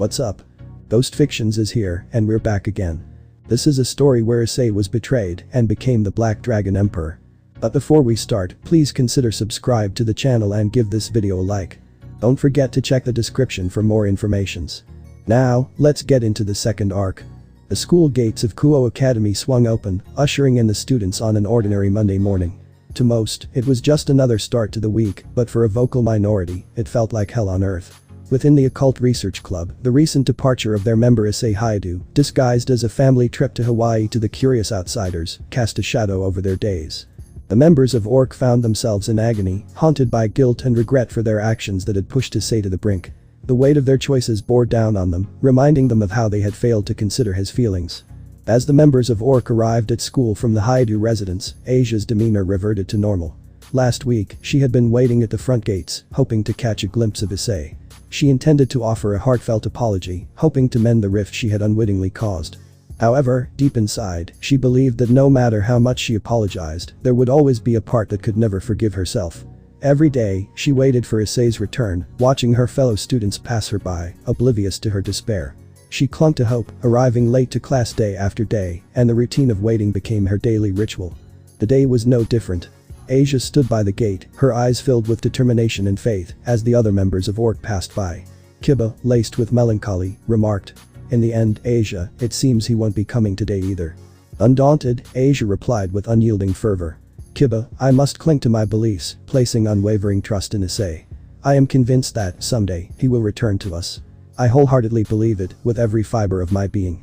What's up? Ghost Fictions is here, and we're back again. This is a story where Issei was betrayed and became the Black Dragon Emperor. But before we start, please consider subscribe to the channel and give this video a like. Don't forget to check the description for more informations. Now, let's get into the second arc. The school gates of Kuo Academy swung open, ushering in the students on an ordinary Monday morning. To most, it was just another start to the week, but for a vocal minority, it felt like hell on earth. Within the Occult Research Club, the recent departure of their member Issei Hyoudou, disguised as a family trip to Hawaii to the curious outsiders, cast a shadow over their days. The members of ORC found themselves in agony, haunted by guilt and regret for their actions that had pushed Issei to the brink. The weight of their choices bore down on them, reminding them of how they had failed to consider his feelings. As the members of ORC arrived at school from the Hyoudou residence, Asia's demeanor reverted to normal. Last week, she had been waiting at the front gates, hoping to catch a glimpse of Issei. She intended to offer a heartfelt apology, hoping to mend the rift she had unwittingly caused. However, deep inside, she believed that no matter how much she apologized, there would always be a part that could never forgive herself. Every day, she waited for Issei's return, watching her fellow students pass her by, oblivious to her despair. She clung to hope, arriving late to class day after day, and the routine of waiting became her daily ritual. The day was no different. Asia stood by the gate, her eyes filled with determination and faith, as the other members of ORC passed by. Kiba, laced with melancholy, remarked, "In the end, Asia, it seems he won't be coming today either." Undaunted, Asia replied with unyielding fervor. "Kiba, I must cling to my beliefs, placing unwavering trust in Issei. I am convinced that, someday, he will return to us. I wholeheartedly believe it, with every fiber of my being."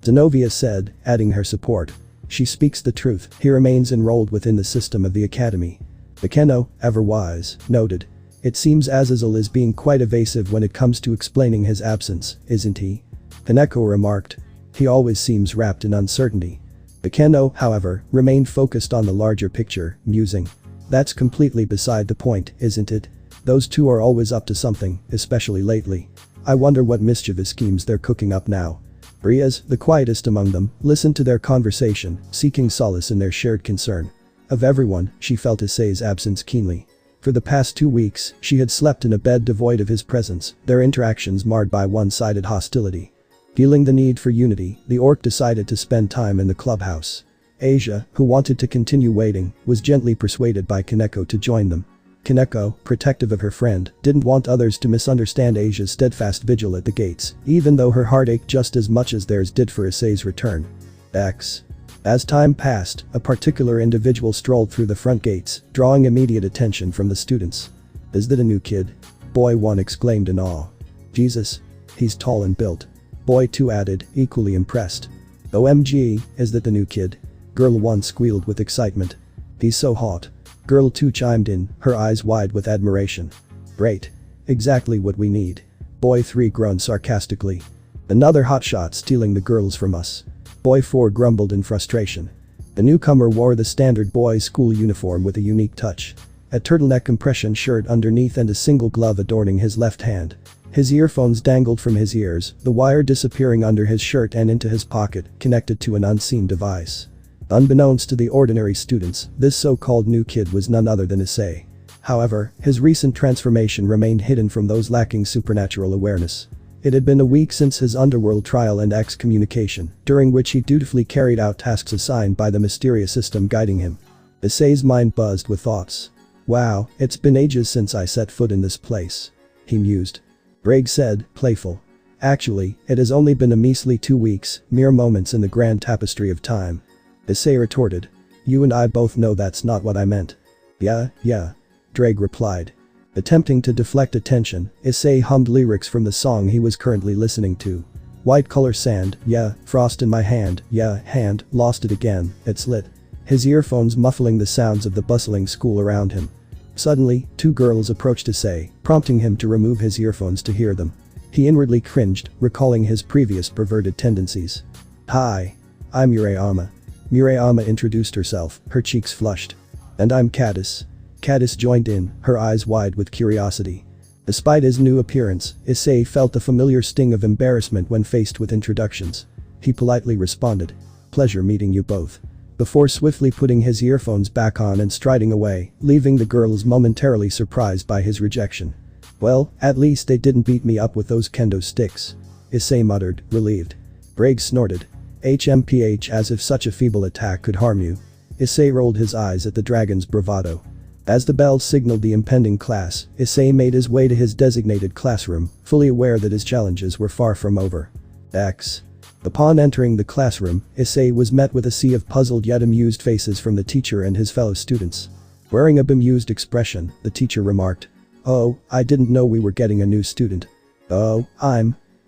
Zenobia said, adding her support. "She speaks the truth, he remains enrolled within the system of the academy." Bakeno, ever wise, noted. "It seems Azazel is being quite evasive when it comes to explaining his absence, isn't he?" Kaneko remarked. "He always seems wrapped in uncertainty." Bakeno, however, remained focused on the larger picture, musing. "That's completely beside the point, isn't it? Those two are always up to something, especially lately. I wonder what mischievous schemes they're cooking up now." Briaz, the quietest among them, listened to their conversation, seeking solace in their shared concern. Of everyone, she felt Issei's absence keenly. For the past 2 weeks, she had slept in a bed devoid of his presence, their interactions marred by one-sided hostility. Feeling the need for unity, the ORC decided to spend time in the clubhouse. Asia, who wanted to continue waiting, was gently persuaded by Kaneko to join them. Kaneko, protective of her friend, didn't want others to misunderstand Asia's steadfast vigil at the gates, even though her heart ached just as much as theirs did for Issei's return. As time passed, a particular individual strolled through the front gates, drawing immediate attention from the students. "Is that a new kid?" Boy 1 exclaimed in awe. "Jesus. He's tall and built." Boy 2 added, equally impressed. "OMG, is that the new kid?" Girl 1 squealed with excitement. "He's so hot." Girl 2 chimed in, her eyes wide with admiration. "Great. Exactly what we need." Boy 3 groaned sarcastically. "Another hotshot stealing the girls from us." Boy 4 grumbled in frustration. The newcomer wore the standard boys' school uniform with a unique touch. A turtleneck compression shirt underneath and a single glove adorning his left hand. His earphones dangled from his ears, the wire disappearing under his shirt and into his pocket, connected to an unseen device. Unbeknownst to the ordinary students, this so-called new kid was none other than Issei. However, his recent transformation remained hidden from those lacking supernatural awareness. It had been a week since his underworld trial and excommunication, during which he dutifully carried out tasks assigned by the mysterious system guiding him. Issei's mind buzzed with thoughts. "Wow, it's been ages since I set foot in this place," he mused. Bragg said, playful. "Actually, it has only been a measly 2 weeks, mere moments in the grand tapestry of time." Issei retorted. "You and I both know that's not what I meant." Yeah, Drake replied. Attempting to deflect attention, Issei hummed lyrics from the song he was currently listening to. "White color sand, yeah, frost in my hand, yeah, hand, lost it again, it's lit." His earphones muffling the sounds of the bustling school around him. Suddenly, 2 girls approached Issei, prompting him to remove his earphones to hear them. He inwardly cringed, recalling his previous perverted tendencies. "Hi. I'm Murayama." Murayama introduced herself, her cheeks flushed. "And I'm Caddis." Caddis joined in, her eyes wide with curiosity. Despite his new appearance, Issei felt a familiar sting of embarrassment when faced with introductions. He politely responded, "Pleasure meeting you both," before swiftly putting his earphones back on and striding away, leaving the girls momentarily surprised by his rejection. "Well, at least they didn't beat me up with those kendo sticks." Issei muttered, relieved. Bragg snorted. HMPH, as if such a feeble attack could harm you. Issei rolled his eyes at the dragon's bravado. As the bell signaled the impending class, Issei made his way to his designated classroom, fully aware that his challenges were far from over. X. Upon entering the classroom, Issei was met with a sea of puzzled yet amused faces from the teacher and his fellow students. Wearing a bemused expression, the teacher remarked, "Oh, I didn't know we were getting a new student." "Oh,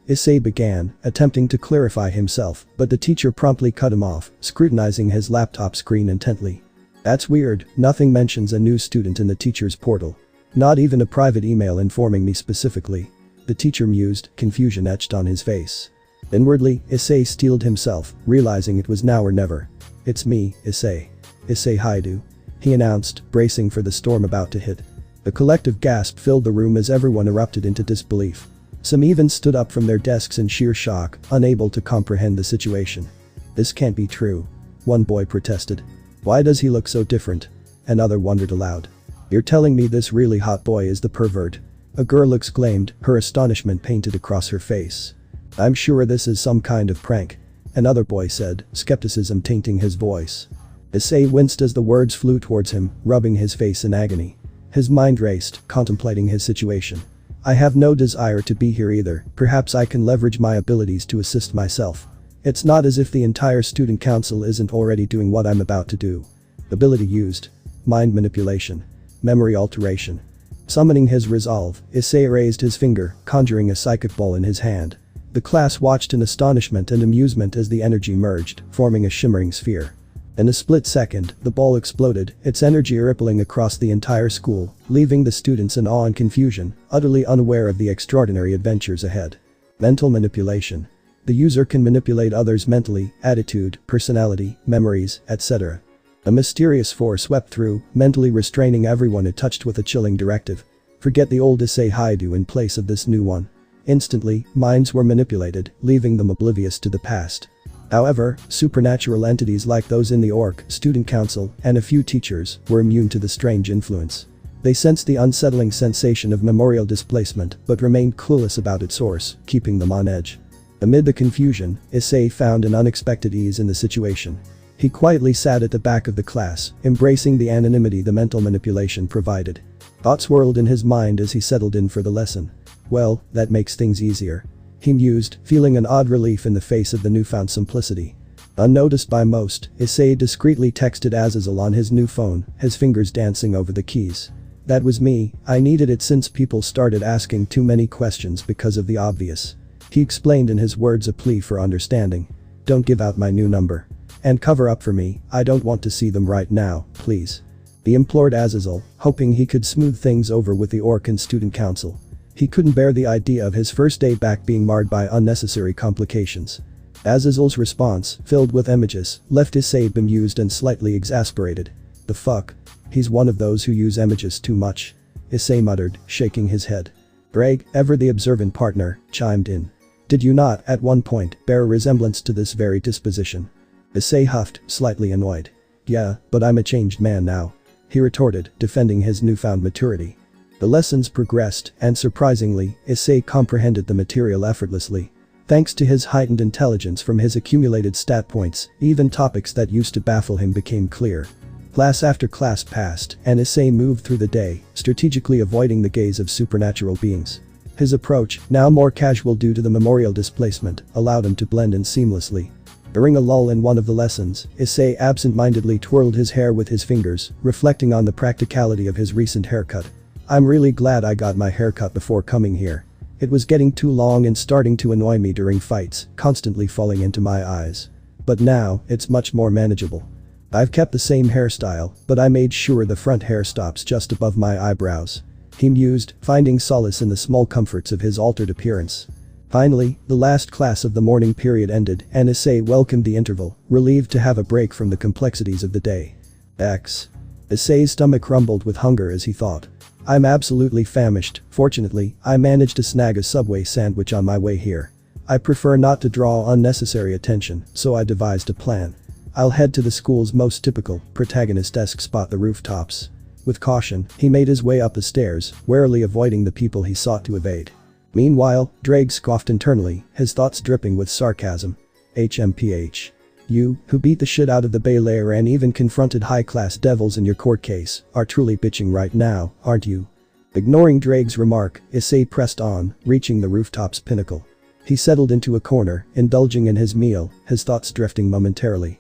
Issei began, attempting to clarify himself, but the teacher promptly cut him off, scrutinizing his laptop screen intently. "That's weird, nothing mentions a new student in the teacher's portal. Not even a private email informing me specifically." The teacher mused, confusion etched on his face. Inwardly, Issei steeled himself, realizing it was now or never. "It's me, Issei Hyoudou," he announced, bracing for the storm about to hit. A collective gasp filled the room as everyone erupted into disbelief. Some even stood up from their desks in sheer shock, unable to comprehend the situation. "This can't be true," one boy protested. "Why does he look so different?" Another wondered aloud. "You're telling me this really hot boy is the pervert?" a girl exclaimed, her astonishment painted across her face. "I'm sure this is some kind of prank," another boy said, skepticism tainting his voice. Issei winced as the words flew towards him, rubbing his face in agony. His mind raced, contemplating his situation. "I have no desire to be here either, perhaps I can leverage my abilities to assist myself. It's not as if the entire student council isn't already doing what I'm about to do." Ability used. Mind manipulation. Memory alteration. Summoning his resolve, Issei raised his finger, conjuring a psychic ball in his hand. The class watched in astonishment and amusement as the energy merged, forming a shimmering sphere. In a split second, the ball exploded, its energy rippling across the entire school, leaving the students in awe and confusion, utterly unaware of the extraordinary adventures ahead. Mental manipulation. The user can manipulate others mentally, attitude, personality, memories, etc. A mysterious force swept through, mentally restraining everyone it touched with a chilling directive. Forget the old Issei Hyoudou in place of this new one. Instantly, minds were manipulated, leaving them oblivious to the past. However, supernatural entities like those in the Orc student council and a few teachers were immune to the strange influence. They sensed the unsettling sensation of memorial displacement but remained clueless about its source, keeping them on edge. Amid the confusion, Issei found an unexpected ease in the situation. He quietly sat at the back of the class, embracing the anonymity the mental manipulation provided. Thoughts swirled in his mind as he settled in for the lesson. "Well, that makes things easier," he mused, feeling an odd relief in the face of the newfound simplicity. Unnoticed by most, Issei discreetly texted Azazel on his new phone, his fingers dancing over the keys. "That was me, I needed it since people started asking too many questions because of the obvious." He explained in his words a plea for understanding. "Don't give out my new number. And cover up for me, I don't want to see them right now, please." He implored Azazel, hoping he could smooth things over with the Orc and student council. He couldn't bear the idea of his first day back being marred by unnecessary complications. Azazel's response, filled with images, left Issei bemused and slightly exasperated. "The fuck? He's one of those who use images too much," Issei muttered, shaking his head. Bragg, ever the observant partner, chimed in. "Did you not, at one point, bear a resemblance to this very disposition?" Issei huffed, slightly annoyed. "Yeah, but I'm a changed man now," he retorted, defending his newfound maturity. The lessons progressed, and surprisingly, Issei comprehended the material effortlessly. Thanks to his heightened intelligence from his accumulated stat points, even topics that used to baffle him became clear. Class after class passed, and Issei moved through the day, strategically avoiding the gaze of supernatural beings. His approach, now more casual due to the memorial displacement, allowed him to blend in seamlessly. During a lull in one of the lessons, Issei absent-mindedly twirled his hair with his fingers, reflecting on the practicality of his recent haircut. "I'm really glad I got my haircut before coming here. It was getting too long and starting to annoy me during fights, constantly falling into my eyes. But now, it's much more manageable. I've kept the same hairstyle, but I made sure the front hair stops just above my eyebrows," he mused, finding solace in the small comforts of his altered appearance. Finally, the last class of the morning period ended and Issei welcomed the interval, relieved to have a break from the complexities of the day. Issei's stomach rumbled with hunger as he thought. "I'm absolutely famished, fortunately, I managed to snag a Subway sandwich on my way here. I prefer not to draw unnecessary attention, so I devised a plan. I'll head to the school's most typical protagonist-esque spot, the rooftops." With caution, he made his way up the stairs, warily avoiding the people he sought to evade. Meanwhile, Drake scoffed internally, his thoughts dripping with sarcasm. HMPH. You, who beat the shit out of the Belair and even confronted high-class devils in your court case, are truly bitching right now, aren't you? Ignoring Drake's remark, Issei pressed on, reaching the rooftop's pinnacle. He settled into a corner, indulging in his meal, his thoughts drifting momentarily.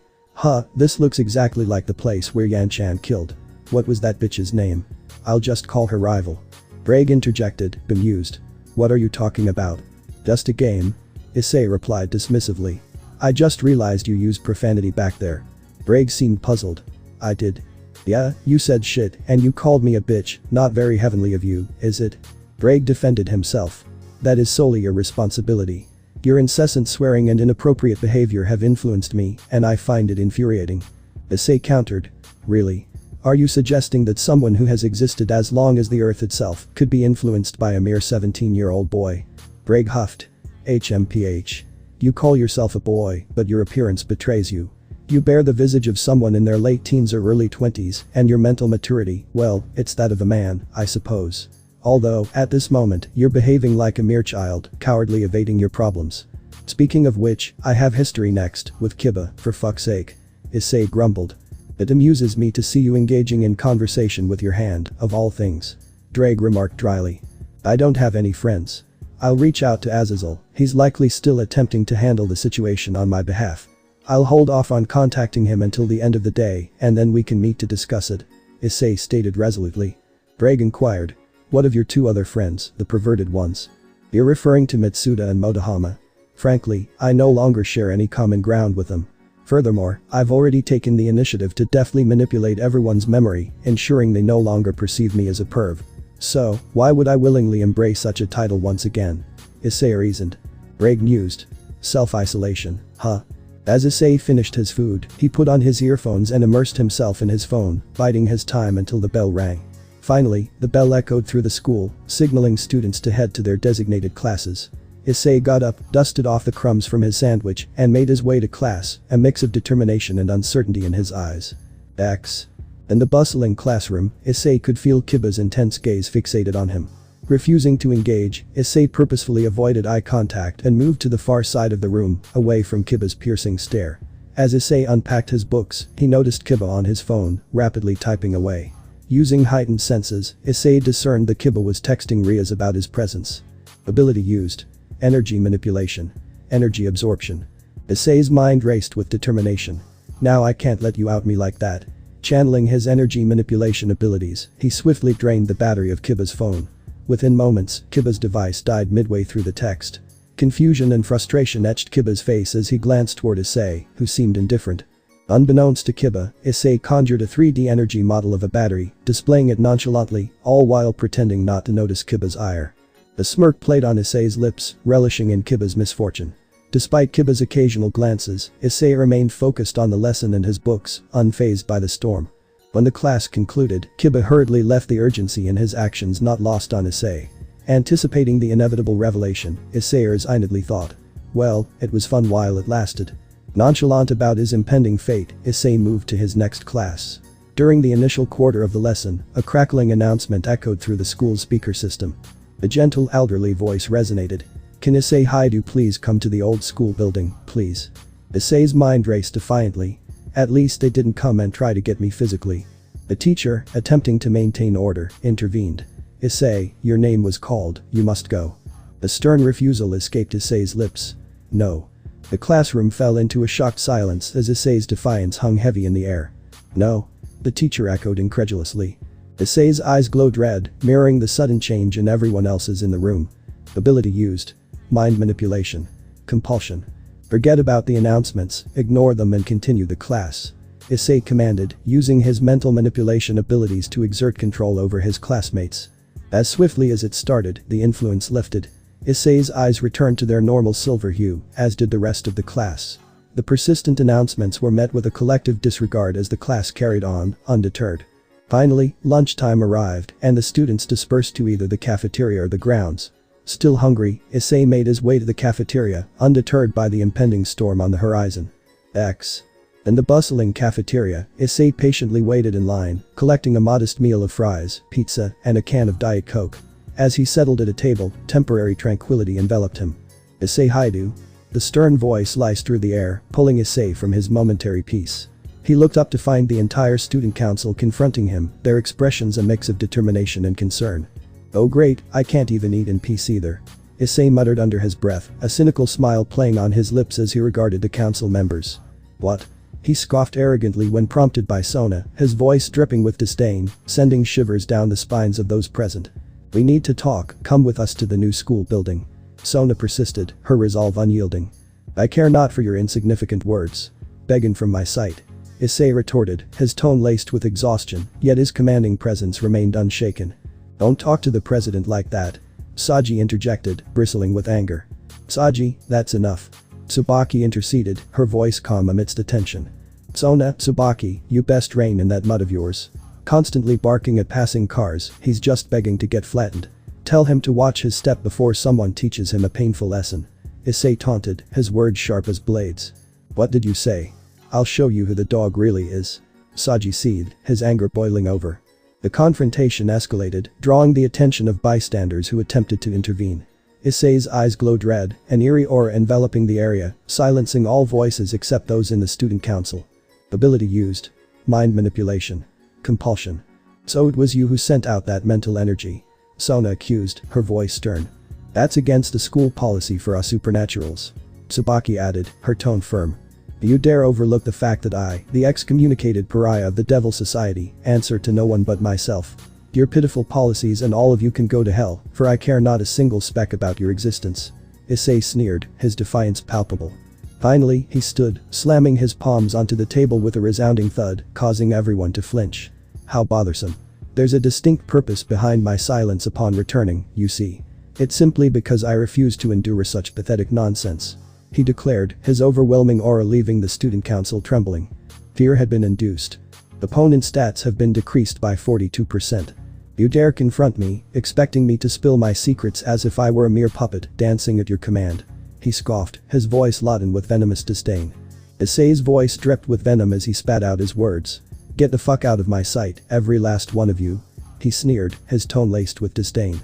This looks exactly like the place where Yan-chan killed. What was that bitch's name? I'll just call her rival. Drake interjected, bemused. What are you talking about? Just a game. Issei replied dismissively. I just realized you used profanity back there. Drake seemed puzzled. I did. Yeah, you said shit and you called me a bitch, not very heavenly of you, is it? Drake defended himself. That is solely your responsibility. Your incessant swearing and inappropriate behavior have influenced me, and I find it infuriating. Issei countered. Really? Are you suggesting that someone who has existed as long as the earth itself could be influenced by a mere 17-year-old boy? Drake huffed. HMPH. You call yourself a boy, but your appearance betrays you. You bear the visage of someone in their late teens or early 20s, and your mental maturity, well, it's that of a man, I suppose. Although, at this moment, you're behaving like a mere child, cowardly evading your problems. Speaking of which, I have history next, with Kiba, for fuck's sake. Issei grumbled. It amuses me to see you engaging in conversation with your hand, of all things. Drake remarked dryly. I don't have any friends. I'll reach out to Azazel, he's likely still attempting to handle the situation on my behalf. I'll hold off on contacting him until the end of the day, and then we can meet to discuss it. Issei stated resolutely. Drake inquired. What of your two other friends, the perverted ones? You're referring to Mitsuda and Motohama. Frankly, I no longer share any common ground with them. Furthermore, I've already taken the initiative to deftly manipulate everyone's memory, ensuring they no longer perceive me as a perv. So, why would I willingly embrace such a title once again? Issei reasoned. Drake mused. Self-isolation, huh? As Issei finished his food, he put on his earphones and immersed himself in his phone, biding his time until the bell rang. Finally, the bell echoed through the school, signaling students to head to their designated classes. Issei got up, dusted off the crumbs from his sandwich, and made his way to class, a mix of determination and uncertainty in his eyes. In the bustling classroom, Issei could feel Kiba's intense gaze fixated on him. Refusing to engage, Issei purposefully avoided eye contact and moved to the far side of the room, away from Kiba's piercing stare. As Issei unpacked his books, he noticed Kiba on his phone, rapidly typing away. Using heightened senses, Issei discerned that Kiba was texting Riaz about his presence. Ability used. Energy manipulation. Energy absorption. Issei's mind raced with determination. Now I can't let you out me like that. Channeling his energy manipulation abilities, he swiftly drained the battery of Kiba's phone. Within moments, Kiba's device died midway through the text. Confusion and frustration etched Kiba's face as he glanced toward Issei, who seemed indifferent. Unbeknownst to Kiba, Issei conjured a 3D energy model of a battery, displaying it nonchalantly, all while pretending not to notice Kiba's ire. A smirk played on Issei's lips, relishing in Kiba's misfortune. Despite Kiba's occasional glances, Issei remained focused on the lesson and his books, unfazed by the storm. When the class concluded, Kiba hurriedly left, the urgency in his actions not lost on Issei. Anticipating the inevitable revelation, Issei resignedly thought. Well, it was fun while it lasted. Nonchalant about his impending fate, Issei moved to his next class. During the initial quarter of the lesson, a crackling announcement echoed through the school's speaker system. A gentle elderly voice resonated. Can Issei Hyoudou please come to the old school building, please? Issei's mind raced defiantly. At least they didn't come and try to get me physically. The teacher, attempting to maintain order, intervened. Issei, your name was called, you must go. The stern refusal escaped Issei's lips. No. The classroom fell into a shocked silence as Issei's defiance hung heavy in the air. No. The teacher echoed incredulously. Issei's eyes glowed red, mirroring the sudden change in everyone else's in the room. Ability used. Mind manipulation. Compulsion. Forget about the announcements, ignore them and continue the class. Issei commanded, using his mental manipulation abilities to exert control over his classmates. As swiftly as it started, the influence lifted. Issei's eyes returned to their normal silver hue, as did the rest of the class. The persistent announcements were met with a collective disregard as the class carried on, undeterred. Finally, lunchtime arrived, and the students dispersed to either the cafeteria or the grounds. Still hungry, Issei made his way to the cafeteria, undeterred by the impending storm on the horizon. In the bustling cafeteria, Issei patiently waited in line, collecting a modest meal of fries, pizza, and a can of Diet Coke. As he settled at a table, temporary tranquility enveloped him. Issei Hyoudou. The stern voice sliced through the air, pulling Issei from his momentary peace. He looked up to find the entire student council confronting him, their expressions a mix of determination and concern. "Oh great, I can't even eat in peace either," Issei muttered under his breath, a cynical smile playing on his lips as he regarded the council members. "What?" He scoffed arrogantly when prompted by Sona, his voice dripping with disdain, sending shivers down the spines of those present. "We need to talk, come with us to the new school building." Sona persisted, her resolve unyielding. "I care not for your insignificant words. Begging from my sight," Issei retorted, his tone laced with exhaustion, yet his commanding presence remained unshaken. "Don't talk to the president like that," Saji interjected, bristling with anger. "Saji, that's enough." Tsubaki interceded, her voice calm amidst attention. "Sona, Tsubaki, you best rein in that mud of yours. Constantly barking at passing cars, he's just begging to get flattened. Tell him to watch his step before someone teaches him a painful lesson." Issei taunted, his words sharp as blades. "What did you say? I'll show you who the dog really is." Saji seethed, his anger boiling over. The confrontation escalated, drawing the attention of bystanders who attempted to intervene. Issei's eyes glowed red, an eerie aura enveloping the area, silencing all voices except those in the student council. Ability used. Mind manipulation. Compulsion. "So it was you who sent out that mental energy?" Sona accused, her voice stern. "That's against the school policy for us supernaturals," Tsubaki added, her tone firm. "Do you dare overlook the fact that I, the excommunicated pariah of the Devil Society, answer to no one but myself? Your pitiful policies and all of you can go to hell, for I care not a single speck about your existence." Issei sneered, his defiance palpable. Finally, he stood, slamming his palms onto the table with a resounding thud, causing everyone to flinch. "How bothersome. There's a distinct purpose behind my silence upon returning, you see. It's simply because I refuse to endure such pathetic nonsense," he declared, his overwhelming aura leaving the student council trembling. Fear had been induced. Opponent stats have been decreased by 42%. "You dare confront me, expecting me to spill my secrets as if I were a mere puppet dancing at your command," he scoffed, his voice laden with venomous disdain. Issei's voice dripped with venom as he spat out his words. "Get the fuck out of my sight, every last one of you," he sneered, his tone laced with disdain.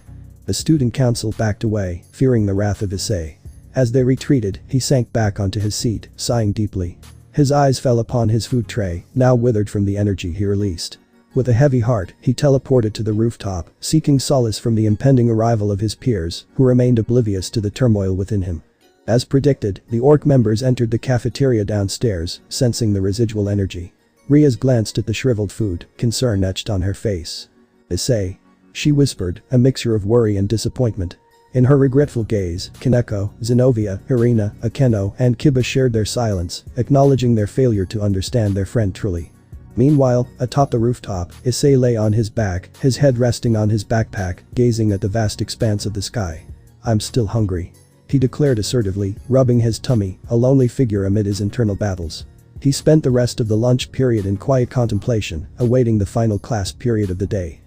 The student council backed away, fearing the wrath of Issei. As they retreated, he sank back onto his seat, sighing deeply. His eyes fell upon his food tray, now withered from the energy he released. With a heavy heart, he teleported to the rooftop, seeking solace from the impending arrival of his peers, who remained oblivious to the turmoil within him. As predicted, the orc members entered the cafeteria downstairs, sensing the residual energy. Riaz glanced at the shriveled food, concern etched on her face. "Issei," she whispered, a mixture of worry and disappointment. In her regretful gaze, Kaneko, Zenobia, Irina, Akeno, and Kiba shared their silence, acknowledging their failure to understand their friend truly. Meanwhile, atop the rooftop, Issei lay on his back, his head resting on his backpack, gazing at the vast expanse of the sky. "I'm still hungry," he declared assertively, rubbing his tummy, a lonely figure amid his internal battles. He spent the rest of the lunch period in quiet contemplation, awaiting the final class period of the day.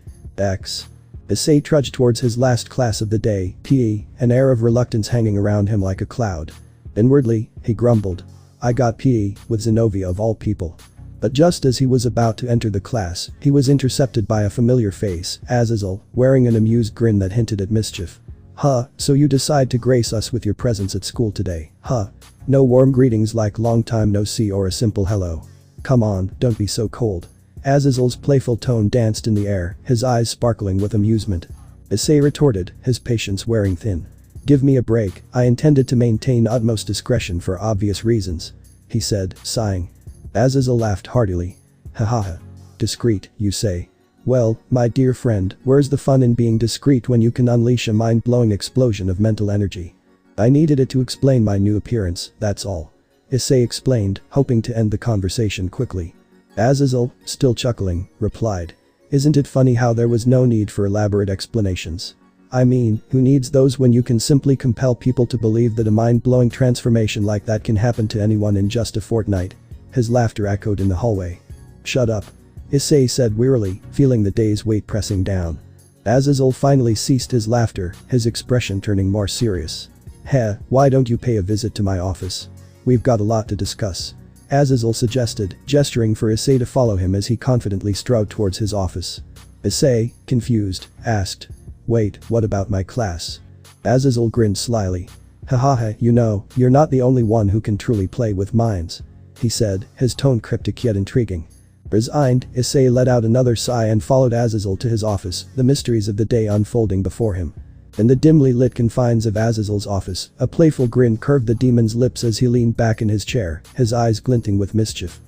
Issei trudged towards his last class of the day, PE, an air of reluctance hanging around him like a cloud. Inwardly, he grumbled. "I got PE, with Zenobia of all people." But just as he was about to enter the class, he was intercepted by a familiar face, Azazel, wearing an amused grin that hinted at mischief. "Huh, so you decide to grace us with your presence at school today, huh? No warm greetings like long time no see or a simple hello. Come on, don't be so cold." Azazel's playful tone danced in the air, his eyes sparkling with amusement. Issei retorted, his patience wearing thin. "Give me a break, I intended to maintain utmost discretion for obvious reasons," he said, sighing. Azazel laughed heartily. "Hahaha. Discreet, you say? Well, my dear friend, where's the fun in being discreet when you can unleash a mind-blowing explosion of mental energy? I needed it to explain my new appearance, that's all," Issei explained, hoping to end the conversation quickly. Azazel, still chuckling, replied. "Isn't it funny how there was no need for elaborate explanations? I mean, who needs those when you can simply compel people to believe that a mind-blowing transformation like that can happen to anyone in just a fortnight?" His laughter echoed in the hallway. "Shut up," Issei said wearily, feeling the day's weight pressing down. Azazel finally ceased his laughter, his expression turning more serious. "Heh, why don't you pay a visit to my office? We've got a lot to discuss," Azazel suggested, gesturing for Issei to follow him as he confidently strode towards his office. Issei, confused, asked, Wait, what about my class? Azazel grinned slyly. Hahaha, you know, you're not the only one who can truly play with minds. He said, his tone cryptic yet intriguing. Resigned, Issei let out another sigh and followed Azazel to his office, the mysteries of the day unfolding before him. In the dimly lit confines of Azazel's office, a playful grin curved the demon's lips as he leaned back in his chair, his eyes glinting with mischief.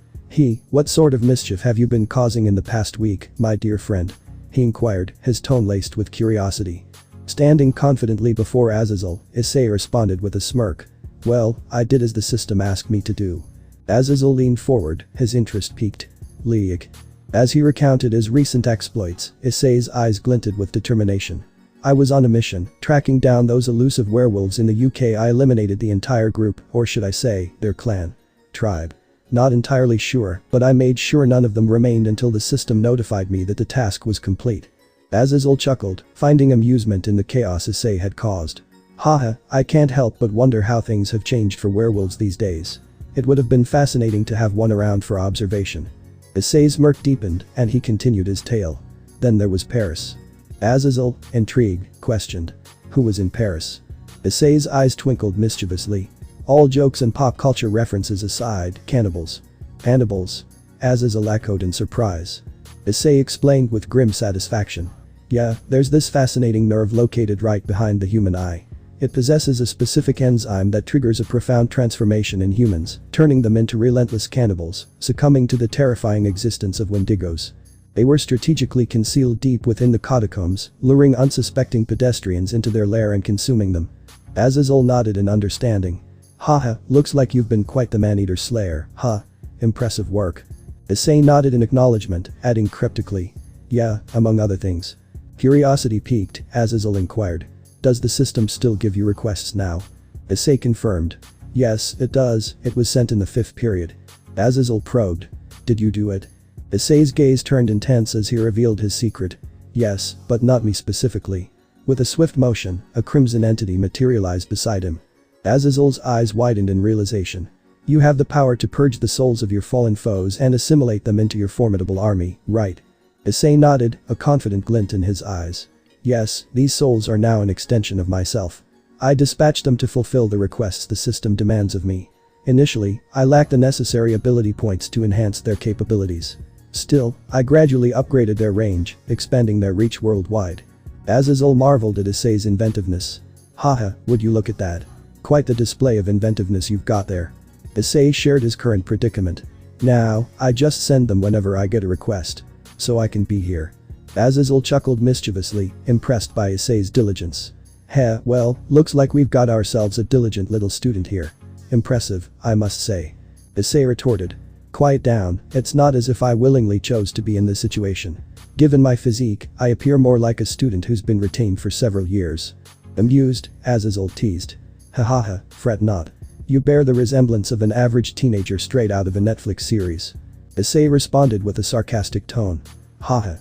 What sort of mischief have you been causing in the past week, my dear friend? He inquired, his tone laced with curiosity. Standing confidently before Azazel, Issei responded with a smirk. Well, I did as the system asked me to do. Azazel leaned forward, his interest piqued. League. As he recounted his recent exploits, Issei's eyes glinted with determination. I was on a mission, tracking down those elusive werewolves in the UK. I eliminated the entire group, or should I say, their clan. Tribe. Not entirely sure, but I made sure none of them remained until the system notified me that the task was complete. Azazel chuckled, finding amusement in the chaos Issei had caused. Haha, I can't help but wonder how things have changed for werewolves these days. It would have been fascinating to have one around for observation. Issei's smirk deepened, and he continued his tale. Then there was Paris. Azazel, intrigued, questioned. Who was in Paris? Issei's eyes twinkled mischievously. All jokes and pop culture references aside, cannibals. Cannibals? Azazel echoed in surprise. Issei explained with grim satisfaction. Yeah, there's this fascinating nerve located right behind the human eye. It possesses a specific enzyme that triggers a profound transformation in humans, turning them into relentless cannibals, succumbing to the terrifying existence of wendigos. They were strategically concealed deep within the catacombs, luring unsuspecting pedestrians into their lair and consuming them. Azazel nodded in understanding. Haha, looks like you've been quite the man-eater slayer, huh? Impressive work. Issei nodded in acknowledgement, adding cryptically. Yeah, among other things. Curiosity piqued, Azazel inquired. Does the system still give you requests now? Issei confirmed. Yes, it does, it was sent in the 5th period. Azazel probed. Did you do it? Issei's gaze turned intense as he revealed his secret. Yes, but not me specifically. With a swift motion, a crimson entity materialized beside him. Azazel's eyes widened in realization. You have the power to purge the souls of your fallen foes and assimilate them into your formidable army, right? Issei nodded, a confident glint in his eyes. Yes, these souls are now an extension of myself. I dispatched them to fulfill the requests the system demands of me. Initially, I lacked the necessary ability points to enhance their capabilities. Still, I gradually upgraded their range, expanding their reach worldwide. Azazel marveled at Issei's inventiveness. Haha, would you look at that? Quite the display of inventiveness you've got there. Issei shared his current predicament. Now, I just send them whenever I get a request. So I can be here. Azazel chuckled mischievously, impressed by Issei's diligence. Heh, well, looks like we've got ourselves a diligent little student here. Impressive, I must say. Issei retorted. Quiet down, it's not as if I willingly chose to be in this situation. Given my physique, I appear more like a student who's been retained for several years. Amused, Azazel teased. Hahaha, fret not. You bear the resemblance of an average teenager straight out of a Netflix series. Issei responded with a sarcastic tone. Haha.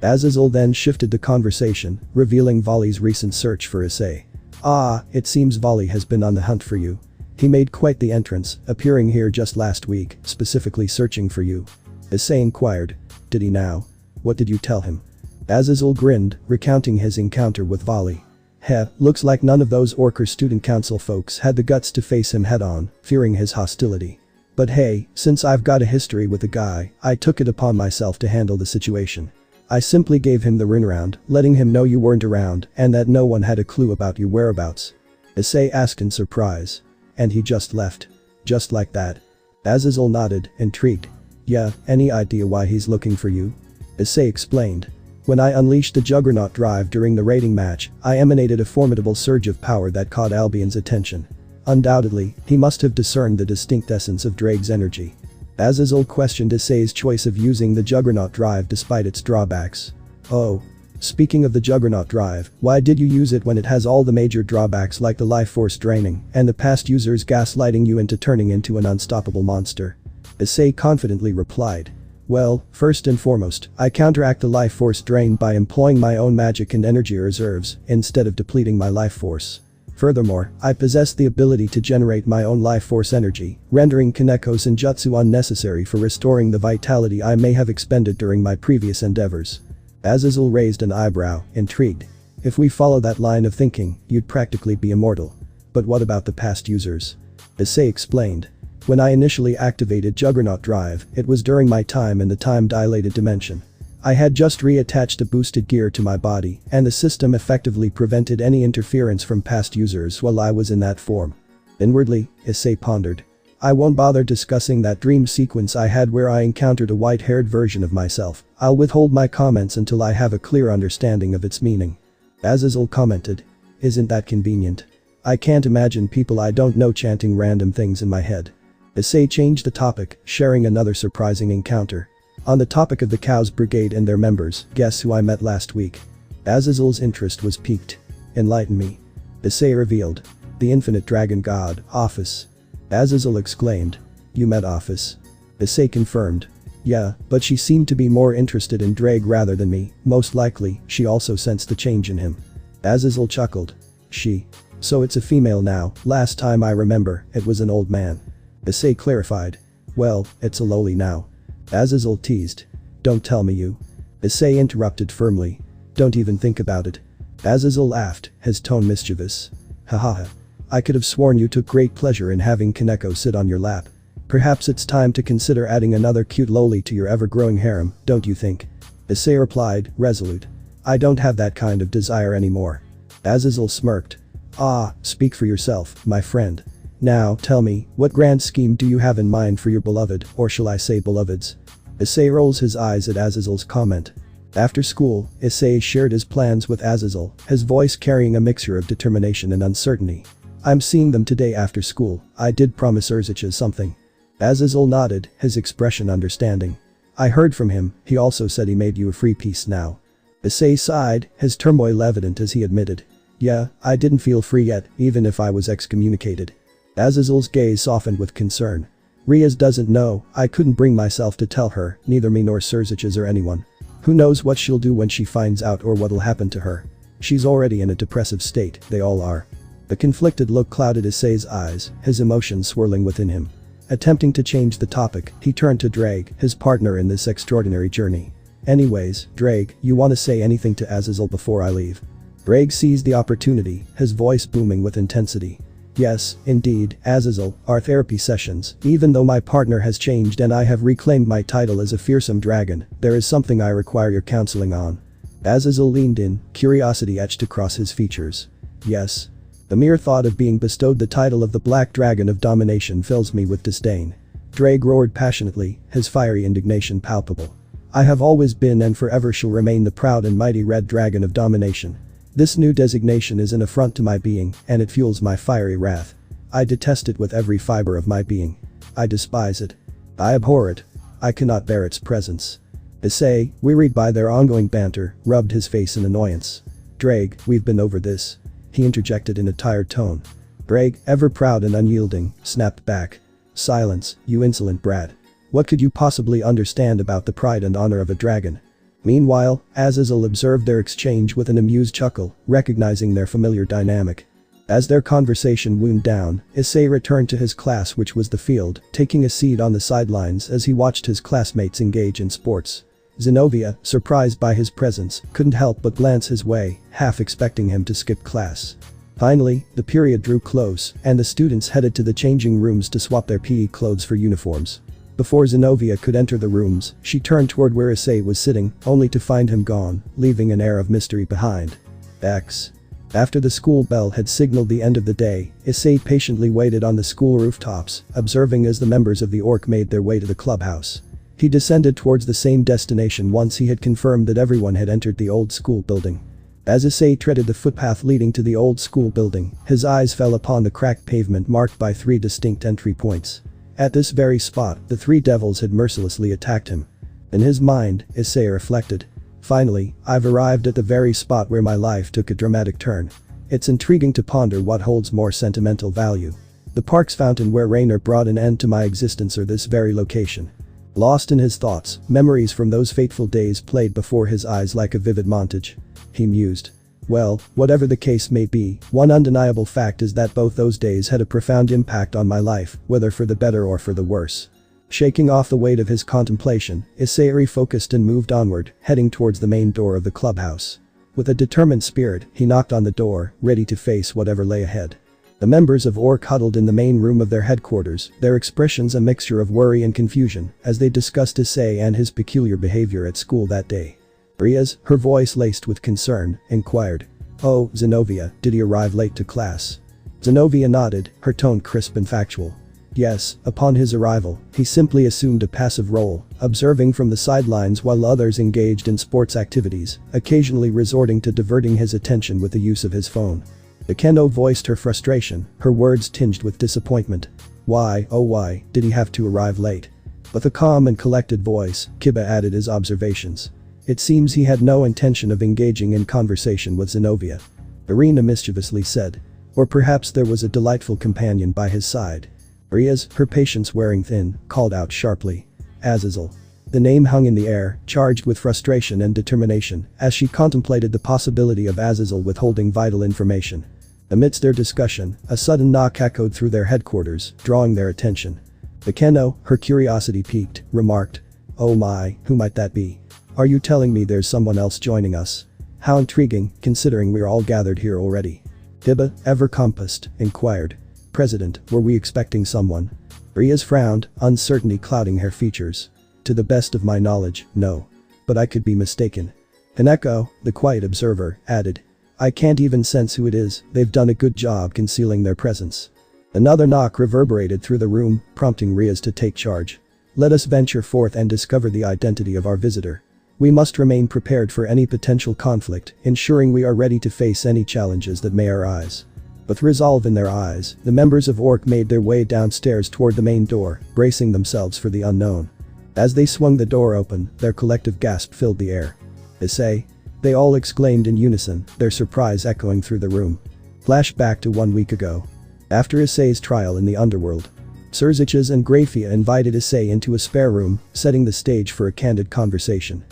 Azazel then shifted the conversation, revealing Volley's recent search for Issei. Ah, it seems Volley has been on the hunt for you. He made quite the entrance, appearing here just last week, specifically searching for you. Issei inquired. Did he now? What did you tell him? Azazel grinned, recounting his encounter with Volley. Heh, looks like none of those Orker student council folks had the guts to face him head-on, fearing his hostility. But hey, since I've got a history with the guy, I took it upon myself to handle the situation. I simply gave him the runaround, letting him know you weren't around and that no one had a clue about your whereabouts. Issei asked in surprise. And he just left. Just like that. Azazel nodded, intrigued. Yeah, any idea why he's looking for you? Issei explained. When I unleashed the Juggernaut drive during the raiding match, I emanated a formidable surge of power that caught Albion's attention. Undoubtedly, he must have discerned the distinct essence of Drake's energy. Azazel questioned Issei's choice of using the Juggernaut drive despite its drawbacks. Oh. Speaking of the Juggernaut drive, why did you use it when it has all the major drawbacks like the life force draining and the past users gaslighting you into turning into an unstoppable monster? Issei confidently replied. Well, first and foremost, I counteract the life force drain by employing my own magic and energy reserves instead of depleting my life force. Furthermore, I possess the ability to generate my own life force energy, rendering Kaneko Senjutsu unnecessary for restoring the vitality I may have expended during my previous endeavors. Azazel raised an eyebrow, intrigued. If we follow that line of thinking, you'd practically be immortal. But what about the past users? Issei explained. When I initially activated Juggernaut Drive, it was during my time in the time-dilated dimension. I had just reattached a boosted gear to my body, and the system effectively prevented any interference from past users while I was in that form. Inwardly, Issei pondered. I won't bother discussing that dream sequence I had where I encountered a white-haired version of myself. I'll withhold my comments until I have a clear understanding of its meaning. Azazel commented. Isn't that convenient? I can't imagine people I don't know chanting random things in my head. Issei changed the topic, sharing another surprising encounter. On the topic of the Cows Brigade and their members, guess who I met last week? Azazel's interest was piqued. Enlighten me. Issei revealed. The infinite dragon god, OPHIS. Azazel exclaimed. You met OPHIS? Issei confirmed. Yeah, but she seemed to be more interested in Drake rather than me. Most likely, she also sensed the change in him. Azazel chuckled. She. So it's a female now. Last time I remember, it was an old man. Issei clarified. Well, it's a loli now. Azazel teased. Don't tell me you. Issei interrupted firmly. Don't even think about it. Azazel laughed, his tone mischievous. Hahaha. I could have sworn you took great pleasure in having Kaneko sit on your lap. Perhaps it's time to consider adding another cute loli to your ever-growing harem, don't you think? Issei replied, resolute. I don't have that kind of desire anymore. Azazel smirked. Ah, speak for yourself, my friend. Now, tell me, what grand scheme do you have in mind for your beloved, or shall I say beloveds? Issei rolls his eyes at Azazel's comment. After school, Issei shared his plans with Azazel, his voice carrying a mixture of determination and uncertainty. I'm seeing them today after school. I did promise Urzicha something. Azazel nodded, his expression understanding. I heard from him, he also said he made you a free piece now. Issei sighed, his turmoil evident as he admitted. Yeah, I didn't feel free yet, even if I was excommunicated. Azazel's gaze softened with concern. Riaz doesn't know, I couldn't bring myself to tell her, neither me nor Surzich's or anyone. Who knows what she'll do when she finds out or what'll happen to her. She's already in a depressive state, they all are. The conflicted look clouded Issei's eyes, his emotions swirling within him. Attempting to change the topic, he turned to Drake, his partner in this extraordinary journey. Anyways, Drake, you wanna say anything to Azazel before I leave? Drake seized the opportunity, his voice booming with intensity. Yes, indeed, Azazel, our therapy sessions, even though my partner has changed and I have reclaimed my title as a fearsome dragon, there is something I require your counseling on. Azazel leaned in, curiosity etched across his features. Yes. The mere thought of being bestowed the title of the Black Dragon of Domination fills me with disdain. Drake roared passionately, his fiery indignation palpable. I have always been and forever shall remain the proud and mighty Red Dragon of Domination. This new designation is an affront to my being, and it fuels my fiery wrath. I detest it with every fiber of my being. I despise it. I abhor it. I cannot bear its presence. Issei, wearied by their ongoing banter, rubbed his face in annoyance. Drake, we've been over this. He interjected in a tired tone. Drake, ever proud and unyielding, snapped back. Silence, you insolent brat. What could you possibly understand about the pride and honor of a dragon? Meanwhile, Azazel observed their exchange with an amused chuckle, recognizing their familiar dynamic. As their conversation wound down, Issei returned to his class, which was the field, taking a seat on the sidelines as he watched his classmates engage in sports. Zenobia, surprised by his presence, couldn't help but glance his way, half expecting him to skip class. Finally, the period drew close, and the students headed to the changing rooms to swap their PE clothes for uniforms. Before Zenobia could enter the rooms, she turned toward where Issei was sitting, only to find him gone, leaving an air of mystery behind. X. After the school bell had signaled the end of the day, Issei patiently waited on the school rooftops, observing as the members of the Orc made their way to the clubhouse. He descended towards the same destination once he had confirmed that everyone had entered the old school building. As Issei treaded the footpath leading to the old school building, his eyes fell upon the cracked pavement marked by 3 distinct entry points. At this very spot, the 3 devils had mercilessly attacked him. In his mind, Issei reflected. Finally, I've arrived at the very spot where my life took a dramatic turn. It's intriguing to ponder what holds more sentimental value. The park's fountain where Rainer brought an end to my existence or this very location. Lost in his thoughts, memories from those fateful days played before his eyes like a vivid montage. He mused. Well, whatever the case may be, one undeniable fact is that both those days had a profound impact on my life, whether for the better or for the worse. Shaking off the weight of his contemplation, Issei refocused and moved onward, heading towards the main door of the clubhouse. With a determined spirit, he knocked on the door, ready to face whatever lay ahead. The members of ORC huddled in the main room of their headquarters, their expressions a mixture of worry and confusion as they discussed Issei and his peculiar behavior at school that day. Riaz, her voice laced with concern, inquired. "Oh, Zenobia, did he arrive late to class?" Zenobia nodded, her tone crisp and factual. Yes, upon his arrival, he simply assumed a passive role, observing from the sidelines while others engaged in sports activities, occasionally resorting to diverting his attention with the use of his phone. Akeno voiced her frustration, her words tinged with disappointment. Why, oh why, did he have to arrive late? With a calm and collected voice, Kiba added his observations. It seems he had no intention of engaging in conversation with Zenobia. Irina mischievously said. Or perhaps there was a delightful companion by his side. Riaz, her patience wearing thin, called out sharply. Azazel. The name hung in the air, charged with frustration and determination, as she contemplated the possibility of Azazel withholding vital information. Amidst their discussion, a sudden knock echoed through their headquarters, drawing their attention. Akeno, her curiosity piqued, remarked. Oh my, who might that be? Are you telling me there's someone else joining us? How intriguing, considering we're all gathered here already. Kiba, ever compassed, inquired. President, were we expecting someone? Riaz frowned, uncertainty clouding her features. To the best of my knowledge, no. But I could be mistaken. Kaneko, the quiet observer, added. I can't even sense who it is, they've done a good job concealing their presence. Another knock reverberated through the room, prompting Riaz to take charge. Let us venture forth and discover the identity of our visitor. We must remain prepared for any potential conflict, ensuring we are ready to face any challenges that may arise. With resolve in their eyes, the members of ORC made their way downstairs toward the main door, bracing themselves for the unknown. As they swung the door open, their collective gasp filled the air. Issei? They all exclaimed in unison, their surprise echoing through the room. Flashback to 1 week ago. After Issei's trial in the underworld, Surziches and Grafia invited Issei into a spare room, setting the stage for a candid conversation.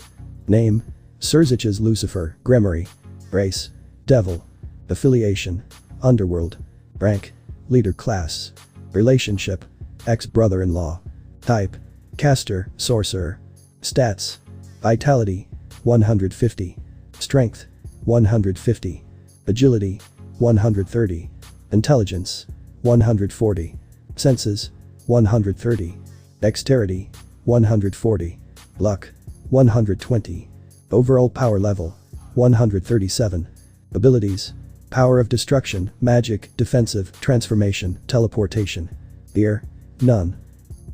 Name? Surziches Lucifer, Gremory. Race? Devil. Affiliation? Underworld. Rank? Leader class. Relationship? Ex-brother-in-law. Type? Caster, Sorcerer. Stats? Vitality? 150. Strength? 150. Agility? 130. Intelligence? 140. Senses? 130. Dexterity? 140. Luck? 120. Overall power level? 137. Abilities? Power of destruction, magic, defensive, transformation, teleportation. Fear? None.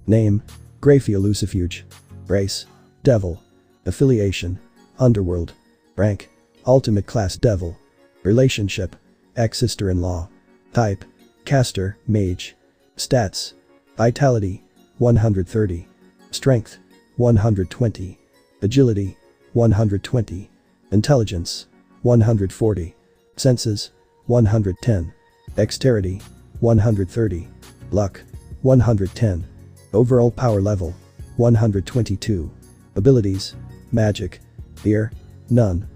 Name? Grafia Lucifuge. Race? Devil. Affiliation? Underworld. Rank? Ultimate class Devil. Relationship? Ex-sister-in-law. Type? Caster, Mage. Stats? Vitality? 130. Strength? 120. Agility? 120. Intelligence? 140. Senses? 110. Dexterity? 130. Luck? 110. Overall power level? 122. Abilities? Magic. Fear? None.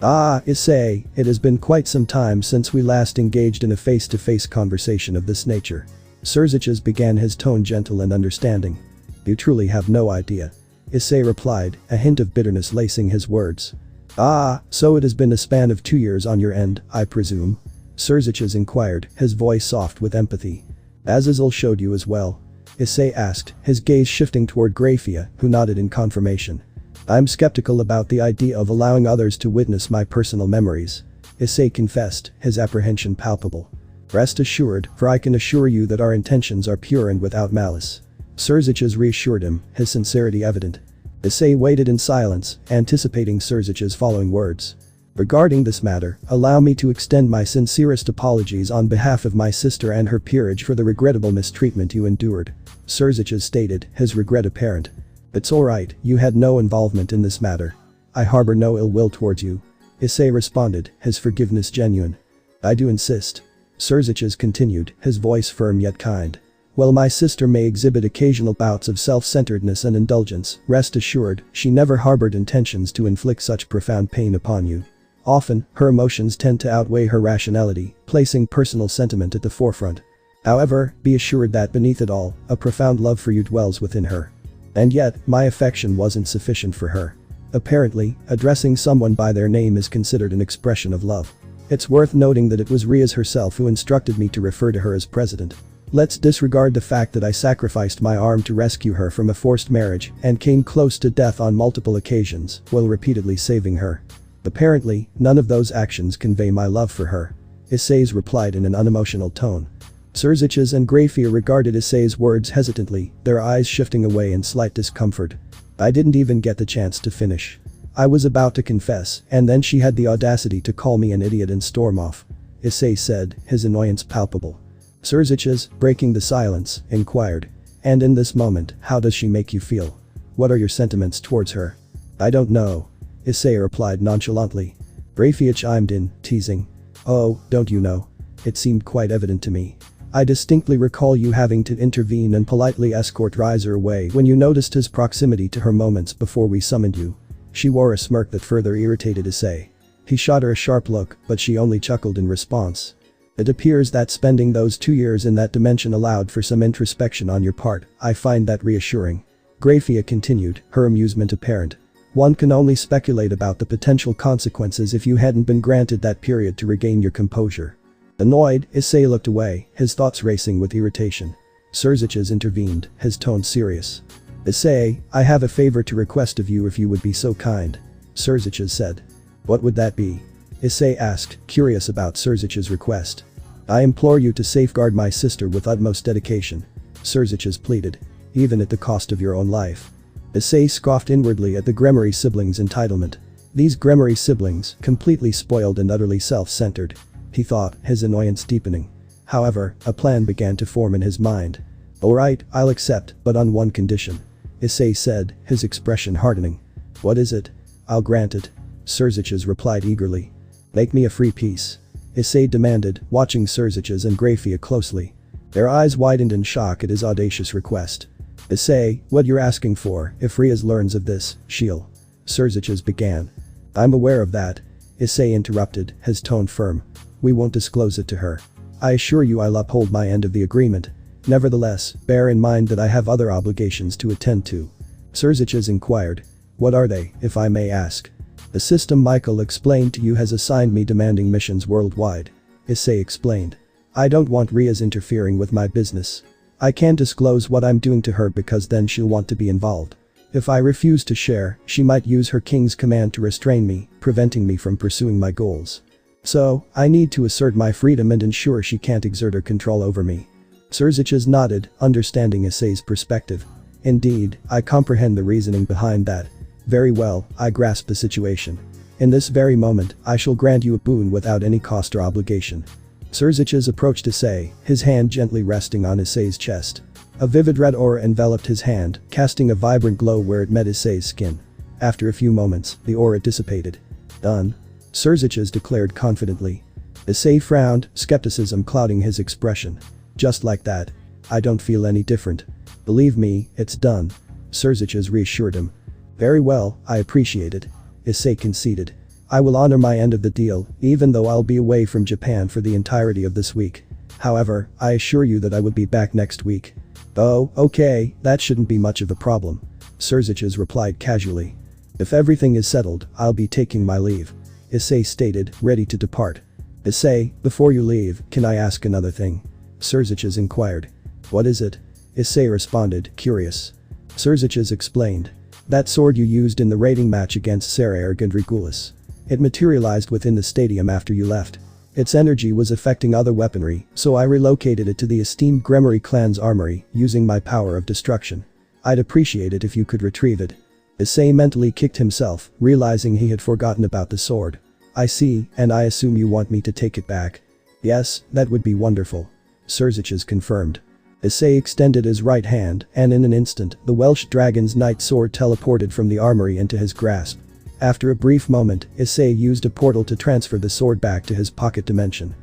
Ah, Issei, it has been quite some time since we last engaged in a face-to-face conversation of this nature. Surziches began, his tone gentle and understanding. You truly have no idea. Issei replied, a hint of bitterness lacing his words. Ah, so it has been a span of 2 years on your end, I presume? Surziches inquired, his voice soft with empathy. Azazel showed you as well? Issei asked, his gaze shifting toward Grafia, who nodded in confirmation. I'm skeptical about the idea of allowing others to witness my personal memories. Issei confessed, his apprehension palpable. Rest assured, for I can assure you that our intentions are pure and without malice. Surziches reassured him, his sincerity evident. Issei waited in silence, anticipating Surziches' following words. Regarding this matter, allow me to extend my sincerest apologies on behalf of my sister and her peerage for the regrettable mistreatment you endured. Surziches stated, his regret apparent. It's alright, you had no involvement in this matter. I harbor no ill will towards you. Issei responded, his forgiveness genuine. I do insist. Surziches continued, his voice firm yet kind. While my sister may exhibit occasional bouts of self-centeredness and indulgence, rest assured, she never harbored intentions to inflict such profound pain upon you. Often, her emotions tend to outweigh her rationality, placing personal sentiment at the forefront. However, be assured that beneath it all, a profound love for you dwells within her. And yet, my affection wasn't sufficient for her. Apparently, addressing someone by their name is considered an expression of love. It's worth noting that it was Riaz herself who instructed me to refer to her as president. Let's disregard the fact that I sacrificed my arm to rescue her from a forced marriage and came close to death on multiple occasions while repeatedly saving her. Apparently, none of those actions convey my love for her. Issei replied in an unemotional tone. Serziches and Grafia regarded Issei's words hesitantly, their eyes shifting away in slight discomfort. I didn't even get the chance to finish. I was about to confess, and then she had the audacity to call me an idiot and storm off. Issei said, his annoyance palpable. Serziches, breaking the silence, inquired. And in this moment, how does she make you feel? What are your sentiments towards her? I don't know. Issei replied nonchalantly. Grafia chimed in, teasing. Oh, don't you know? It seemed quite evident to me. I distinctly recall you having to intervene and politely escort Rizer away when you noticed his proximity to her moments before we summoned you. She wore a smirk that further irritated Issei. He shot her a sharp look, but she only chuckled in response. It appears that spending those 2 years in that dimension allowed for some introspection on your part. I find that reassuring. Grafia continued, her amusement apparent. One can only speculate about the potential consequences if you hadn't been granted that period to regain your composure. Annoyed, Issei looked away, his thoughts racing with irritation. Serziches intervened, his tone serious. Issei, I have a favor to request of you if you would be so kind. Serziches said. What would that be? Issei asked, curious about Serziches' request. I implore you to safeguard my sister with utmost dedication. Serziches pleaded. Even at the cost of your own life. Issei scoffed inwardly at the Gremory siblings' entitlement. These Gremory siblings, completely spoiled and utterly self-centered. He thought, his annoyance deepening. However, a plan began to form in his mind. Alright, I'll accept, but on one condition. Issei said, his expression hardening. What is it? I'll grant it. Serziches replied eagerly. Make me a free piece. Issei demanded, watching Serziches and Grafia closely. Their eyes widened in shock at his audacious request. Issei, what you're asking for, if Riaz learns of this, she'll. Serziches began. I'm aware of that. Issei interrupted, his tone firm. We won't disclose it to her. I assure you I'll uphold my end of the agreement. Nevertheless, bear in mind that I have other obligations to attend to. Serziches inquired. What are they, if I may ask? The system Michael explained to you has assigned me demanding missions worldwide. Issei explained. I don't want Riaz interfering with my business. I can't disclose what I'm doing to her because then she'll want to be involved. If I refuse to share, she might use her king's command to restrain me, preventing me from pursuing my goals. So, I need to assert my freedom and ensure she can't exert her control over me. Serziches nodded, understanding Issei's perspective. Indeed, I comprehend the reasoning behind that. Very well, I grasp the situation. In this very moment, I shall grant you a boon without any cost or obligation. Serziches approached Issei, his hand gently resting on Issei's chest. A vivid red aura enveloped his hand, casting a vibrant glow where it met Issei's skin. After a few moments, the aura dissipated. Done. Serziches declared confidently. Issei frowned, skepticism clouding his expression. Just like that. I don't feel any different. Believe me, it's done. Serziches reassured him. Very well, I appreciate it. Issei conceded. I will honor my end of the deal, even though I'll be away from Japan for the entirety of this week. However, I assure you that I will be back next week. Oh, okay, that shouldn't be much of a problem. Serziches replied casually. If everything is settled, I'll be taking my leave. Issei stated, ready to depart. Issei, before you leave, can I ask another thing? Serziches inquired. What is it? Issei responded, curious. Serziches explained. That sword you used in the raiding match against Sarayarg and Regulus. It materialized within the stadium after you left. Its energy was affecting other weaponry, so I relocated it to the esteemed Gremory clan's armory, using my power of destruction. I'd appreciate it if you could retrieve it. Issei mentally kicked himself, realizing he had forgotten about the sword. I see, and I assume you want me to take it back. Yes, that would be wonderful. Serziches confirmed. Issei extended his right hand, and in an instant, the Welsh dragon's knight sword teleported from the armory into his grasp. After a brief moment, Issei used a portal to transfer the sword back to his pocket dimension.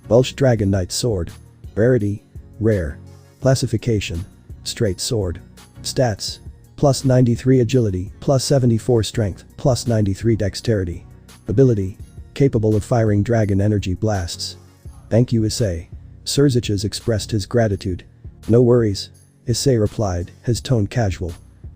Welsh dragon knight sword. Rarity. Rare. Classification. Straight sword. Stats. Plus 93 agility, plus 74 strength, plus 93 dexterity. Ability. Capable of firing dragon energy blasts. Thank you, Issei. Serziches expressed his gratitude. No worries. Issei replied, his tone casual.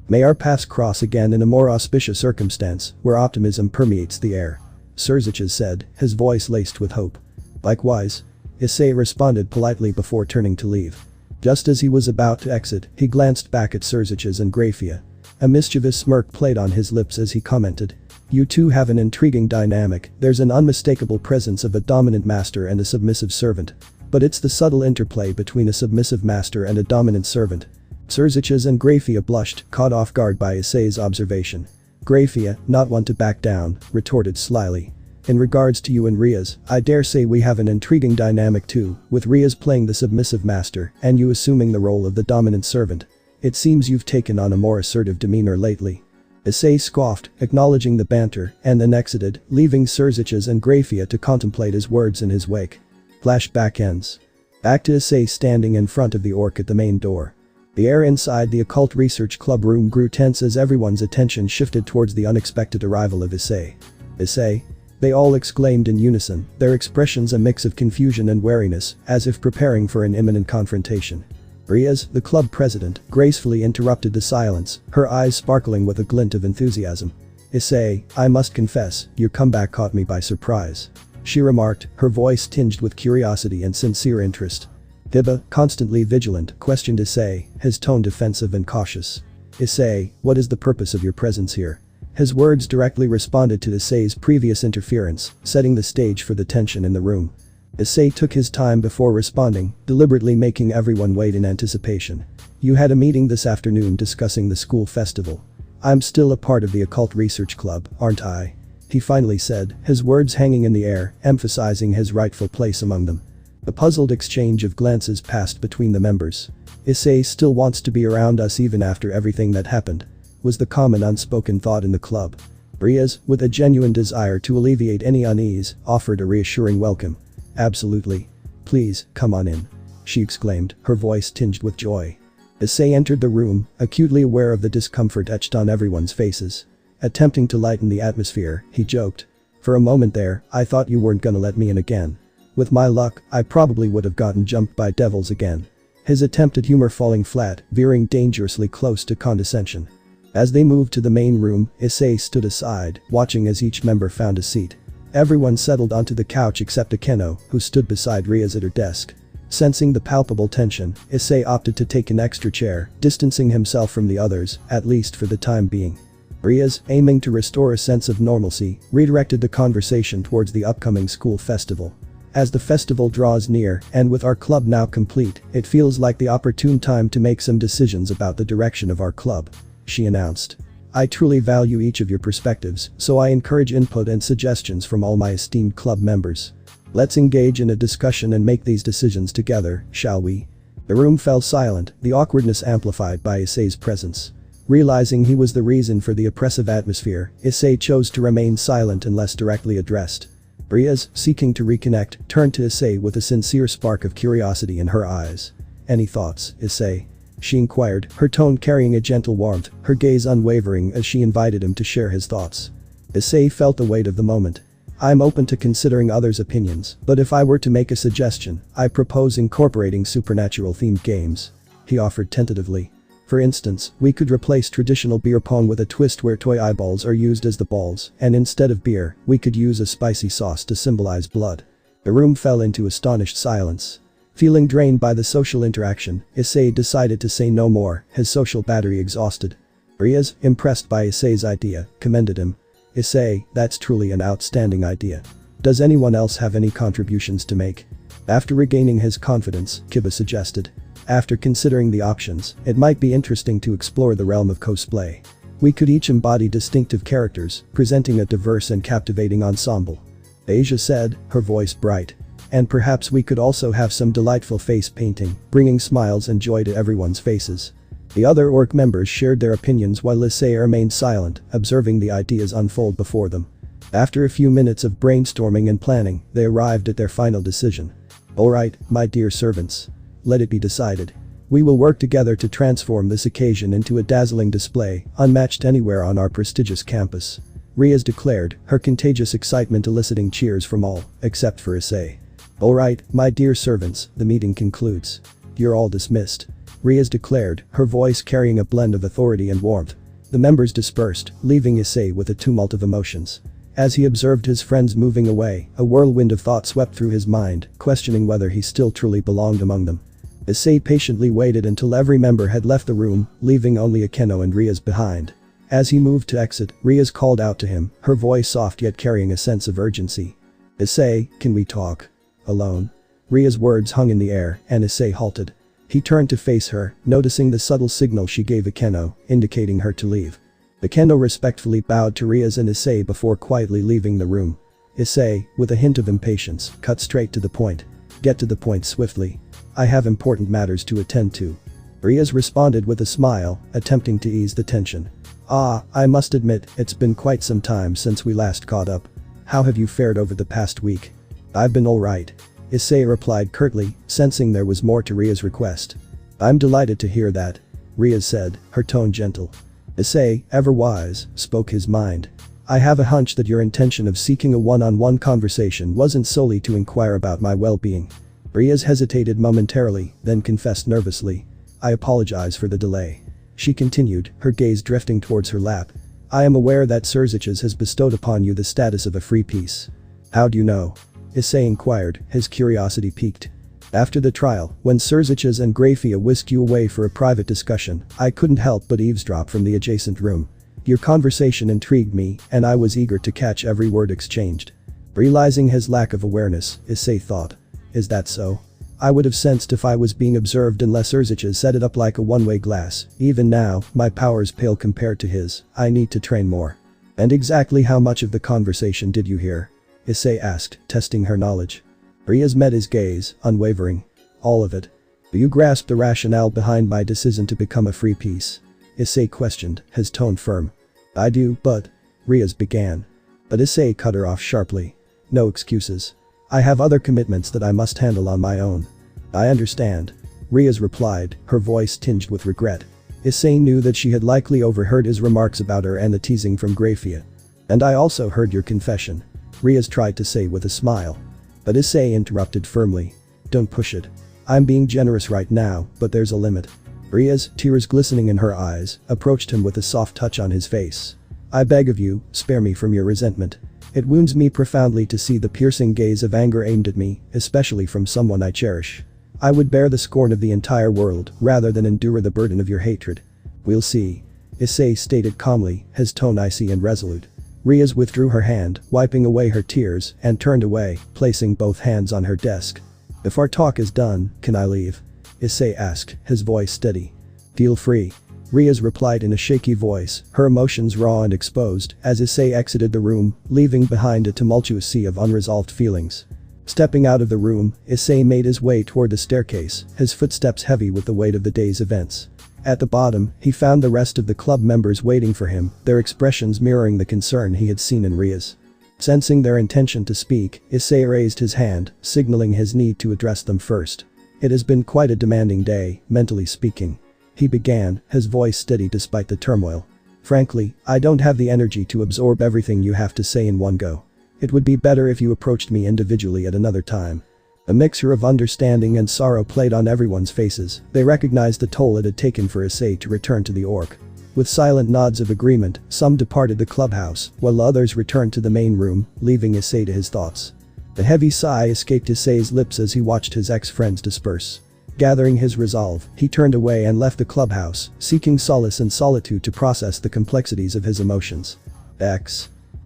May our paths cross again in a more auspicious circumstance where optimism permeates the air. Serziches said, his voice laced with hope. Likewise. Issei responded politely before turning to leave. Just as he was about to exit, he glanced back at Serziches and Grafia. A mischievous smirk played on his lips as he commented. You two have an intriguing dynamic, there's an unmistakable presence of a dominant master and a submissive servant. But it's the subtle interplay between a submissive master and a dominant servant. Serziches and Grafia blushed, caught off guard by Issei's observation. Grafia, not one to back down, retorted slyly. In regards to you and Riaz, I dare say we have an intriguing dynamic too, with Riaz playing the submissive master and you assuming the role of the dominant servant. It seems you've taken on a more assertive demeanor lately. Issei scoffed, acknowledging the banter, and then exited, leaving Serziches and Grafia to contemplate his words in his wake. Flashback ends. Back to Issei standing in front of the orc at the main door. The air inside the occult research club room grew tense as everyone's attention shifted towards the unexpected arrival of Issei. Issei? They all exclaimed in unison, their expressions a mix of confusion and wariness, as if preparing for an imminent confrontation. Riaz, the club president, gracefully interrupted the silence, her eyes sparkling with a glint of enthusiasm. Issei, I must confess, your comeback caught me by surprise. She remarked, her voice tinged with curiosity and sincere interest. Thiba, constantly vigilant, questioned Issei, his tone defensive and cautious. Issei, what is the purpose of your presence here? His words directly responded to Issei's previous interference, setting the stage for the tension in the room. Issei took his time before responding, deliberately making everyone wait in anticipation. You had a meeting this afternoon discussing the school festival. I'm still a part of the occult research club, aren't I? He finally said, his words hanging in the air, emphasizing his rightful place among them. A puzzled exchange of glances passed between the members. Issei still wants to be around us even after everything that happened, was the common unspoken thought in the club. Riaz, with a genuine desire to alleviate any unease, offered a reassuring welcome. Absolutely. Please, come on in. She exclaimed, her voice tinged with joy. Issei entered the room, acutely aware of the discomfort etched on everyone's faces. Attempting to lighten the atmosphere, he joked. For a moment there, I thought you weren't gonna let me in again. With my luck, I probably would have gotten jumped by devils again. His attempt at humor falling flat, veering dangerously close to condescension. As they moved to the main room, Issei stood aside, watching as each member found a seat. Everyone settled onto the couch except Akeno, who stood beside Riaz at her desk. Sensing the palpable tension, Issei opted to take an extra chair, distancing himself from the others, at least for the time being. Riaz, aiming to restore a sense of normalcy, redirected the conversation towards the upcoming school festival. As the festival draws near, and with our club now complete, it feels like the opportune time to make some decisions about the direction of our club, she announced. I truly value each of your perspectives, so I encourage input and suggestions from all my esteemed club members. Let's engage in a discussion and make these decisions together, shall we? The room fell silent, the awkwardness amplified by Issei's presence. Realizing he was the reason for the oppressive atmosphere, Issei chose to remain silent and less directly addressed. Riaz, seeking to reconnect, turned to Issei with a sincere spark of curiosity in her eyes. Any thoughts, Issei? She inquired, her tone carrying a gentle warmth, her gaze unwavering as she invited him to share his thoughts. Issei felt the weight of the moment. I'm open to considering others' opinions, but if I were to make a suggestion, I propose incorporating supernatural-themed games. He offered tentatively. For instance, we could replace traditional beer pong with a twist where toy eyeballs are used as the balls, and instead of beer, we could use a spicy sauce to symbolize blood. The room fell into astonished silence. Feeling drained by the social interaction, Issei decided to say no more, his social battery exhausted. Riaz, impressed by Issei's idea, commended him. Issei, that's truly an outstanding idea. Does anyone else have any contributions to make? After regaining his confidence, Kiba suggested. After considering the options, it might be interesting to explore the realm of cosplay. We could each embody distinctive characters, presenting a diverse and captivating ensemble. Asia said, her voice bright. And perhaps we could also have some delightful face painting, bringing smiles and joy to everyone's faces. The other orc members shared their opinions while Issei remained silent, observing the ideas unfold before them. After a few minutes of brainstorming and planning, they arrived at their final decision. Alright, my dear servants. Let it be decided. We will work together to transform this occasion into a dazzling display, unmatched anywhere on our prestigious campus. Riaz declared, her contagious excitement eliciting cheers from all, except for Issei. Alright, my dear servants, the meeting concludes. You're all dismissed. Riaz declared, her voice carrying a blend of authority and warmth. The members dispersed, leaving Issei with a tumult of emotions. As he observed his friends moving away, a whirlwind of thought swept through his mind, questioning whether he still truly belonged among them. Issei patiently waited until every member had left the room, leaving only Akeno and Riaz behind. As he moved to exit, Riaz called out to him, her voice soft yet carrying a sense of urgency. "Issei, can we talk? Alone?" Ria's words hung in the air, and Issei halted. He turned to face her, noticing the subtle signal she gave Akeno, indicating her to leave. Akeno respectfully bowed to Riaz and Issei before quietly leaving the room. Issei, with a hint of impatience, cut straight to the point. "Get to the point swiftly. I have important matters to attend to." Riaz responded with a smile, attempting to ease the tension. I must admit, it's been quite some time since we last caught up. How have you fared over the past week?" "I've been alright," Issei replied curtly, sensing there was more to Ria's request. "I'm delighted to hear that," Riaz said, her tone gentle. Issei, ever wise, spoke his mind. "I have a hunch that your intention of seeking a one-on-one conversation wasn't solely to inquire about my well-being." Riaz hesitated momentarily, then confessed nervously. "I apologize for the delay." She continued, her gaze drifting towards her lap. "I am aware that Surziches has bestowed upon you the status of a free piece." "How do you know?" Issei inquired, his curiosity piqued. "After the trial, when Surziches and Grafia whisked you away for a private discussion, I couldn't help but eavesdrop from the adjacent room. Your conversation intrigued me, and I was eager to catch every word exchanged." Realizing his lack of awareness, Issei thought. "Is that so? I would have sensed if I was being observed unless Surziches set it up like a one-way glass. Even now, my powers pale compared to his. I need to train more." "And exactly how much of the conversation did you hear?" Issei asked, testing her knowledge. Riaz met his gaze, unwavering. "All of it." "Do you grasp the rationale behind my decision to become a free piece?" Issei questioned, his tone firm. "I do, but..." Riaz began. But Issei cut her off sharply. "No excuses. I have other commitments that I must handle on my own." "I understand," Riaz replied, her voice tinged with regret. Issei knew that she had likely overheard his remarks about her and the teasing from Grafia. "And I also heard your confession," Riaz tried to say with a smile. But Issei interrupted firmly. "Don't push it. I'm being generous right now, but there's a limit." Riaz, tears glistening in her eyes, approached him with a soft touch on his face. "I beg of you, spare me from your resentment. It wounds me profoundly to see the piercing gaze of anger aimed at me, especially from someone I cherish. I would bear the scorn of the entire world rather than endure the burden of your hatred." "We'll see," Issei stated calmly, his tone icy and resolute. Riaz withdrew her hand, wiping away her tears, and turned away, placing both hands on her desk. "If our talk is done, can I leave?" Issei asked, his voice steady. "Feel free," Riaz replied in a shaky voice, her emotions raw and exposed, as Issei exited the room, leaving behind a tumultuous sea of unresolved feelings. Stepping out of the room, Issei made his way toward the staircase, his footsteps heavy with the weight of the day's events. At the bottom, he found the rest of the club members waiting for him, their expressions mirroring the concern he had seen in Riaz. Sensing their intention to speak, Issei raised his hand, signaling his need to address them first. "It has been quite a demanding day, mentally speaking," he began, his voice steady despite the turmoil. "Frankly, I don't have the energy to absorb everything you have to say in one go. It would be better if you approached me individually at another time." A mixture of understanding and sorrow played on everyone's faces. They recognized the toll it had taken for Issei to return to the orc. With silent nods of agreement, some departed the clubhouse, while others returned to the main room, leaving Issei to his thoughts. A heavy sigh escaped Issei's lips as he watched his ex-friends disperse. Gathering his resolve, he turned away and left the clubhouse, seeking solace in solitude to process the complexities of his emotions.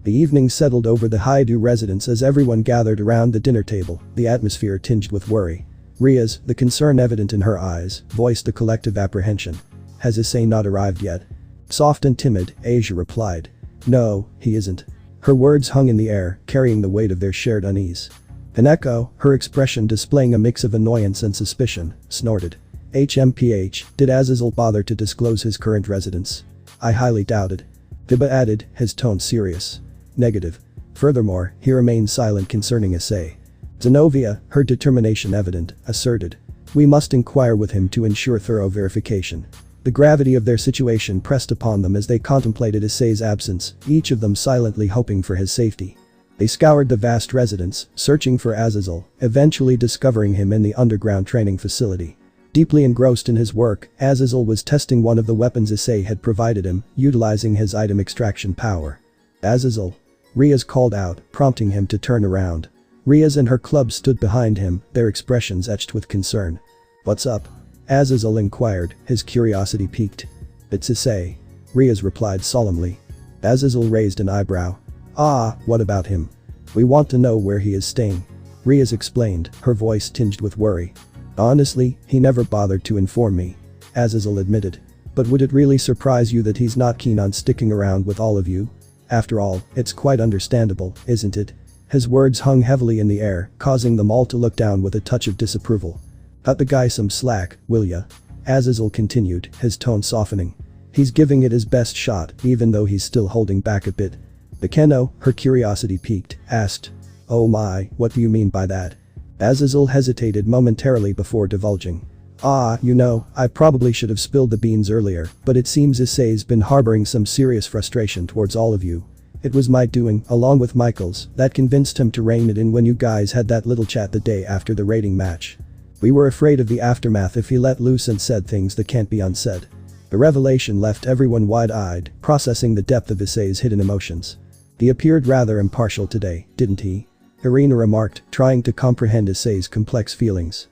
The evening settled over the Hyoudou residence as everyone gathered around the dinner table, the atmosphere tinged with worry. Riaz, the concern evident in her eyes, voiced a collective apprehension. "Has Issei not arrived yet?" Soft and timid, Asia replied. "No, he isn't." Her words hung in the air, carrying the weight of their shared unease. Haneko, her expression displaying a mix of annoyance and suspicion, snorted. "HMPH, did Azazel bother to disclose his current residence?" "I highly doubt it." Biba added, his tone serious. "Negative. Furthermore, he remained silent concerning Issei." Zenobia, her determination evident, asserted. "We must inquire with him to ensure thorough verification." The gravity of their situation pressed upon them as they contemplated Issei's absence, each of them silently hoping for his safety. They scoured the vast residence, searching for Azazel, eventually discovering him in the underground training facility. Deeply engrossed in his work, Azazel was testing one of the weapons Issei had provided him, utilizing his item extraction power. Azazel. Riaz called out, prompting him to turn around. Riaz and her club stood behind him, their expressions etched with concern. "What's up?" Azazel inquired, his curiosity piqued. "It's Issei," Riaz replied solemnly. Azazel raised an eyebrow. "Ah, what about him? We want to know where he is staying," Riaz explained, her voice tinged with worry. "Honestly, he never bothered to inform me," Azazel admitted. "But would it really surprise you that he's not keen on sticking around with all of you? After all, it's quite understandable, isn't it?" His words hung heavily in the air, causing them all to look down with a touch of disapproval. "Cut the guy some slack, will ya?" Azazel continued, his tone softening. "He's giving it his best shot, even though he's still holding back a bit." Bekeno, her curiosity piqued, asked. "Oh my, what do you mean by that?" Azazel hesitated momentarily before divulging. I probably should have spilled the beans earlier, but it seems Issei's been harboring some serious frustration towards all of you. It was my doing, along with Michael's, that convinced him to rein it in when you guys had that little chat the day after the rating match. We were afraid of the aftermath if he let loose and said things that can't be unsaid." The revelation left everyone wide-eyed, processing the depth of Issei's hidden emotions. "He appeared rather impartial today, didn't he?" Irina remarked, trying to comprehend Issei's complex feelings.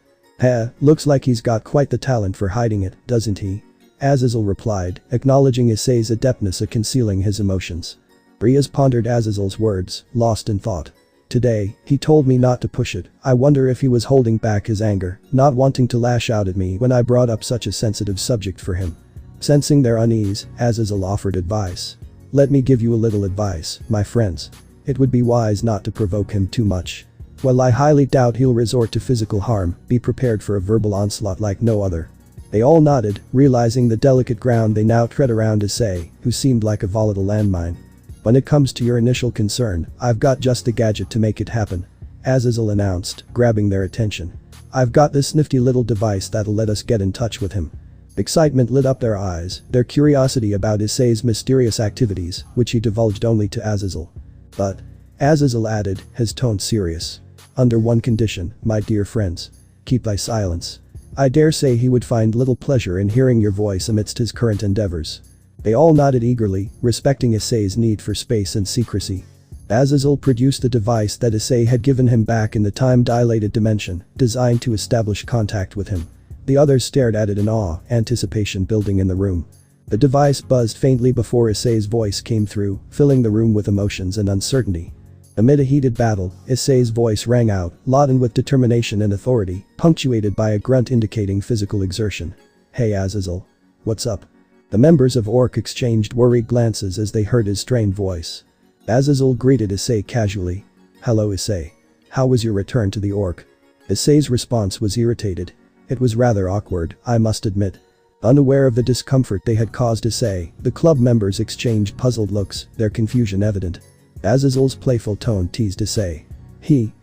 Looks like he's got quite the talent for hiding it, doesn't he?" Azazel replied, acknowledging Issei's adeptness at concealing his emotions. Riaz pondered Azazel's words, lost in thought. "Today, he told me not to push it. I wonder if he was holding back his anger, not wanting to lash out at me when I brought up such a sensitive subject for him." Sensing their unease, Azazel offered advice. "Let me give you a little advice, my friends. It would be wise not to provoke him too much. While I highly doubt he'll resort to physical harm, be prepared for a verbal onslaught like no other." They all nodded, realizing the delicate ground they now tread around Issei, who seemed like a volatile landmine. "When it comes to your initial concern, I've got just the gadget to make it happen," Azazel announced, grabbing their attention. "I've got this nifty little device that'll let us get in touch with him." Excitement lit up their eyes, their curiosity about Issei's mysterious activities, which he divulged only to Azazel. "But," Azazel added, his tone serious. "Under one condition, my dear friends. Keep thy silence. I dare say he would find little pleasure in hearing your voice amidst his current endeavors." They all nodded eagerly, respecting Issei's need for space and secrecy. Azazel produced the device that Issei had given him back in the time-dilated dimension, designed to establish contact with him. The others stared at it in awe, anticipation building in the room. The device buzzed faintly before Issei's voice came through, filling the room with emotions and uncertainty. Amid a heated battle, Issei's voice rang out, laden with determination and authority, punctuated by a grunt indicating physical exertion. "Hey Azazel. What's up?" The members of Orc exchanged worried glances as they heard his strained voice. Azazel greeted Issei casually. "Hello Issei. How was your return to the Orc?" Issei's response was irritated. It was rather awkward, I must admit. Unaware of the discomfort they had caused Issei, the club members exchanged puzzled looks, their confusion evident. Azazel's playful tone teased Issei.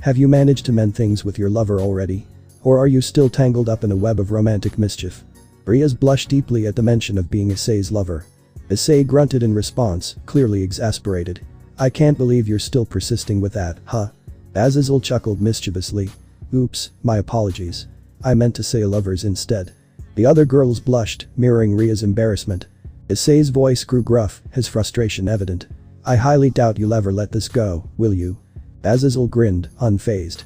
Have you managed to mend things with your lover already? Or are you still tangled up in a web of romantic mischief?" Riaz blushed deeply at the mention of being Issei's lover. Issei grunted in response, clearly exasperated. "I can't believe you're still persisting with that, huh?" Azazel chuckled mischievously. "Oops, my apologies. I meant to say lovers instead." The other girls blushed, mirroring Ria's embarrassment. Issei's voice grew gruff, his frustration evident. "I highly doubt you'll ever let this go, will you?" Azazel grinned, unfazed.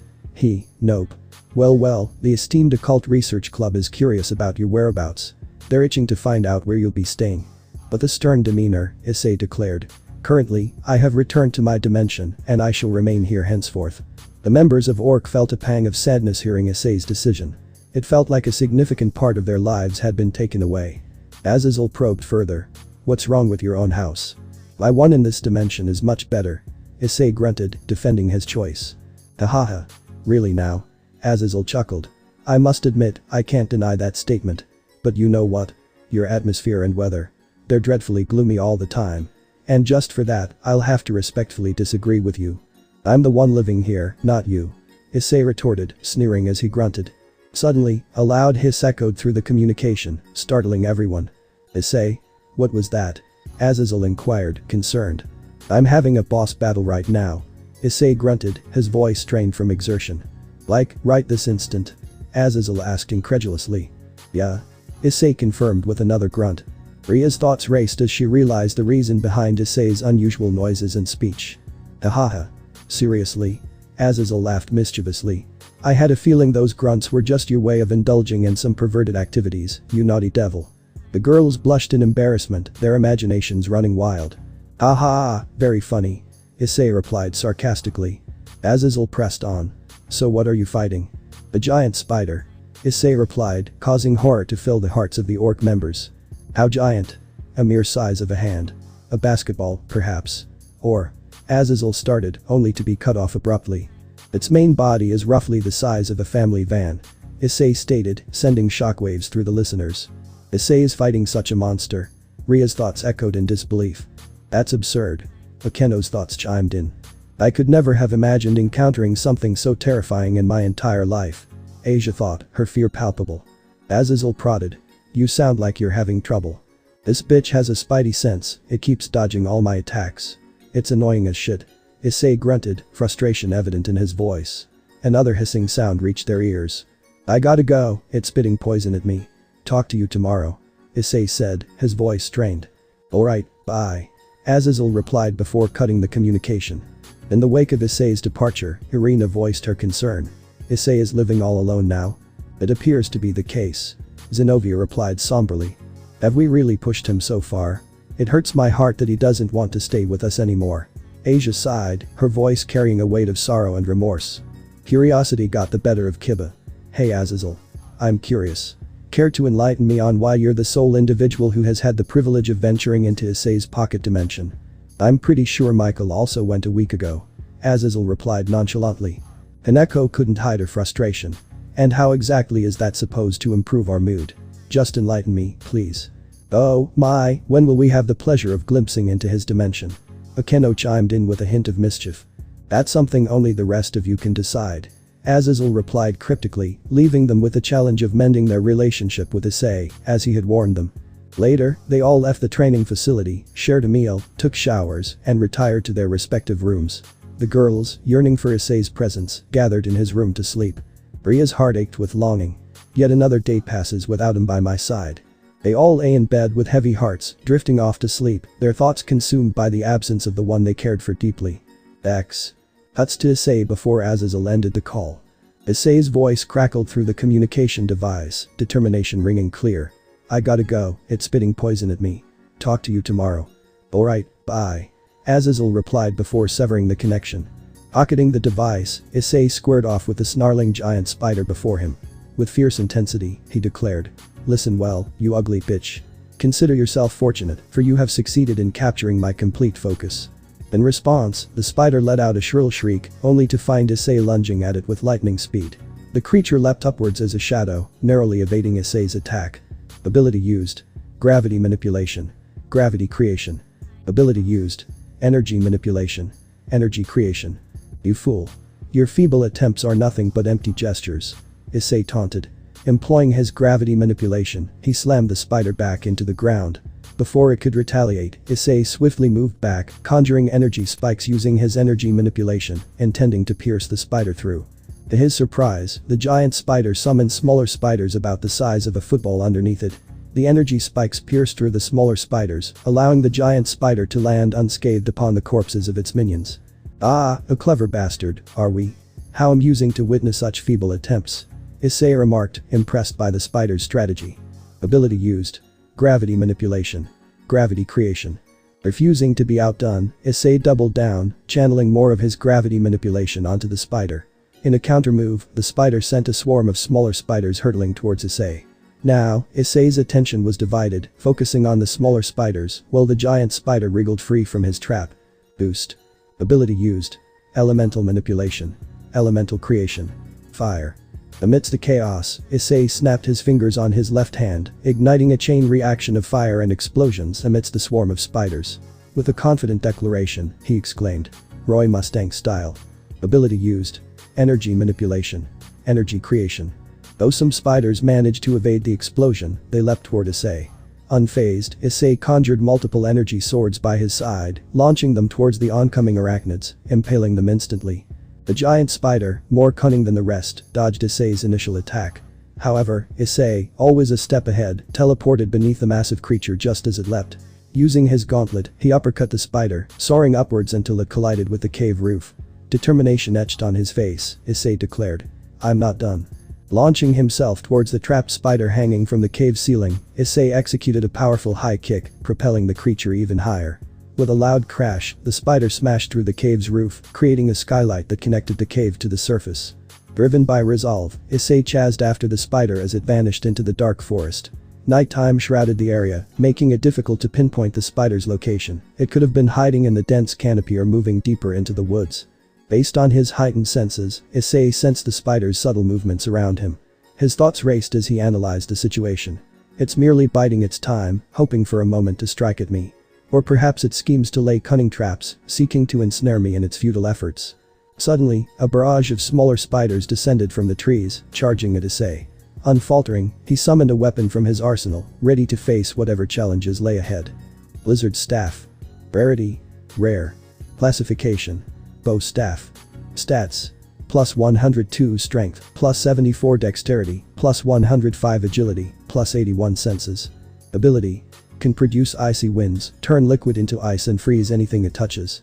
Nope. Well, the esteemed occult research club is curious about your whereabouts. They're itching to find out where you'll be staying." But the stern demeanor, Issei declared. "Currently, I have returned to my dimension, and I shall remain here henceforth." The members of Orc felt a pang of sadness hearing Issei's decision. It felt like a significant part of their lives had been taken away. Azazel probed further. "What's wrong with your own house?" "My one in this dimension is much better," Issei grunted, defending his choice. "Hahaha. Really now?" Azazel chuckled. "I must admit, I can't deny that statement. But you know what? Your atmosphere and weather. They're dreadfully gloomy all the time. And just for that, I'll have to respectfully disagree with you. I'm the one living here, not you," Issei retorted, sneering as he grunted. Suddenly, a loud hiss echoed through the communication, startling everyone. "Issei? What was that?" Azazel inquired, concerned. "I'm having a boss battle right now," Issei grunted, his voice strained from exertion. "Like, right this instant?" Azazel asked incredulously. Yeah. Issei confirmed with another grunt. Ria's thoughts raced as she realized the reason behind Issei's unusual noises and speech. Hahaha. Seriously? Azazel laughed mischievously. I had a feeling those grunts were just your way of indulging in some perverted activities, you naughty devil. The girls blushed in embarrassment, their imaginations running wild. Haha, very funny. Issei replied sarcastically. Azazel pressed on. So what are you fighting? The giant spider. Issei replied, causing horror to fill the hearts of the orc members. How giant? A mere size of a hand. A basketball, perhaps. Or. Azazel started, only to be cut off abruptly. Its main body is roughly the size of a family van. Issei stated, sending shockwaves through the listeners. Issei is fighting such a monster. Ria's thoughts echoed in disbelief. That's absurd. Akeno's thoughts chimed in. I could never have imagined encountering something so terrifying in my entire life. Asia thought, her fear palpable. Azazel prodded. You sound like you're having trouble. This bitch has a spidey sense, it keeps dodging all my attacks. It's annoying as shit. Issei grunted, frustration evident in his voice. Another hissing sound reached their ears. I gotta go, it's spitting poison at me. Talk to you tomorrow. Issei said, his voice strained. Alright, bye. Azazel replied before cutting the communication. In the wake of Issei's departure, Irina voiced her concern. Issei is living all alone now? It appears to be the case. Zenobia replied somberly. Have we really pushed him so far? It hurts my heart that he doesn't want to stay with us anymore. Asia sighed, her voice carrying a weight of sorrow and remorse. Curiosity got the better of Kiba. Hey Azazel. I'm curious. Care to enlighten me on why you're the sole individual who has had the privilege of venturing into Issei's pocket dimension? I'm pretty sure Michael also went a week ago. Azazel replied nonchalantly. Haneko couldn't hide her frustration. And how exactly is that supposed to improve our mood? Just enlighten me, please. Oh my, when will we have the pleasure of glimpsing into his dimension? Akeno chimed in with a hint of mischief. That's something only the rest of you can decide. Azazel replied cryptically, leaving them with the challenge of mending their relationship with Issei, as he had warned them. Later, they all left the training facility, shared a meal, took showers, and retired to their respective rooms. The girls, yearning for Issei's presence, gathered in his room to sleep. Ria's heart ached with longing. Yet another day passes without him by my side. They all lay in bed with heavy hearts, drifting off to sleep, their thoughts consumed by the absence of the one they cared for deeply. X. Cuts to Issei before Azazel ended the call. Issei's voice crackled through the communication device, determination ringing clear. I gotta go, it's spitting poison at me. Talk to you tomorrow. Alright, bye. Azazel replied before severing the connection. Pocketing the device, Issei squared off with the snarling giant spider before him. With fierce intensity, he declared. Listen well, you ugly bitch. Consider yourself fortunate, for you have succeeded in capturing my complete focus. In response, the spider let out a shrill shriek, only to find Issei lunging at it with lightning speed. The creature leapt upwards as a shadow, narrowly evading Issei's attack. Ability used. Gravity manipulation. Gravity creation. Ability used. Energy manipulation. Energy creation. You fool. Your feeble attempts are nothing but empty gestures. Issei taunted. Employing his gravity manipulation, he slammed the spider back into the ground. Before it could retaliate, Issei swiftly moved back, conjuring energy spikes using his energy manipulation, intending to pierce the spider through. To his surprise, the giant spider summoned smaller spiders about the size of a football underneath it. The energy spikes pierced through the smaller spiders, allowing the giant spider to land unscathed upon the corpses of its minions. Ah, a clever bastard, are we? How amusing to witness such feeble attempts. Issei remarked, impressed by the spider's strategy. Ability used. Gravity manipulation. Gravity creation. Refusing to be outdone, Issei doubled down, channeling more of his gravity manipulation onto the spider. In a countermove, the spider sent a swarm of smaller spiders hurtling towards Issei. Now, Issei's attention was divided, focusing on the smaller spiders, while the giant spider wriggled free from his trap. Boost. Ability used. Elemental manipulation. Elemental creation. Fire. Amidst the chaos, Issei snapped his fingers on his left hand, igniting a chain reaction of fire and explosions amidst the swarm of spiders. With a confident declaration, he exclaimed. Roy Mustang style. Ability used. Energy manipulation. Energy creation. Though some spiders managed to evade the explosion, they leapt toward Issei. Unfazed, Issei conjured multiple energy swords by his side, launching them towards the oncoming arachnids, impaling them instantly. The giant spider, more cunning than the rest, dodged Issei's initial attack. However, Issei, always a step ahead, teleported beneath the massive creature just as it leapt. Using his gauntlet, he uppercut the spider, soaring upwards until it collided with the cave roof. Determination etched on his face, Issei declared. "I'm not done." Launching himself towards the trapped spider hanging from the cave ceiling, Issei executed a powerful high kick, propelling the creature even higher. With a loud crash, the spider smashed through the cave's roof, creating a skylight that connected the cave to the surface. Driven by resolve, Issei chased after the spider as it vanished into the dark forest. Nighttime shrouded the area, making it difficult to pinpoint the spider's location. It could have been hiding in the dense canopy or moving deeper into the woods. Based on his heightened senses, Issei sensed the spider's subtle movements around him. His thoughts raced as he analyzed the situation. It's merely biding its time, hoping for a moment to strike at me. Or perhaps it schemes to lay cunning traps, seeking to ensnare me in its futile efforts. Suddenly, a barrage of smaller spiders descended from the trees, charging at Issei. Unfaltering, he summoned a weapon from his arsenal, ready to face whatever challenges lay ahead. Blizzard Staff. Rarity. Rare. Classification. Bow Staff. Stats. Plus 102 Strength, plus 74 Dexterity, plus 105 Agility, plus 81 Senses. Ability. Can produce icy winds, turn liquid into ice and freeze anything it touches.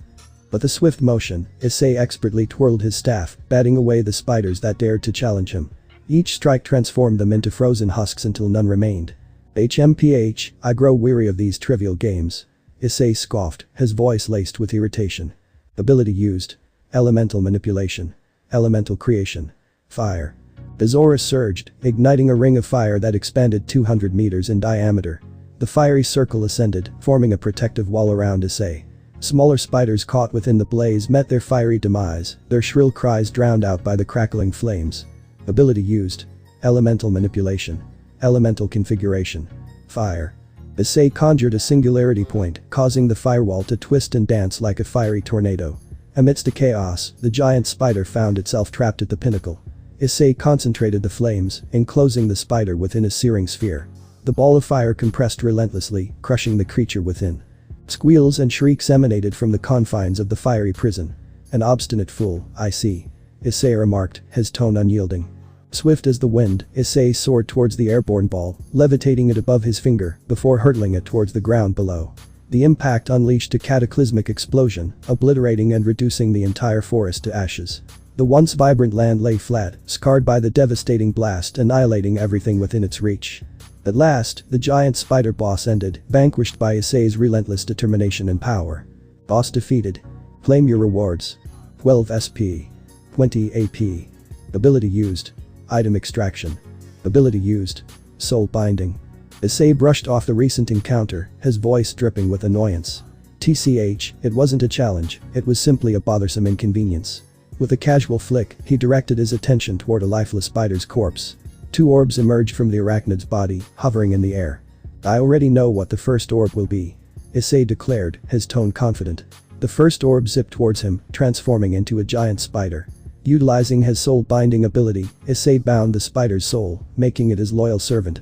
With a swift motion, Issei expertly twirled his staff, batting away the spiders that dared to challenge him. Each strike transformed them into frozen husks until none remained. HMPH, I grow weary of these trivial games. Issei scoffed, his voice laced with irritation. Ability used. Elemental Manipulation. Elemental Creation. Fire. Bizora surged, igniting a ring of fire that expanded 200 meters in diameter. The fiery circle ascended, forming a protective wall around Issei. Smaller spiders caught within the blaze met their fiery demise, their shrill cries drowned out by the crackling flames. Ability used. Elemental Manipulation. Elemental Configuration. Fire. Issei conjured a singularity point, causing the firewall to twist and dance like a fiery tornado. Amidst the chaos, the giant spider found itself trapped at the pinnacle. Issei concentrated the flames, enclosing the spider within a searing sphere. The ball of fire compressed relentlessly, crushing the creature within. Squeals and shrieks emanated from the confines of the fiery prison. "An obstinate fool, I see," Issei remarked, his tone unyielding. Swift as the wind, Issei soared towards the airborne ball, levitating it above his finger before hurtling it towards the ground below. The impact unleashed a cataclysmic explosion, obliterating and reducing the entire forest to ashes. The once vibrant land lay flat, scarred by the devastating blast, annihilating everything within its reach. At last, the giant spider boss ended, vanquished by Issei's relentless determination and power. Boss defeated. Claim your rewards. 12 SP. 20 AP. Ability used. Item extraction. Ability used. Soul binding. Issei brushed off the recent encounter, his voice dripping with annoyance. TCH, it wasn't a challenge, it was simply a bothersome inconvenience. With a casual flick, he directed his attention toward a lifeless spider's corpse. 2 orbs emerged from the arachnid's body, hovering in the air. "I already know what the first orb will be," Issei declared, his tone confident. The first orb zipped towards him, transforming into a giant spider. Utilizing his soul-binding ability, Issei bound the spider's soul, making it his loyal servant.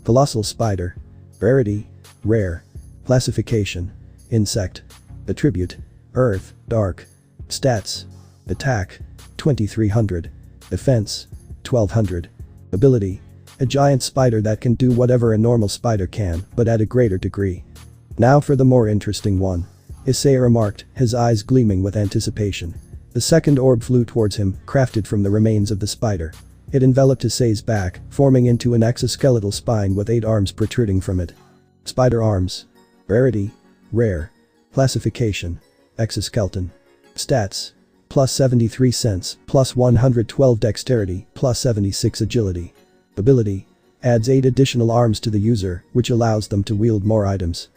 Colossal Spider. Rarity. Rare. Classification. Insect. Attribute. Earth, Dark. Stats. Attack. 2300. Defense. 1200. Ability. A giant spider that can do whatever a normal spider can, but at a greater degree. "Now for the more interesting one," Issei remarked, his eyes gleaming with anticipation. The second orb flew towards him, crafted from the remains of the spider. It enveloped Issei's back, forming into an exoskeletal spine with 8 arms protruding from it. Spider arms. Rarity. Rare. Classification. Exoskeleton. Stats. Plus 73 sense, plus 112 dexterity, plus 76 agility. Ability. Adds 8 additional arms to the user, which allows them to wield more items.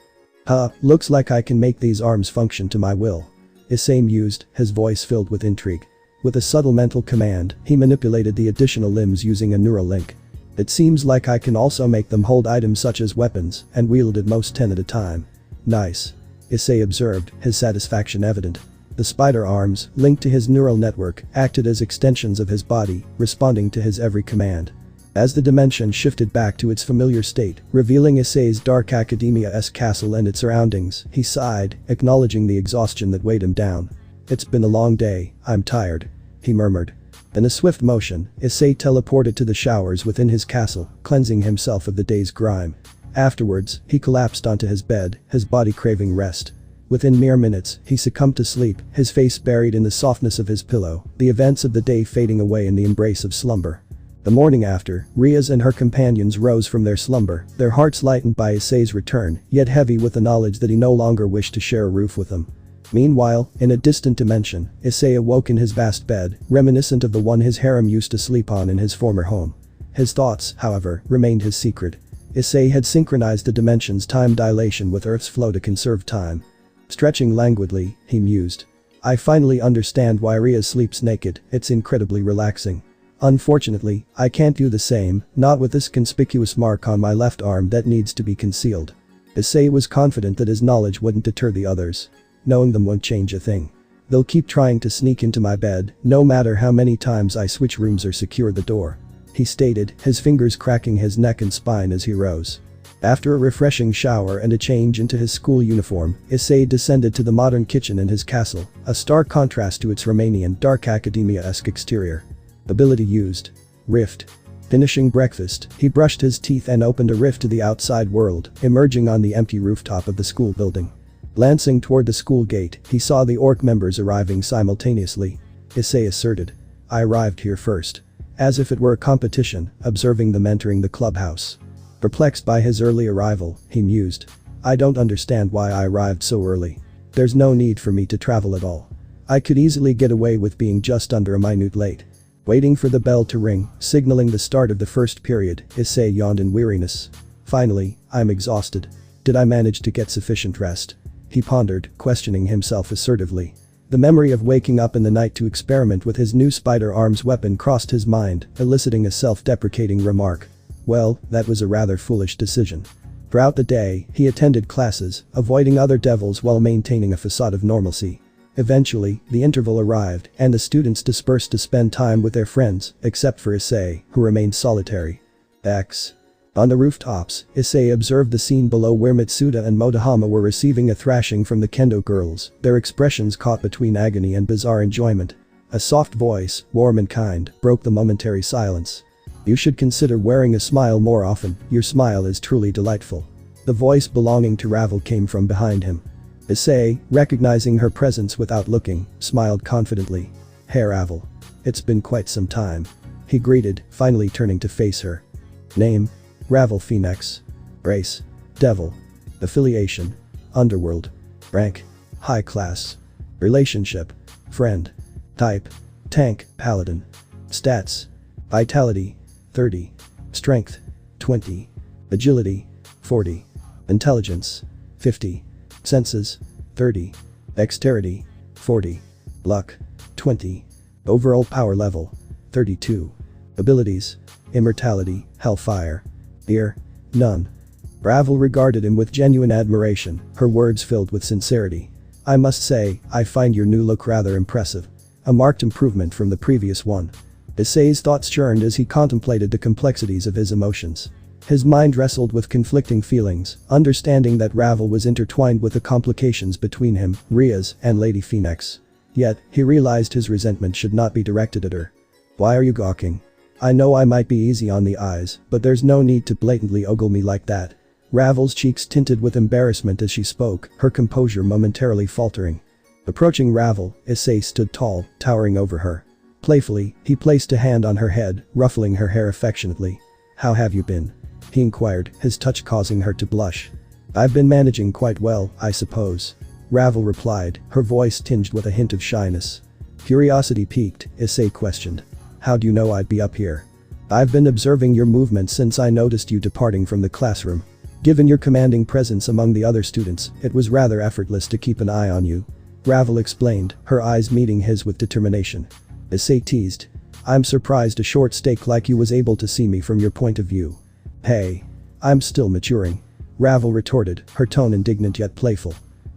Looks like I can make these arms function to my will," Issei mused, his voice filled with intrigue. With a subtle mental command, he manipulated the additional limbs using a neural link. "It seems like I can also make them hold items such as weapons, and wield at most 10 at a time." "Nice," Issei observed, his satisfaction evident. The spider arms, linked to his neural network, acted as extensions of his body, responding to his every command. As the dimension shifted back to its familiar state, revealing Issei's dark academia-esque castle and its surroundings, he sighed, acknowledging the exhaustion that weighed him down. "It's been a long day, I'm tired," he murmured. In a swift motion, Issei teleported to the showers within his castle, cleansing himself of the day's grime. Afterwards, he collapsed onto his bed, his body craving rest. Within mere minutes, he succumbed to sleep, his face buried in the softness of his pillow, the events of the day fading away in the embrace of slumber. The morning after, Riaz and her companions rose from their slumber, their hearts lightened by Issei's return, yet heavy with the knowledge that he no longer wished to share a roof with them. Meanwhile, in a distant dimension, Issei awoke in his vast bed, reminiscent of the one his harem used to sleep on in his former home. His thoughts, however, remained his secret. Issei had synchronized the dimension's time dilation with Earth's flow to conserve time. Stretching languidly, he mused. I finally understand why Riaz sleeps naked, it's incredibly relaxing. Unfortunately, I can't do the same, not with this conspicuous mark on my left arm that needs to be concealed. Issei was confident that his knowledge wouldn't deter the others. Knowing them won't change a thing. They'll keep trying to sneak into my bed, no matter how many times I switch rooms or secure the door. He stated, his fingers cracking his neck and spine as he rose. After a refreshing shower and a change into his school uniform, Issei descended to the modern kitchen in his castle, a stark contrast to its Romanian dark academia-esque exterior. Ability used. Rift. Finishing breakfast, he brushed his teeth and opened a rift to the outside world, emerging on the empty rooftop of the school building. Glancing toward the school gate, he saw the orc members arriving simultaneously. Issei asserted. I arrived here first. As if it were a competition, observing them entering the clubhouse. Perplexed by his early arrival, he mused. I don't understand why I arrived so early. There's no need for me to travel at all. I could easily get away with being just under a minute late. Waiting for the bell to ring, signaling the start of the first period, Issei yawned in weariness. Finally, I'm exhausted. Did I manage to get sufficient rest? He pondered, questioning himself assertively. The memory of waking up in the night to experiment with his new spider arms weapon crossed his mind, eliciting a self-deprecating remark. Well, that was a rather foolish decision. Throughout the day, he attended classes, avoiding other devils while maintaining a facade of normalcy. Eventually, the interval arrived, and the students dispersed to spend time with their friends, except for Issei, who remained solitary. On the rooftops, Issei observed the scene below where Mitsuda and Motohama were receiving a thrashing from the kendo girls, their expressions caught between agony and bizarre enjoyment. A soft voice, warm and kind, broke the momentary silence. You should consider wearing a smile more often, your smile is truly delightful. The voice belonging to Ravel came from behind him. Issei, recognizing her presence without looking, smiled confidently. Hey Ravel. It's been quite some time. He greeted, finally turning to face her. Name? Ravel Phoenix. Race. Devil. Affiliation. Underworld. Rank. High class. Relationship. Friend. Type. Tank, Paladin. Stats. Vitality. 30. Strength. 20. Agility. 40. Intelligence. 50. Senses. 30. Dexterity. 40. Luck. 20. Overall power level. 32. Abilities. Immortality, Hellfire. Fear. None. Ravel regarded him with genuine admiration, her words filled with sincerity. I must say, I find your new look rather impressive. A marked improvement from the previous one. Issei's thoughts churned as he contemplated the complexities of his emotions. His mind wrestled with conflicting feelings, understanding that Ravel was intertwined with the complications between him, Riaz, and Lady Phoenix. Yet, he realized his resentment should not be directed at her. Why are you gawking? I know I might be easy on the eyes, but there's no need to blatantly ogle me like that. Ravel's cheeks tinted with embarrassment as she spoke, her composure momentarily faltering. Approaching Ravel, Issei stood tall, towering over her. Playfully, he placed a hand on her head, ruffling her hair affectionately. How have you been? He inquired, his touch causing her to blush. I've been managing quite well, I suppose. Ravel replied, her voice tinged with a hint of shyness. Curiosity piqued, Issei questioned. How do you know I'd be up here? I've been observing your movements since I noticed you departing from the classroom. Given your commanding presence among the other students, it was rather effortless to keep an eye on you. Ravel explained, her eyes meeting his with determination. Issei teased. I'm surprised a short stake like you was able to see me from your point of view. Hey. I'm still maturing. Ravel retorted, her tone indignant yet playful.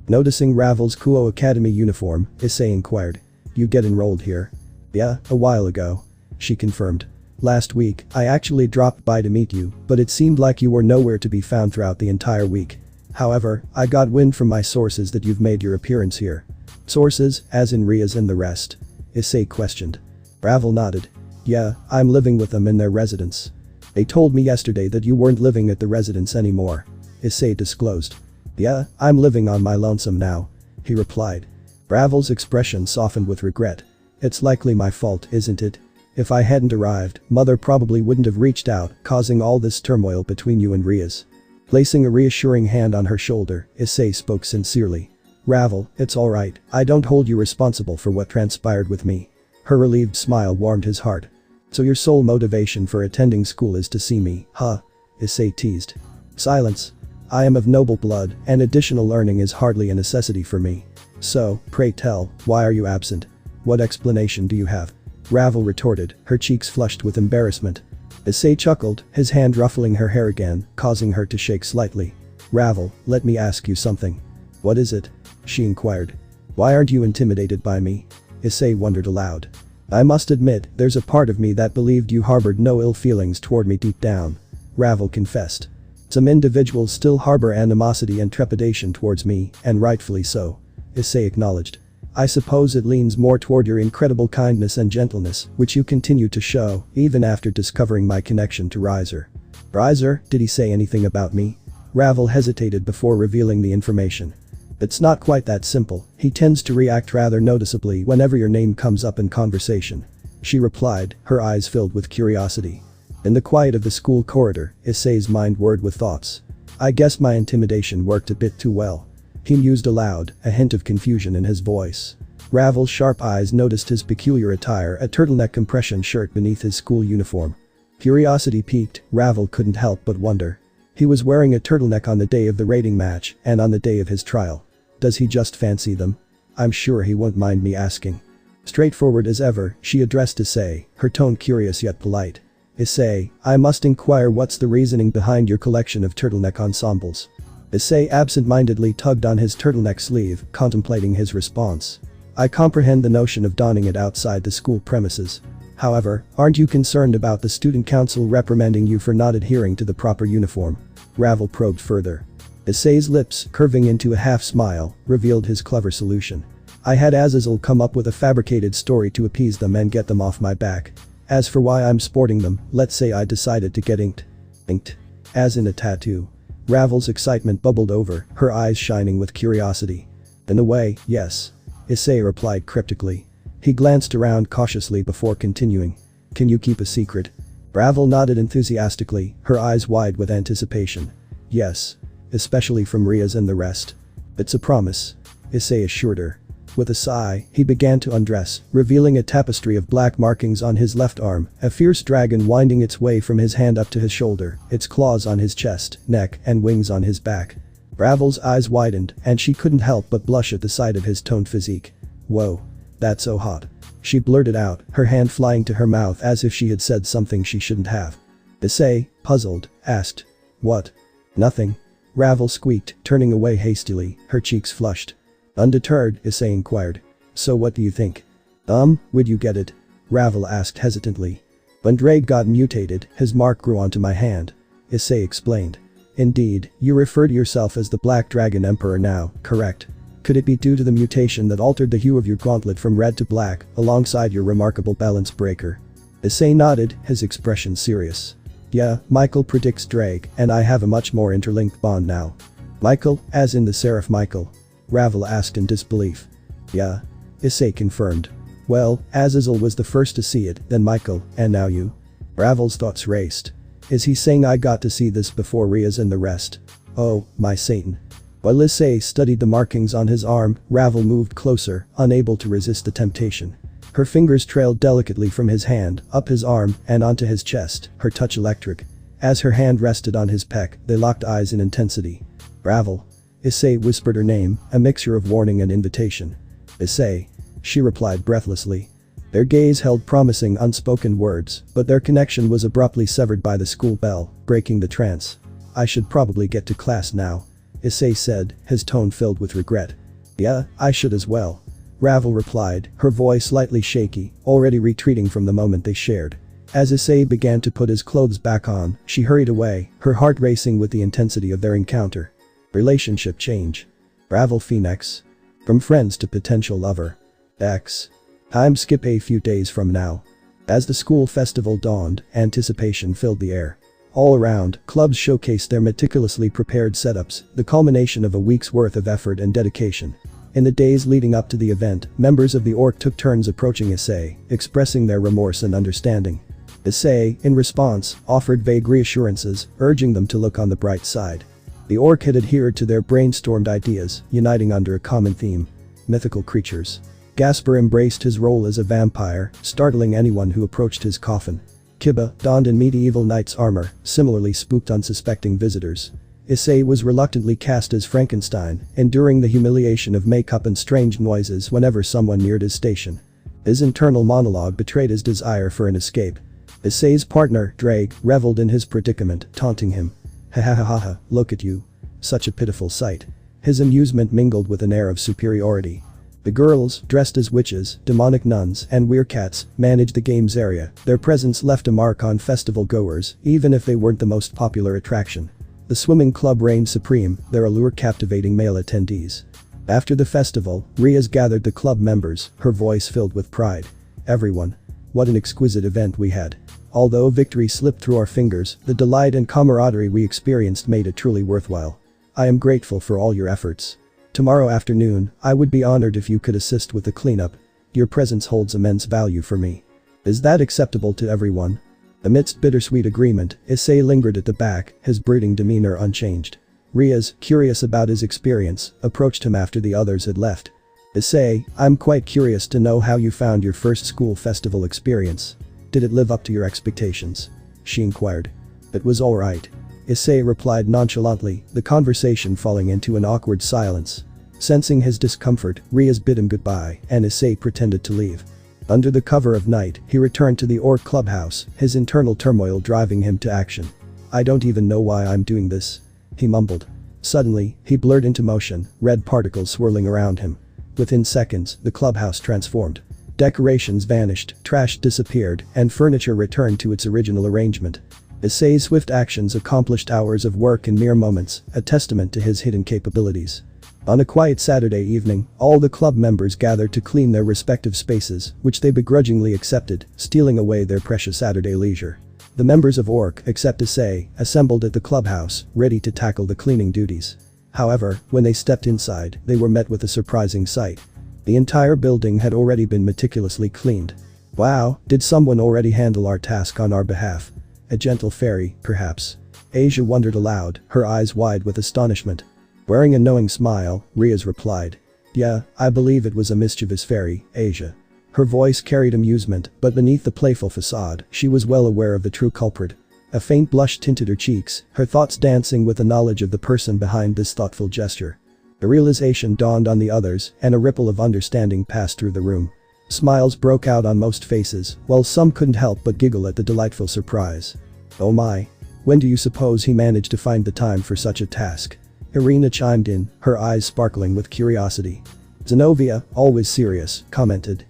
Noticing Ravel's Kuo Academy uniform, Issei inquired. You get enrolled here? Yeah, a while ago. She confirmed. Last week, I actually dropped by to meet you, but it seemed like you were nowhere to be found throughout the entire week. However, I got wind from my sources that you've made your appearance here. Sources, as in Riaz and the rest? Issei questioned. Ravel nodded, Yeah, I'm living with them in their residence. They told me yesterday that you weren't living at the residence anymore. Issei disclosed. Yeah, I'm living on my lonesome now. He replied. Ravel's expression softened with regret. It's likely my fault, isn't it? If I hadn't arrived, Mother probably wouldn't have reached out, causing all this turmoil between you and Riaz. Placing a reassuring hand on her shoulder, Issei spoke sincerely. Ravel, it's alright, I don't hold you responsible for what transpired with me. Her relieved smile warmed his heart. So your sole motivation for attending school is to see me, huh? Issei teased. Silence. I am of noble blood, and additional learning is hardly a necessity for me. So, pray tell, why are you absent? What explanation do you have? Ravel retorted, her cheeks flushed with embarrassment. Issei chuckled, his hand ruffling her hair again, causing her to shake slightly. Ravel, let me ask you something. What is it? She inquired. Why aren't you intimidated by me? Issei wondered aloud. I must admit, there's a part of me that believed you harbored no ill feelings toward me deep down. Ravel confessed. Some individuals still harbor animosity and trepidation towards me, and rightfully so. Issei acknowledged. I suppose it leans more toward your incredible kindness and gentleness, which you continue to show, even after discovering my connection to Rizer. Rizer, did he say anything about me? Ravel hesitated before revealing the information. It's not quite that simple, he tends to react rather noticeably whenever your name comes up in conversation. She replied, her eyes filled with curiosity. In the quiet of the school corridor, Issei's mind whirred with thoughts. I guess my intimidation worked a bit too well. He mused aloud, a hint of confusion in his voice. Ravel's sharp eyes noticed his peculiar attire, a turtleneck compression shirt beneath his school uniform. Curiosity piqued, Ravel couldn't help but wonder. He was wearing a turtleneck on the day of the rating match and on the day of his trial. Does he just fancy them? I'm sure he won't mind me asking. Straightforward as ever, she addressed Issei, her tone curious yet polite. Issei, I must inquire what's the reasoning behind your collection of turtleneck ensembles. Issei absent-mindedly tugged on his turtleneck sleeve, contemplating his response. I comprehend the notion of donning it outside the school premises. However, aren't you concerned about the student council reprimanding you for not adhering to the proper uniform? Ravel probed further. Issei's lips, curving into a half-smile, revealed his clever solution. I had Azazel come up with a fabricated story to appease them and get them off my back. As for why I'm sporting them, let's say I decided to get inked. Inked? As in a tattoo. Ravel's excitement bubbled over, her eyes shining with curiosity. In a way, yes. Issei replied cryptically. He glanced around cautiously before continuing. Can you keep a secret? Ravel nodded enthusiastically, her eyes wide with anticipation. Yes. Especially from Riaz and the rest. It's a promise. Issei assured her. With a sigh, he began to undress, revealing a tapestry of black markings on his left arm, a fierce dragon winding its way from his hand up to his shoulder, its claws on his chest, neck, and wings on his back. Ravel's eyes widened, and she couldn't help but blush at the sight of his toned physique. Whoa. That's so hot. She blurted out, her hand flying to her mouth as if she had said something she shouldn't have. Issei, puzzled, asked. What? Nothing. Ravel squeaked, turning away hastily, her cheeks flushed. Undeterred, Issei inquired. So what do you think? Would you get it? Ravel asked hesitantly. When Drake got mutated, his mark grew onto my hand. Issei explained. Indeed, you refer to yourself as the Black Dragon Emperor now, correct? Could it be due to the mutation that altered the hue of your gauntlet from red to black, alongside your remarkable balance breaker? Issei nodded, his expression serious. Yeah, Michael predicts Drake, and I have a much more interlinked bond now. Michael, as in the Seraph Michael? Ravel asked in disbelief. Yeah. Issei confirmed. Well, Azazel was the first to see it, then Michael, and now you. Ravel's thoughts raced. Is he saying I got to see this before Riaz and the rest? Oh, my Satan. While Issei studied the markings on his arm, Ravel moved closer, unable to resist the temptation. Her fingers trailed delicately from his hand, up his arm, and onto his chest, her touch electric. As her hand rested on his pec, they locked eyes in intensity. Ravel. Issei whispered her name, a mixture of warning and invitation. Issei. She replied breathlessly. Their gaze held promising unspoken words, but their connection was abruptly severed by the school bell, breaking the trance. I should probably get to class now. Issei said, his tone filled with regret. Yeah, I should as well. Ravel replied, her voice slightly shaky, already retreating from the moment they shared. As Issei began to put his clothes back on, she hurried away, her heart racing with the intensity of their encounter. Relationship change. Ravel Phoenix. From friends to potential lover. X. Time skip a few days from now. As the school festival dawned, anticipation filled the air. All around, clubs showcased their meticulously prepared setups, the culmination of a week's worth of effort and dedication. In the days leading up to the event, members of the orc took turns approaching Issei, expressing their remorse and understanding. Issei, in response, offered vague reassurances, urging them to look on the bright side. The orc had adhered to their brainstormed ideas, uniting under a common theme: mythical creatures. Gasper embraced his role as a vampire, startling anyone who approached his coffin. Kiba, donned in medieval knight's armor, similarly spooked unsuspecting visitors. Issei was reluctantly cast as Frankenstein, enduring the humiliation of makeup and strange noises whenever someone neared his station. His internal monologue betrayed his desire for an escape. Issei's partner, Drake, reveled in his predicament, taunting him. Ha ha ha ha ha, look at you. Such a pitiful sight. His amusement mingled with an air of superiority. The girls, dressed as witches, demonic nuns, and werecats, managed the games area. Their presence left a mark on festival goers, even if they weren't the most popular attraction. The swimming club reigned supreme, their allure captivating male attendees. After the festival, Riaz gathered the club members, her voice filled with pride. Everyone. What an exquisite event we had. Although victory slipped through our fingers, the delight and camaraderie we experienced made it truly worthwhile. I am grateful for all your efforts. Tomorrow afternoon, I would be honored if you could assist with the cleanup. Your presence holds immense value for me. Is that acceptable to everyone? Amidst bittersweet agreement, Issei lingered at the back, his brooding demeanor unchanged. Riaz, curious about his experience, approached him after the others had left. Issei, I'm quite curious to know how you found your first school festival experience. Did it live up to your expectations? She inquired. It was alright. Issei replied nonchalantly, the conversation falling into an awkward silence. Sensing his discomfort, Riaz bid him goodbye, and Issei pretended to leave. Under the cover of night, he returned to the orc clubhouse, his internal turmoil driving him to action. I don't even know why I'm doing this. He mumbled. Suddenly, he blurred into motion, red particles swirling around him. Within seconds, the clubhouse transformed. Decorations vanished, trash disappeared, and furniture returned to its original arrangement. Issei's swift actions accomplished hours of work in mere moments, a testament to his hidden capabilities. On a quiet Saturday evening, all the club members gathered to clean their respective spaces, which they begrudgingly accepted, stealing away their precious Saturday leisure. The members of Orc, except Issei, assembled at the clubhouse, ready to tackle the cleaning duties. However, when they stepped inside, they were met with a surprising sight. The entire building had already been meticulously cleaned. Wow, did someone already handle our task on our behalf? A gentle fairy, perhaps? Asia wondered aloud, her eyes wide with astonishment. Wearing a knowing smile, Riaz replied. Yeah, I believe it was a mischievous fairy, Asia. Her voice carried amusement, but beneath the playful facade, she was well aware of the true culprit. A faint blush tinted her cheeks, her thoughts dancing with the knowledge of the person behind this thoughtful gesture. The realization dawned on the others, and a ripple of understanding passed through the room. Smiles broke out on most faces, while some couldn't help but giggle at the delightful surprise. Oh my. When do you suppose he managed to find the time for such a task? Irina chimed in, her eyes sparkling with curiosity. Zenobia, always serious, commented.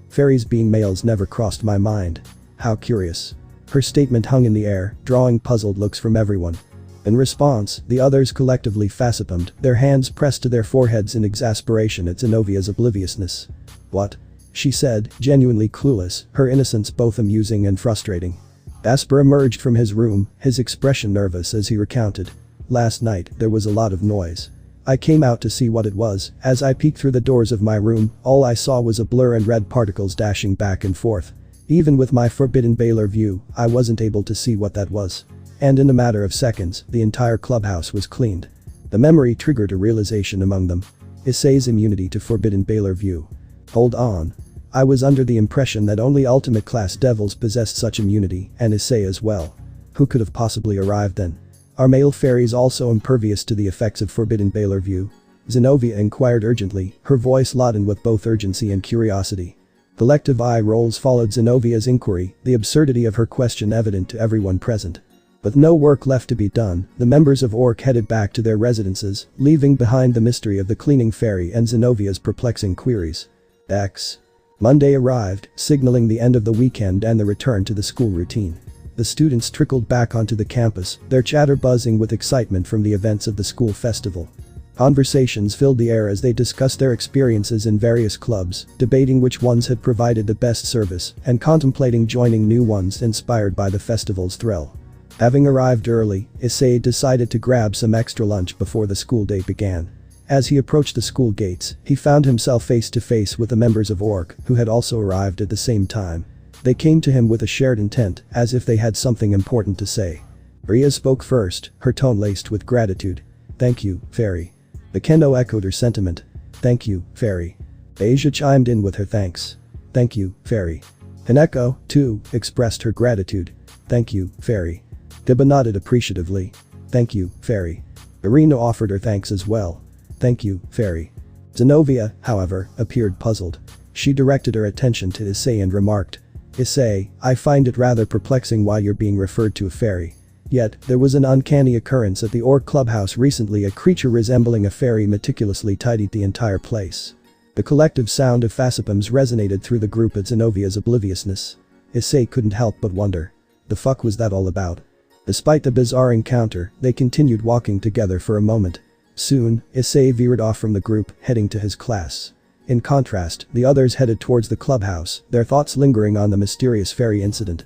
Fairies being males never crossed my mind. How curious. Her statement hung in the air, drawing puzzled looks from everyone. In response, the others collectively facepalmed, their hands pressed to their foreheads in exasperation at Zenovia's obliviousness. What? She said, genuinely clueless, her innocence both amusing and frustrating. Asper emerged from his room, his expression nervous as he recounted. Last night, there was a lot of noise. I came out to see what it was. As I peeked through the doors of my room, all I saw was a blur and red particles dashing back and forth. Even with my forbidden Baylor view, I wasn't able to see what that was. And in a matter of seconds, the entire clubhouse was cleaned. The memory triggered a realization among them. Issei's immunity to forbidden Baylor view. Hold on. I was under the impression that only ultimate class devils possessed such immunity, and Issei as well. Who could have possibly arrived then? Are male fairies also impervious to the effects of forbidden Baylor view? Zenobia inquired urgently, her voice laden with both urgency and curiosity. Collective eye rolls followed Zenovia's inquiry, the absurdity of her question evident to everyone present. With no work left to be done, the members of Orc headed back to their residences, leaving behind the mystery of the cleaning fairy and Zenovia's perplexing queries. Monday arrived, signaling the end of the weekend and the return to the school routine. The students trickled back onto the campus, their chatter buzzing with excitement from the events of the school festival. Conversations filled the air as they discussed their experiences in various clubs, debating which ones had provided the best service and contemplating joining new ones inspired by the festival's thrill. Having arrived early, Issei decided to grab some extra lunch before the school day began. As he approached the school gates, he found himself face to face with the members of ORC who had also arrived at the same time. They came to him with a shared intent, as if they had something important to say. Ria spoke first, her tone laced with gratitude. "Thank you, Fairy." Bekendo echoed her sentiment. "Thank you, Fairy." Asia chimed in with her thanks. "Thank you, Fairy." Hineko, too, expressed her gratitude. "Thank you, Fairy." Diba nodded appreciatively. "Thank you, Fairy." Irina offered her thanks as well. "Thank you, Fairy." Zenobia, however, appeared puzzled. She directed her attention to Issei and remarked, "Issei, I find it rather perplexing why you're being referred to a fairy. Yet, there was an uncanny occurrence at the Orc clubhouse recently. A creature resembling a fairy meticulously tidied the entire place." The collective sound of facepalms resonated through the group at Zenovia's obliviousness. Issei couldn't help but wonder. The fuck was that all about? Despite the bizarre encounter, they continued walking together for a moment. Soon, Issei veered off from the group, heading to his class. In contrast, the others headed towards the clubhouse, their thoughts lingering on the mysterious fairy incident.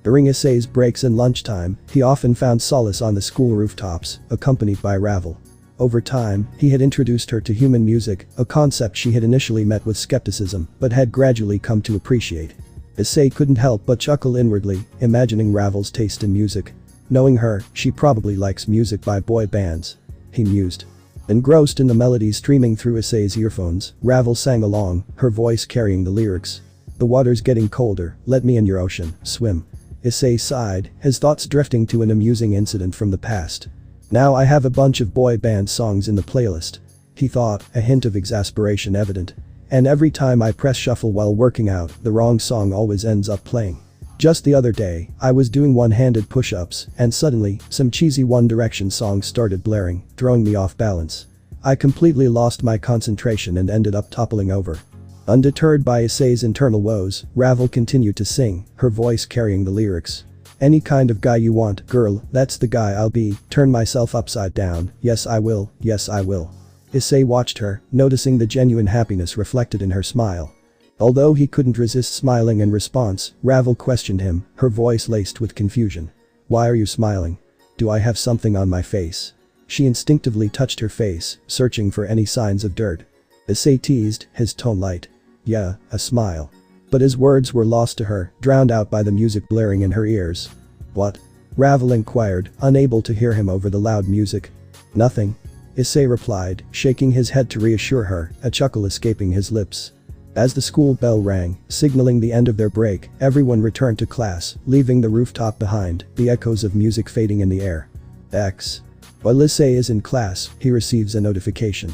During Issei's breaks and lunchtime, he often found solace on the school rooftops, accompanied by Ravel. Over time, he had introduced her to human music, a concept she had initially met with skepticism, but had gradually come to appreciate. Issei couldn't help but chuckle inwardly, imagining Ravel's taste in music. Knowing her, she probably likes music by boy bands. He mused. Engrossed in the melodies streaming through Issei's earphones, Ravel sang along, her voice carrying the lyrics. "The water's getting colder, let me in your ocean, swim." Issei sighed, his thoughts drifting to an amusing incident from the past. "Now I have a bunch of boy band songs in the playlist," he thought, a hint of exasperation evident. "And every time I press shuffle while working out, the wrong song always ends up playing. Just the other day, I was doing one-handed push-ups, and suddenly, some cheesy One Direction song started blaring, throwing me off balance. I completely lost my concentration and ended up toppling over." Undeterred by Issei's internal woes, Ravel continued to sing, her voice carrying the lyrics. "Any kind of guy you want, girl, that's the guy I'll be, turn myself upside down, yes I will, yes I will." Issei watched her, noticing the genuine happiness reflected in her smile. Although he couldn't resist smiling in response, Ravel questioned him, her voice laced with confusion. "Why are you smiling? Do I have something on my face?" She instinctively touched her face, searching for any signs of dirt. Issei teased, his tone light. "Yeah, a smile." But his words were lost to her, drowned out by the music blaring in her ears. "What?" Ravel inquired, unable to hear him over the loud music. "Nothing." Issei replied, shaking his head to reassure her, a chuckle escaping his lips. As the school bell rang, signaling the end of their break, everyone returned to class, leaving the rooftop behind, the echoes of music fading in the air. While Issei is in class, he receives a notification.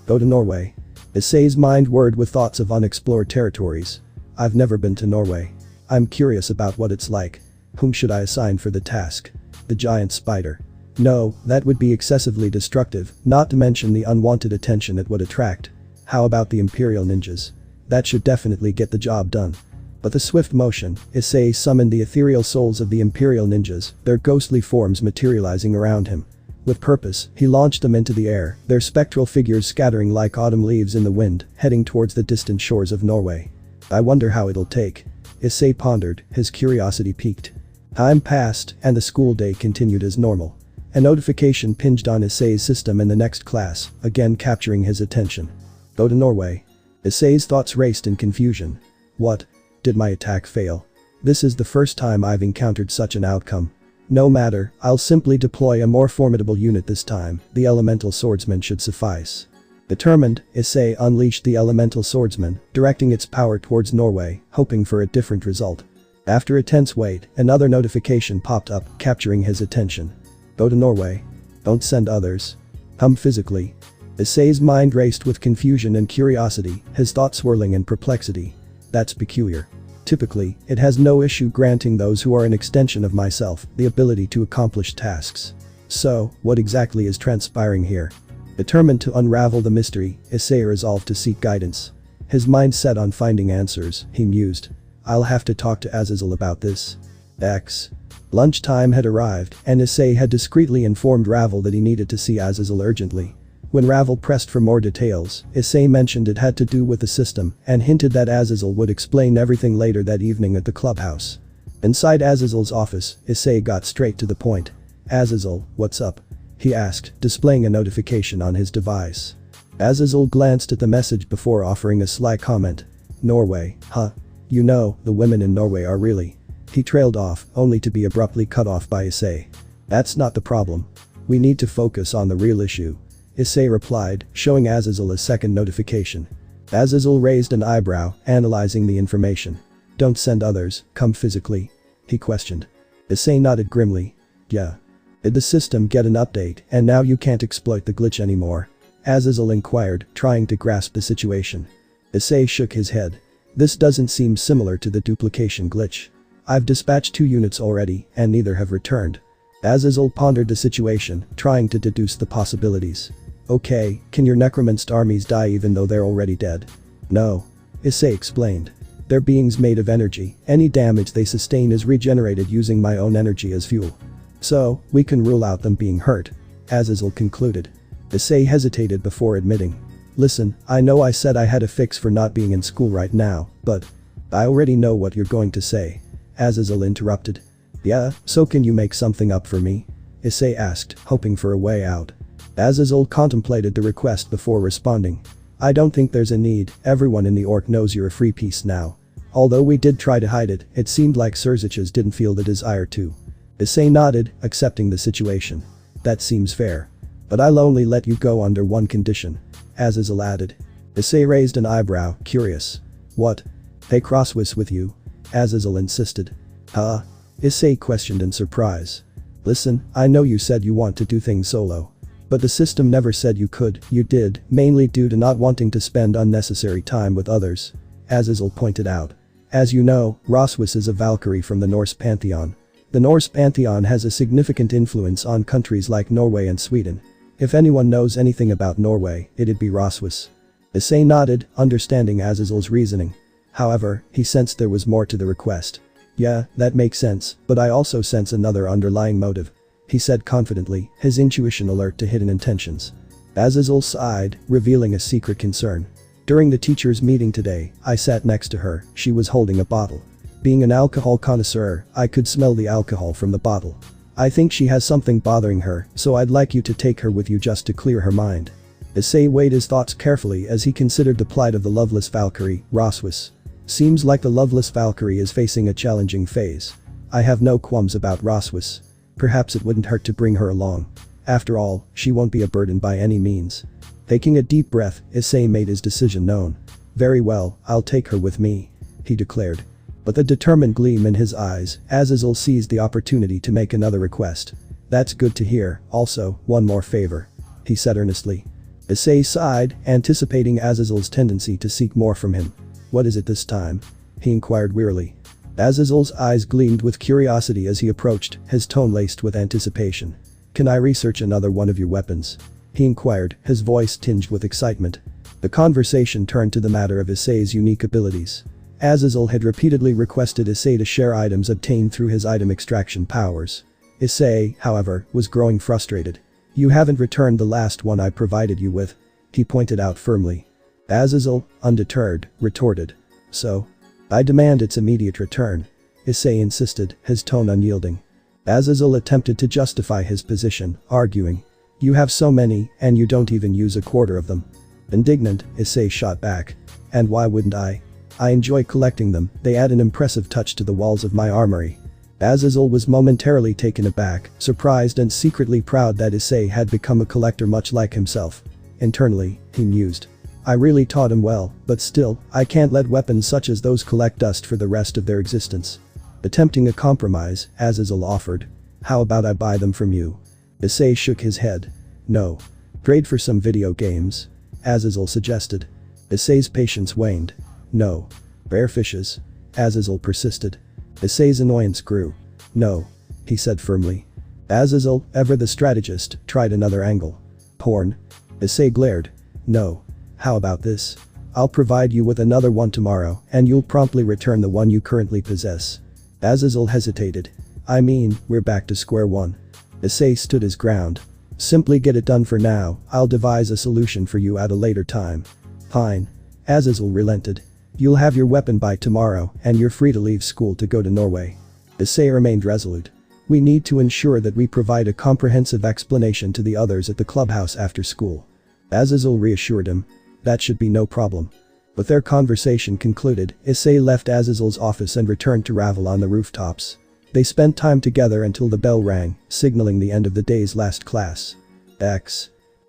"Go to Norway." Issei's mind whirred with thoughts of unexplored territories. "I've never been to Norway. I'm curious about what it's like. Whom should I assign for the task? The giant spider? No, that would be excessively destructive, not to mention the unwanted attention it would attract. How about the Imperial ninjas? That should definitely get the job done." But the swift motion, Issei summoned the ethereal souls of the Imperial ninjas, their ghostly forms materializing around him. With purpose, he launched them into the air, their spectral figures scattering like autumn leaves in the wind, heading towards the distant shores of Norway. "I wonder how it'll take." Issei pondered, his curiosity piqued. Time passed, and the school day continued as normal. A notification pinged on Issei's system in the next class, again capturing his attention. "Go to Norway." Issei's thoughts raced in confusion. "What? Did my attack fail? This is the first time I've encountered such an outcome. No matter, I'll simply deploy a more formidable unit this time, the elemental swordsman should suffice." Determined, Issei unleashed the elemental swordsman, directing its power towards Norway, hoping for a different result. After a tense wait, another notification popped up, capturing his attention. "Go to Norway. Don't send others. Come physically." Issei's mind raced with confusion and curiosity, his thoughts swirling in perplexity. "That's peculiar. Typically, it has no issue granting those who are an extension of myself the ability to accomplish tasks. So, what exactly is transpiring here?" Determined to unravel the mystery, Issei resolved to seek guidance. His mind set on finding answers, he mused. "I'll have to talk to Azazel about this." X. Lunchtime had arrived, and Issei had discreetly informed Ravel that he needed to see Azazel urgently. When Ravel pressed for more details, Issei mentioned it had to do with the system and hinted that Azazel would explain everything later that evening at the clubhouse. Inside Azazel's office, Issei got straight to the point. "Azazel, what's up?" he asked, displaying a notification on his device. Azazel glanced at the message before offering a sly comment. "Norway, huh? You know, the women in Norway are really..." He trailed off, only to be abruptly cut off by Issei. "That's not the problem. We need to focus on the real issue," Issei replied, showing Azazel a second notification. Azazel raised an eyebrow, analyzing the information. "Don't send others, come physically?" he questioned. Issei nodded grimly. "Yeah. Did the system get an update and now you can't exploit the glitch anymore?" Azazel inquired, trying to grasp the situation. Issei shook his head. "This doesn't seem similar to the duplication glitch. I've dispatched 2 units already and neither have returned." Azazel pondered the situation, trying to deduce the possibilities. "Okay, can your necromanced armies die even though they're already dead?" "No," Issei explained. "They're beings made of energy. Any damage they sustain is regenerated using my own energy as fuel. So, we can rule out them being hurt," Azazel concluded. Issei hesitated before admitting. "Listen, I know I said I had a fix for not being in school right now, but I already know what you're going to say," Azazel interrupted. "Yeah, so can you make something up for me?" Issei asked, hoping for a way out. Azazel contemplated the request before responding. "I don't think there's a need, everyone in the orc knows you're a free piece now. Although we did try to hide it, it seemed like Surziches didn't feel the desire to." Issei nodded, accepting the situation. "That seems fair. But I'll only let you go under one condition," Azazel added. Issei raised an eyebrow, curious. "What? Take Crosswiss with you?" Azazel insisted. "Huh?" Issei questioned in surprise. "Listen, I know you said you want to do things solo. But the system never said you could, you did, mainly due to not wanting to spend unnecessary time with others," Azazel pointed out. "As you know, Roswiss is a Valkyrie from the Norse pantheon. The Norse pantheon has a significant influence on countries like Norway and Sweden. If anyone knows anything about Norway, it'd be Roswiss." Issei nodded, understanding Azazel's reasoning. However, he sensed there was more to the request. "Yeah, that makes sense, but I also sense another underlying motive," he said confidently, his intuition alert to hidden intentions. Azazel sighed, revealing a secret concern. "During the teachers' meeting today, I sat next to her, she was holding a bottle. Being an alcohol connoisseur, I could smell the alcohol from the bottle. I think she has something bothering her, so I'd like you to take her with you just to clear her mind." Issei weighed his thoughts carefully as he considered the plight of the loveless Valkyrie, Roswiss. "Seems like the loveless Valkyrie is facing a challenging phase. I have no qualms about Roswiss. Perhaps it wouldn't hurt to bring her along. After all, she won't be a burden by any means." Taking a deep breath, Issei made his decision known. "Very well, I'll take her with me," he declared. With a determined gleam in his eyes, Azazel seized the opportunity to make another request. "That's good to hear, also, one more favor," he said earnestly. Issei sighed, anticipating Azazel's tendency to seek more from him. "What is it this time?" he inquired wearily. Azazel's eyes gleamed with curiosity as he approached, his tone laced with anticipation. "Can I research another one of your weapons?" he inquired, his voice tinged with excitement. The conversation turned to the matter of Issei's unique abilities. Azazel had repeatedly requested Issei to share items obtained through his item extraction powers. Issei, however, was growing frustrated. "You haven't returned the last one I provided you with," he pointed out firmly. Azazel, undeterred, retorted. "So? I demand its immediate return," Issei insisted, his tone unyielding. Azazel attempted to justify his position, arguing. "You have so many, and you don't even use a quarter of them." Indignant, Issei shot back. "And why wouldn't I? I enjoy collecting them, they add an impressive touch to the walls of my armory." Azazel was momentarily taken aback, surprised and secretly proud that Issei had become a collector much like himself. Internally, he mused. "I really taught him well, but still, I can't let weapons such as those collect dust for the rest of their existence." Attempting a compromise, Azazel offered. "How about I buy them from you?" Issei shook his head. "No. Trade for some video games," Azazel suggested. Issei's patience waned. "No. Rare fishes," Azazel persisted. Issei's annoyance grew. "No," he said firmly. Azazel, ever the strategist, tried another angle. "Porn?" Issei glared. "No. How about this? I'll provide you with another one tomorrow, and you'll promptly return the one you currently possess." Azazel hesitated. I mean, we're back to square one. Issei stood his ground. Simply get it done for now, I'll devise a solution for you at a later time. Fine. Azazel relented. You'll have your weapon by tomorrow and you're free to leave school to go to Norway. Issei remained resolute. We need to ensure that we provide a comprehensive explanation to the others at the clubhouse after school. Azazel reassured him. That should be no problem. With their conversation concluded, Issei left Azazel's office and returned to Ravel on the rooftops. They spent time together until the bell rang, signaling the end of the day's last class.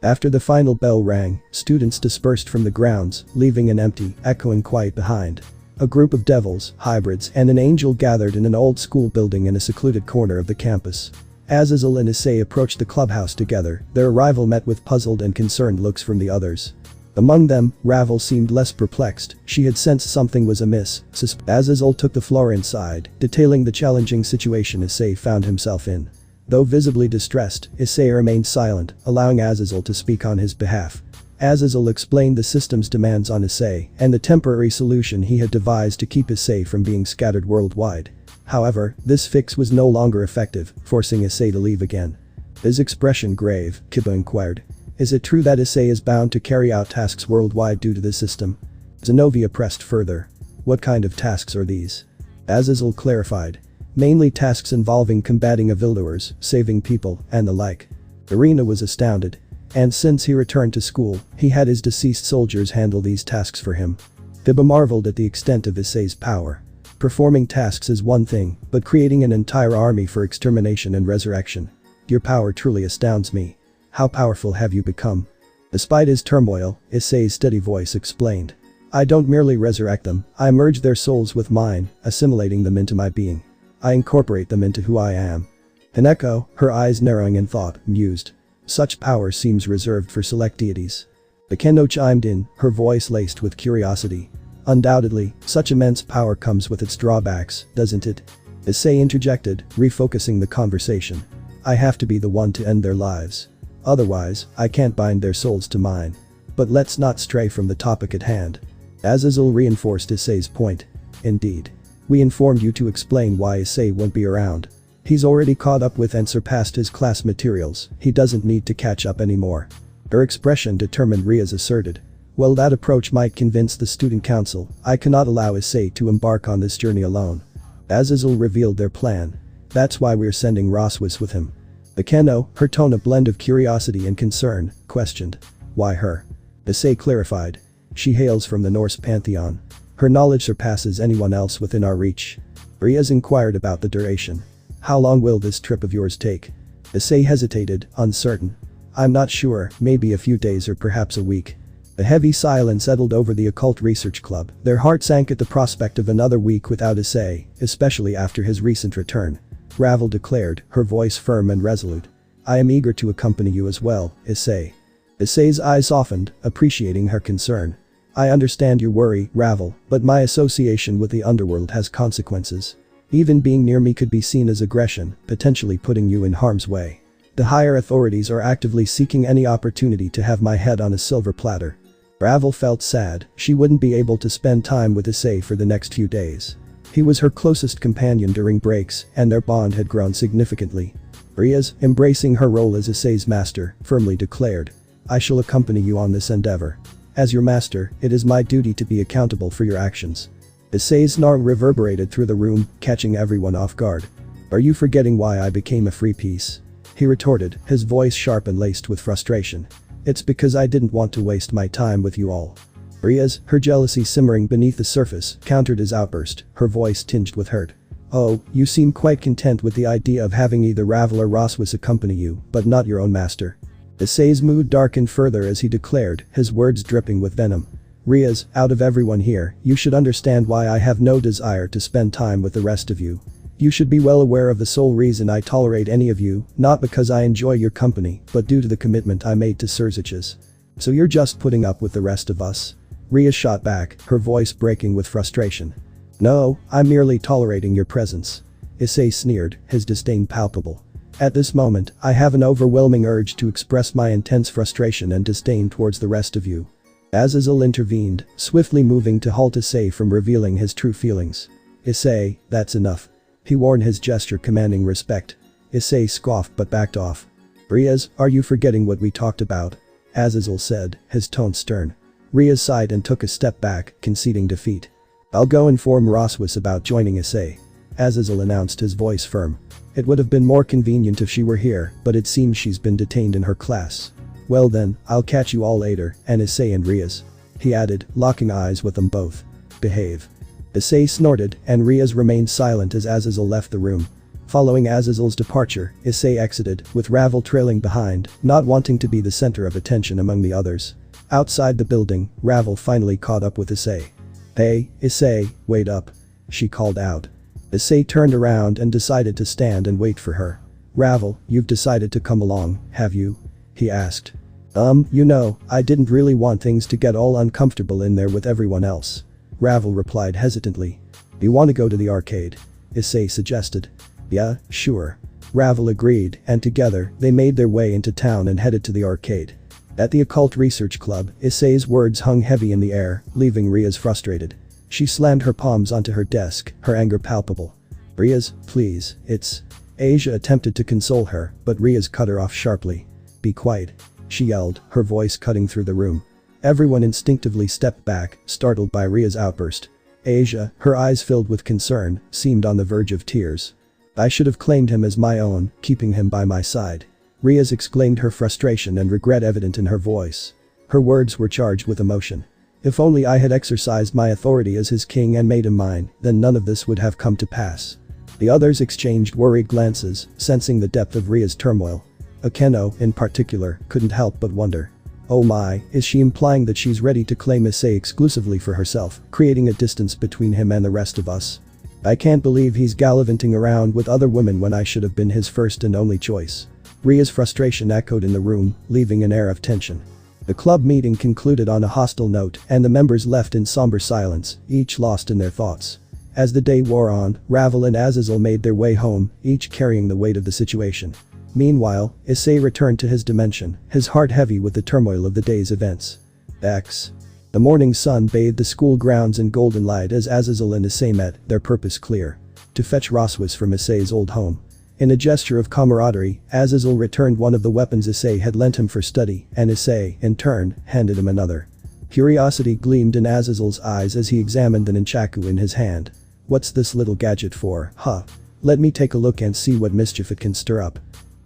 After the final bell rang, students dispersed from the grounds, leaving an empty, echoing quiet behind. A group of devils, hybrids, and an angel gathered in an old school building in a secluded corner of the campus. Azazel and Issei approached the clubhouse together, their arrival met with puzzled and concerned looks from the others. Among them, Ravel seemed less perplexed. She had sensed something was amiss. Azazel took the floor inside, detailing the challenging situation Issei found himself in. Though visibly distressed, Issei remained silent, allowing Azazel to speak on his behalf. Azazel explained the system's demands on Issei and the temporary solution he had devised to keep Issei from being scattered worldwide. However, this fix was no longer effective, forcing Issei to leave again. His expression grave, Kiba inquired. Is it true that Issei is bound to carry out tasks worldwide due to the system? Zenobia pressed further. What kind of tasks are these? Azazel clarified. Mainly tasks involving combating evildoers, saving people, and the like. Irina was astounded. And since he returned to school, he had his deceased soldiers handle these tasks for him. Kiba marveled at the extent of Issei's power. Performing tasks is one thing, but creating an entire army for extermination and resurrection. Your power truly astounds me. How powerful have you become? Despite his turmoil, Issei's steady voice explained. I don't merely resurrect them, I merge their souls with mine, assimilating them into my being. I incorporate them into who I am. Hineko, her eyes narrowing in thought, mused. Such power seems reserved for select deities. Bekeno chimed in, her voice laced with curiosity. Undoubtedly, such immense power comes with its drawbacks, doesn't it? Issei interjected, refocusing the conversation. I have to be the one to end their lives. Otherwise, I can't bind their souls to mine. But let's not stray from the topic at hand. Azazel reinforced Issei's point. Indeed. We informed you to explain why Issei won't be around. He's already caught up with and surpassed his class materials, he doesn't need to catch up anymore. Her expression determined Riaz asserted. Well, that approach might convince the student council. I cannot allow Issei to embark on this journey alone. Azazel revealed their plan. That's why we're sending Roswis with him. Bekeno, her tone a blend of curiosity and concern, questioned. Why her? Issei clarified. She hails from the Norse pantheon. Her knowledge surpasses anyone else within our reach. Riaz inquired about the duration. How long will this trip of yours take? Issei hesitated, uncertain. I'm not sure, maybe a few days or perhaps a week. A heavy silence settled over the occult research club. Their heart sank at the prospect of another week without Issei, especially after his recent return. Ravel declared, her voice firm and resolute. I am eager to accompany you as well, Issei. Issei's eyes softened, appreciating her concern. I understand your worry, Ravel, but my association with the underworld has consequences. Even being near me could be seen as aggression, potentially putting you in harm's way. The higher authorities are actively seeking any opportunity to have my head on a silver platter. Ravel felt sad, she wouldn't be able to spend time with Issei for the next few days. He was her closest companion during breaks, and their bond had grown significantly. Riaz, embracing her role as Issei's master, firmly declared. I shall accompany you on this endeavor. As your master, it is my duty to be accountable for your actions. Issei's snarl reverberated through the room, catching everyone off guard. Are you forgetting why I became a free piece? He retorted, his voice sharp and laced with frustration. It's because I didn't want to waste my time with you all. Riaz, her jealousy simmering beneath the surface, countered his outburst, her voice tinged with hurt. Oh, you seem quite content with the idea of having either Ravel or Roswis accompany you, but not your own master. Issei's mood darkened further as he declared, his words dripping with venom. Riaz, out of everyone here, you should understand why I have no desire to spend time with the rest of you. You should be well aware of the sole reason I tolerate any of you, not because I enjoy your company, but due to the commitment I made to Surzich's. So you're just putting up with the rest of us? Riaz shot back, her voice breaking with frustration. No, I'm merely tolerating your presence. Issei sneered, his disdain palpable. At this moment, I have an overwhelming urge to express my intense frustration and disdain towards the rest of you. Azazel intervened, swiftly moving to halt Issei from revealing his true feelings. Issei, that's enough. He warned, his gesture commanding respect. Issei scoffed but backed off. Riaz, are you forgetting what we talked about? Azazel said, his tone stern. Riaz sighed and took a step back, conceding defeat. I'll go inform Roswis about joining Issei. Azazel announced, his voice firm. It would have been more convenient if she were here, but it seems she's been detained in her class. Well then, I'll catch you all later, and Issei and Riaz. He added, locking eyes with them both. Behave. Issei snorted, and Riaz remained silent as Azazel left the room. Following Azazel's departure, Issei exited, with Ravel trailing behind, not wanting to be the center of attention among the others. Outside the building, Ravel finally caught up with Issei. Hey, Issei, wait up. She called out. Issei turned around and decided to stand and wait for her. Ravel, you've decided to come along, have you? He asked. I didn't really want things to get all uncomfortable in there with everyone else. Ravel replied hesitantly. You want to go to the arcade? Issei suggested. Yeah, sure. Ravel agreed, and together, they made their way into town and headed to the arcade. At the Occult Research Club, Issei's words hung heavy in the air, leaving Riaz frustrated. She slammed her palms onto her desk, her anger palpable. Riaz, please, it's… Asia attempted to console her, but Riaz cut her off sharply. Be quiet. She yelled, her voice cutting through the room. Everyone instinctively stepped back, startled by Ria's outburst. Asia, her eyes filled with concern, seemed on the verge of tears. I should have claimed him as my own, keeping him by my side. Riaz exclaimed, her frustration and regret evident in her voice. Her words were charged with emotion. If only I had exercised my authority as his king and made him mine, then none of this would have come to pass. The others exchanged worried glances, sensing the depth of Ria's turmoil. Akeno, in particular, couldn't help but wonder. Oh my, is she implying that she's ready to claim Issei exclusively for herself, creating a distance between him and the rest of us? I can't believe he's gallivanting around with other women when I should have been his first and only choice. Ria's frustration echoed in the room, leaving an air of tension. The club meeting concluded on a hostile note, and the members left in somber silence, each lost in their thoughts. As the day wore on, Ravel and Azazel made their way home, each carrying the weight of the situation. Meanwhile, Issei returned to his dimension, his heart heavy with the turmoil of the day's events. X. The morning sun bathed the school grounds in golden light as Azazel and Issei met, their purpose clear. To fetch Roswis from Issei's old home. In a gesture of camaraderie, Azazel returned one of the weapons Issei had lent him for study, and Issei, in turn, handed him another. Curiosity gleamed in Azazel's eyes as he examined the nunchaku in his hand. What's this little gadget for, huh? Let me take a look and see what mischief it can stir up.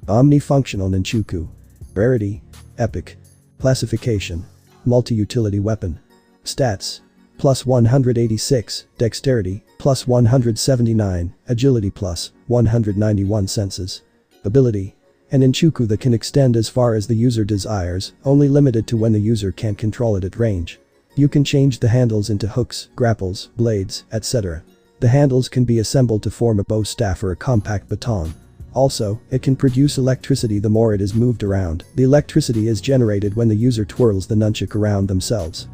Omnifunctional nunchaku. Rarity. Epic. Classification. Multi-utility weapon. Stats. Plus 186, Dexterity, plus 179, Agility plus 191 senses. Ability. An nunchaku that can extend as far as the user desires, only limited to when the user can't control it at range. You can change the handles into hooks, grapples, blades, etc. The handles can be assembled to form a bow staff or a compact baton. Also, it can produce electricity the more it is moved around. The electricity is generated when the user twirls the nunchuk around themselves.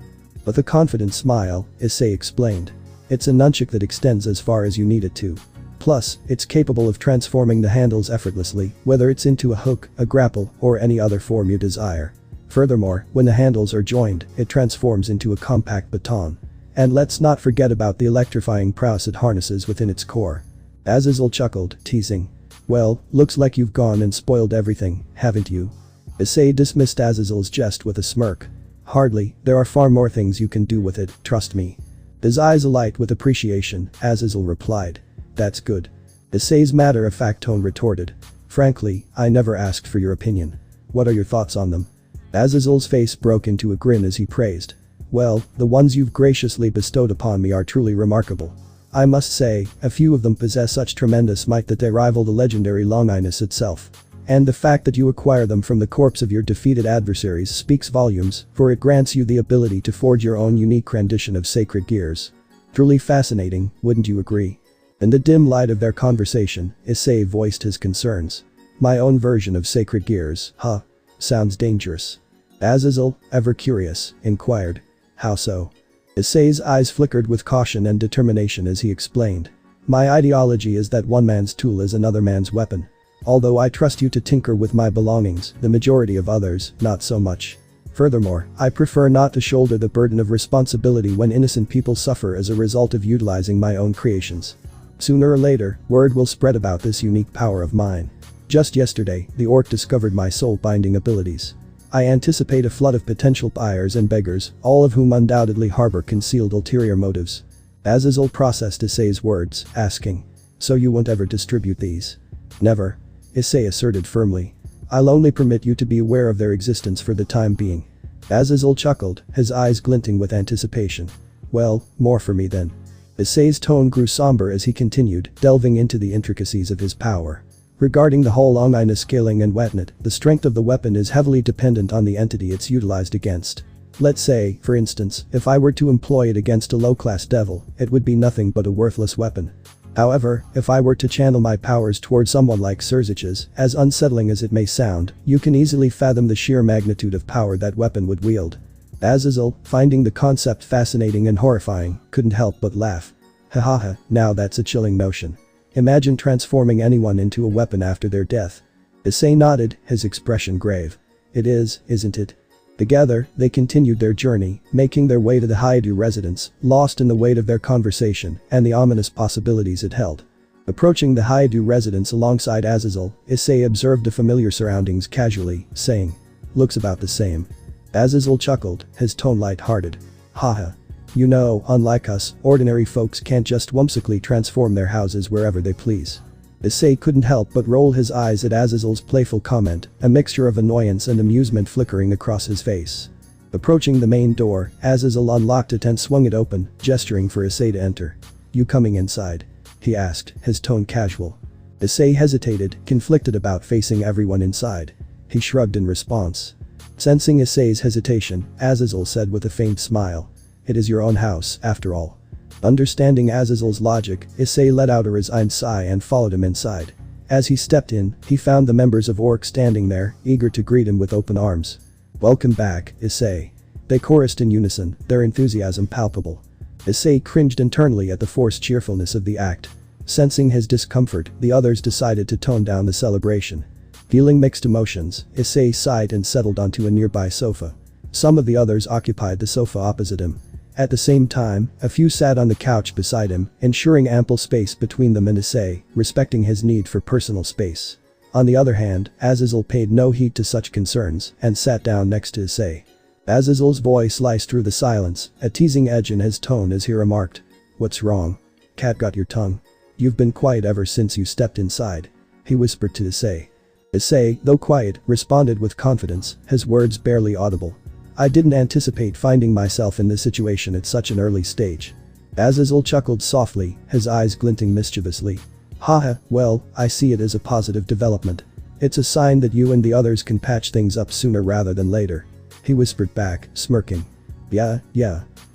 With a confident smile, Issei explained. It's a nunchuk that extends as far as you need it to. Plus, it's capable of transforming the handles effortlessly, whether it's into a hook, a grapple, or any other form you desire. Furthermore, when the handles are joined, it transforms into a compact baton. And let's not forget about the electrifying prowess it harnesses within its core. Azazel chuckled, teasing. Well, looks like you've gone and spoiled everything, haven't you? Issei dismissed Azazel's jest with a smirk. Hardly, there are far more things you can do with it, trust me. His eyes alight with appreciation, Azazel replied. That's good. Issei's matter-of-fact tone retorted. Frankly, I never asked for your opinion. What are your thoughts on them? Azazel's face broke into a grin as he praised. Well, the ones you've graciously bestowed upon me are truly remarkable. I must say, a few of them possess such tremendous might that they rival the legendary Longinus itself. And the fact that you acquire them from the corpse of your defeated adversaries speaks volumes, for it grants you the ability to forge your own unique rendition of sacred gears. Truly fascinating, wouldn't you agree? In the dim light of their conversation, Issei voiced his concerns. My own version of sacred gears, huh? Sounds dangerous. Azazel, ever curious, inquired. How so? Issei's eyes flickered with caution and determination as he explained. My ideology is that one man's tool is another man's weapon. Although I trust you to tinker with my belongings, the majority of others, not so much. Furthermore, I prefer not to shoulder the burden of responsibility when innocent people suffer as a result of utilizing my own creations. Sooner or later, word will spread about this unique power of mine. Just yesterday, the orc discovered my soul-binding abilities. I anticipate a flood of potential buyers and beggars, all of whom undoubtedly harbor concealed ulterior motives. Azazel processed Issei's words, asking. So you won't ever distribute these? Never. Issei asserted firmly. I'll only permit you to be aware of their existence for the time being. Azazel chuckled, his eyes glinting with anticipation. Well, more for me then. Issei's tone grew somber as he continued, delving into the intricacies of his power. Regarding the whole Ongina scaling and wetnet, the strength of the weapon is heavily dependent on the entity it's utilized against. Let's say, for instance, if I were to employ it against a low-class devil, it would be nothing but a worthless weapon. However, if I were to channel my powers towards someone like Serzich's, as unsettling as it may sound, you can easily fathom the sheer magnitude of power that weapon would wield. Azazel, finding the concept fascinating and horrifying, couldn't help but laugh. Hahaha, now that's a chilling notion. Imagine transforming anyone into a weapon after their death. Issei nodded, his expression grave. It is, isn't it? Together, they continued their journey, making their way to the Hyoudou residence, lost in the weight of their conversation and the ominous possibilities it held. Approaching the Hyoudou residence alongside Azazel, Issei observed the familiar surroundings casually, saying. Looks about the same. Azazel chuckled, his tone light-hearted. Haha. You know, unlike us, ordinary folks can't just whimsically transform their houses wherever they please. Issei couldn't help but roll his eyes at Azazel's playful comment, a mixture of annoyance and amusement flickering across his face. Approaching the main door, Azazel unlocked it and swung it open, gesturing for Issei to enter. You coming inside? He asked, his tone casual. Issei hesitated, conflicted about facing everyone inside. He shrugged in response. Sensing Issei's hesitation, Azazel said with a faint smile. It is your own house, after all. Understanding Azazel's logic, Issei let out a resigned sigh and followed him inside. As he stepped in, he found the members of Orc standing there, eager to greet him with open arms. Welcome back, Issei. They chorused in unison, their enthusiasm palpable. Issei cringed internally at the forced cheerfulness of the act. Sensing his discomfort, the others decided to tone down the celebration. Feeling mixed emotions, Issei sighed and settled onto a nearby sofa. Some of the others occupied the sofa opposite him. At the same time, a few sat on the couch beside him, ensuring ample space between them and Issei, respecting his need for personal space. On the other hand, Azazel paid no heed to such concerns and sat down next to Issei. Azazel's voice sliced through the silence, a teasing edge in his tone as he remarked. What's wrong? Cat got your tongue? You've been quiet ever since you stepped inside. He whispered to Issei. Issei, though quiet, responded with confidence, his words barely audible. I didn't anticipate finding myself in this situation at such an early stage. Azazel chuckled softly, his eyes glinting mischievously. Haha, well, I see it as a positive development. It's a sign that you and the others can patch things up sooner rather than later. He whispered back, smirking. Yeah.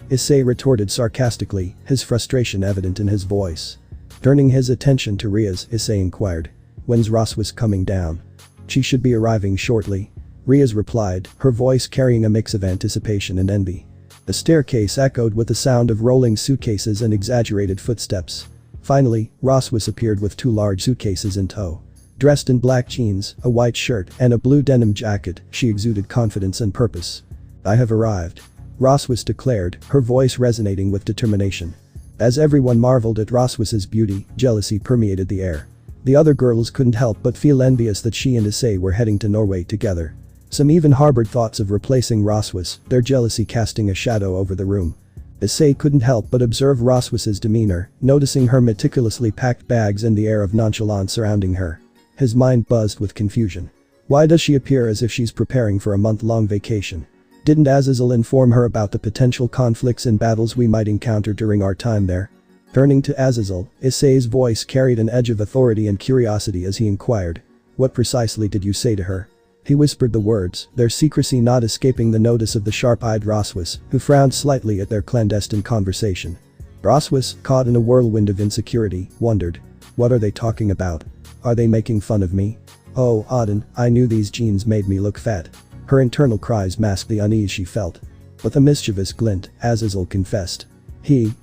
Issei retorted sarcastically, his frustration evident in his voice. Turning his attention to Riaz, Issei inquired. When's Roswis coming down? She should be arriving shortly. Riaz replied, her voice carrying a mix of anticipation and envy. The staircase echoed with the sound of rolling suitcases and exaggerated footsteps. Finally, Roswis appeared with 2 large suitcases in tow. Dressed in black jeans, a white shirt, and a blue denim jacket, she exuded confidence and purpose. I have arrived. Roswis declared, her voice resonating with determination. As everyone marveled at Roswis's beauty, jealousy permeated the air. The other girls couldn't help but feel envious that she and Issei were heading to Norway together. Some even harbored thoughts of replacing Roswis, their jealousy casting a shadow over the room. Issei couldn't help but observe Roswis's demeanor, noticing her meticulously packed bags and the air of nonchalance surrounding her. His mind buzzed with confusion. Why does she appear as if she's preparing for a month-long vacation? Didn't Azazel inform her about the potential conflicts and battles we might encounter during our time there? Turning to Azazel, Issei's voice carried an edge of authority and curiosity as he inquired. What precisely did you say to her? He whispered the words, their secrecy not escaping the notice of the sharp-eyed Roswis, who frowned slightly at their clandestine conversation. Roswis, caught in a whirlwind of insecurity, wondered. What are they talking about? Are they making fun of me? Oh, Auden, I knew these jeans made me look fat. Her internal cries masked the unease she felt. With a mischievous glint, Azazel confessed.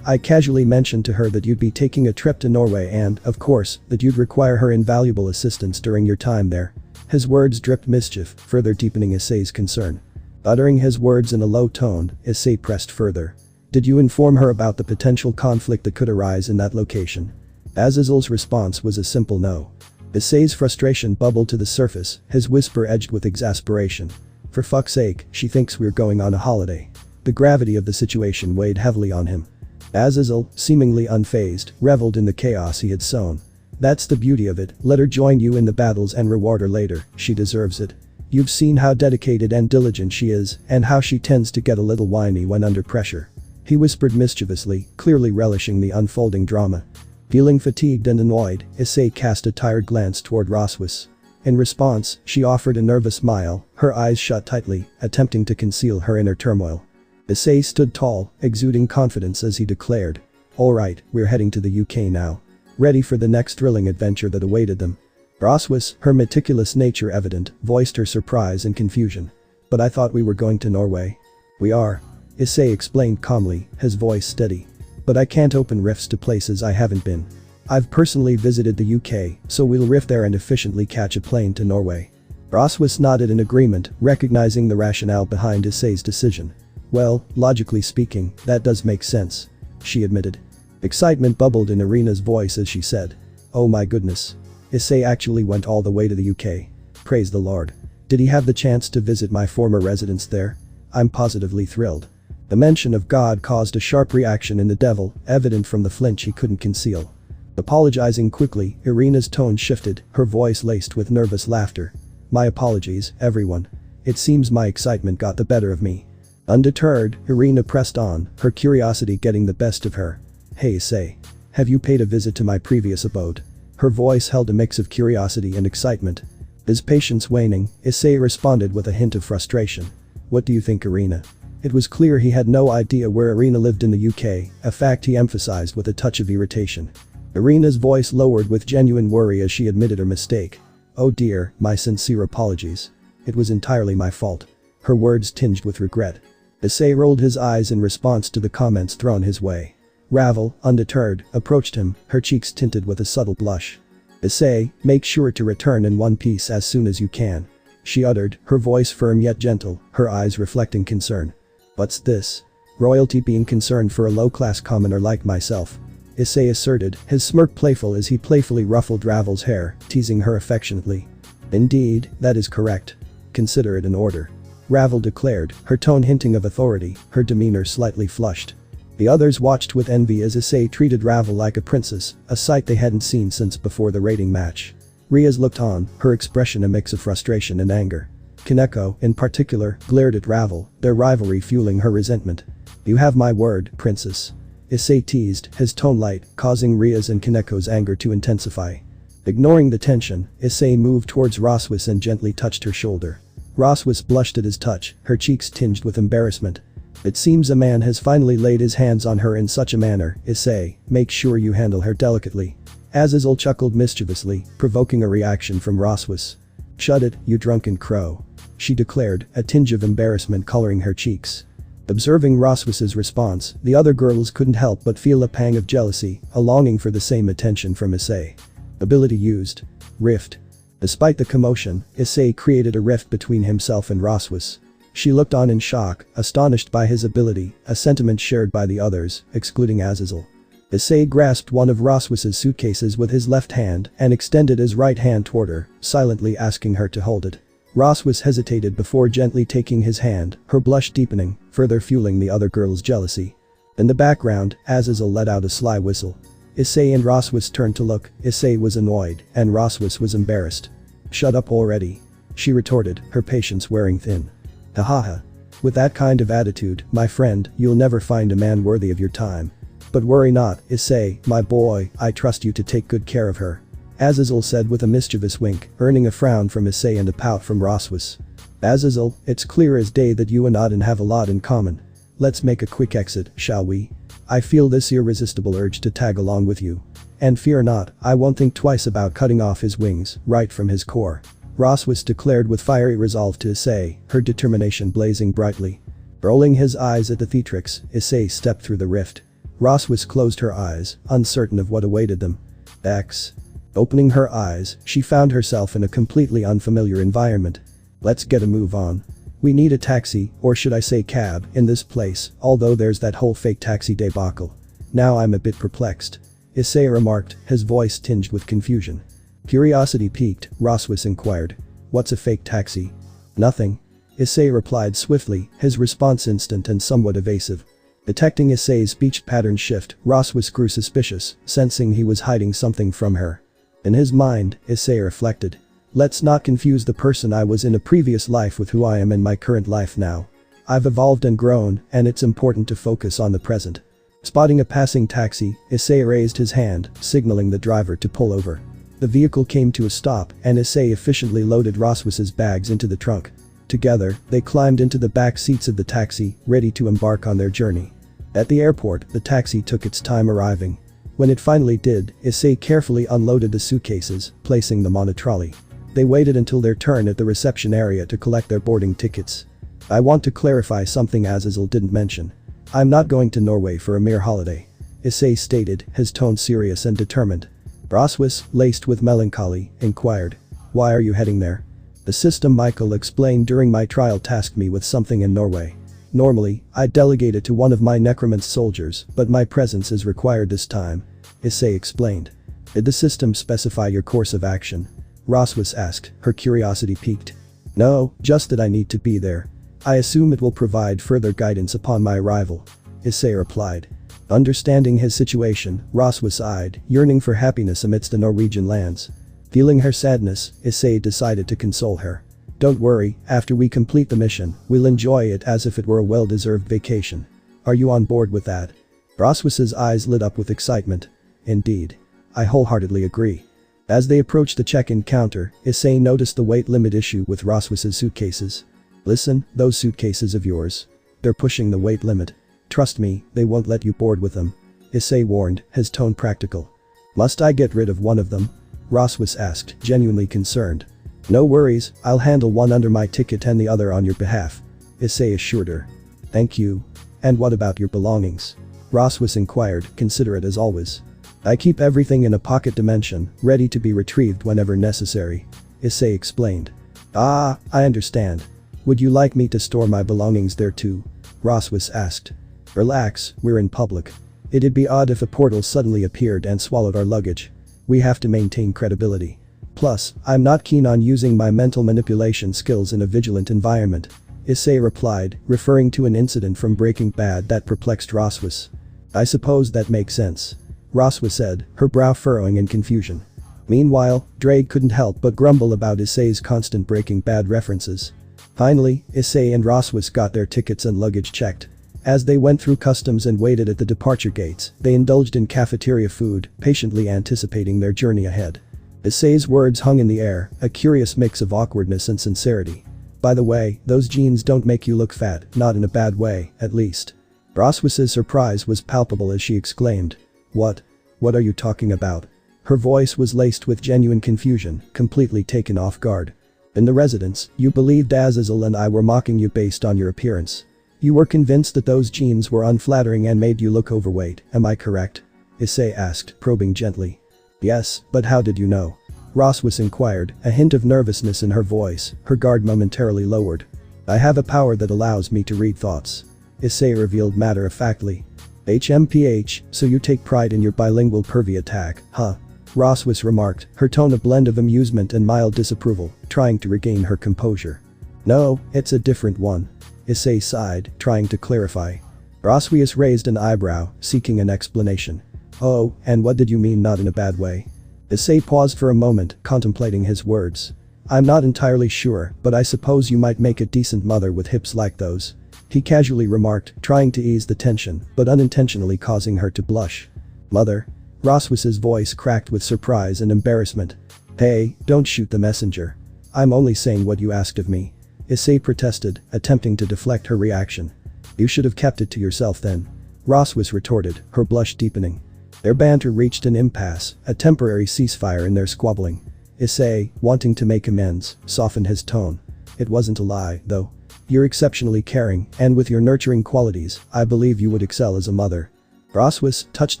I casually mentioned to her that you'd be taking a trip to Norway and, of course, that you'd require her invaluable assistance during your time there. His words dripped mischief, further deepening Issei's concern. Uttering his words in a low tone, Issei pressed further. Did you inform her about the potential conflict that could arise in that location? Azizul's response was a simple no. Issei's frustration bubbled to the surface, his whisper edged with exasperation. For fuck's sake, she thinks we're going on a holiday. The gravity of the situation weighed heavily on him. Azizul, seemingly unfazed, reveled in the chaos he had sown. That's the beauty of it, let her join you in the battles and reward her later, she deserves it. You've seen how dedicated and diligent she is, and how she tends to get a little whiny when under pressure. He whispered mischievously, clearly relishing the unfolding drama. Feeling fatigued and annoyed, Issei cast a tired glance toward Roswis. In response, she offered a nervous smile, her eyes shut tightly, attempting to conceal her inner turmoil. Issei stood tall, exuding confidence as he declared. Alright, we're heading to the UK now. Ready for the next thrilling adventure that awaited them. Roswis, her meticulous nature evident, voiced her surprise and confusion. But I thought we were going to Norway. We are. Issei explained calmly, his voice steady. But I can't open rifts to places I haven't been. I've personally visited the UK, so we'll rift there and efficiently catch a plane to Norway. Roswis nodded in agreement, recognizing the rationale behind Issei's decision. Well, logically speaking, that does make sense, she admitted. Excitement bubbled in Irina's voice as she said. Oh my goodness. Issei actually went all the way to the UK. Praise the Lord. Did he have the chance to visit my former residence there? I'm positively thrilled. The mention of God caused a sharp reaction in the devil, evident from the flinch he couldn't conceal. Apologizing quickly, Irina's tone shifted, her voice laced with nervous laughter. My apologies, everyone. It seems my excitement got the better of me. Undeterred, Irina pressed on, her curiosity getting the best of her. Hey Issei. Have you paid a visit to my previous abode? Her voice held a mix of curiosity and excitement. His patience waning, Issei responded with a hint of frustration. What do you think, Irina? It was clear he had no idea where Irina lived in the UK, a fact he emphasized with a touch of irritation. Irina's voice lowered with genuine worry as she admitted her mistake. Oh dear, my sincere apologies. It was entirely my fault. Her words tinged with regret. Issei rolled his eyes in response to the comments thrown his way. Ravel, undeterred, approached him, her cheeks tinted with a subtle blush. Issei, make sure to return in one piece as soon as you can. She uttered, her voice firm yet gentle, her eyes reflecting concern. What's this? Royalty being concerned for a low-class commoner like myself? Issei asserted, his smirk playful as he playfully ruffled Ravel's hair, teasing her affectionately. Indeed, that is correct. Consider it an order. Ravel declared, her tone hinting of authority, her demeanor slightly flushed. The others watched with envy as Issei treated Ravel like a princess, a sight they hadn't seen since before the rating match. Riaz looked on, her expression a mix of frustration and anger. Kaneko, in particular, glared at Ravel, their rivalry fueling her resentment. You have my word, princess. Issei teased, his tone light, causing Riaz and Kaneko's anger to intensify. Ignoring the tension, Issei moved towards Roswis and gently touched her shoulder. Roswis blushed at his touch, her cheeks tinged with embarrassment. It seems a man has finally laid his hands on her in such a manner, Issei, make sure you handle her delicately. Azizul chuckled mischievously, provoking a reaction from Roswis. Shut it, you drunken crow. She declared, a tinge of embarrassment coloring her cheeks. Observing Roswis's response, the other girls couldn't help but feel a pang of jealousy, a longing for the same attention from Issei. Ability used. Rift. Despite the commotion, Issei created a rift between himself and Roswis. She looked on in shock, astonished by his ability, a sentiment shared by the others, excluding Azizul. Issei grasped one of Roswis's suitcases with his left hand and extended his right hand toward her, silently asking her to hold it. Roswis hesitated before gently taking his hand, her blush deepening, further fueling the other girl's jealousy. In the background, Azizul let out a sly whistle. Issei and Roswis turned to look, Issei was annoyed, and Roswis was embarrassed. Shut up already. She retorted, her patience wearing thin. Hahaha. With that kind of attitude, my friend, you'll never find a man worthy of your time. But worry not, Issei, my boy, I trust you to take good care of her. Azizul said with a mischievous wink, earning a frown from Issei and a pout from Roswis. Azizul, it's clear as day that you and Auden have a lot in common. Let's make a quick exit, shall we? I feel this irresistible urge to tag along with you. And fear not, I won't think twice about cutting off his wings, right from his core. Roswis declared with fiery resolve to Issei, her determination blazing brightly. Rolling his eyes at the Theatrix, Issei stepped through the rift. Roswis closed her eyes, uncertain of what awaited them. X. Opening her eyes, she found herself in a completely unfamiliar environment. Let's get a move on. We need a taxi, or should I say cab, in this place, although there's that whole fake taxi debacle. Now I'm a bit perplexed. Issei remarked, his voice tinged with confusion. Curiosity piqued, Roswis inquired. What's a fake taxi? Nothing. Issei replied swiftly, his response instant and somewhat evasive. Detecting Issei's speech pattern shift, Roswis grew suspicious, sensing he was hiding something from her. In his mind, Issei reflected. Let's not confuse the person I was in a previous life with who I am in my current life now. I've evolved and grown, and it's important to focus on the present. Spotting a passing taxi, Issei raised his hand, signaling the driver to pull over. The vehicle came to a stop, and Issei efficiently loaded Roswis's bags into the trunk. Together, they climbed into the back seats of the taxi, ready to embark on their journey. At the airport, the taxi took its time arriving. When it finally did, Issei carefully unloaded the suitcases, placing them on a trolley. They waited until their turn at the reception area to collect their boarding tickets. I want to clarify something Azazel didn't mention. I'm not going to Norway for a mere holiday. Issei stated, his tone serious and determined. Roswis, laced with melancholy, inquired. Why are you heading there? The system Michael explained during my trial tasked me with something in Norway. Normally, I'd delegate it to one of my necromant soldiers, but my presence is required this time. Issei explained. Did the system specify your course of action? Roswis asked, her curiosity piqued. No, just that I need to be there. I assume it will provide further guidance upon my arrival. Issei replied. Understanding his situation, Roswis sighed, yearning for happiness amidst the Norwegian lands. Feeling her sadness, Issei decided to console her. Don't worry, after we complete the mission, we'll enjoy it as if it were a well-deserved vacation. Are you on board with that? Roswis's eyes lit up with excitement. Indeed. I wholeheartedly agree. As they approached the check-in counter, Issei noticed the weight limit issue with Roswis's suitcases. Listen, those suitcases of yours. They're pushing the weight limit. Trust me, they won't let you board with them. Issei warned, his tone practical. Must I get rid of one of them? Roswis asked, genuinely concerned. No worries, I'll handle one under my ticket and the other on your behalf. Issei assured her. Thank you. And what about your belongings? Roswis inquired, considerate as always. I keep everything in a pocket dimension, ready to be retrieved whenever necessary. Issei explained. Ah, I understand. Would you like me to store my belongings there too? Roswis asked. Relax, we're in public. It'd be odd if a portal suddenly appeared and swallowed our luggage. We have to maintain credibility. Plus, I'm not keen on using my mental manipulation skills in a vigilant environment. Issei replied, referring to an incident from Breaking Bad that perplexed Roswis. I suppose that makes sense. Roswis said, her brow furrowing in confusion. Meanwhile, Drake couldn't help but grumble about Issei's constant Breaking Bad references. Finally, Issei and Roswis got their tickets and luggage checked. As they went through customs and waited at the departure gates, they indulged in cafeteria food, patiently anticipating their journey ahead. Issei's words hung in the air, a curious mix of awkwardness and sincerity. By the way, those jeans don't make you look fat, not in a bad way, at least. Roswis's surprise was palpable as she exclaimed. What? What are you talking about? Her voice was laced with genuine confusion, completely taken off guard. In the residence, you believed Azazel and I were mocking you based on your appearance. You were convinced that those jeans were unflattering and made you look overweight, am I correct? Issei asked, probing gently. Yes, but how did you know? Roswis inquired, a hint of nervousness in her voice, her guard momentarily lowered. I have a power that allows me to read thoughts. Issei revealed matter-of-factly. HMPH, so you take pride in your bilingual pervy attack, huh? Roswis remarked, her tone a blend of amusement and mild disapproval, trying to regain her composure. No, it's a different one. Issei sighed, trying to clarify. Roswis raised an eyebrow, seeking an explanation. Oh, and what did you mean not in a bad way? Issei paused for a moment, contemplating his words. I'm not entirely sure, but I suppose you might make a decent mother with hips like those. He casually remarked, trying to ease the tension, but unintentionally causing her to blush. Mother? Roswis's voice cracked with surprise and embarrassment. Hey, don't shoot the messenger. I'm only saying what you asked of me. Issei protested, attempting to deflect her reaction. You should have kept it to yourself then. Roswis retorted, her blush deepening. Their banter reached an impasse, a temporary ceasefire in their squabbling. Issei, wanting to make amends, softened his tone. It wasn't a lie, though. You're exceptionally caring, and with your nurturing qualities, I believe you would excel as a mother. Roswis, touched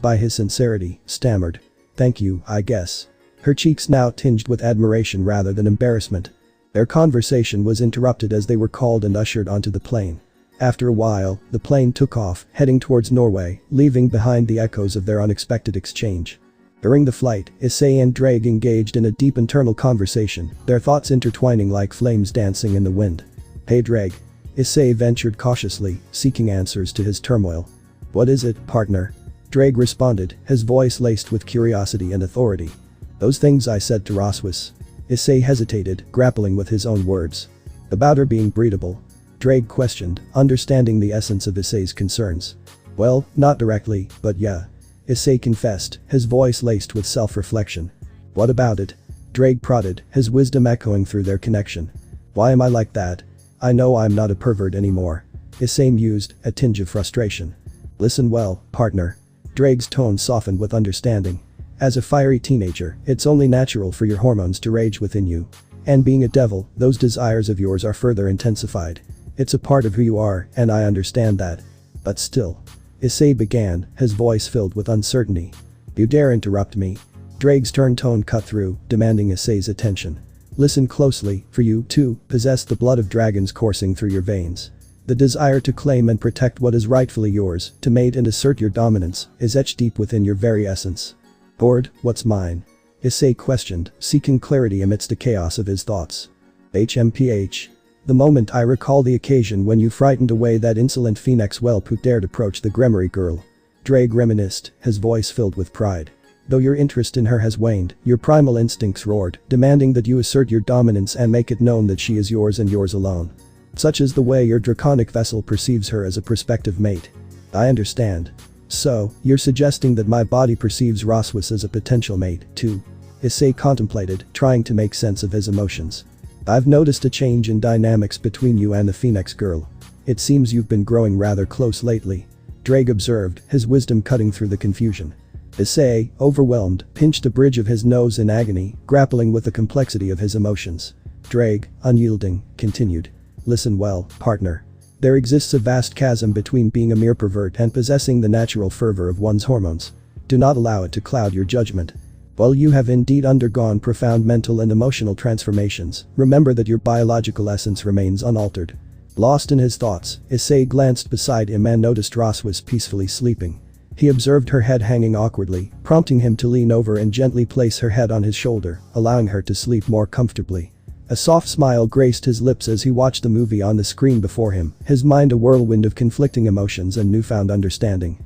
by his sincerity, stammered. Thank you, I guess. Her cheeks now tinged with admiration rather than embarrassment. Their conversation was interrupted as they were called and ushered onto the plane. After a while, the plane took off, heading towards Norway, leaving behind the echoes of their unexpected exchange. During the flight, Issei and Drake engaged in a deep internal conversation, their thoughts intertwining like flames dancing in the wind. "Hey Drake." Issei ventured cautiously, seeking answers to his turmoil. "What is it, partner?" Drake responded, his voice laced with curiosity and authority. "Those things I said to Roswis." Issei hesitated, grappling with his own words. "About her being breedable?" Drake questioned, understanding the essence of Issei's concerns. "Well, not directly, but yeah." Issei confessed, his voice laced with self-reflection. "What about it?" Drake prodded, his wisdom echoing through their connection. "Why am I like that? I know I'm not a pervert anymore." Issei mused, a tinge of frustration. "Listen well, partner." Drake's tone softened with understanding. "As a fiery teenager, it's only natural for your hormones to rage within you. And being a devil, those desires of yours are further intensified. It's a part of who you are, and I understand that. But still." Issei began, his voice filled with uncertainty. "You dare interrupt me?" Drake's stern tone cut through, demanding Issei's attention. "Listen closely, for you, too, possess the blood of dragons coursing through your veins. The desire to claim and protect what is rightfully yours, to mate and assert your dominance, is etched deep within your very essence." "Bored, what's mine?" Issei questioned, seeking clarity amidst the chaos of his thoughts. "HMPH. The moment I recall the occasion when you frightened away that insolent phoenix whelp who dared approach the Gremory girl." Drake reminisced, his voice filled with pride. "Though your interest in her has waned, your primal instincts roared, demanding that you assert your dominance and make it known that she is yours and yours alone. Such is the way your draconic vessel perceives her as a prospective mate." "I understand. So, you're suggesting that my body perceives Roswis as a potential mate, too?" Issei contemplated, trying to make sense of his emotions. "I've noticed a change in dynamics between you and the Phoenix girl. It seems you've been growing rather close lately." Drake observed, his wisdom cutting through the confusion. Issei, overwhelmed, pinched the bridge of his nose in agony, grappling with the complexity of his emotions. Drake, unyielding, continued. "Listen well, partner. There exists a vast chasm between being a mere pervert and possessing the natural fervor of one's hormones. Do not allow it to cloud your judgment. While you have indeed undergone profound mental and emotional transformations, remember that your biological essence remains unaltered." Lost in his thoughts, Issei glanced beside him and noticed Roswis peacefully sleeping. He observed her head hanging awkwardly, prompting him to lean over and gently place her head on his shoulder, allowing her to sleep more comfortably. A soft smile graced his lips as he watched the movie on the screen before him, his mind a whirlwind of conflicting emotions and newfound understanding.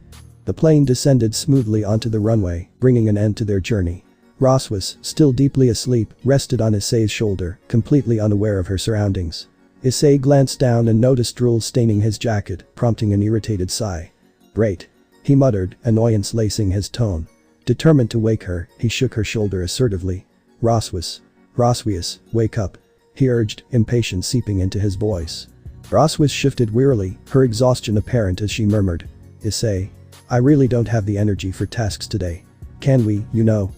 The plane descended smoothly onto the runway, bringing an end to their journey. Roswis, still deeply asleep, rested on Issei's shoulder, completely unaware of her surroundings. Issei glanced down and noticed drool staining his jacket, prompting an irritated sigh. "Great," he muttered, annoyance lacing his tone. Determined to wake her, he shook her shoulder assertively. "Roswis. Roswius, wake up," he urged, impatience seeping into his voice. Roswis shifted wearily, her exhaustion apparent as she murmured. "Issei. I really don't have the energy for tasks today. Can we,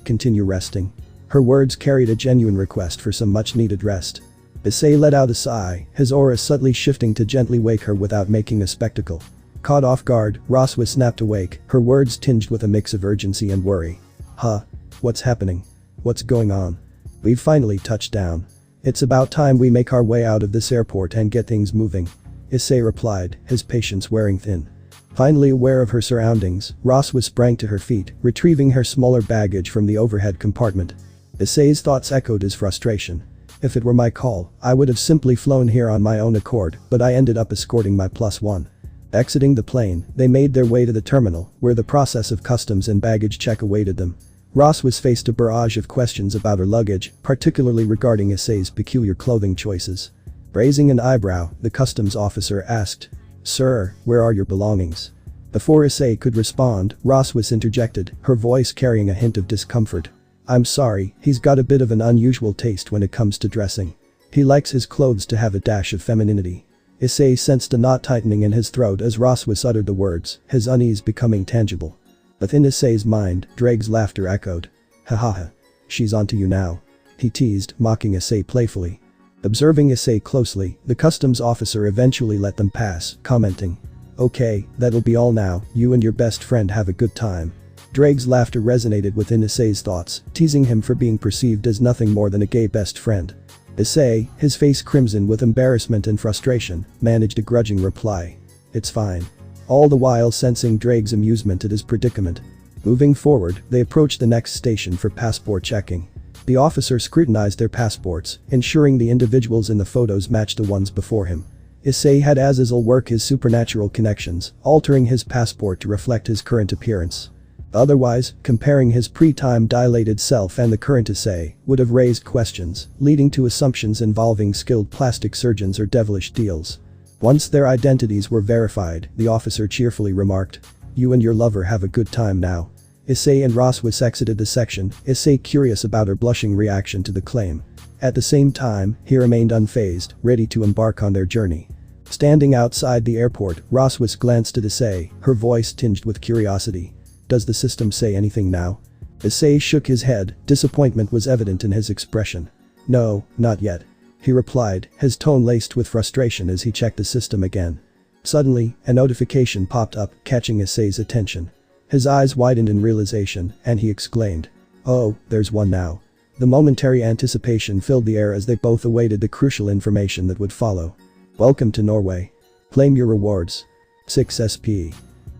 continue resting?" Her words carried a genuine request for some much-needed rest. Issei let out a sigh, his aura subtly shifting to gently wake her without making a spectacle. Caught off guard, Roswis snapped awake, her words tinged with a mix of urgency and worry. "Huh? What's happening? What's going on? We've finally touched down. It's about time we make our way out of this airport and get things moving," Issei replied, his patience wearing thin. Finally aware of her surroundings, Roswis sprang to her feet, retrieving her smaller baggage from the overhead compartment. Issei's thoughts echoed his frustration. "If it were my call, I would have simply flown here on my own accord, but I ended up escorting my +1. Exiting the plane, they made their way to the terminal, where the process of customs and baggage check awaited them. Roswis faced a barrage of questions about her luggage, particularly regarding Issei's peculiar clothing choices. Raising an eyebrow, the customs officer asked, "Sir, where are your belongings?" Before Issei could respond, Roswis interjected, her voice carrying a hint of discomfort. "I'm sorry, he's got a bit of an unusual taste when it comes to dressing. He likes his clothes to have a dash of femininity." Issei sensed a knot tightening in his throat as Roswis uttered the words, his unease becoming tangible. Within Issei's mind, Drake's laughter echoed. "Ha ha ha. She's onto you now," he teased, mocking Issei playfully. Observing Issei closely, the customs officer eventually let them pass, commenting, "Okay, that'll be all now, you and your best friend have a good time." Drake's laughter resonated within Issei's thoughts, teasing him for being perceived as nothing more than a gay best friend. Issei, his face crimson with embarrassment and frustration, managed a grudging reply. it's fine. All the while sensing Drake's amusement at his predicament. Moving forward, they approached the next station for passport checking. The officer scrutinized their passports, ensuring the individuals in the photos matched the ones before him. Issei had Azazel work his supernatural connections, altering his passport to reflect his current appearance. Otherwise, comparing his pre-time dilated self and the current Issei would have raised questions, leading to assumptions involving skilled plastic surgeons or devilish deals. Once their identities were verified, the officer cheerfully remarked, "You and your lover have a good time now." Issei and Roswis exited the section, Issei curious about her blushing reaction to the claim. At the same time, he remained unfazed, ready to embark on their journey. Standing outside the airport, Roswis glanced at Issei, her voice tinged with curiosity. "Does the system say anything now?" Issei shook his head, disappointment was evident in his expression. "No, not yet," he replied, his tone laced with frustration as he checked the system again. Suddenly, a notification popped up, catching Issei's attention. His eyes widened in realization, and he exclaimed, "Oh, there's one now." The momentary anticipation filled the air as they both awaited the crucial information that would follow. "Welcome to Norway. Claim your rewards. 6 SP.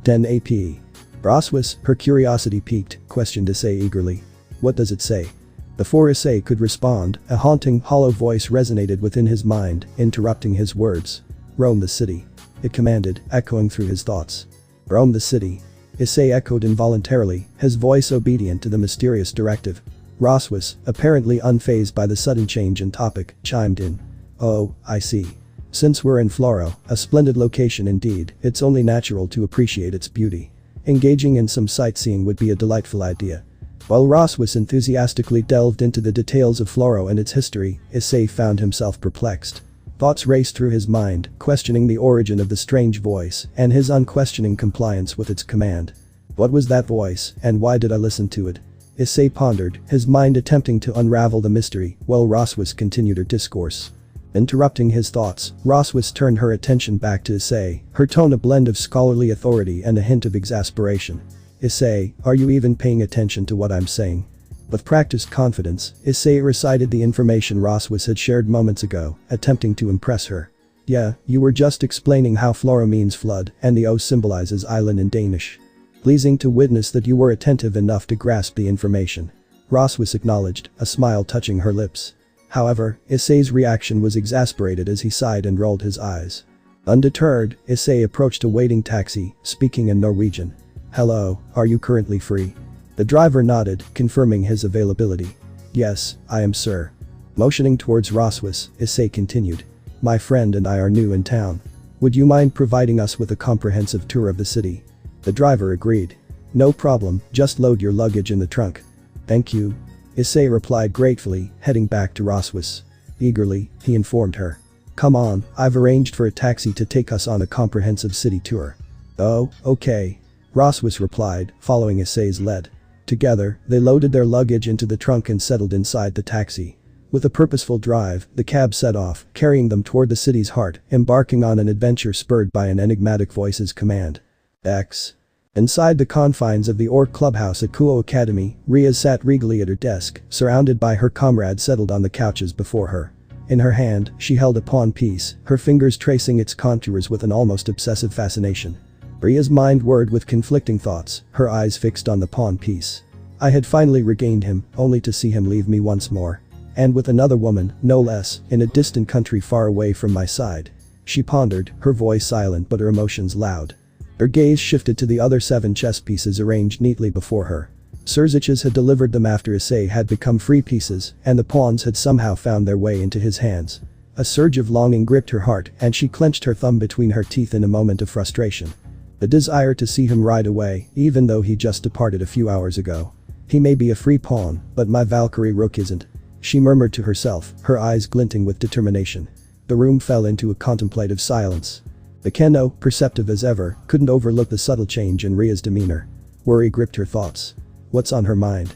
10 AP. Roswis, her curiosity piqued, questioned Issei eagerly. "What does it say?" Before Issei could respond, a haunting, hollow voice resonated within his mind, interrupting his words. "Roam the city," it commanded, echoing through his thoughts. "Roam the city." Issei echoed involuntarily, his voice obedient to the mysterious directive. Roswis, apparently unfazed by the sudden change in topic, chimed in. "Oh, I see. Since we're in Floro, a splendid location indeed, it's only natural to appreciate its beauty. Engaging in some sightseeing would be a delightful idea." While Roswis enthusiastically delved into the details of Floro and its history, Issei found himself perplexed. Thoughts raced through his mind, questioning the origin of the strange voice and his unquestioning compliance with its command. What was that voice, and why did I listen to it? Issei pondered, his mind attempting to unravel the mystery, while Roswis continued her discourse. Interrupting his thoughts, Roswis turned her attention back to Issei, her tone a blend of scholarly authority and a hint of exasperation. "Issei, are you even paying attention to what I'm saying?" With practiced confidence, Issei recited the information Roswis had shared moments ago, attempting to impress her. "Yeah, you were just explaining how Flora means flood and the O symbolizes island in Danish. Pleasing to witness that you were attentive enough to grasp the information," Roswis acknowledged, a smile touching her lips. However, Issei's reaction was exasperated as he sighed and rolled his eyes. Undeterred, Issei approached a waiting taxi, speaking in Norwegian. "Hello, are you currently free?" The driver nodded, confirming his availability. "Yes, I am, sir." Motioning towards Roswis, Issei continued. "My friend and I are new in town. Would you mind providing us with a comprehensive tour of the city?" The driver agreed. "No problem, just load your luggage in the trunk." "Thank you." Issei replied gratefully, heading back to Roswis. Eagerly, he informed her. "Come on, I've arranged for a taxi to take us on a comprehensive city tour." "Oh, okay," Roswis replied, following Issei's lead. Together, they loaded their luggage into the trunk and settled inside the taxi. With a purposeful drive, the cab set off, carrying them toward the city's heart, embarking on an adventure spurred by an enigmatic voice's command. X. Inside the confines of the Orc clubhouse at Kuo Academy, Ria sat regally at her desk, surrounded by her comrades settled on the couches before her. In her hand, she held a pawn piece, her fingers tracing its contours with an almost obsessive fascination. Ria's mind whirred with conflicting thoughts, her eyes fixed on the pawn piece. I had finally regained him, only to see him leave me once more. And with another woman, no less, in a distant country far away from my side. She pondered, her voice silent but her emotions loud. Her gaze shifted to the other 7 chess pieces arranged neatly before her. Serziches had delivered them after Issei had become free pieces, and the pawns had somehow found their way into his hands. A surge of longing gripped her heart, and she clenched her thumb between her teeth in a moment of frustration. The desire to see him ride away, even though he just departed a few hours ago. He may be a free pawn, but my Valkyrie rook isn't. She murmured to herself, her eyes glinting with determination. The room fell into a contemplative silence. The Keno, perceptive as ever, couldn't overlook the subtle change in Ria's demeanor. Worry gripped her thoughts. What's on her mind?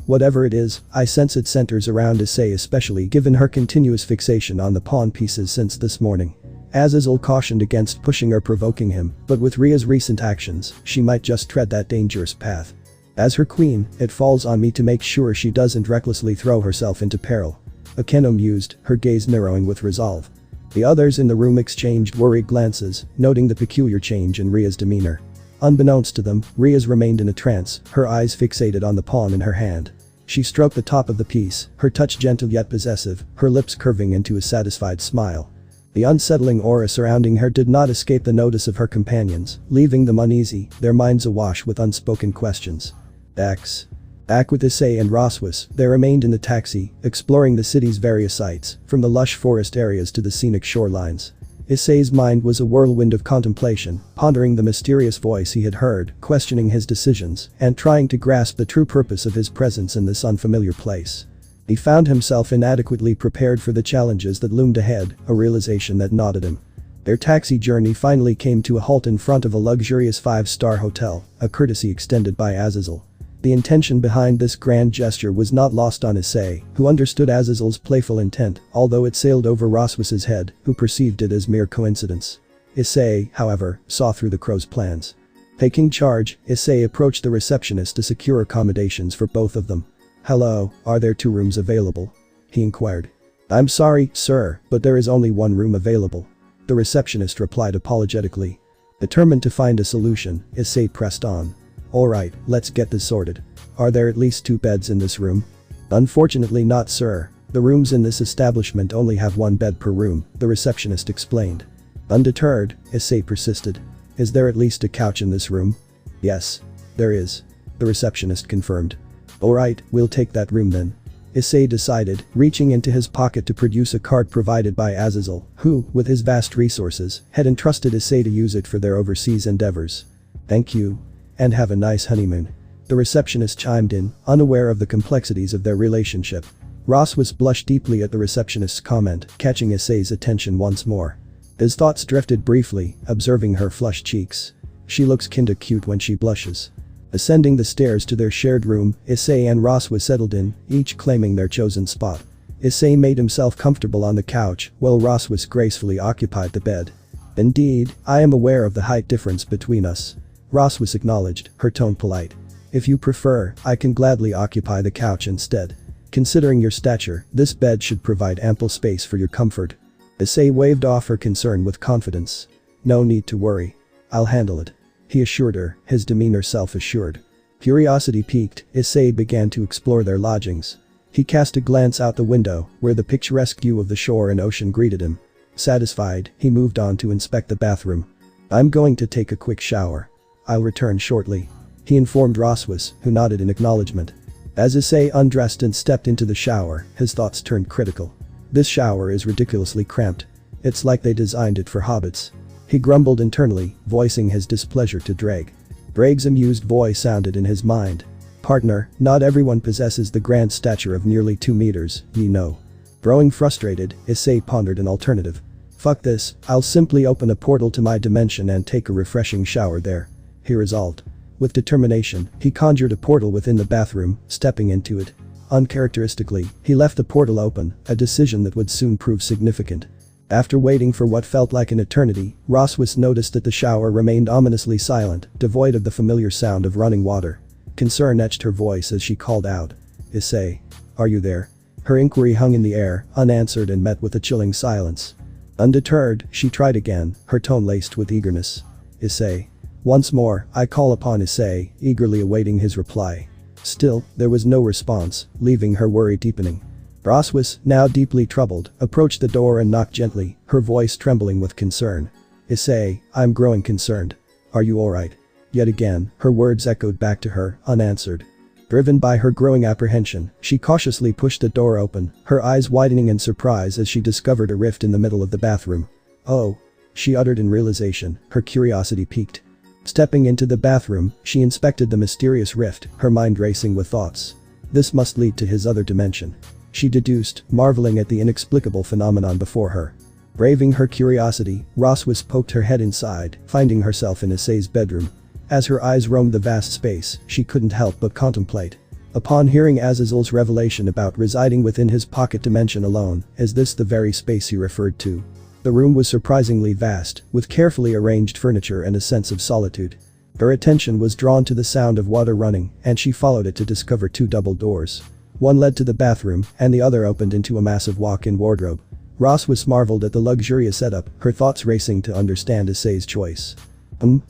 Whatever it is, I sense it centers around Issei, especially given her continuous fixation on the pawn pieces since this morning. Azazel cautioned against pushing or provoking him, but with Ria's recent actions, she might just tread that dangerous path. As her queen, it falls on me to make sure she doesn't recklessly throw herself into peril. Akeno mused, her gaze narrowing with resolve. The others in the room exchanged worried glances, noting the peculiar change in Ria's demeanor. Unbeknownst to them, Ria's remained in a trance, her eyes fixated on the pawn in her hand. She stroked the top of the piece, her touch gentle yet possessive, her lips curving into a satisfied smile. The unsettling aura surrounding her did not escape the notice of her companions, leaving them uneasy, their minds awash with unspoken questions. Back with Issei and Roswis, they remained in the taxi, exploring the city's various sights, from the lush forest areas to the scenic shorelines. Issei's mind was a whirlwind of contemplation, pondering the mysterious voice he had heard, questioning his decisions, and trying to grasp the true purpose of his presence in this unfamiliar place. He found himself inadequately prepared for the challenges that loomed ahead, a realization that gnawed at him. Their taxi journey finally came to a halt in front of a luxurious 5-star hotel, a courtesy extended by Azazel. The intention behind this grand gesture was not lost on Issei, who understood Azazel's playful intent, although it sailed over Roswis's head, who perceived it as mere coincidence. Issei, however, saw through the crow's plans. Taking charge, Issei approached the receptionist to secure accommodations for both of them. "Hello, are there 2 rooms available?" he inquired. "I'm sorry, sir, but there is only 1 room available," the receptionist replied apologetically. Determined to find a solution, Issei pressed on. "Alright, let's get this sorted. Are there at least 2 beds in this room?" "Unfortunately not, sir. The rooms in this establishment only have 1 bed per room," the receptionist explained. Undeterred, Issei persisted. "Is there at least a couch in this room?" "Yes. There is," the receptionist confirmed. "Alright, we'll take that room then," Issei decided, reaching into his pocket to produce a card provided by Azazel, who, with his vast resources, had entrusted Issei to use it for their overseas endeavors. "Thank you. And have a nice honeymoon," the receptionist chimed in, unaware of the complexities of their relationship. Roswis blushed deeply at the receptionist's comment, catching Issei's attention once more. His thoughts drifted briefly, observing her flushed cheeks. She looks kinda cute when she blushes. Ascending the stairs to their shared room, Issei and Roswis settled in, each claiming their chosen spot. Issei made himself comfortable on the couch, while Roswis gracefully occupied the bed. "Indeed, I am aware of the height difference between us," Roswis acknowledged, her tone polite. "If you prefer, I can gladly occupy the couch instead. Considering your stature, this bed should provide ample space for your comfort." Issei waved off her concern with confidence. "No need to worry. I'll handle it," he assured her, his demeanor self-assured. Curiosity piqued, Issei began to explore their lodgings. He cast a glance out the window, where the picturesque view of the shore and ocean greeted him. Satisfied, he moved on to inspect the bathroom. "I'm going to take a quick shower. I'll return shortly," he informed Roswis, who nodded in acknowledgement. As Issei undressed and stepped into the shower, his thoughts turned critical. "This shower is ridiculously cramped. It's like they designed it for hobbits," he grumbled internally, voicing his displeasure to Drake. Drake's amused voice sounded in his mind. "Partner, not everyone possesses the grand stature of nearly 2 meters, you know." Growing frustrated, Issei pondered an alternative. "Fuck this, I'll simply open a portal to my dimension and take a refreshing shower there," he resolved. With determination, he conjured a portal within the bathroom, stepping into it. Uncharacteristically, he left the portal open, a decision that would soon prove significant. After waiting for what felt like an eternity, Roswis noticed that the shower remained ominously silent, devoid of the familiar sound of running water. Concern etched her voice as she called out. "Issei. Are you there?" Her inquiry hung in the air, unanswered and met with a chilling silence. Undeterred, she tried again, her tone laced with eagerness. "Issei." Once more, I call upon Issei, eagerly awaiting his reply. Still, there was no response, leaving her worry deepening. Roswis, now deeply troubled, approached the door and knocked gently, her voice trembling with concern. "Issei, I'm growing concerned. Are you alright?" Yet again, her words echoed back to her, unanswered. Driven by her growing apprehension, she cautiously pushed the door open, her eyes widening in surprise as she discovered a rift in the middle of the bathroom. "Oh," she uttered in realization, her curiosity piqued. Stepping into the bathroom, she inspected the mysterious rift, her mind racing with thoughts. This must lead to his other dimension, she deduced, marveling at the inexplicable phenomenon before her. Braving her curiosity, Roswis poked her head inside, finding herself in Issei's bedroom. As her eyes roamed the vast space, she couldn't help but contemplate. Upon hearing Azazel's revelation about residing within his pocket dimension alone, is this the very space he referred to? The room was surprisingly vast, with carefully arranged furniture and a sense of solitude. Her attention was drawn to the sound of water running, and she followed it to discover 2 double doors. One led to the bathroom, and the other opened into a massive walk-in wardrobe. Rosswis marveled at the luxurious setup, her thoughts racing to understand Issei's choice.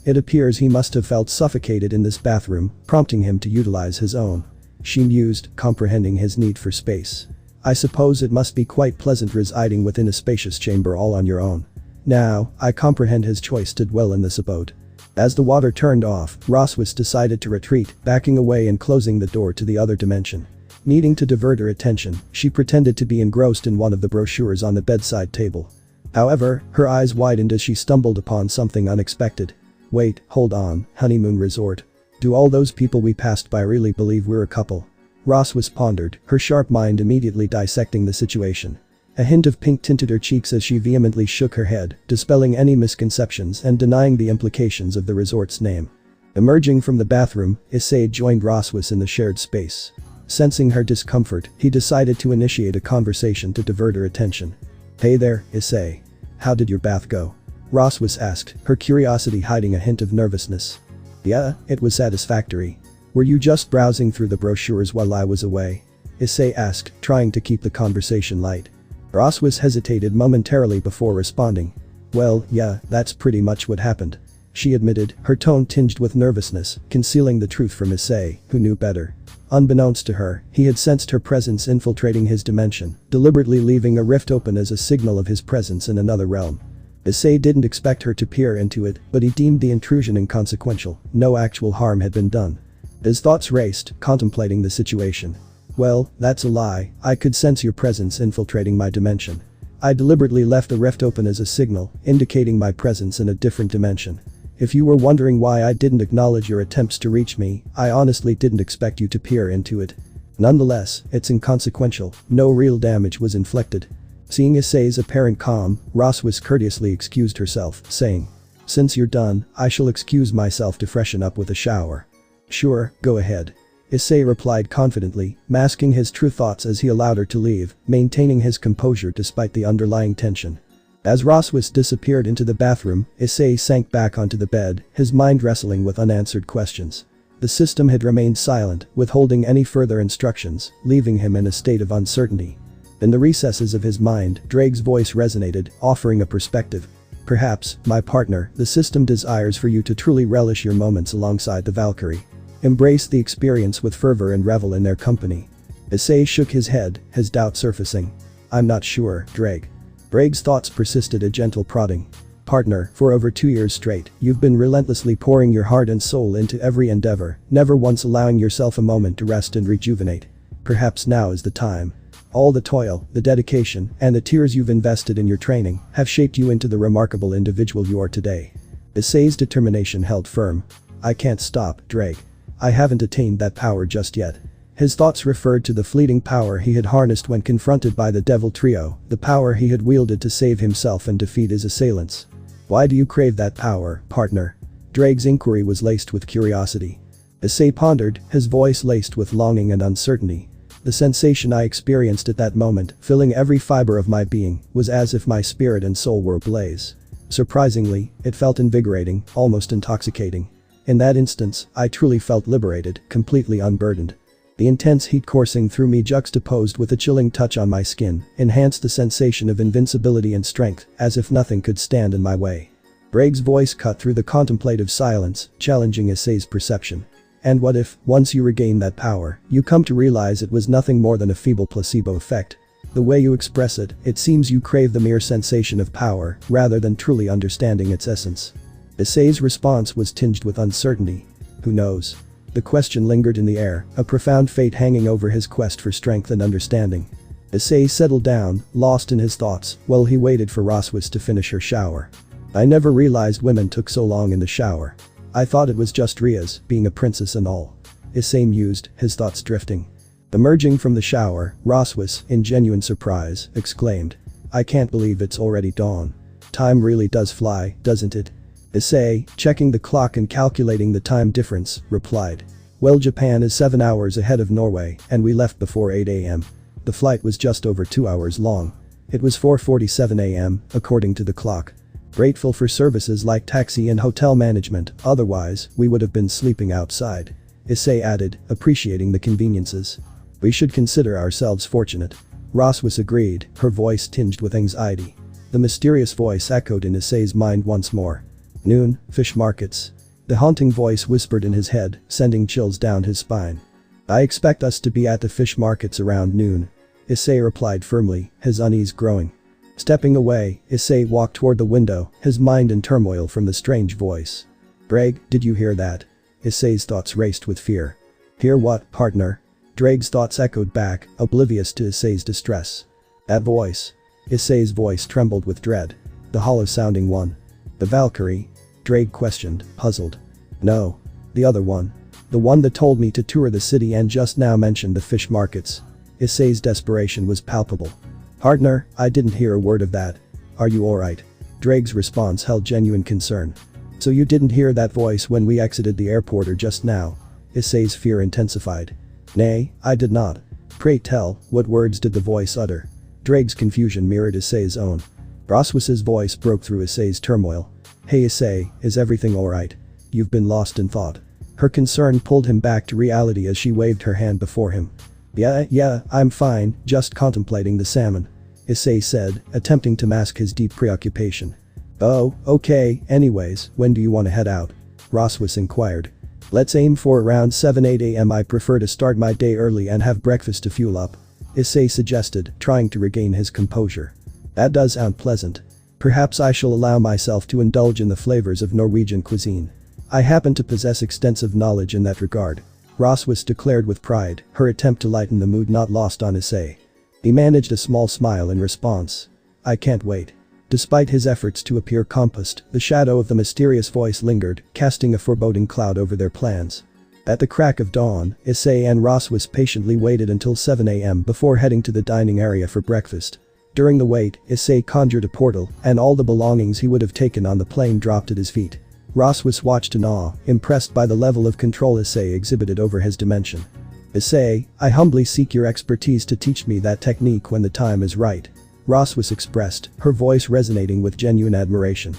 It appears he must have felt suffocated in this bathroom, prompting him to utilize his own. She mused, comprehending his need for space. I suppose it must be quite pleasant residing within a spacious chamber all on your own. Now, I comprehend his choice to dwell in this abode. As the water turned off, Rosswis decided to retreat, backing away and closing the door to the other dimension. Needing to divert her attention, she pretended to be engrossed in one of the brochures on the bedside table. However, her eyes widened as she stumbled upon something unexpected. Wait, hold on, honeymoon resort. Do all those people we passed by really believe we're a couple? Rosswis pondered, her sharp mind immediately dissecting the situation. A hint of pink tinted her cheeks as she vehemently shook her head, dispelling any misconceptions and denying the implications of the resort's name. Emerging from the bathroom, Issei joined Rosswis in the shared space. Sensing her discomfort, he decided to initiate a conversation to divert her attention. Hey there, Issei. How did your bath go? Rosswis asked, her curiosity hiding a hint of nervousness. Yeah, it was satisfactory. Were you just browsing through the brochures while I was away? Issei asked, trying to keep the conversation light. Rosswis hesitated momentarily before responding. Well, yeah, that's pretty much what happened. She admitted, her tone tinged with nervousness, concealing the truth from Issei, who knew better. Unbeknownst to her, he had sensed her presence infiltrating his dimension, deliberately leaving a rift open as a signal of his presence in another realm. Issei didn't expect her to peer into it, but he deemed the intrusion inconsequential, no actual harm had been done. His thoughts raced, contemplating the situation. Well, that's a lie, I could sense your presence infiltrating my dimension. I deliberately left the rift open as a signal, indicating my presence in a different dimension. If you were wondering why I didn't acknowledge your attempts to reach me, I honestly didn't expect you to peer into it. Nonetheless, it's inconsequential, no real damage was inflicted. Seeing Issei's apparent calm, Rosswis courteously excused herself, saying, Since you're done, I shall excuse myself to freshen up with a shower. Sure, go ahead. Issei replied confidently, masking his true thoughts as he allowed her to leave, maintaining his composure despite the underlying tension. As Rosswis disappeared into the bathroom, Issei sank back onto the bed, his mind wrestling with unanswered questions. The system had remained silent, withholding any further instructions, leaving him in a state of uncertainty. In the recesses of his mind, Drake's voice resonated, offering a perspective. Perhaps, my partner, the system desires for you to truly relish your moments alongside the Valkyrie. Embrace the experience with fervor and revel in their company. Issei shook his head, his doubt surfacing. I'm not sure, Drake. Drake's thoughts persisted, a gentle prodding. Partner, for over 2 years straight, you've been relentlessly pouring your heart and soul into every endeavor, never once allowing yourself a moment to rest and rejuvenate. Perhaps now is the time. All the toil, the dedication, and the tears you've invested in your training have shaped you into the remarkable individual you are today. Issei's determination held firm. I can't stop, Drake. I haven't attained that power just yet. His thoughts referred to the fleeting power he had harnessed when confronted by the Devil Trio, the power he had wielded to save himself and defeat his assailants. Why do you crave that power, partner? Drake's inquiry was laced with curiosity. Issei pondered, his voice laced with longing and uncertainty. The sensation I experienced at that moment, filling every fiber of my being, was as if my spirit and soul were ablaze. Surprisingly, it felt invigorating, almost intoxicating. In that instance, I truly felt liberated, completely unburdened. The intense heat coursing through me juxtaposed with a chilling touch on my skin enhanced the sensation of invincibility and strength, as if nothing could stand in my way. Drake's voice cut through the contemplative silence, challenging Issei's perception. And what if, once you regain that power, you come to realize it was nothing more than a feeble placebo effect? The way you express it, it seems you crave the mere sensation of power, rather than truly understanding its essence. Issei's response was tinged with uncertainty. Who knows? The question lingered in the air, a profound fate hanging over his quest for strength and understanding. Issei settled down, lost in his thoughts, while he waited for Rosswis to finish her shower. I never realized women took so long in the shower. I thought it was just Ria's, being a princess and all. Issei mused, his thoughts drifting. Emerging from the shower, Rosswis, in genuine surprise, exclaimed. I can't believe it's already dawn. Time really does fly, doesn't it? Issei, checking the clock and calculating the time difference, replied. Well, Japan is 7 hours ahead of Norway, and we left before 8 AM. The flight was just over 2 hours long. It was 4:47 AM, according to the clock. Grateful for services like taxi and hotel management, otherwise, we would have been sleeping outside. Issei added, appreciating the conveniences. We should consider ourselves fortunate. Roswis agreed, her voice tinged with anxiety. The mysterious voice echoed in Issei's mind once more. Noon, fish markets. The haunting voice whispered in his head, sending chills down his spine. I expect us to be at the fish markets around noon. Issei replied firmly, his unease growing. Stepping away, Issei walked toward the window, his mind in turmoil from the strange voice. Drake, did you hear that? Issei's thoughts raced with fear. Hear what, partner? Drake's thoughts echoed back, oblivious to Issei's distress. That voice. Issei's voice trembled with dread. The hollow-sounding one. The Valkyrie? Drake questioned, puzzled. No. The other one. The one that told me to tour the city and just now mentioned the fish markets. Issei's desperation was palpable. Partner, I didn't hear a word of that. Are you alright? Drake's response held genuine concern. So you didn't hear that voice when we exited the airport or just now? Issei's fear intensified. Nay, I did not. Pray tell, what words did the voice utter? Drake's confusion mirrored Issei's own. Roswis's voice broke through Issei's turmoil. Hey Issei, is everything alright? You've been lost in thought. Her concern pulled him back to reality as she waved her hand before him. Yeah, I'm fine, just contemplating the salmon. Issei said, attempting to mask his deep preoccupation. Oh, okay, anyways, when do you want to head out? Roswis inquired. Let's aim for around 7-8 am. I prefer to start my day early and have breakfast to fuel up. Issei suggested, trying to regain his composure. That does sound pleasant. Perhaps I shall allow myself to indulge in the flavors of Norwegian cuisine. I happen to possess extensive knowledge in that regard. Roswis declared with pride, her attempt to lighten the mood not lost on Issei. He managed a small smile in response. I can't wait. Despite his efforts to appear composed, the shadow of the mysterious voice lingered, casting a foreboding cloud over their plans. At the crack of dawn, Issei and Roswis patiently waited until 7 am before heading to the dining area for breakfast. During the wait, Issei conjured a portal, and all the belongings he would have taken on the plane dropped at his feet. Roswis watched in awe, impressed by the level of control Issei exhibited over his dimension. Issei, I humbly seek your expertise to teach me that technique when the time is right. Roswis expressed, her voice resonating with genuine admiration.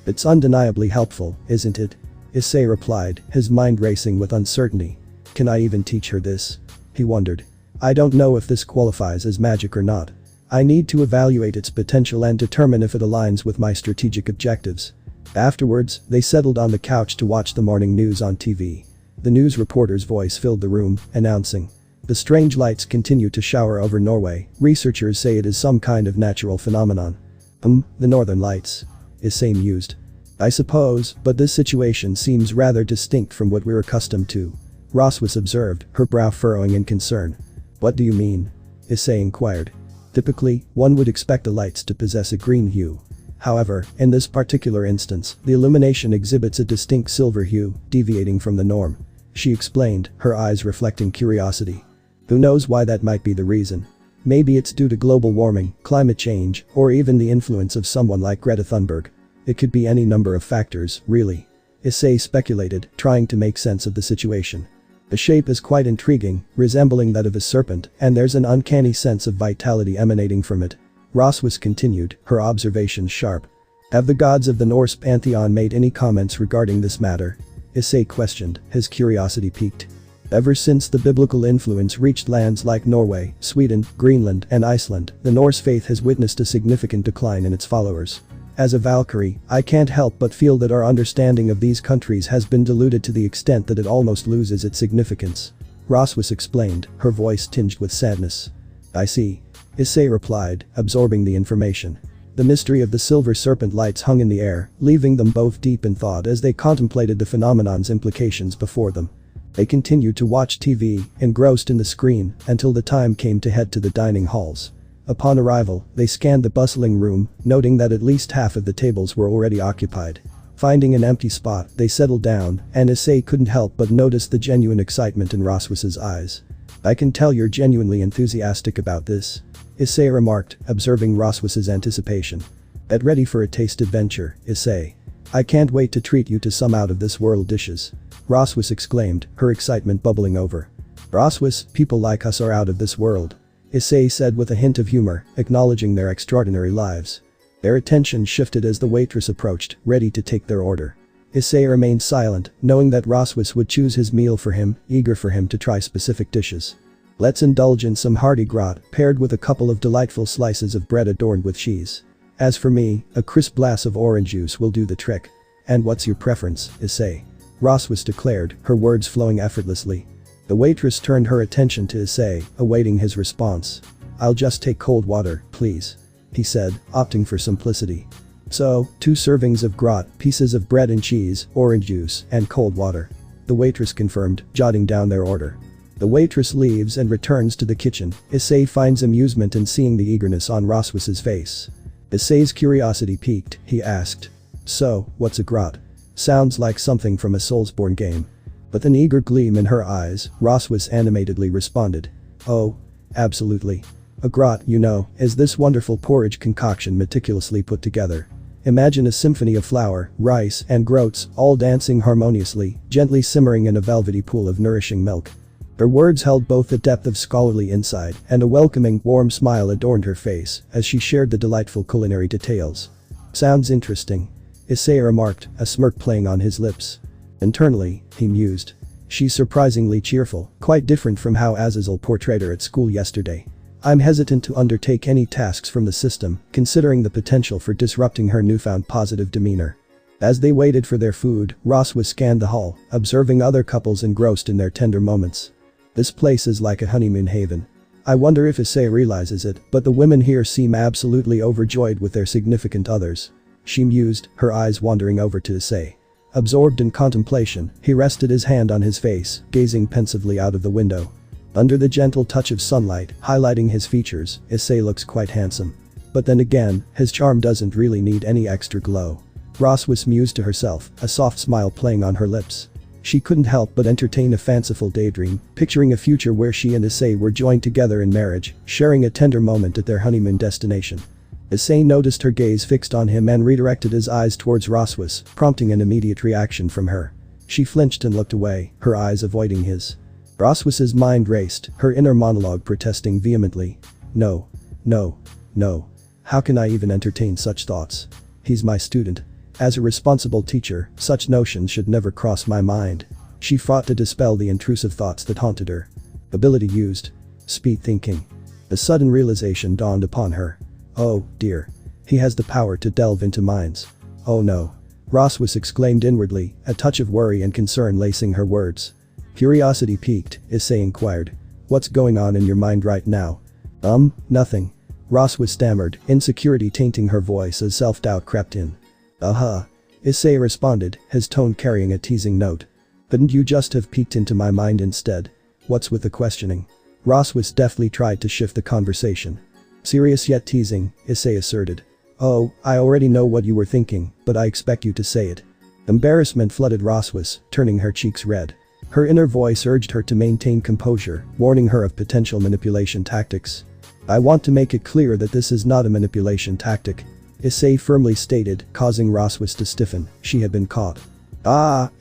It's undeniably helpful, isn't it? Issei replied, his mind racing with uncertainty. Can I even teach her this? He wondered. I don't know if this qualifies as magic or not. I need to evaluate its potential and determine if it aligns with my strategic objectives. Afterwards, they settled on the couch to watch the morning news on TV. The news reporter's voice filled the room, announcing. The strange lights continue to shower over Norway. Researchers say it is some kind of natural phenomenon. The northern lights. Issei mused. I suppose, but this situation seems rather distinct from what we're accustomed to. Roswis observed, her brow furrowing in concern. What do you mean? Issei inquired. Typically, one would expect the lights to possess a green hue. However, in this particular instance, the illumination exhibits a distinct silver hue, deviating from the norm. She explained, her eyes reflecting curiosity. Who knows why that might be the reason? Maybe it's due to global warming, climate change, or even the influence of someone like Greta Thunberg. It could be any number of factors, really. Issei speculated, trying to make sense of the situation. The shape is quite intriguing, resembling that of a serpent, and there's an uncanny sense of vitality emanating from it. Roswis continued, her observations sharp. Have the gods of the Norse pantheon made any comments regarding this matter? Issei questioned, his curiosity piqued. Ever since the biblical influence reached lands like Norway, Sweden, Greenland, and Iceland, the Norse faith has witnessed a significant decline in its followers. As a Valkyrie, I can't help but feel that our understanding of these countries has been diluted to the extent that it almost loses its significance. Roswis explained, her voice tinged with sadness. I see. Issei replied, absorbing the information. The mystery of the silver serpent lights hung in the air, leaving them both deep in thought as they contemplated the phenomenon's implications before them. They continued to watch TV, engrossed in the screen, until the time came to head to the dining halls. Upon arrival, they scanned the bustling room, noting that at least half of the tables were already occupied. Finding an empty spot, they settled down, and Issei couldn't help but notice the genuine excitement in Roswis's eyes. I can tell you're genuinely enthusiastic about this. Issei remarked, observing Roswis's anticipation. Get ready for a taste adventure, Issei. I can't wait to treat you to some out-of-this-world dishes. Roswis exclaimed, her excitement bubbling over. Roswis, people like us are out of this world. Issei said with a hint of humor, acknowledging their extraordinary lives. Their attention shifted as the waitress approached, ready to take their order. Issei remained silent, knowing that Roswis would choose his meal for him, eager for him to try specific dishes. Let's indulge in some hearty gratin paired with a couple of delightful slices of bread adorned with cheese. As for me, a crisp glass of orange juice will do the trick. And what's your preference, Issei? Roswis declared, her words flowing effortlessly. The waitress turned her attention to Issei, awaiting his response. I'll just take cold water, please. He said, opting for simplicity. So, 2 servings of gratin, pieces of bread and cheese, orange juice, and cold water. The waitress confirmed, jotting down their order. The waitress leaves and returns to the kitchen. Issei finds amusement in seeing the eagerness on Roswis's face. Issei's curiosity piqued, he asked. So, what's a gratin? Sounds like something from a Soulsborne game. With an eager gleam in her eyes, Roswis animatedly responded. Oh, absolutely. A gratin, you know, is this wonderful porridge concoction meticulously put together. Imagine a symphony of flour, rice, and groats, all dancing harmoniously, gently simmering in a velvety pool of nourishing milk. Her words held both a depth of scholarly insight and a welcoming, warm smile adorned her face as she shared the delightful culinary details. Sounds interesting. Issei remarked, a smirk playing on his lips. Internally, he mused. She's surprisingly cheerful, quite different from how Azazel portrayed her at school yesterday. I'm hesitant to undertake any tasks from the system, considering the potential for disrupting her newfound positive demeanor. As they waited for their food, Roswis scanned the hall, observing other couples engrossed in their tender moments. This place is like a honeymoon haven. I wonder if Issei realizes it, but the women here seem absolutely overjoyed with their significant others. She mused, her eyes wandering over to Issei. Absorbed in contemplation, he rested his hand on his face, gazing pensively out of the window. Under the gentle touch of sunlight, highlighting his features, Issei looks quite handsome. But then again, his charm doesn't really need any extra glow. Roswis mused to herself, a soft smile playing on her lips. She couldn't help but entertain a fanciful daydream, picturing a future where she and Issei were joined together in marriage, sharing a tender moment at their honeymoon destination. Issei noticed her gaze fixed on him and redirected his eyes towards Roswis, prompting an immediate reaction from her. She flinched and looked away, her eyes avoiding his. Roswis's mind raced, her inner monologue protesting vehemently. No. No. No. How can I even entertain such thoughts? He's my student. As a responsible teacher, such notions should never cross my mind. She fought to dispel the intrusive thoughts that haunted her. Ability used. Speed thinking. A sudden realization dawned upon her. Oh, dear. He has the power to delve into minds. Oh no. Roswis exclaimed inwardly, a touch of worry and concern lacing her words. Curiosity piqued, Issei inquired. What's going on in your mind right now? Nothing. Roswis stammered, insecurity tainting her voice as self-doubt crept in. Issei responded, his tone carrying a teasing note. Couldn't you just have peeked into my mind instead? What's with the questioning? Roswis deftly tried to shift the conversation. Serious yet teasing, Issei asserted. Oh, I already know what you were thinking, but I expect you to say it. Embarrassment flooded Roswis, turning her cheeks red. Her inner voice urged her to maintain composure, warning her of potential manipulation tactics. I want to make it clear that this is not a manipulation tactic. Issei firmly stated, causing Roswis to stiffen. She had been caught.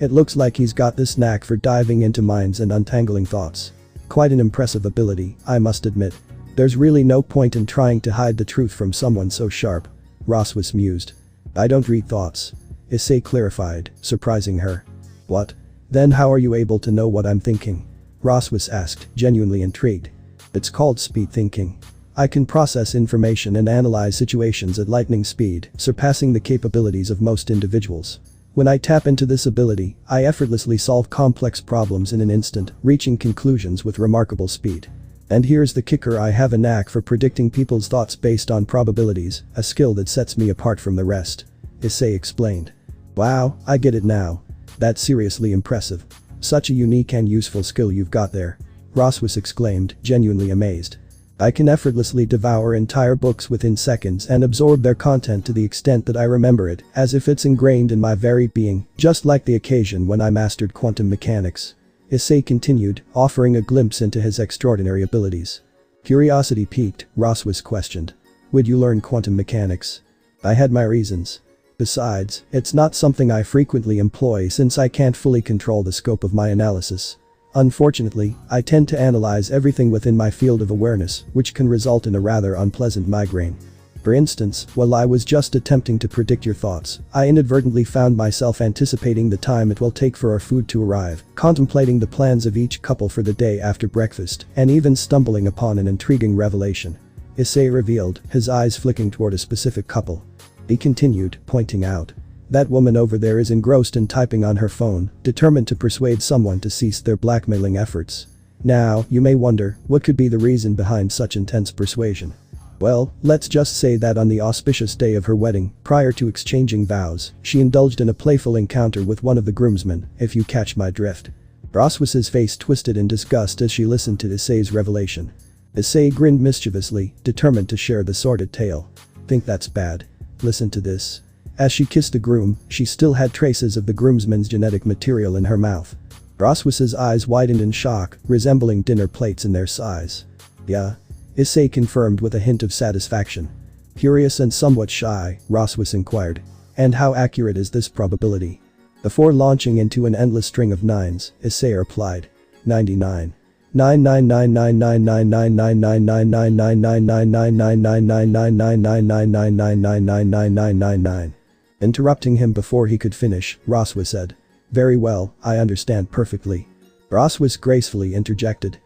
It looks like he's got this knack for diving into minds and untangling thoughts. Quite an impressive ability, I must admit. There's really no point in trying to hide the truth from someone so sharp. Roswis mused. I don't read thoughts. Issei clarified, surprising her. What? Then how are you able to know what I'm thinking? Roswis asked, genuinely intrigued. It's called speed thinking. I can process information and analyze situations at lightning speed, surpassing the capabilities of most individuals. When I tap into this ability, I effortlessly solve complex problems in an instant, reaching conclusions with remarkable speed. And here's the kicker, I have a knack for predicting people's thoughts based on probabilities, a skill that sets me apart from the rest. Issei explained. Wow, I get it now. That's seriously impressive. Such a unique and useful skill you've got there. Roswis exclaimed, genuinely amazed. I can effortlessly devour entire books within seconds and absorb their content to the extent that I remember it, as if it's ingrained in my very being, just like the occasion when I mastered quantum mechanics. Issei continued, offering a glimpse into his extraordinary abilities. Curiosity piqued, Roswis questioned. Would you learn quantum mechanics? I had my reasons. Besides, it's not something I frequently employ since I can't fully control the scope of my analysis. Unfortunately, I tend to analyze everything within my field of awareness, which can result in a rather unpleasant migraine. For instance, while I was just attempting to predict your thoughts, I inadvertently found myself anticipating the time it will take for our food to arrive, contemplating the plans of each couple for the day after breakfast, and even stumbling upon an intriguing revelation. Issei revealed, his eyes flicking toward a specific couple. He continued, pointing out. That woman over there is engrossed in typing on her phone, determined to persuade someone to cease their blackmailing efforts. Now, you may wonder, what could be the reason behind such intense persuasion? Well, let's just say that on the auspicious day of her wedding, prior to exchanging vows, she indulged in a playful encounter with one of the groomsmen, if you catch my drift. Roswis's face twisted in disgust as she listened to Issei's revelation. Issei grinned mischievously, determined to share the sordid tale. Think that's bad? Listen to this. As she kissed the groom, she still had traces of the groomsman's genetic material in her mouth. Roswis's eyes widened in shock, resembling dinner plates in their size. Yeah. Issei confirmed with a hint of satisfaction. Curious and somewhat shy, Roswis inquired. And how accurate is this probability? Before launching into an endless string of nines, Issei replied. 99. 999999999999999999999999999999999999999999999999999999999999999999999999999999999999999999999999999999999999999999999999999999999. Interrupting him before he could finish, Roswis said. Very well, I understand perfectly. Roswis gracefully interjected.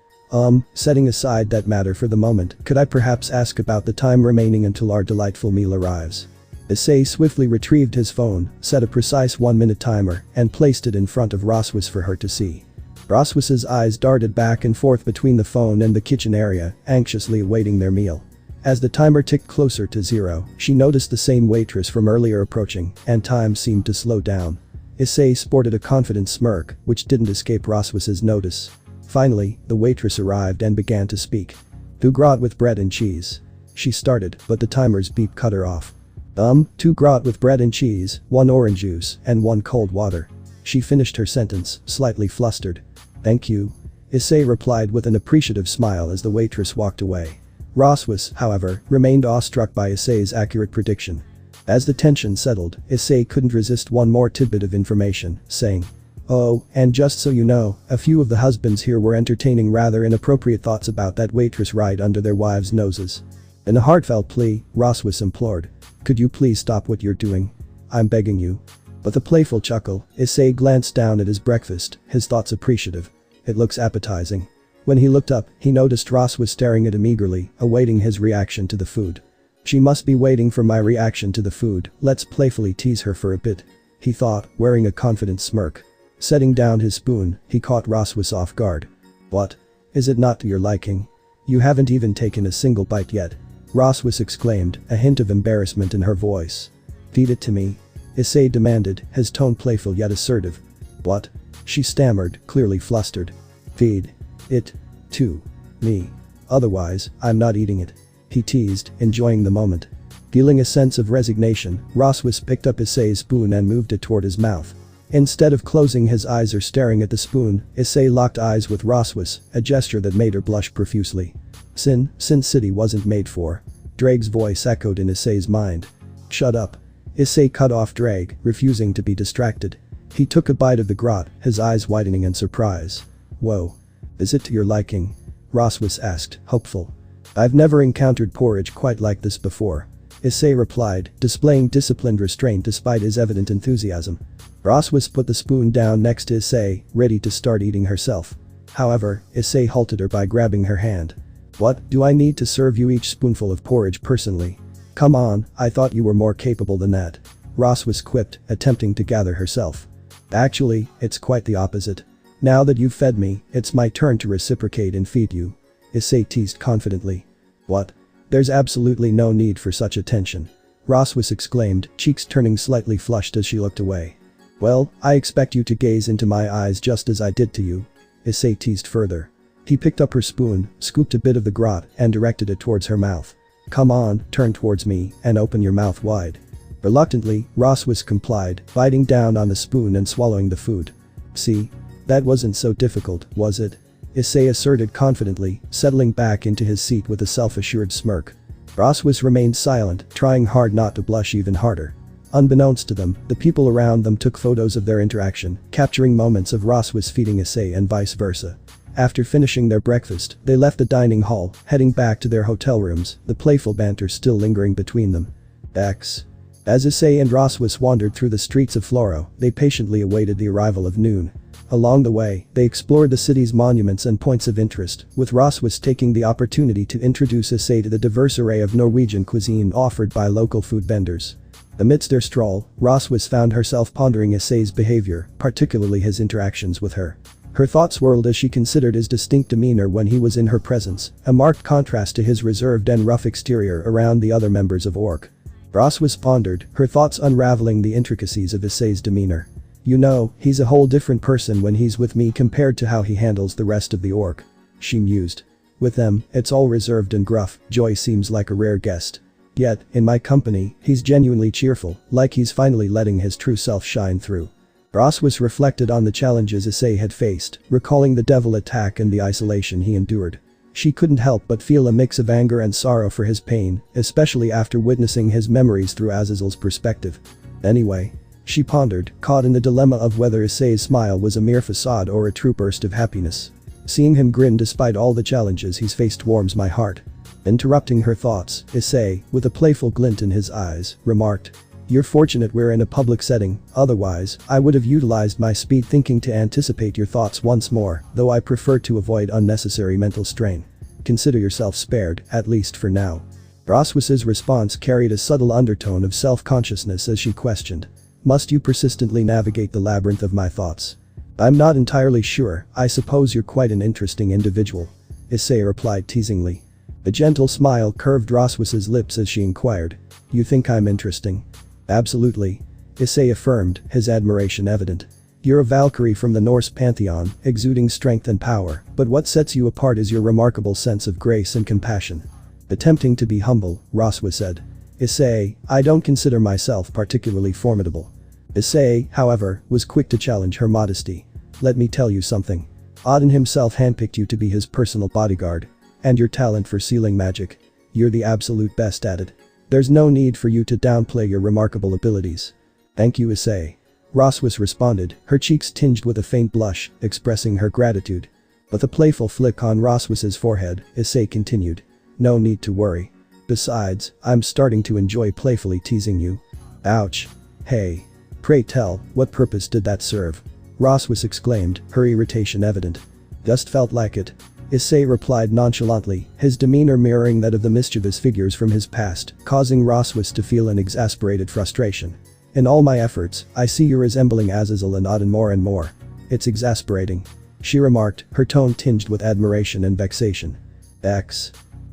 Setting aside that matter for the moment, could I perhaps ask about the time remaining until our delightful meal arrives? Issei swiftly retrieved his phone, set a precise 1-minute timer, and placed it in front of Roswis for her to see. Roswis's eyes darted back and forth between the phone and the kitchen area, anxiously awaiting their meal. As the timer ticked closer to 0, she noticed the same waitress from earlier approaching, and time seemed to slow down. Issei sported a confident smirk, which didn't escape Roswis's notice. Finally, the waitress arrived and began to speak. 2 gratin with bread and cheese. She started, but the timer's beep cut her off. 2 gratin with bread and cheese, 1 orange juice, and 1 cold water. She finished her sentence, slightly flustered. Thank you. Issei replied with an appreciative smile as the waitress walked away. Roswis, however, remained awestruck by Issei's accurate prediction. As the tension settled, Issei couldn't resist one more tidbit of information, saying. Oh, and just so you know, a few of the husbands here were entertaining rather inappropriate thoughts about that waitress right under their wives' noses. In a heartfelt plea, Roswis implored. Could you please stop what you're doing? I'm begging you. With a playful chuckle, Issei glanced down at his breakfast, his thoughts appreciative. It looks appetizing. When he looked up, he noticed Roswis staring at him eagerly, awaiting his reaction to the food. She must be waiting for my reaction to the food, let's playfully tease her for a bit. He thought, wearing a confident smirk. Setting down his spoon, he caught Roswis off guard. What? Is it not to your liking? You haven't even taken a single bite yet. Roswis exclaimed, a hint of embarrassment in her voice. Feed it to me. Issei demanded, his tone playful yet assertive. What? She stammered, clearly flustered. Feed it to me. Otherwise, I'm not eating it. He teased, enjoying the moment. Feeling a sense of resignation, Roswis picked up Issei's spoon and moved it toward his mouth. Instead of closing his eyes or staring at the spoon, Issei locked eyes with Roswis, a gesture that made her blush profusely. Sin City wasn't made for. Drake's voice echoed in Issei's mind. Shut up. Issei cut off Drake, refusing to be distracted. He took a bite of the grot, his eyes widening in surprise. Whoa. Is it to your liking? Roswis asked, hopeful. I've never encountered porridge quite like this before. Issei replied, displaying disciplined restraint despite his evident enthusiasm. Roswis put the spoon down next to Issei, ready to start eating herself. However, Issei halted her by grabbing her hand. What, do I need to serve you each spoonful of porridge personally? Come on, I thought you were more capable than that. Roswis quipped, attempting to gather herself. Actually, it's quite the opposite. Now that you've fed me, it's my turn to reciprocate and feed you. Issei teased confidently. What? There's absolutely no need for such attention. Roswis exclaimed, cheeks turning slightly flushed as she looked away. Well, I expect you to gaze into my eyes just as I did to you. Issei teased further. He picked up her spoon, scooped a bit of the grot, and directed it towards her mouth. Come on, turn towards me, and open your mouth wide. Reluctantly, Roswis complied, biting down on the spoon and swallowing the food. See? That wasn't so difficult, was it? Issei asserted confidently, settling back into his seat with a self-assured smirk. Roswis remained silent, trying hard not to blush even harder. Unbeknownst to them, the people around them took photos of their interaction, capturing moments of Roswis feeding Issei and vice versa. After finishing their breakfast, they left the dining hall, heading back to their hotel rooms, the playful banter still lingering between them. As Issei and Roswis wandered through the streets of Floro, they patiently awaited the arrival of noon. Along the way, they explored the city's monuments and points of interest, with Roswis taking the opportunity to introduce Issei to the diverse array of Norwegian cuisine offered by local food vendors. Amidst their stroll, Roswis found herself pondering Issei's behavior, particularly his interactions with her. Her thoughts whirled as she considered his distinct demeanor when he was in her presence, a marked contrast to his reserved and rough exterior around the other members of Orc. Roswis pondered, her thoughts unraveling the intricacies of Issei's demeanor. You know, he's a whole different person when he's with me compared to how he handles the rest of the Orc. She mused. With them, it's all reserved and gruff, Joy seems like a rare guest. Yet, in my company, he's genuinely cheerful, like he's finally letting his true self shine through. Roswis reflected on the challenges Issei had faced, recalling the devil attack and the isolation he endured. She couldn't help but feel a mix of anger and sorrow for his pain, especially after witnessing his memories through Azazel's perspective. Anyway, she pondered, caught in the dilemma of whether Issei's smile was a mere facade or a true burst of happiness. Seeing him grin despite all the challenges he's faced warms my heart. Interrupting her thoughts, Issei, with a playful glint in his eyes, remarked, "You're fortunate we're in a public setting, otherwise, I would have utilized my speed thinking to anticipate your thoughts once more, though I prefer to avoid unnecessary mental strain. Consider yourself spared, at least for now." Roswis's response carried a subtle undertone of self-consciousness as she questioned, "Must you persistently navigate the labyrinth of my thoughts?" "I'm not entirely sure, I suppose you're quite an interesting individual," Issei replied teasingly. A gentle smile curved Roswis's lips as she inquired, "You think I'm interesting?" "Absolutely," Issei affirmed, his admiration evident. "You're a Valkyrie from the Norse pantheon, exuding strength and power, but what sets you apart is your remarkable sense of grace and compassion." Attempting to be humble, Roswis said, "Issei, I don't consider myself particularly formidable." Issei, however, was quick to challenge her modesty. "Let me tell you something. Odin himself handpicked you to be his personal bodyguard. And your talent for sealing magic. You're the absolute best at it. There's no need for you to downplay your remarkable abilities." "Thank you, Issei," Roswis responded, her cheeks tinged with a faint blush, expressing her gratitude. With a playful flick on Roswis's forehead, Issei continued, "No need to worry. Besides, I'm starting to enjoy playfully teasing you." "Ouch. Hey. Pray tell, what purpose did that serve?" Roswis exclaimed, her irritation evident. "Just felt like it," Issei replied nonchalantly, his demeanor mirroring that of the mischievous figures from his past, causing Roswis to feel an exasperated frustration. "In all my efforts, I see you resembling Azazel and Odin more and more. It's exasperating," she remarked, her tone tinged with admiration and vexation.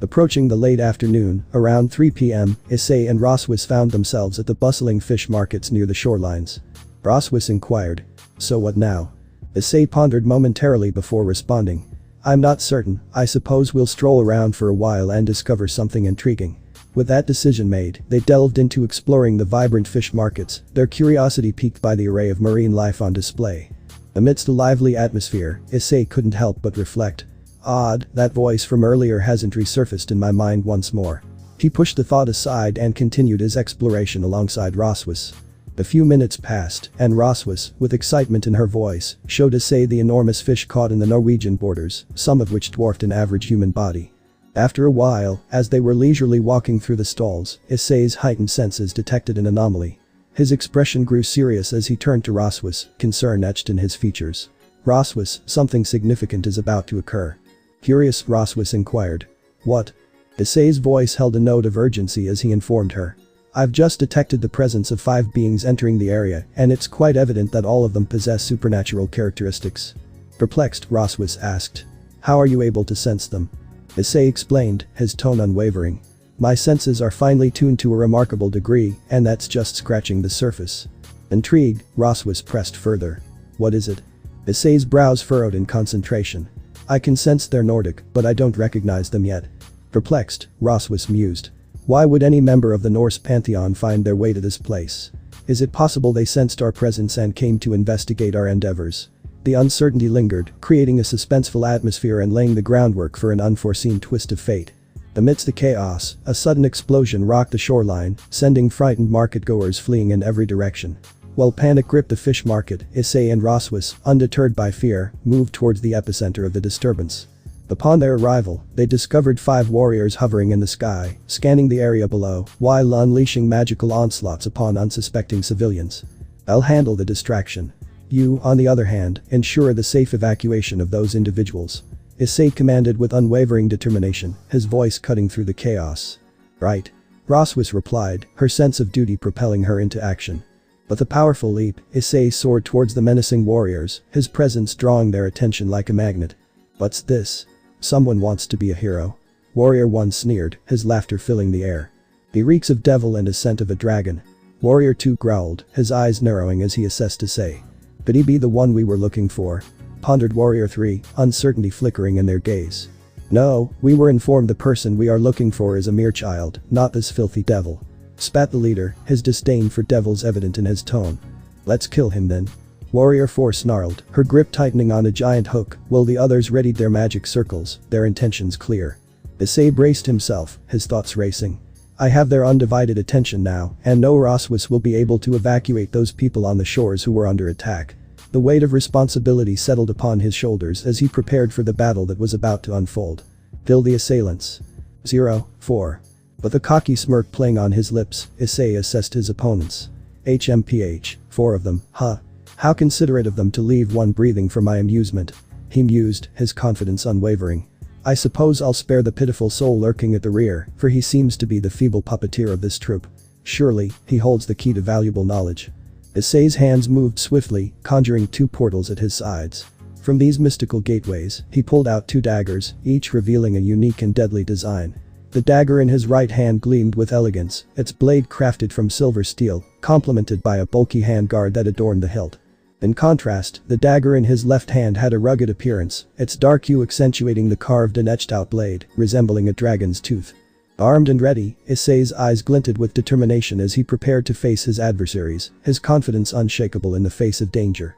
Approaching the late afternoon, around 3 p.m., Issei and Roswis found themselves at the bustling fish markets near the shorelines. Roswis inquired, "So what now?" Issei pondered momentarily before responding, "I'm not certain, I suppose we'll stroll around for a while and discover something intriguing." With that decision made, they delved into exploring the vibrant fish markets, their curiosity piqued by the array of marine life on display. Amidst the lively atmosphere, Issei couldn't help but reflect, "Odd, that voice from earlier hasn't resurfaced in my mind once more." He pushed the thought aside and continued his exploration alongside Roswis. A few minutes passed, and Roswis, with excitement in her voice, showed Issei the enormous fish caught in the Norwegian borders, some of which dwarfed an average human body. After a while, as they were leisurely walking through the stalls, Issei's heightened senses detected an anomaly. His expression grew serious as he turned to Roswis, concern etched in his features. "Roswis, something significant is about to occur." Curious, Roswis inquired. "What?" Issei's voice held a note of urgency as he informed her. "I've just detected the presence of 5 beings entering the area, and it's quite evident that all of them possess supernatural characteristics." Perplexed, Roswis asked, "How are you able to sense them?" Issei explained, his tone unwavering. "My senses are finely tuned to a remarkable degree, and that's just scratching the surface." Intrigued, Roswis pressed further. "What is it?" Issei's brows furrowed in concentration. "I can sense they're Nordic, but I don't recognize them yet." Perplexed, Roswis mused. Why would any member of the Norse pantheon find their way to this place? Is it possible they sensed our presence and came to investigate our endeavors? The uncertainty lingered, creating a suspenseful atmosphere and laying the groundwork for an unforeseen twist of fate. Amidst the chaos, a sudden explosion rocked the shoreline, sending frightened marketgoers fleeing in every direction. While panic gripped the fish market, Issei and Roswis, undeterred by fear, moved towards the epicenter of the disturbance. Upon their arrival, they discovered 5 warriors hovering in the sky, scanning the area below, while unleashing magical onslaughts upon unsuspecting civilians. I'll handle the distraction. You, on the other hand, ensure the safe evacuation of those individuals. Issei commanded with unwavering determination, his voice cutting through the chaos. Right. Roswis replied, her sense of duty propelling her into action. With a powerful leap, Issei soared towards the menacing warriors, his presence drawing their attention like a magnet. What's this? Someone wants to be a hero. Warrior 1 sneered, his laughter filling the air. He reeks of devil and a scent of a dragon. Warrior 2 growled, his eyes narrowing as he assessed Issei. Could he be the one we were looking for? Pondered Warrior 3, uncertainty flickering in their gaze. No, we were informed the person we are looking for is a mere child, not this filthy devil. Spat the leader, his disdain for devils evident in his tone. Let's kill him then. Warrior 4 snarled, her grip tightening on a giant hook, while the others readied their magic circles, their intentions clear. Issei braced himself, his thoughts racing. I have their undivided attention now, and no Roswis will be able to evacuate those people on the shores who were under attack. The weight of responsibility settled upon his shoulders as he prepared for the battle that was about to unfold. Kill the assailants. 0, 4. With a cocky smirk playing on his lips, Issei assessed his opponents. HMPH, 4 of them, huh? How considerate of them to leave one breathing for my amusement. He mused, his confidence unwavering. I suppose I'll spare the pitiful soul lurking at the rear, for he seems to be the feeble puppeteer of this troop. Surely, he holds the key to valuable knowledge. Issei's hands moved swiftly, conjuring 2 portals at his sides. From these mystical gateways, he pulled out 2 daggers, each revealing a unique and deadly design. The dagger in his right hand gleamed with elegance, its blade crafted from silver steel, complemented by a bulky handguard that adorned the hilt. In contrast, the dagger in his left hand had a rugged appearance, its dark hue accentuating the carved and etched-out blade, resembling a dragon's tooth. Armed and ready, Issei's eyes glinted with determination as he prepared to face his adversaries, his confidence unshakable in the face of danger.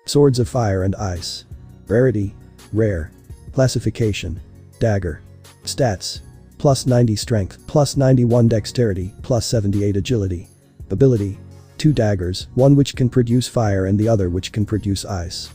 Swords of Fire and Ice. Rarity. Rare. Classification. Dagger. Stats. Plus 90 strength, plus 91 dexterity, plus 78 agility. Ability. 2 daggers, one which can produce fire and the other which can produce ice.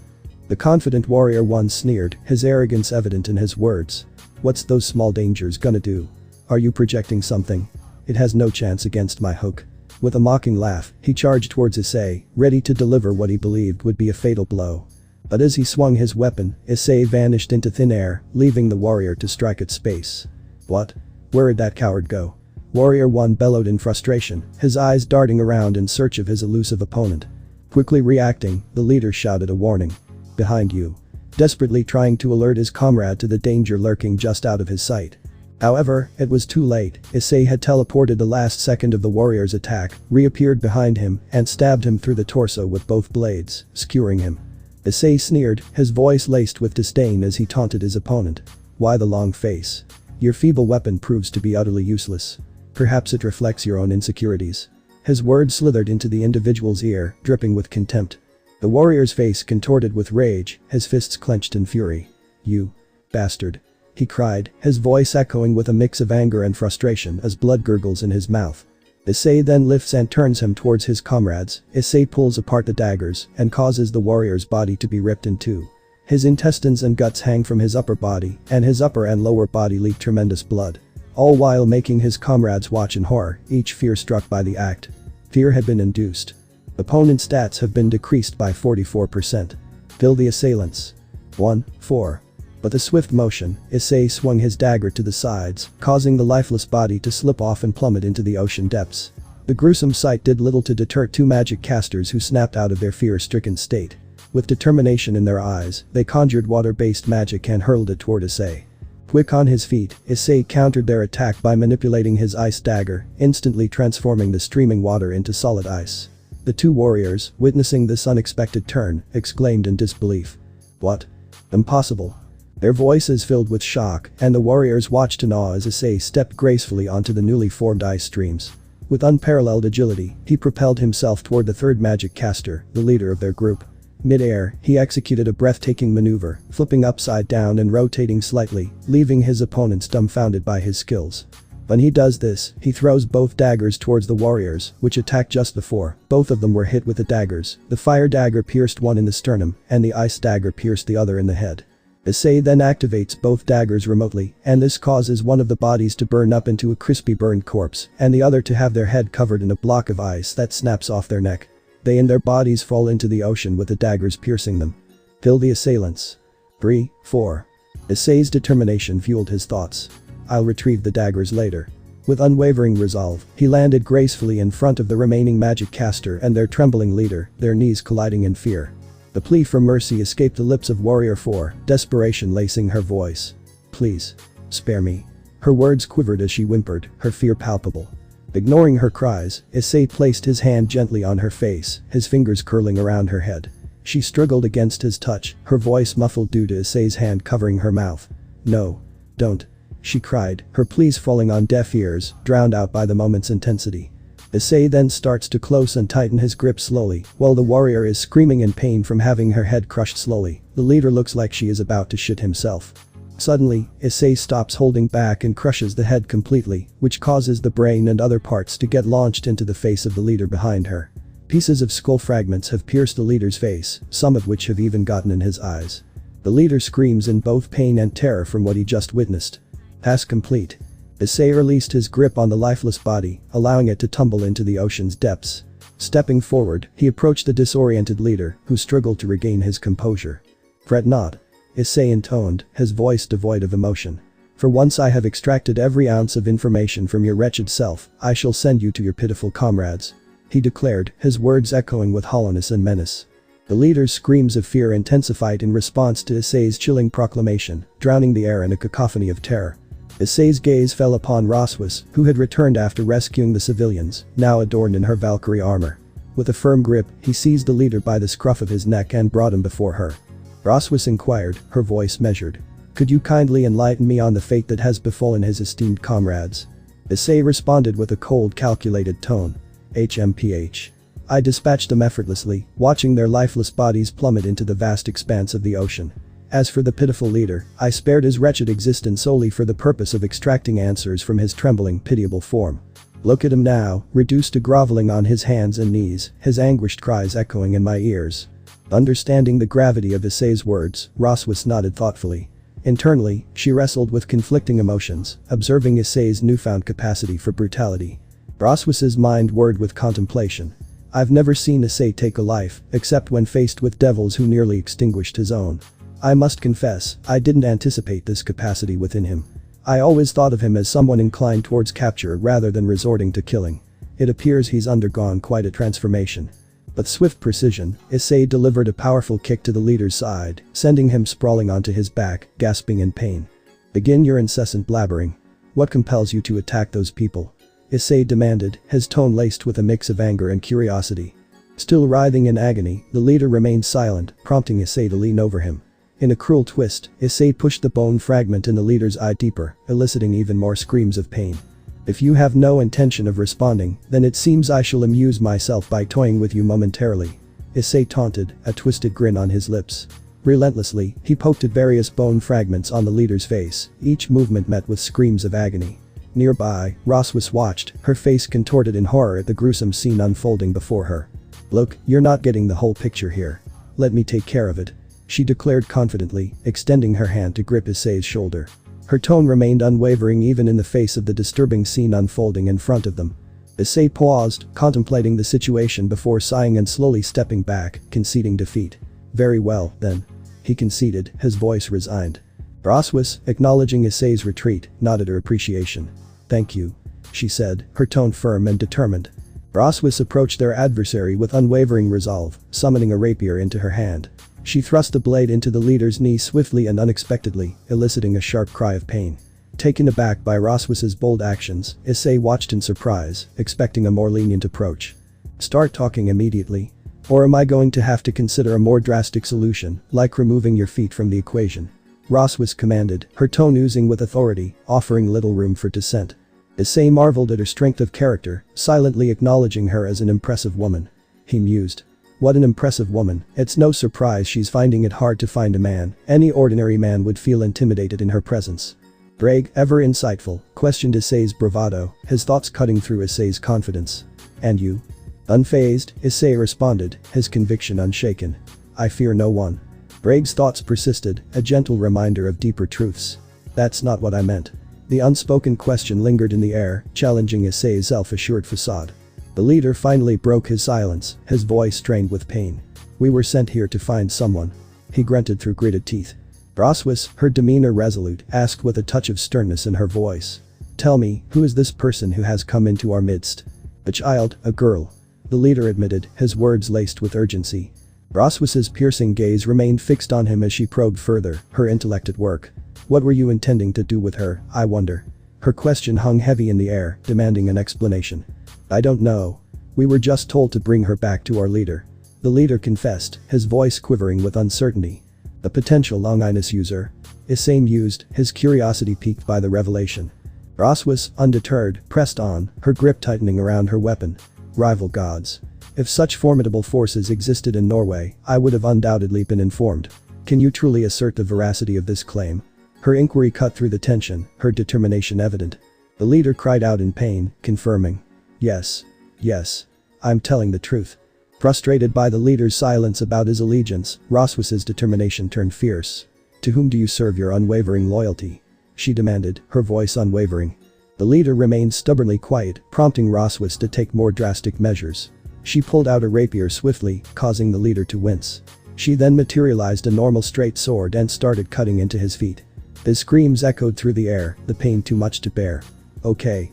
The confident Warrior 1 sneered, his arrogance evident in his words. What's those small dangers gonna do? Are you projecting something? It has no chance against my hook. With a mocking laugh, he charged towards Issei, ready to deliver what he believed would be a fatal blow. But as he swung his weapon, Issei vanished into thin air, leaving the warrior to strike at space. What? Where'd that coward go? Warrior 1 bellowed in frustration, his eyes darting around in search of his elusive opponent. Quickly reacting, the leader shouted a warning. Behind you. Desperately trying to alert his comrade to the danger lurking just out of his sight. However, it was too late. Issei had teleported the last second of the warrior's attack, reappeared behind him, and stabbed him through the torso with both blades, skewering him. Issei sneered, his voice laced with disdain as he taunted his opponent. Why the long face? Your feeble weapon proves to be utterly useless. Perhaps it reflects your own insecurities. His words slithered into the individual's ear, dripping with contempt. The warrior's face contorted with rage, his fists clenched in fury. You bastard. He cried, his voice echoing with a mix of anger and frustration as blood gurgles in his mouth. Issei then lifts and turns him towards his comrades. Issei pulls apart the daggers and causes the warrior's body to be ripped in 2. His intestines and guts hang from his upper body, and his upper and lower body leak tremendous blood. All while making his comrades watch in horror, each fear-struck by the act. Fear had been induced. Opponent stats have been decreased by 44%. Kill the assailants. 1, 4. With a swift motion, Issei swung his dagger to the sides, causing the lifeless body to slip off and plummet into the ocean depths. The gruesome sight did little to deter 2 magic casters who snapped out of their fear-stricken state. With determination in their eyes, they conjured water-based magic and hurled it toward Issei. Quick on his feet, Issei countered their attack by manipulating his ice dagger, instantly transforming the streaming water into solid ice. The 2 warriors, witnessing this unexpected turn, exclaimed in disbelief. What? Impossible. Their voices filled with shock, and the warriors watched in awe as Issei stepped gracefully onto the newly formed ice streams. With unparalleled agility, he propelled himself toward the 3rd magic caster, the leader of their group. Mid-air, he executed a breathtaking maneuver, flipping upside down and rotating slightly, leaving his opponents dumbfounded by his skills. When he does this, he throws both daggers towards the warriors, which attacked just before. Both of them were hit with the daggers. The fire dagger pierced one in the sternum, and the ice dagger pierced the other in the head. Issei then activates both daggers remotely, and this causes one of the bodies to burn up into a crispy burned corpse, and the other to have their head covered in a block of ice that snaps off their neck. They and their bodies fall into the ocean with the daggers piercing them. Kill the assailants. 3, 4. Issei's determination fueled his thoughts. I'll retrieve the daggers later. With unwavering resolve, he landed gracefully in front of the remaining magic caster and their trembling leader, their knees colliding in fear. The plea for mercy escaped the lips of Warrior 4, desperation lacing her voice. Please. Spare me. Her words quivered as she whimpered, her fear palpable. Ignoring her cries, Issei placed his hand gently on her face, his fingers curling around her head. She struggled against his touch, her voice muffled due to Issei's hand covering her mouth. No. Don't. She cried, her pleas falling on deaf ears, drowned out by the moment's intensity. Issei then starts to close and tighten his grip slowly, while the warrior is screaming in pain from having her head crushed slowly. The leader looks like she is about to shit himself. Suddenly, Issei stops holding back and crushes the head completely, which causes the brain and other parts to get launched into the face of the leader behind her. Pieces of skull fragments have pierced the leader's face, some of which have even gotten in his eyes. The leader screams in both pain and terror from what he just witnessed. Task complete. Issei released his grip on the lifeless body, allowing it to tumble into the ocean's depths. Stepping forward, he approached the disoriented leader, who struggled to regain his composure. Fret not. Issei intoned, his voice devoid of emotion. For once I have extracted every ounce of information from your wretched self, I shall send you to your pitiful comrades. He declared, his words echoing with hollowness and menace. The leader's screams of fear intensified in response to Issei's chilling proclamation, drowning the air in a cacophony of terror. Issei's gaze fell upon Roswis, who had returned after rescuing the civilians, now adorned in her Valkyrie armor. With a firm grip, he seized the leader by the scruff of his neck and brought him before her. Roswis inquired, her voice measured. Could you kindly enlighten me on the fate that has befallen his esteemed comrades? Issei responded with a cold, calculated tone. HMPH. I dispatched them effortlessly, watching their lifeless bodies plummet into the vast expanse of the ocean. As for the pitiful leader, I spared his wretched existence solely for the purpose of extracting answers from his trembling, pitiable form. Look at him now, reduced to groveling on his hands and knees, his anguished cries echoing in my ears. Understanding the gravity of Issei's words, Roswis nodded thoughtfully. Internally, she wrestled with conflicting emotions, observing Issei's newfound capacity for brutality. Roswis's mind whirred with contemplation. I've never seen Issei take a life, except when faced with devils who nearly extinguished his own. I must confess, I didn't anticipate this capacity within him. I always thought of him as someone inclined towards capture rather than resorting to killing. It appears he's undergone quite a transformation. With swift precision, Issei delivered a powerful kick to the leader's side, sending him sprawling onto his back, gasping in pain. Begin your incessant blabbering. What compels you to attack those people? Issei demanded, his tone laced with a mix of anger and curiosity. Still writhing in agony, the leader remained silent, prompting Issei to lean over him. In a cruel twist, Issei pushed the bone fragment in the leader's eye deeper, eliciting even more screams of pain. If you have no intention of responding, then it seems I shall amuse myself by toying with you momentarily. Issei taunted, a twisted grin on his lips. Relentlessly, he poked at various bone fragments on the leader's face, each movement met with screams of agony. Nearby, Roswis watched, her face contorted in horror at the gruesome scene unfolding before her. Look, you're not getting the whole picture here. Let me take care of it. She declared confidently, extending her hand to grip Issei's shoulder. Her tone remained unwavering even in the face of the disturbing scene unfolding in front of them. Issei paused, contemplating the situation before sighing and slowly stepping back, conceding defeat. Very well, then. He conceded, his voice resigned. Roswis, acknowledging Issei's retreat, nodded her appreciation. Thank you. She said, her tone firm and determined. Roswis approached their adversary with unwavering resolve, summoning a rapier into her hand. She thrust the blade into the leader's knee swiftly and unexpectedly, eliciting a sharp cry of pain. Taken aback by Roswis's bold actions, Issei watched in surprise, expecting a more lenient approach. Start talking immediately. Or am I going to have to consider a more drastic solution, like removing your feet from the equation? Roswis commanded, her tone oozing with authority, offering little room for dissent. Issei marveled at her strength of character, silently acknowledging her as an impressive woman. He mused. What an impressive woman, it's no surprise she's finding it hard to find a man, any ordinary man would feel intimidated in her presence. Brague, ever insightful, questioned Issei's bravado, his thoughts cutting through Issei's confidence. And you? Unfazed, Issei responded, his conviction unshaken. I fear no one. Brague's thoughts persisted, a gentle reminder of deeper truths. That's not what I meant. The unspoken question lingered in the air, challenging Issei's self-assured facade. The leader finally broke his silence, his voice strained with pain. We were sent here to find someone. He grunted through gritted teeth. Roswis, her demeanor resolute, asked with a touch of sternness in her voice. Tell me, who is this person who has come into our midst? A child, a girl. The leader admitted, his words laced with urgency. Roswis's piercing gaze remained fixed on him as she probed further, her intellect at work. What were you intending to do with her, I wonder? Her question hung heavy in the air, demanding an explanation. I don't know. We were just told to bring her back to our leader. The leader confessed, his voice quivering with uncertainty. A potential Longinus user. Issei mused, his curiosity piqued by the revelation. Roswis, undeterred, pressed on, her grip tightening around her weapon. Rival gods. If such formidable forces existed in Norway, I would have undoubtedly been informed. Can you truly assert the veracity of this claim? Her inquiry cut through the tension, her determination evident. The leader cried out in pain, confirming. Yes. Yes. I'm telling the truth. Frustrated by the leader's silence about his allegiance, Roswis's determination turned fierce. To whom do you serve your unwavering loyalty? She demanded, her voice unwavering. The leader remained stubbornly quiet, prompting Roswis to take more drastic measures. She pulled out a rapier swiftly, causing the leader to wince. She then materialized a normal straight sword and started cutting into his feet. His screams echoed through the air, the pain too much to bear. Okay.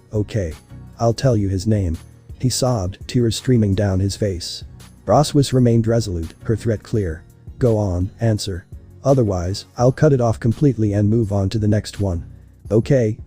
I'll tell you his name. He sobbed, tears streaming down his face. Roswis remained resolute, her threat clear. Go on, answer. Otherwise, I'll cut it off completely and move on to the next one. Okay.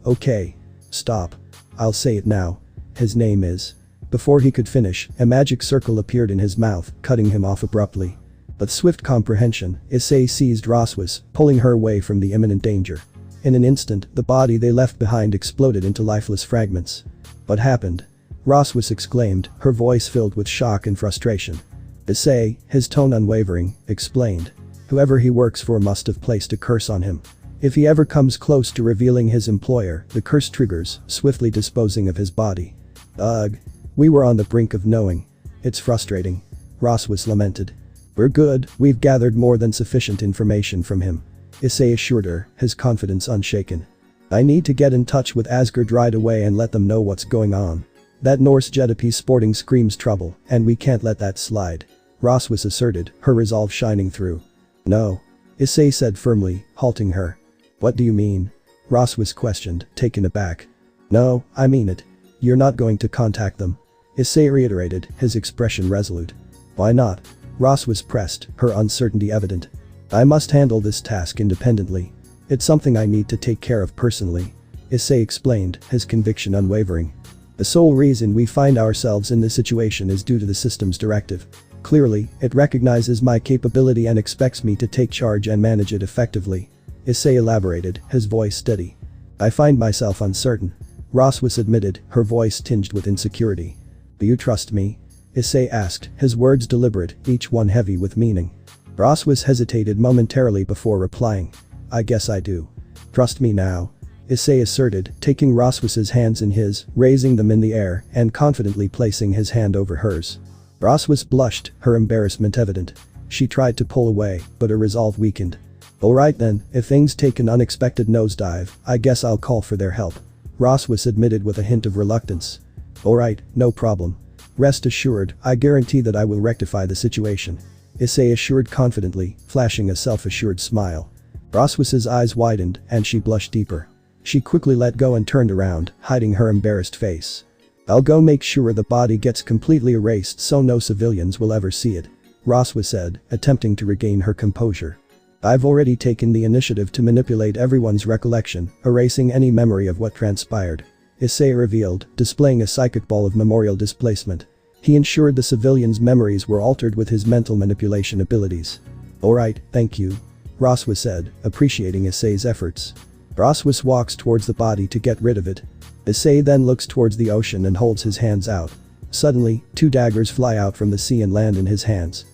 Stop. I'll say it now. His name is. Before he could finish, a magic circle appeared in his mouth, cutting him off abruptly. With swift comprehension, Issei seized Roswis, pulling her away from the imminent danger. In an instant, the body they left behind exploded into lifeless fragments. What happened? Roswis exclaimed, her voice filled with shock and frustration. Issei, his tone unwavering, explained. Whoever he works for must have placed a curse on him. If he ever comes close to revealing his employer, the curse triggers, swiftly disposing of his body. Ugh. We were on the brink of knowing. It's frustrating. Roswis lamented. We're good, we've gathered more than sufficient information from him. Issei assured her, his confidence unshaken. I need to get in touch with Asgard right away and let them know what's going on. That Norse jetapie sporting screams trouble, and we can't let that slide. Roswis asserted, her resolve shining through. No. Issei said firmly, halting her. What do you mean? Roswis questioned, taken aback. No, I mean it. You're not going to contact them. Issei reiterated, his expression resolute. Why not? Roswis pressed, her uncertainty evident. I must handle this task independently. It's something I need to take care of personally. Issei explained, his conviction unwavering. The sole reason we find ourselves in this situation is due to the system's directive. Clearly, it recognizes my capability and expects me to take charge and manage it effectively. Issei elaborated, his voice steady. I find myself uncertain. Roswis admitted, her voice tinged with insecurity. Do you trust me? Issei asked, his words deliberate, each one heavy with meaning. Roswis hesitated momentarily before replying. I guess I do. Trust me now. Issei asserted, taking Roswis's hands in his, raising them in the air, and confidently placing his hand over hers. Roswis blushed, her embarrassment evident. She tried to pull away, but her resolve weakened. Alright then, if things take an unexpected nosedive, I guess I'll call for their help. Roswis admitted with a hint of reluctance. Alright, no problem. Rest assured, I guarantee that I will rectify the situation. Issei assured confidently, flashing a self-assured smile. Roswis's eyes widened, and she blushed deeper. She quickly let go and turned around, hiding her embarrassed face. I'll go make sure the body gets completely erased so no civilians will ever see it. Roswis said, attempting to regain her composure. I've already taken the initiative to manipulate everyone's recollection, erasing any memory of what transpired. Issei revealed, displaying a psychic ball of memorial displacement. He ensured the civilians' memories were altered with his mental manipulation abilities. Alright, thank you. Roswis said, appreciating Issei's efforts. Roswis walks towards the body to get rid of it. Issei then looks towards the ocean and holds his hands out. Suddenly, two daggers fly out from the sea and land in his hands.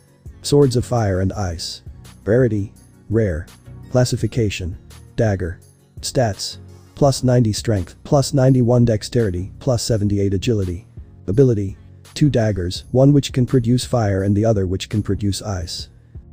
Swords of fire and ice. Rarity. Rare. Classification. Dagger. Stats. plus 90 strength, plus 91 dexterity, plus 78 agility. Ability. 2 daggers, one which can produce fire and the other which can produce ice.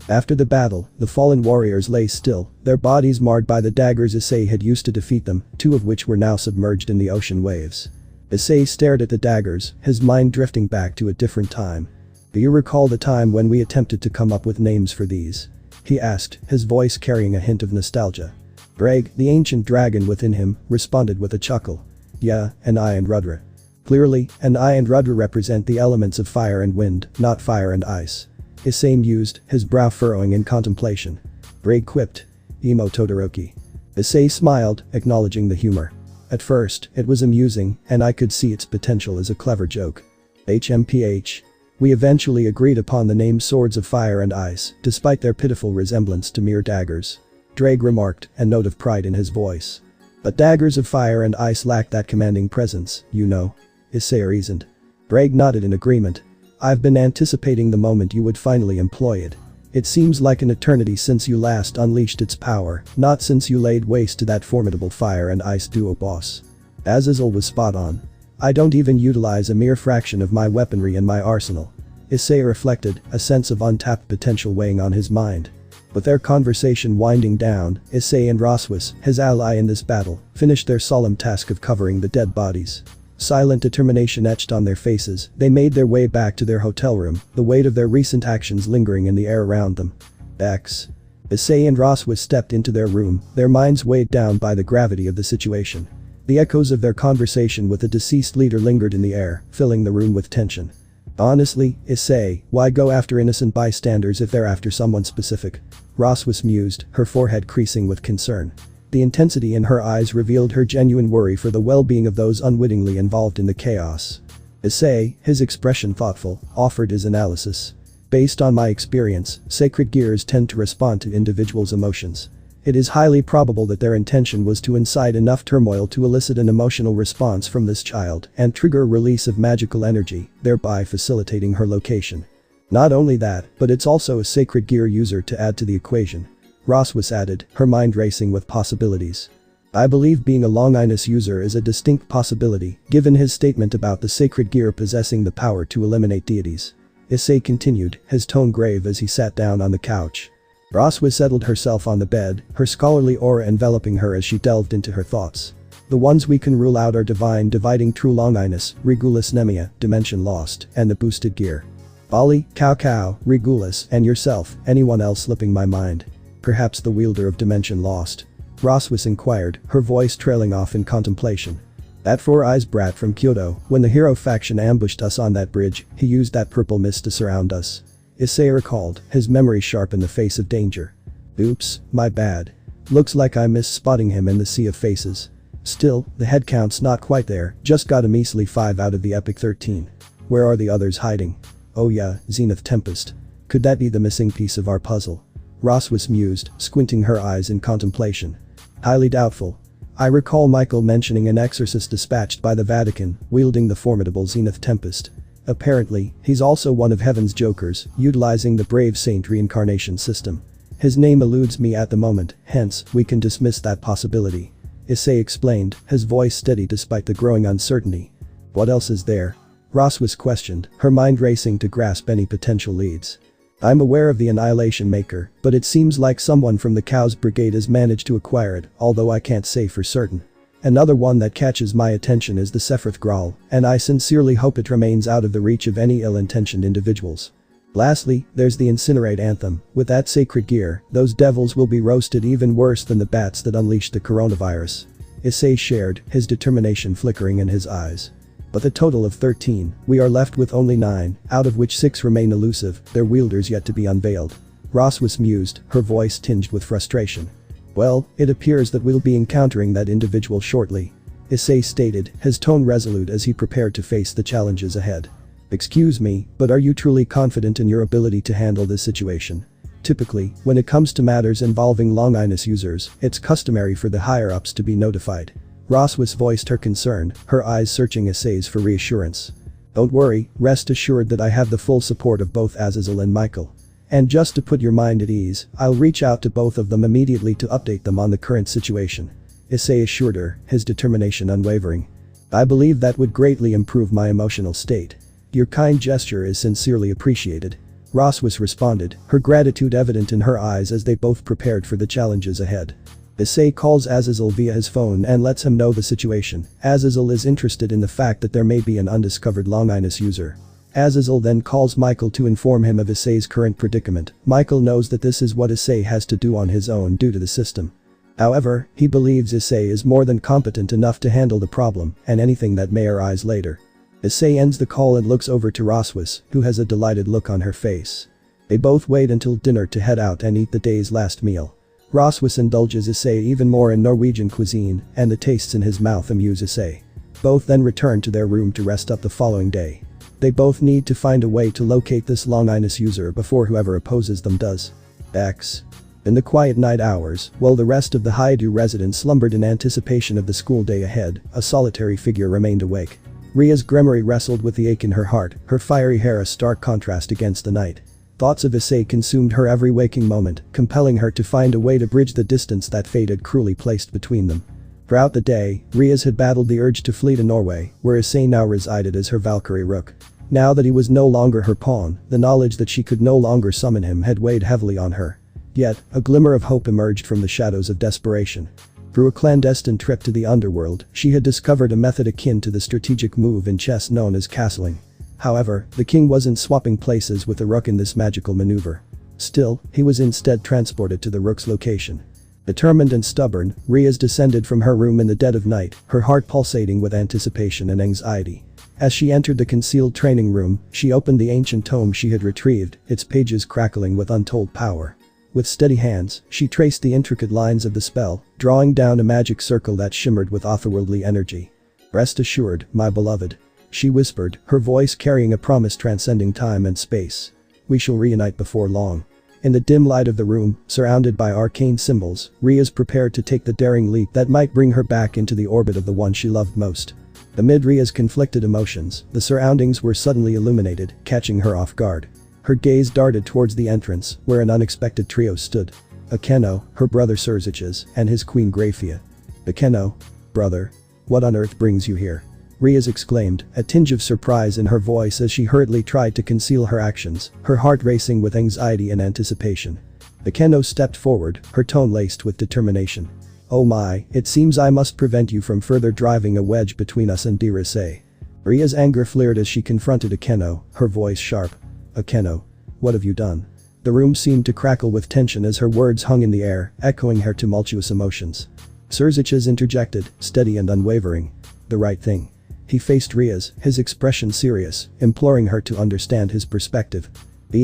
After the battle, the fallen warriors lay still, their bodies marred by the daggers Issei had used to defeat them, 2 of which were now submerged in the ocean waves. Issei stared at the daggers, his mind drifting back to a different time. "Do you recall the time when we attempted to come up with names for these?" he asked, his voice carrying a hint of nostalgia. Greg, the ancient dragon within him, responded with a chuckle. "Yeah, and I and Rudra." Clearly, and I and Rudra represent the elements of fire and wind, not fire and ice. Issei mused, his brow furrowing in contemplation. Greg quipped. "Emo Todoroki." Issei smiled, acknowledging the humor. At first, it was amusing, and I could see its potential as a clever joke. HMPH. We eventually agreed upon the name Swords of Fire and Ice, despite their pitiful resemblance to mere daggers. Drake remarked, a note of pride in his voice. But daggers of fire and ice lack that commanding presence, you know. Issei reasoned. Drake nodded in agreement. I've been anticipating the moment you would finally employ it. It seems like an eternity since you last unleashed its power, not since you laid waste to that formidable fire and ice duo boss. Azazel was spot on. I don't even utilize a mere fraction of my weaponry in my arsenal. Issei reflected, a sense of untapped potential weighing on his mind. With their conversation winding down, Issei and Roswis, his ally in this battle, finished their solemn task of covering the dead bodies. Silent determination etched on their faces, they made their way back to their hotel room, the weight of their recent actions lingering in the air around them. X. Issei and Roswis stepped into their room, their minds weighed down by the gravity of the situation. The echoes of their conversation with the deceased leader lingered in the air, filling the room with tension. Honestly, Issei, why go after innocent bystanders if they're after someone specific? Roswis mused, her forehead creasing with concern. The intensity in her eyes revealed her genuine worry for the well-being of those unwittingly involved in the chaos. Issei, his expression thoughtful, offered his analysis. Based on my experience, sacred gears tend to respond to individuals' emotions. It is highly probable that their intention was to incite enough turmoil to elicit an emotional response from this child and trigger a release of magical energy, thereby facilitating her location. Not only that, but it's also a sacred gear user to add to the equation. Roswis added, her mind racing with possibilities. I believe being a Longinus user is a distinct possibility, given his statement about the sacred gear possessing the power to eliminate deities. Issei continued, his tone grave as he sat down on the couch. Roswis settled herself on the bed, her scholarly aura enveloping her as she delved into her thoughts. The ones we can rule out are Divine Dividing True Longinus, Regulus Nemia, Dimension Lost, and the boosted gear. Bali, Cao, Regulus, and yourself, anyone else slipping my mind? Perhaps the wielder of Dimension Lost? Roswis inquired, her voice trailing off in contemplation. That Four Eyes brat from Kyoto, when the hero faction ambushed us on that bridge, he used that purple mist to surround us. Issei recalled, his memory sharp in the face of danger. Oops, my bad. Looks like I missed spotting him in the sea of faces. Still, the head count's not quite there, just got a measly 5 out of the epic 13. Where are the others hiding? Oh yeah, Zenith Tempest. Could that be the missing piece of our puzzle? Roswis mused, squinting her eyes in contemplation. Highly doubtful. I recall Michael mentioning an exorcist dispatched by the Vatican, wielding the formidable Zenith Tempest. Apparently, he's also one of Heaven's Jokers, utilizing the Brave Saint reincarnation system. His name eludes me at the moment, hence, we can dismiss that possibility. Issei explained, his voice steady despite the growing uncertainty. What else is there? Roswis questioned, her mind racing to grasp any potential leads. I'm aware of the Annihilation Maker, but it seems like someone from the Cows Brigade has managed to acquire it, although I can't say for certain. Another one that catches my attention is the Sephiroth Graal, and I sincerely hope it remains out of the reach of any ill-intentioned individuals. Lastly, there's the Incinerate Anthem. With that sacred gear, those devils will be roasted even worse than the bats that unleashed the coronavirus. Issei shared, his determination flickering in his eyes. But a total of 13, we are left with only 9, out of which 6 remain elusive, their wielders yet to be unveiled. Roswis mused, her voice tinged with frustration. Well, it appears that we'll be encountering that individual shortly. Issei stated, his tone resolute as he prepared to face the challenges ahead. Excuse me, but are you truly confident in your ability to handle this situation? Typically, when it comes to matters involving Longinus users, it's customary for the higher-ups to be notified. Roswis voiced her concern, her eyes searching Issei's for reassurance. Don't worry, rest assured that I have the full support of both Azazel and Michael. And just to put your mind at ease, I'll reach out to both of them immediately to update them on the current situation. Issei assured her, his determination unwavering. I believe that would greatly improve my emotional state. Your kind gesture is sincerely appreciated. Rosswas responded, her gratitude evident in her eyes as they both prepared for the challenges ahead. Issei calls Azazel via his phone and lets him know the situation. Azazel is interested in the fact that there may be an undiscovered Longinus user. Azazel then calls Michael to inform him of Issei's current predicament. Michael knows that this is what Issei has to do on his own due to the system. However, he believes Issei is more than competent enough to handle the problem and anything that may arise later. Issei ends the call and looks over to Rosswas, who has a delighted look on her face. They both wait until dinner to head out and eat the day's last meal. Rosswas indulges Issei even more in Norwegian cuisine, and the tastes in his mouth amuse Issei. Both then return to their room to rest up the following day. They both need to find a way to locate this Longinus user before whoever opposes them does. X. In the quiet night hours, while the rest of the Hyoudou residents slumbered in anticipation of the school day ahead, a solitary figure remained awake. Ria's Gremory wrestled with the ache in her heart, her fiery hair a stark contrast against the night. Thoughts of Issei consumed her every waking moment, compelling her to find a way to bridge the distance that fate had cruelly placed between them. Throughout the day, Rias had battled the urge to flee to Norway, where Issei now resided as her Valkyrie rook. Now that he was no longer her pawn, the knowledge that she could no longer summon him had weighed heavily on her. Yet, a glimmer of hope emerged from the shadows of desperation. Through a clandestine trip to the underworld, she had discovered a method akin to the strategic move in chess known as castling. However, the king wasn't swapping places with the rook in this magical maneuver. Still, he was instead transported to the rook's location. Determined and stubborn, Rias descended from her room in the dead of night, her heart pulsating with anticipation and anxiety. As she entered the concealed training room, she opened the ancient tome she had retrieved, its pages crackling with untold power. With steady hands, she traced the intricate lines of the spell, drawing down a magic circle that shimmered with otherworldly energy. Rest assured, my beloved. She whispered, her voice carrying a promise transcending time and space. We shall reunite before long. In the dim light of the room, surrounded by arcane symbols, Rias prepared to take the daring leap that might bring her back into the orbit of the one she loved most. Amid Ria's conflicted emotions, the surroundings were suddenly illuminated, catching her off guard. Her gaze darted towards the entrance, where an unexpected trio stood. Akeno, her brother Serziches, and his queen Grafia. Akeno? Brother? What on earth brings you here? Rias exclaimed, a tinge of surprise in her voice as she hurriedly tried to conceal her actions, her heart racing with anxiety and anticipation. Akeno stepped forward, her tone laced with determination. Oh my, it seems I must prevent you from further driving a wedge between us and dear Issei. Ria's anger flared as she confronted Akeno, her voice sharp. Akeno. What have you done? The room seemed to crackle with tension as her words hung in the air, echoing her tumultuous emotions. Serziches interjected, steady and unwavering. The right thing. He faced Rias, his expression serious, imploring her to understand his perspective.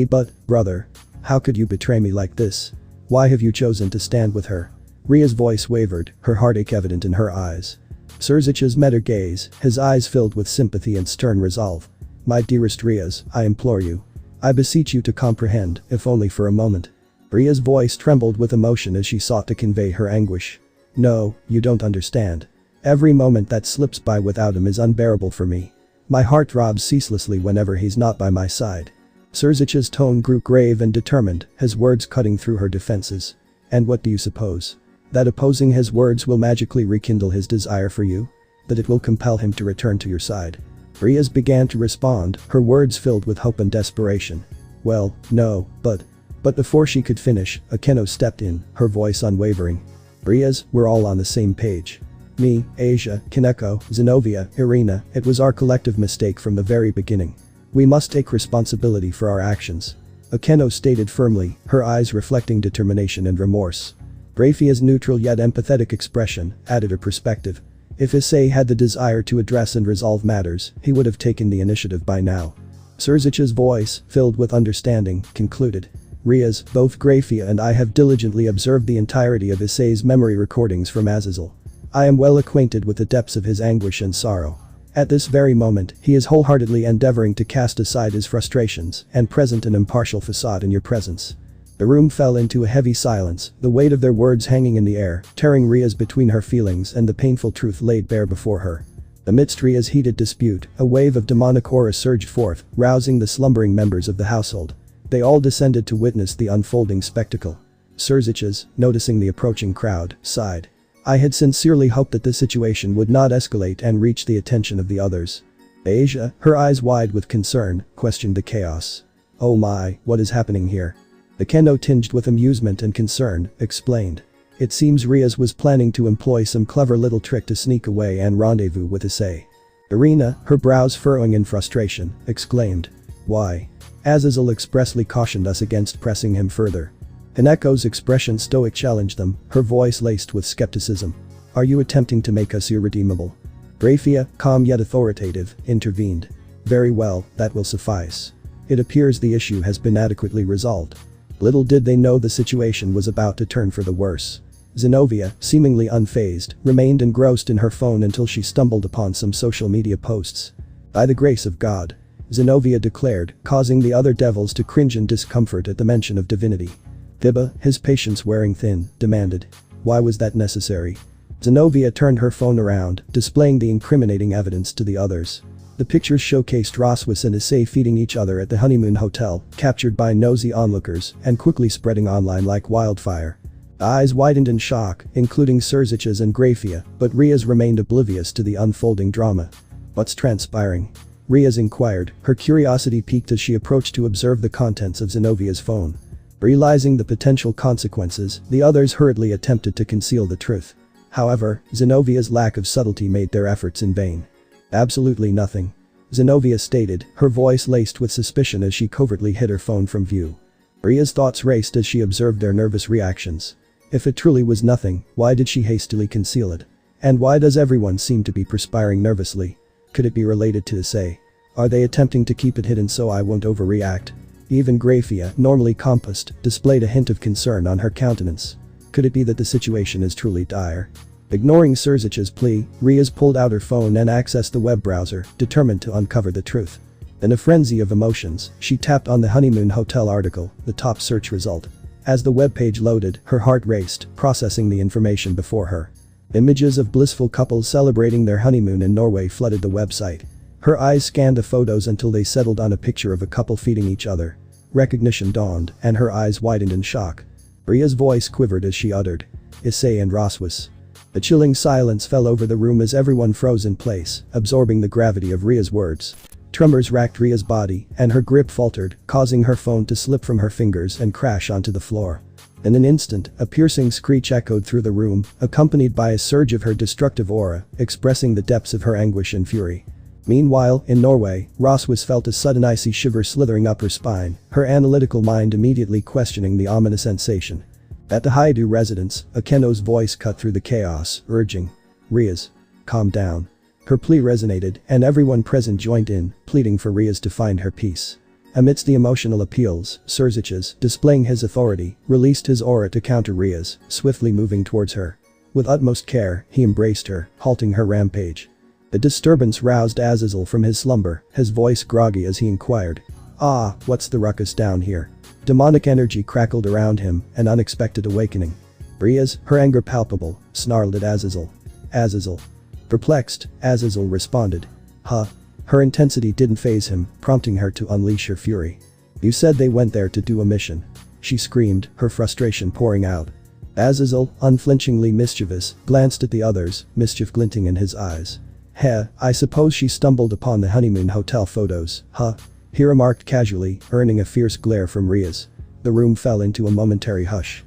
But, brother. How could you betray me like this? Why have you chosen to stand with her? Ria's voice wavered, her heartache evident in her eyes. Serziches met her gaze, his eyes filled with sympathy and stern resolve. My dearest Rias, I implore you. I beseech you to comprehend, if only for a moment. Ria's voice trembled with emotion as she sought to convey her anguish. No, you don't understand. Every moment that slips by without him is unbearable for me. My heart throbs ceaselessly whenever he's not by my side. Serzich's tone grew grave and determined, his words cutting through her defenses. And what do you suppose? That opposing his words will magically rekindle his desire for you? That it will compel him to return to your side? Rias began to respond, her words filled with hope and desperation. Well, no, but before she could finish, Akeno stepped in, her voice unwavering. Rias, we're all on the same page. Me, Asia, Kaneko, Zenobia, Irina, it was our collective mistake from the very beginning. We must take responsibility for our actions. Akeno stated firmly, her eyes reflecting determination and remorse. Grafia's neutral yet empathetic expression added her perspective. If Issei had the desire to address and resolve matters, he would have taken the initiative by now. Serzich's voice, filled with understanding, concluded. Rias, both Grafia and I have diligently observed the entirety of Issei's memory recordings from Azazel. I am well acquainted with the depths of his anguish and sorrow. At this very moment, he is wholeheartedly endeavoring to cast aside his frustrations and present an impartial facade in your presence. The room fell into a heavy silence, the weight of their words hanging in the air, tearing Rias between her feelings and the painful truth laid bare before her. Amidst Ria's heated dispute, a wave of demonic aura surged forth, rousing the slumbering members of the household. They all descended to witness the unfolding spectacle. Serziches, noticing the approaching crowd, sighed. I had sincerely hoped that the situation would not escalate and reach the attention of the others. Asia, her eyes wide with concern, questioned the chaos. Oh my, what is happening here? Akeno, tinged with amusement and concern, explained. It seems Riaz was planning to employ some clever little trick to sneak away and rendezvous with Issei. Irina, her brows furrowing in frustration, exclaimed. Why? Azazel expressly cautioned us against pressing him further. Haneko's expression stoic challenged them, her voice laced with skepticism. Are you attempting to make us irredeemable? Grafia, calm yet authoritative, intervened. Very well, that will suffice. It appears the issue has been adequately resolved. Little did they know the situation was about to turn for the worse. Zenobia, seemingly unfazed, remained engrossed in her phone until she stumbled upon some social media posts. By the grace of God, Zenobia declared, causing the other devils to cringe in discomfort at the mention of divinity. Viba, his patience wearing thin, demanded. Why was that necessary? Zenobia turned her phone around, displaying the incriminating evidence to the others. The pictures showcased Roswis and Issei feeding each other at the honeymoon hotel, captured by nosy onlookers and quickly spreading online like wildfire. Eyes widened in shock, including Surzich's and Grafia, but Riaz remained oblivious to the unfolding drama. What's transpiring? Riaz inquired, her curiosity piqued as she approached to observe the contents of Zenovia's phone. Realizing the potential consequences, the others hurriedly attempted to conceal the truth. However, Zenovia's lack of subtlety made their efforts in vain. Absolutely nothing. Zenobia stated, her voice laced with suspicion as she covertly hid her phone from view. Ria's thoughts raced as she observed their nervous reactions. If it truly was nothing, why did she hastily conceal it? And why does everyone seem to be perspiring nervously? Could it be related to Issei? Are they attempting to keep it hidden so I won't overreact? Even Grafia, normally composed, displayed a hint of concern on her countenance. Could it be that the situation is truly dire? Ignoring Surzich's plea, Riaz pulled out her phone and accessed the web browser, determined to uncover the truth. In a frenzy of emotions, she tapped on the honeymoon hotel article, the top search result. As the webpage loaded, her heart raced, processing the information before her. Images of blissful couples celebrating their honeymoon in Norway flooded the website. Her eyes scanned the photos until they settled on a picture of a couple feeding each other. Recognition dawned, and her eyes widened in shock. Ria's voice quivered as she uttered. Issei and Roswis. A chilling silence fell over the room as everyone froze in place, absorbing the gravity of Ria's words. Tremors racked Ria's body, and her grip faltered, causing her phone to slip from her fingers and crash onto the floor. In an instant, a piercing screech echoed through the room, accompanied by a surge of her destructive aura, expressing the depths of her anguish and fury. Meanwhile, in Norway, Roswis felt a sudden icy shiver slithering up her spine, her analytical mind immediately questioning the ominous sensation. At the Hyoudou residence, Akeno's voice cut through the chaos, urging. Riaz. Calm down. Her plea resonated, and everyone present joined in, pleading for Riaz to find her peace. Amidst the emotional appeals, Surzich's, displaying his authority, released his aura to counter Riaz, swiftly moving towards her. With utmost care, he embraced her, halting her rampage. The disturbance roused Azazel from his slumber, his voice groggy as he inquired. Ah, what's the ruckus down here? Demonic energy crackled around him, an unexpected awakening. Riaz, her anger palpable, snarled at Azazel. Azazel. Perplexed, Azazel responded. Huh. Her intensity didn't faze him, prompting her to unleash her fury. You said they went there to do a mission. She screamed, her frustration pouring out. Azazel, unflinchingly mischievous, glanced at the others, mischief glinting in his eyes. Heh, I suppose she stumbled upon the honeymoon hotel photos, huh? He remarked casually, earning a fierce glare from Riaz. The room fell into a momentary hush.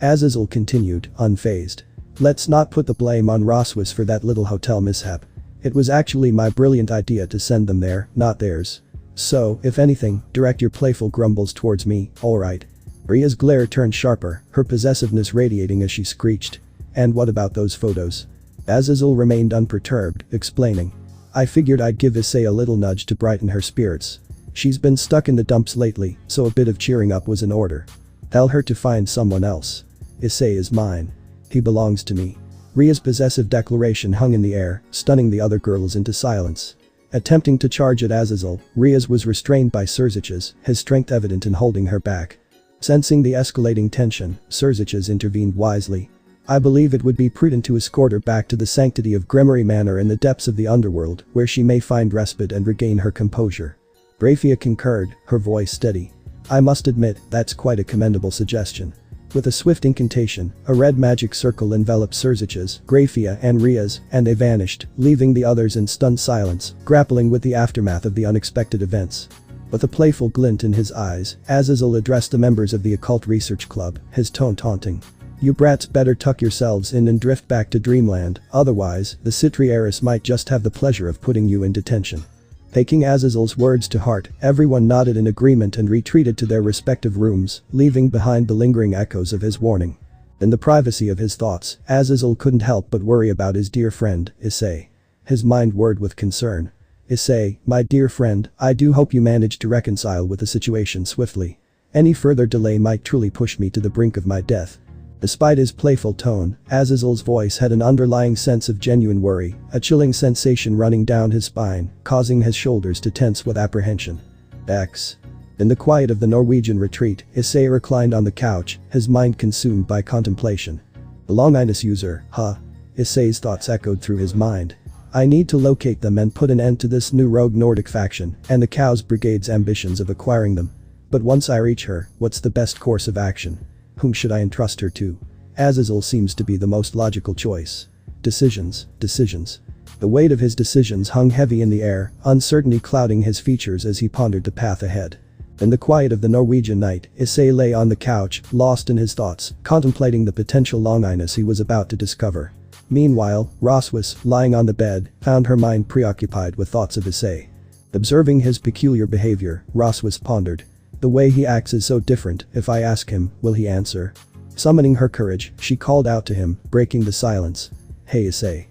Azazel continued, unfazed. Let's not put the blame on Roswis for that little hotel mishap. It was actually my brilliant idea to send them there, not theirs. So, if anything, direct your playful grumbles towards me, alright. Ria's glare turned sharper, her possessiveness radiating as she screeched. And what about those photos? Azazel remained unperturbed, explaining. I figured I'd give Issei a little nudge to brighten her spirits. She's been stuck in the dumps lately, so a bit of cheering up was in order. Tell her to find someone else. Issei is mine. He belongs to me. Ria's possessive declaration hung in the air, stunning the other girls into silence. Attempting to charge at Azazel, Riaz was restrained by Surzich's, his strength evident in holding her back. Sensing the escalating tension, Surzich's intervened wisely. I believe it would be prudent to escort her back to the sanctity of Gremory Manor in the depths of the underworld, where she may find respite and regain her composure. Grafia concurred, her voice steady. I must admit, that's quite a commendable suggestion. With a swift incantation, a red magic circle enveloped Surzich's, Grafia and Ria's, and they vanished, leaving the others in stunned silence, grappling with the aftermath of the unexpected events. With a playful glint in his eyes, Azazel addressed the members of the Occult Research Club, his tone taunting. "You brats better tuck yourselves in and drift back to dreamland, otherwise, the Citri heiress might just have the pleasure of putting you in detention." Taking Azazel's words to heart, everyone nodded in agreement and retreated to their respective rooms, leaving behind the lingering echoes of his warning. In the privacy of his thoughts, Azazel couldn't help but worry about his dear friend, Issei. His mind whirred with concern. "Issei, my dear friend, I do hope you manage to reconcile with the situation swiftly. Any further delay might truly push me to the brink of my death." Despite his playful tone, Azazel's voice had an underlying sense of genuine worry, a chilling sensation running down his spine, causing his shoulders to tense with apprehension. X. In the quiet of the Norwegian retreat, Issei reclined on the couch, his mind consumed by contemplation. "The Longinus user, huh?" Issei's thoughts echoed through his mind. "I need to locate them and put an end to this new rogue Nordic faction and the Chaos Brigade's ambitions of acquiring them. But once I reach her, what's the best course of action? Whom should I entrust her to? Azazel seems to be the most logical choice. Decisions. The weight of his decisions hung heavy in the air, uncertainty clouding his features as he pondered the path ahead. In the quiet of the Norwegian night, Issei lay on the couch, lost in his thoughts, contemplating the potential Longinus he was about to discover. Meanwhile, Roswis, lying on the bed, found her mind preoccupied with thoughts of Issei. Observing his peculiar behavior, Roswis pondered. The way he acts is so different. If I ask him, will he answer? Summoning her courage, she called out to him, breaking the silence. "Hey Issei."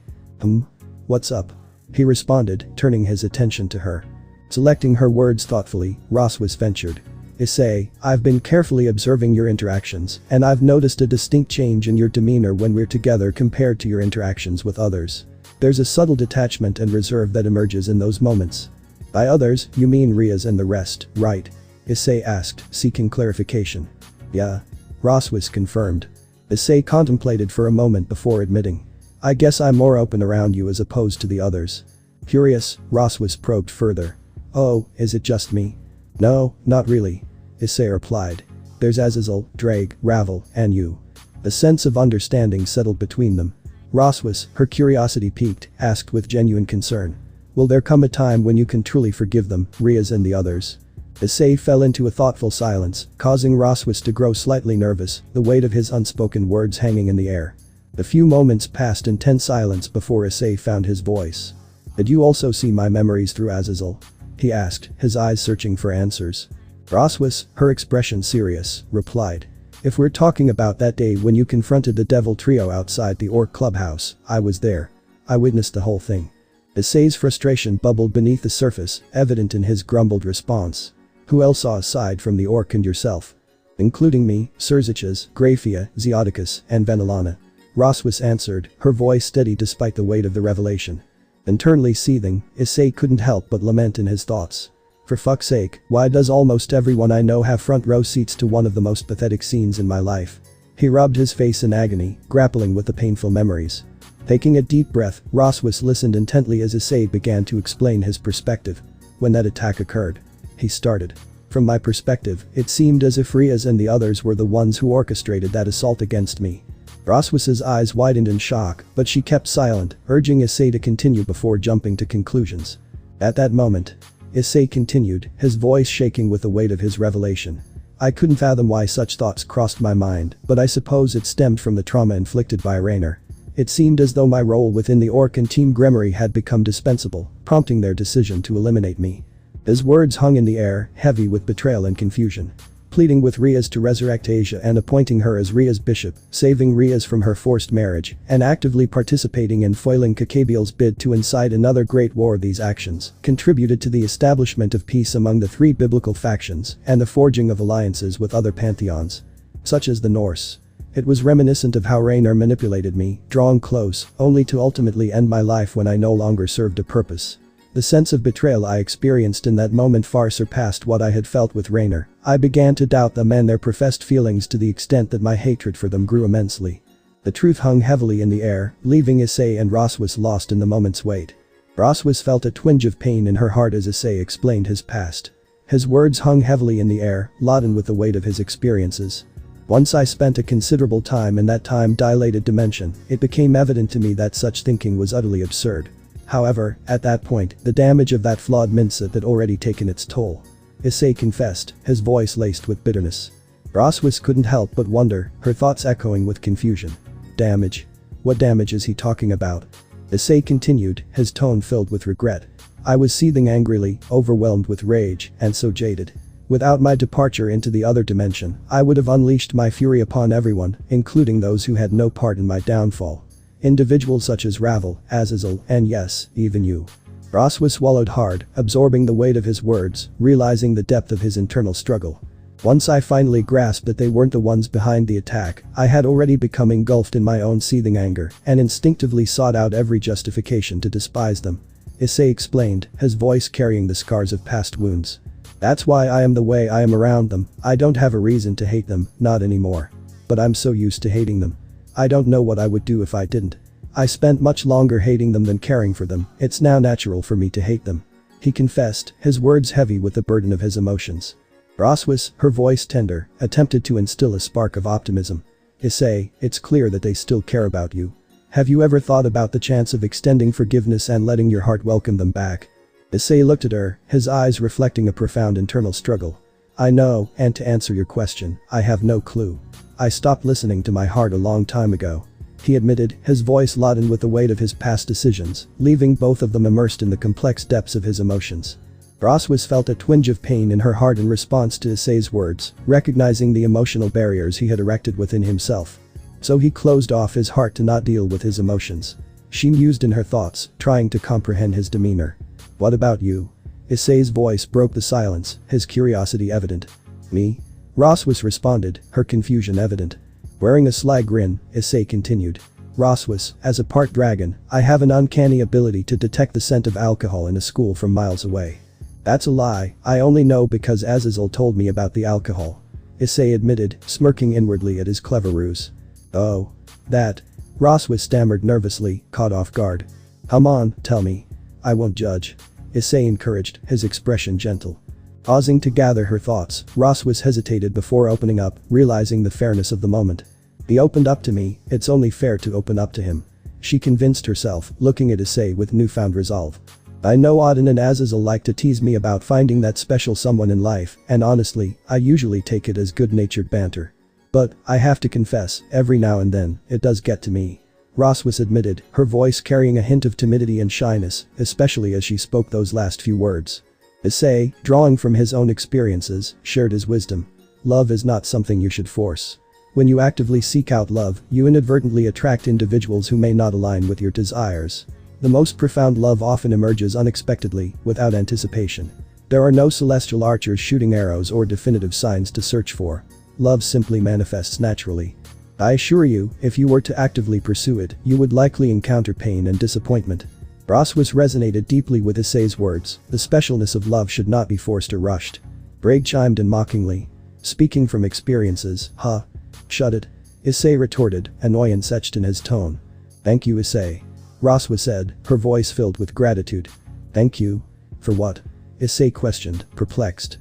What's up?" he responded, turning his attention to her. Selecting her words thoughtfully, Roswis ventured. "Issei, I've been carefully observing your interactions, and I've noticed a distinct change in your demeanor when we're together compared to your interactions with others. There's a subtle detachment and reserve that emerges in those moments." "By others, you mean Rias and the rest, right?" Issei asked, seeking clarification. "Yeah." Roswis confirmed. Issei contemplated for a moment before admitting. "I guess I'm more open around you as opposed to the others." Curious, Roswis probed further. "Oh, is it just me?" "No, not really," Issei replied. "There's Azazel, Drake, Ravel, and you." A sense of understanding settled between them. Roswis, her curiosity piqued, asked with genuine concern. "Will there come a time when you can truly forgive them, Rias and the others?" Issei fell into a thoughtful silence, causing Roswis to grow slightly nervous, the weight of his unspoken words hanging in the air. A few moments passed in tense silence before Issei found his voice. "Did you also see my memories through Azazel?" he asked, his eyes searching for answers. Roswis, her expression serious, replied. "If we're talking about that day when you confronted the Devil Trio outside the Orc Clubhouse, I was there. I witnessed the whole thing." Issei's frustration bubbled beneath the surface, evident in his grumbled response. "Who else saw aside from the Orc and yourself?" "Including me, Surzich's, Grafia, Zeoticus, and Venelana," Roswis answered, her voice steady despite the weight of the revelation. Internally seething, Issei couldn't help but lament in his thoughts. "For fuck's sake, why does almost everyone I know have front row seats to one of the most pathetic scenes in my life?" He rubbed his face in agony, grappling with the painful memories. Taking a deep breath, Roswis listened intently as Issei began to explain his perspective. "When that attack occurred," he started. "From my perspective, it seemed as if Rias and the others were the ones who orchestrated that assault against me." Roswis's eyes widened in shock, but she kept silent, urging Issei to continue before jumping to conclusions. "At that moment," Issei continued, his voice shaking with the weight of his revelation, "I couldn't fathom why such thoughts crossed my mind, but I suppose it stemmed from the trauma inflicted by Raynor. It seemed as though my role within the Orc and Team Gremory had become dispensable, prompting their decision to eliminate me." His words hung in the air, heavy with betrayal and confusion. Pleading with Rias to resurrect Asia and appointing her as Rias bishop, saving Rias from her forced marriage, and actively participating in foiling Kakabiel's bid to incite another great war. These actions contributed to the establishment of peace among the three biblical factions and the forging of alliances with other pantheons, such as the Norse. It was reminiscent of how Raynor manipulated me, drawing close, only to ultimately end my life when I no longer served a purpose. The sense of betrayal I experienced in that moment far surpassed what I had felt with Raynor. I began to doubt them and their professed feelings to the extent that my hatred for them grew immensely. The truth hung heavily in the air, leaving Issei and Roswis lost in the moment's wait. Roswis felt a twinge of pain in her heart as Issei explained his past. His words hung heavily in the air, laden with the weight of his experiences. Once I spent a considerable time in that time-dilated dimension, it became evident to me that such thinking was utterly absurd. However, at that point, the damage of that flawed mindset had already taken its toll. Issei confessed, his voice laced with bitterness. Roswis couldn't help but wonder, her thoughts echoing with confusion. Damage? What damage is he talking about? Issei continued, his tone filled with regret. I was seething angrily, overwhelmed with rage, and so jaded. Without my departure into the other dimension, I would have unleashed my fury upon everyone, including those who had no part in my downfall. Individuals such as Ravel, Azazel, and yes, even you. Roswis swallowed hard, absorbing the weight of his words, realizing the depth of his internal struggle. Once I finally grasped that they weren't the ones behind the attack, I had already become engulfed in my own seething anger and instinctively sought out every justification to despise them. Issei explained, his voice carrying the scars of past wounds. That's why I am the way I am around them. I don't have a reason to hate them, not anymore. But I'm so used to hating them. I don't know what I would do if I didn't. I spent much longer hating them than caring for them. It's now natural for me to hate them. He confessed, his words heavy with the burden of his emotions. Roswis, her voice tender, attempted to instill a spark of optimism. Issei, it's clear that they still care about you. Have you ever thought about the chance of extending forgiveness and letting your heart welcome them back? Issei looked at her, his eyes reflecting a profound internal struggle. I know, and to answer your question, I have no clue. I stopped listening to my heart a long time ago. He admitted, his voice laden with the weight of his past decisions, leaving both of them immersed in the complex depths of his emotions. Roswis felt a twinge of pain in her heart in response to Issei's words, recognizing the emotional barriers he had erected within himself. So he closed off his heart to not deal with his emotions. She mused in her thoughts, trying to comprehend his demeanor. What about you? Issei's voice broke the silence, his curiosity evident. Me? Roswis responded, her confusion evident. Wearing a sly grin, Issei continued. Roswis, as a part dragon, I have an uncanny ability to detect the scent of alcohol in a school from miles away. That's a lie, I only know because Azazel told me about the alcohol. Issei admitted, smirking inwardly at his clever ruse. Oh. That. Roswis stammered nervously, caught off guard. Come on, tell me. I won't judge. Issei encouraged, his expression gentle. Pausing to gather her thoughts, Roswis hesitated before opening up, realizing the fairness of the moment. He opened up to me, it's only fair to open up to him. She convinced herself, looking at Issei with newfound resolve. I know Auden and Azazel like to tease me about finding that special someone in life, and honestly, I usually take it as good-natured banter. But, I have to confess, every now and then, it does get to me. Roswis admitted, her voice carrying a hint of timidity and shyness, especially as she spoke those last few words. Issei, drawing from his own experiences, shared his wisdom. Love is not something you should force. When you actively seek out love, you inadvertently attract individuals who may not align with your desires. The most profound love often emerges unexpectedly, without anticipation. There are no celestial archers shooting arrows or definitive signs to search for. Love simply manifests naturally. I assure you, if you were to actively pursue it, you would likely encounter pain and disappointment. Roswis resonated deeply with Issei's words, the specialness of love should not be forced or rushed. Brague chimed in mockingly. Speaking from experiences, huh? Shut it. Issei retorted, annoyance etched in his tone. Thank you, Issei. Roswis said, her voice filled with gratitude. Thank you? For what? Issei questioned, perplexed.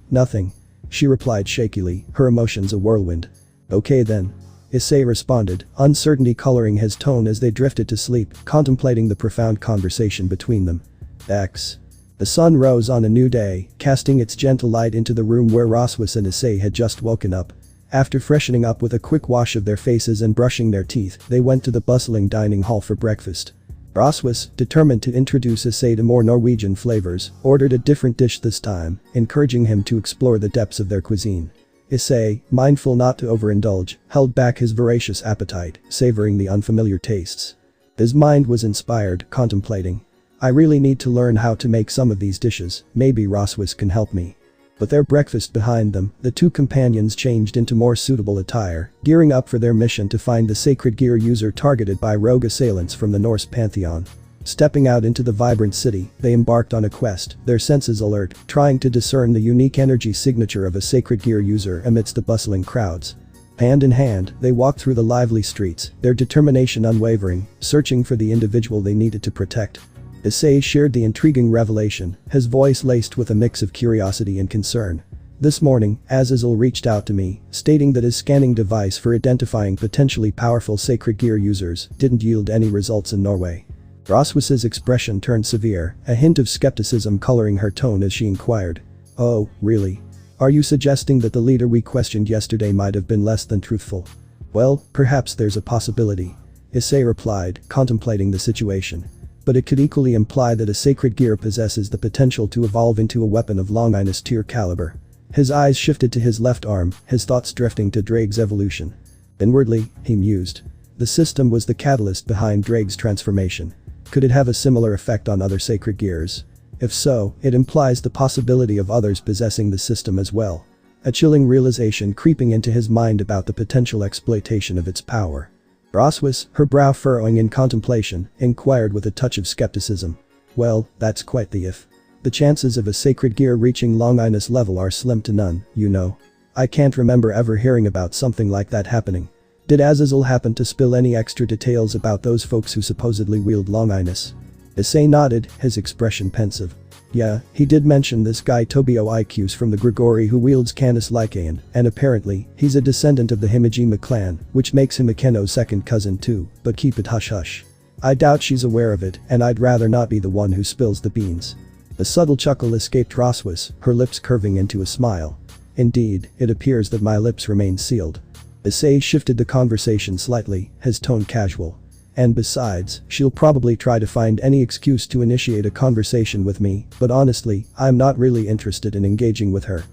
Nothing. She replied shakily, her emotions a whirlwind. Okay then. Issei responded, uncertainty coloring his tone as they drifted to sleep, contemplating the profound conversation between them. X. The sun rose on a new day, casting its gentle light into the room where Roswis and Issei had just woken up. After freshening up with a quick wash of their faces and brushing their teeth, they went to the bustling dining hall for breakfast. Roswis, determined to introduce Issei to more Norwegian flavors, ordered a different dish this time, encouraging him to explore the depths of their cuisine. Issei, mindful not to overindulge, held back his voracious appetite, savoring the unfamiliar tastes. His mind was inspired, contemplating. I really need to learn how to make some of these dishes, maybe Roswis can help me. With their breakfast behind them, the two companions changed into more suitable attire, gearing up for their mission to find the sacred gear user targeted by rogue assailants from the Norse pantheon. Stepping out into the vibrant city, they embarked on a quest, their senses alert, trying to discern the unique energy signature of a sacred gear user amidst the bustling crowds. Hand in hand, they walked through the lively streets, their determination unwavering, searching for the individual they needed to protect. Issei shared the intriguing revelation, his voice laced with a mix of curiosity and concern. This morning, Azazel reached out to me, stating that his scanning device for identifying potentially powerful sacred gear users didn't yield any results in Norway. Roswis's expression turned severe, a hint of skepticism coloring her tone as she inquired. Oh, really? Are you suggesting that the leader we questioned yesterday might have been less than truthful? Well, perhaps there's a possibility. Issei replied, contemplating the situation. But it could equally imply that a sacred gear possesses the potential to evolve into a weapon of Longinus tier caliber. His eyes shifted to his left arm, his thoughts drifting to Drake's evolution. Inwardly, he mused. The system was the catalyst behind Drake's transformation. Could it have a similar effect on other sacred gears? If so, it implies the possibility of others possessing the system as well. A chilling realization creeping into his mind about the potential exploitation of its power. Roswis, her brow furrowing in contemplation, inquired with a touch of skepticism. Well, that's quite the if. The chances of a sacred gear reaching Longinus level are slim to none, you know. I can't remember ever hearing about something like that happening. Did Azazel happen to spill any extra details about those folks who supposedly wield Longinus? Issei nodded, his expression pensive. Yeah, he did mention this guy Tobio Iq's from the Grigori who wields Canis Lycaon, and apparently, he's a descendant of the Himejima clan, which makes him Akeno's second cousin too, but keep it hush-hush. I doubt she's aware of it, and I'd rather not be the one who spills the beans. A subtle chuckle escaped Roswis, her lips curving into a smile. Indeed, it appears that my lips remain sealed. Issei shifted the conversation slightly, his tone casual. And besides, she'll probably try to find any excuse to initiate a conversation with me, but honestly, I'm not really interested in engaging with her.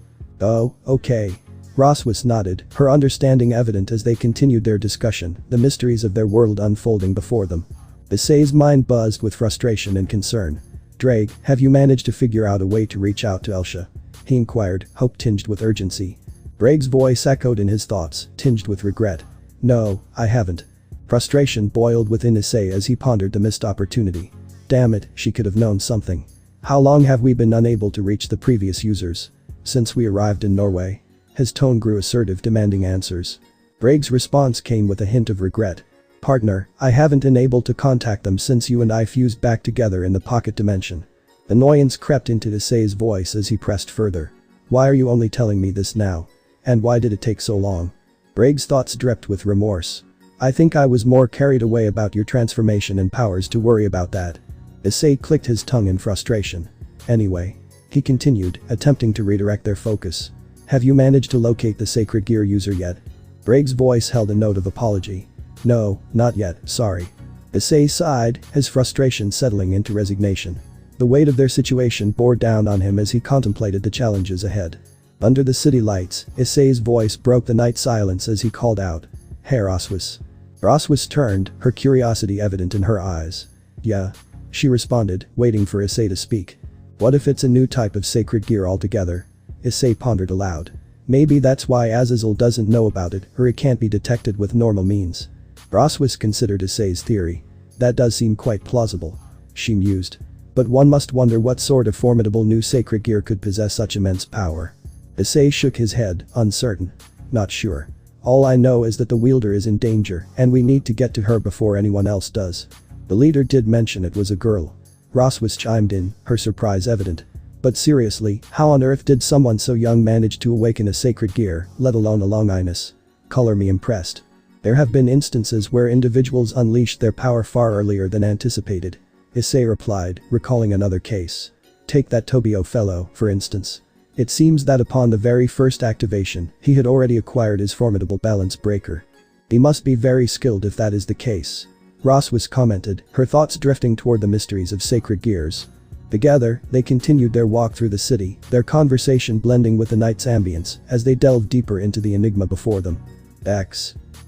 Oh, okay. Roswis nodded, her understanding evident as they continued their discussion, the mysteries of their world unfolding before them. Issei's mind buzzed with frustration and concern. Drake, have you managed to figure out a way to reach out to Elsha? He inquired, hope tinged with urgency. Drake's voice echoed in his thoughts, tinged with regret. No, I haven't. Frustration boiled within Issei as he pondered the missed opportunity. Damn it, she could have known something. How long have we been unable to reach the previous users? Since we arrived in Norway. His tone grew assertive, demanding answers. Drake's response came with a hint of regret. Partner, I haven't been able to contact them since you and I fused back together in the pocket dimension. Annoyance crept into Issei's voice as he pressed further. Why are you only telling me this now? And why did it take so long? Drake's thoughts dripped with remorse. I think I was more carried away about your transformation and powers to worry about that. Issei clicked his tongue in frustration. Anyway. He continued, attempting to redirect their focus. Have you managed to locate the sacred gear user yet? Drake's voice held a note of apology. No, not yet, sorry. Issei sighed, his frustration settling into resignation. The weight of their situation bore down on him as he contemplated the challenges ahead. Under the city lights, Issei's voice broke the night silence as he called out. Hey Roswis. Roswis turned, her curiosity evident in her eyes. Yeah. She responded, waiting for Issei to speak. What if it's a new type of sacred gear altogether? Issei pondered aloud. Maybe that's why Azazel doesn't know about it, or it can't be detected with normal means. Roswis considered Issei's theory. That does seem quite plausible. She mused. But one must wonder what sort of formidable new sacred gear could possess such immense power. Issei shook his head, uncertain. Not sure. All I know is that the wielder is in danger, and we need to get to her before anyone else does. The leader did mention it was a girl. Roswis chimed in, her surprise evident. But seriously, how on earth did someone so young manage to awaken a sacred gear, let alone a Longinus? Color me impressed. There have been instances where individuals unleashed their power far earlier than anticipated. Issei replied, recalling another case. Take that Tobio fellow, for instance. It seems that upon the very first activation, he had already acquired his formidable balance breaker. He must be very skilled if that is the case. Roswis commented, her thoughts drifting toward the mysteries of sacred gears. Together, they continued their walk through the city, their conversation blending with the night's ambience as they delved deeper into the enigma before them.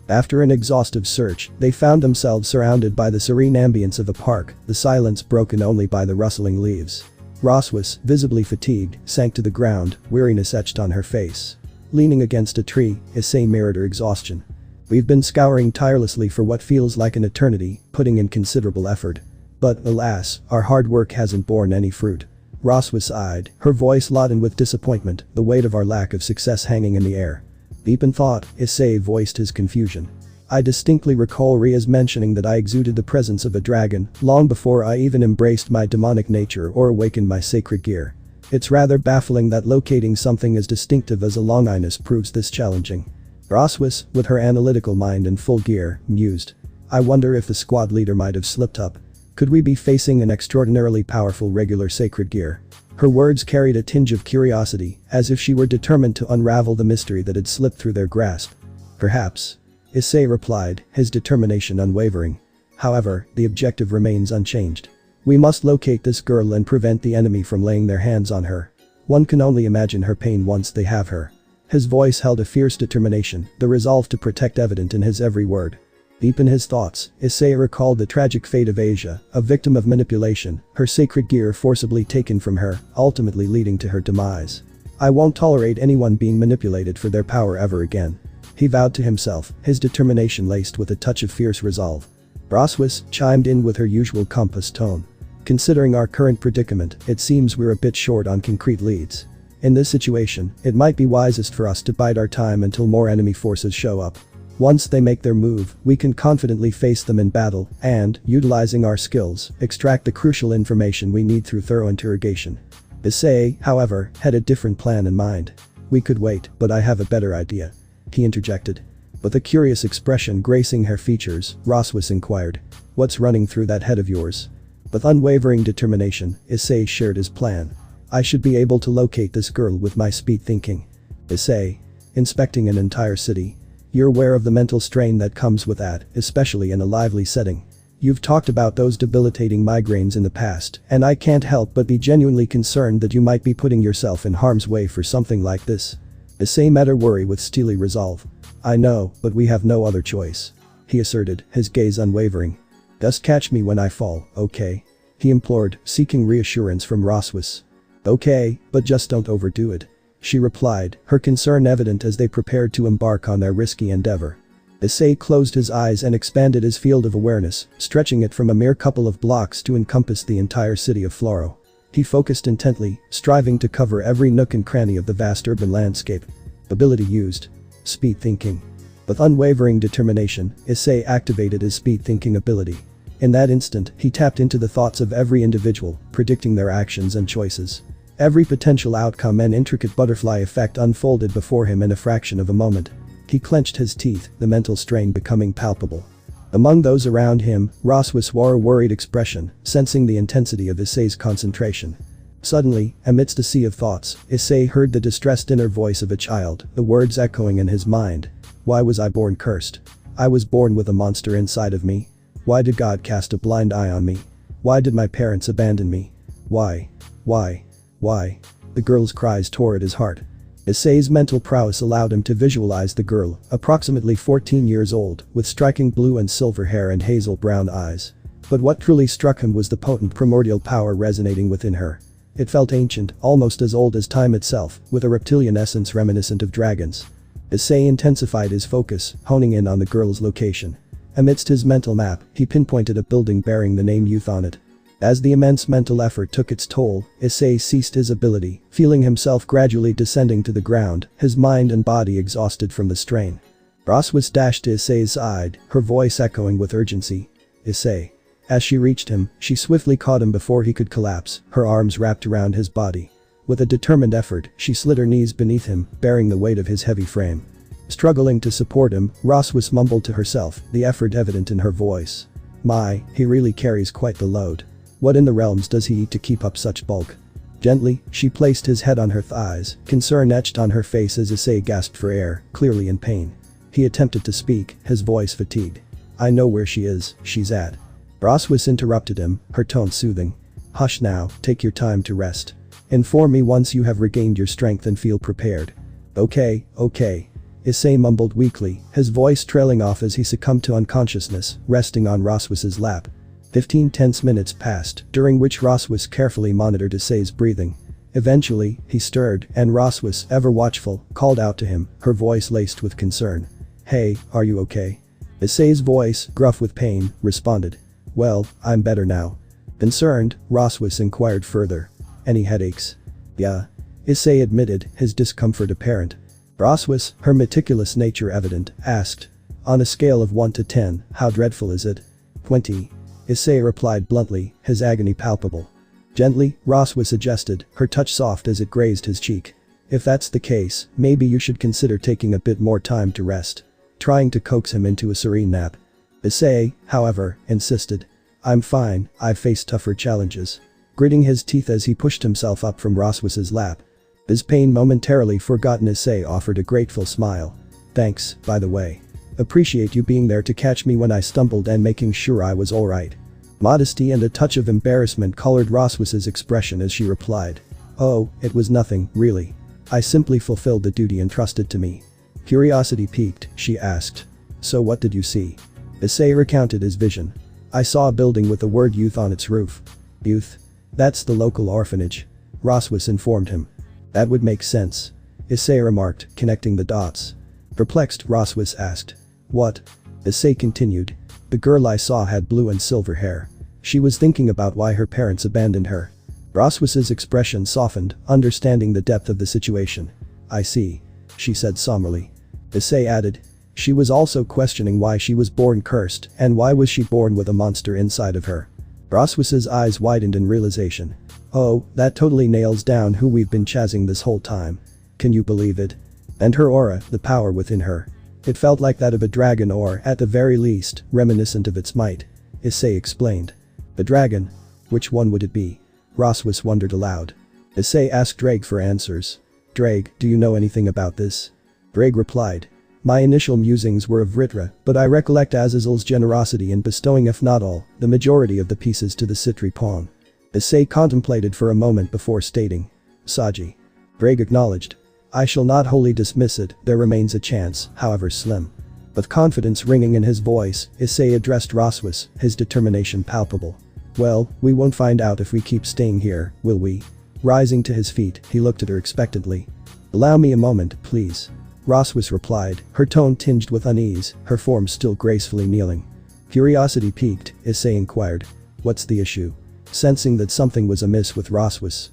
After an exhaustive search, they found themselves surrounded by the serene ambience of a park, the silence broken only by the rustling leaves. Roswis, visibly fatigued, sank to the ground, weariness etched on her face. Leaning against a tree, Issei mirrored her exhaustion. We've been scouring tirelessly for what feels like an eternity, putting in considerable effort. But, alas, our hard work hasn't borne any fruit. Roswis sighed, her voice laden with disappointment, the weight of our lack of success hanging in the air. Deep in thought, Issei voiced his confusion. I distinctly recall Ria's mentioning that I exuded the presence of a dragon long before I even embraced my demonic nature or awakened my sacred gear. It's rather baffling that locating something as distinctive as a longinus proves this challenging. Roswis, with her analytical mind in full gear, mused. I wonder if the squad leader might have slipped up. Could we be facing an extraordinarily powerful regular sacred gear? Her words carried a tinge of curiosity, as if she were determined to unravel the mystery that had slipped through their grasp. Perhaps. Issei replied, his determination unwavering. However, the objective remains unchanged. We must locate this girl and prevent the enemy from laying their hands on her. One can only imagine her pain once they have her. His voice held a fierce determination, the resolve to protect evident in his every word. Deep in his thoughts, Issei recalled the tragic fate of Asia, a victim of manipulation, her sacred gear forcibly taken from her, ultimately leading to her demise. I won't tolerate anyone being manipulated for their power ever again. He vowed to himself, his determination laced with a touch of fierce resolve. Roswis chimed in with her usual compass tone. Considering our current predicament, it seems we're a bit short on concrete leads. In this situation, it might be wisest for us to bide our time until more enemy forces show up. Once they make their move, we can confidently face them in battle and, utilizing our skills, extract the crucial information we need through thorough interrogation. Issei, however, had a different plan in mind. We could wait, but I have a better idea. He interjected. With a curious expression gracing her features, Roswis inquired. What's running through that head of yours? With unwavering determination, Issei shared his plan. I should be able to locate this girl with my speed thinking. Issei. Inspecting an entire city. You're aware of the mental strain that comes with that, especially in a lively setting. You've talked about those debilitating migraines in the past, and I can't help but be genuinely concerned that you might be putting yourself in harm's way for something like this. Issei met her worry with steely resolve. I know, but we have no other choice. He asserted, his gaze unwavering. Just catch me when I fall, okay? He implored, seeking reassurance from Roswis. Okay, but just don't overdo it. She replied, her concern evident as they prepared to embark on their risky endeavor. Issei closed his eyes and expanded his field of awareness, stretching it from a mere couple of blocks to encompass the entire city of Floro. He focused intently, striving to cover every nook and cranny of the vast urban landscape. Ability used. Speed thinking. With unwavering determination, Issei activated his speed thinking ability. In that instant, he tapped into the thoughts of every individual, predicting their actions and choices. Every potential outcome and intricate butterfly effect unfolded before him in a fraction of a moment. He clenched his teeth, the mental strain becoming palpable. Among those around him, Roswis wore a worried expression, sensing the intensity of Issei's concentration. Suddenly, amidst a sea of thoughts, Issei heard the distressed inner voice of a child, the words echoing in his mind. Why was I born cursed? I was born with a monster inside of me. Why did God cast a blind eye on me? Why did my parents abandon me? Why? Why? Why? The girl's cries tore at his heart. Issei's mental prowess allowed him to visualize the girl, approximately 14 years old, with striking blue and silver hair and hazel brown eyes. But what truly struck him was the potent primordial power resonating within her. It felt ancient, almost as old as time itself, with a reptilian essence reminiscent of dragons. Issei intensified his focus, honing in on the girl's location. Amidst his mental map, he pinpointed a building bearing the name Youth on it. As the immense mental effort took its toll, Issei ceased his ability, feeling himself gradually descending to the ground, his mind and body exhausted from the strain. Roswis dashed to Issei's side, her voice echoing with urgency. Issei. As she reached him, she swiftly caught him before he could collapse, her arms wrapped around his body. With a determined effort, she slid her knees beneath him, bearing the weight of his heavy frame. Struggling to support him, Roswis mumbled to herself, the effort evident in her voice. My, he really carries quite the load. What in the realms does he eat to keep up such bulk? Gently, she placed his head on her thighs, concern etched on her face as Issei gasped for air, clearly in pain. He attempted to speak, his voice fatigued. I know where she is, she's at. Roswis interrupted him, her tone soothing. Hush now, take your time to rest. Inform me once you have regained your strength and feel prepared. Okay, okay. Issei mumbled weakly, his voice trailing off as he succumbed to unconsciousness, resting on Roswis's lap. 15 tense minutes passed, during which Roswis carefully monitored Issei's breathing. Eventually, he stirred, and Roswis, ever watchful, called out to him, her voice laced with concern. Hey, are you okay? Issei's voice, gruff with pain, responded. Well, I'm better now. Concerned, Roswis inquired further. Any headaches? Yeah. Issei admitted, his discomfort apparent. Roswis, her meticulous nature evident, asked. On a scale of 1 to 10, how dreadful is it? 20. Issei replied bluntly, his agony palpable. Gently, Roswa suggested, her touch soft as it grazed his cheek. If that's the case, maybe you should consider taking a bit more time to rest. Trying to coax him into a serene nap. Issei, however, insisted. I'm fine, I've faced tougher challenges. Gritting his teeth as he pushed himself up from Roswa's lap. His pain momentarily forgotten, Issei offered a grateful smile. Thanks, by the way. Appreciate you being there to catch me when I stumbled and making sure I was alright. Modesty and a touch of embarrassment colored Roswa's expression as she replied. Oh, it was nothing, really. I simply fulfilled the duty entrusted to me. Curiosity piqued, she asked. So what did you see? Issei recounted his vision. I saw a building with the word youth on its roof. Youth? That's the local orphanage. Roswa informed him. That would make sense. Issei remarked, connecting the dots. Perplexed, Roswa asked. What? Issei continued. The girl I saw had blue and silver hair. She was thinking about why her parents abandoned her. Roswa's expression softened, understanding the depth of the situation. I see. She said somberly. Issei added. She was also questioning why she was born cursed and why was she born with a monster inside of her. Roswa's eyes widened in realization. Oh, that totally nails down who we've been chasing this whole time. Can you believe it? And her aura, the power within her. It felt like that of a dragon or, at the very least, reminiscent of its might. Issei explained. The dragon? Which one would it be? Roswa wondered aloud. Issei asked Drake for answers. Drake, do you know anything about this? Drake replied. My initial musings were of Vritra, but I recollect Azazel's generosity in bestowing if not all, the majority of the pieces to the Citri pawn. Issei contemplated for a moment before stating. Saji. Drake acknowledged. I shall not wholly dismiss it, there remains a chance, however slim. With confidence ringing in his voice, Issei addressed Roswa, his determination palpable. Well, we won't find out if we keep staying here, will we? Rising to his feet, he looked at her expectantly. Allow me a moment, please. Roswa replied, her tone tinged with unease, her form still gracefully kneeling. Curiosity piqued, Issei inquired. What's the issue? Sensing that something was amiss with Roswa.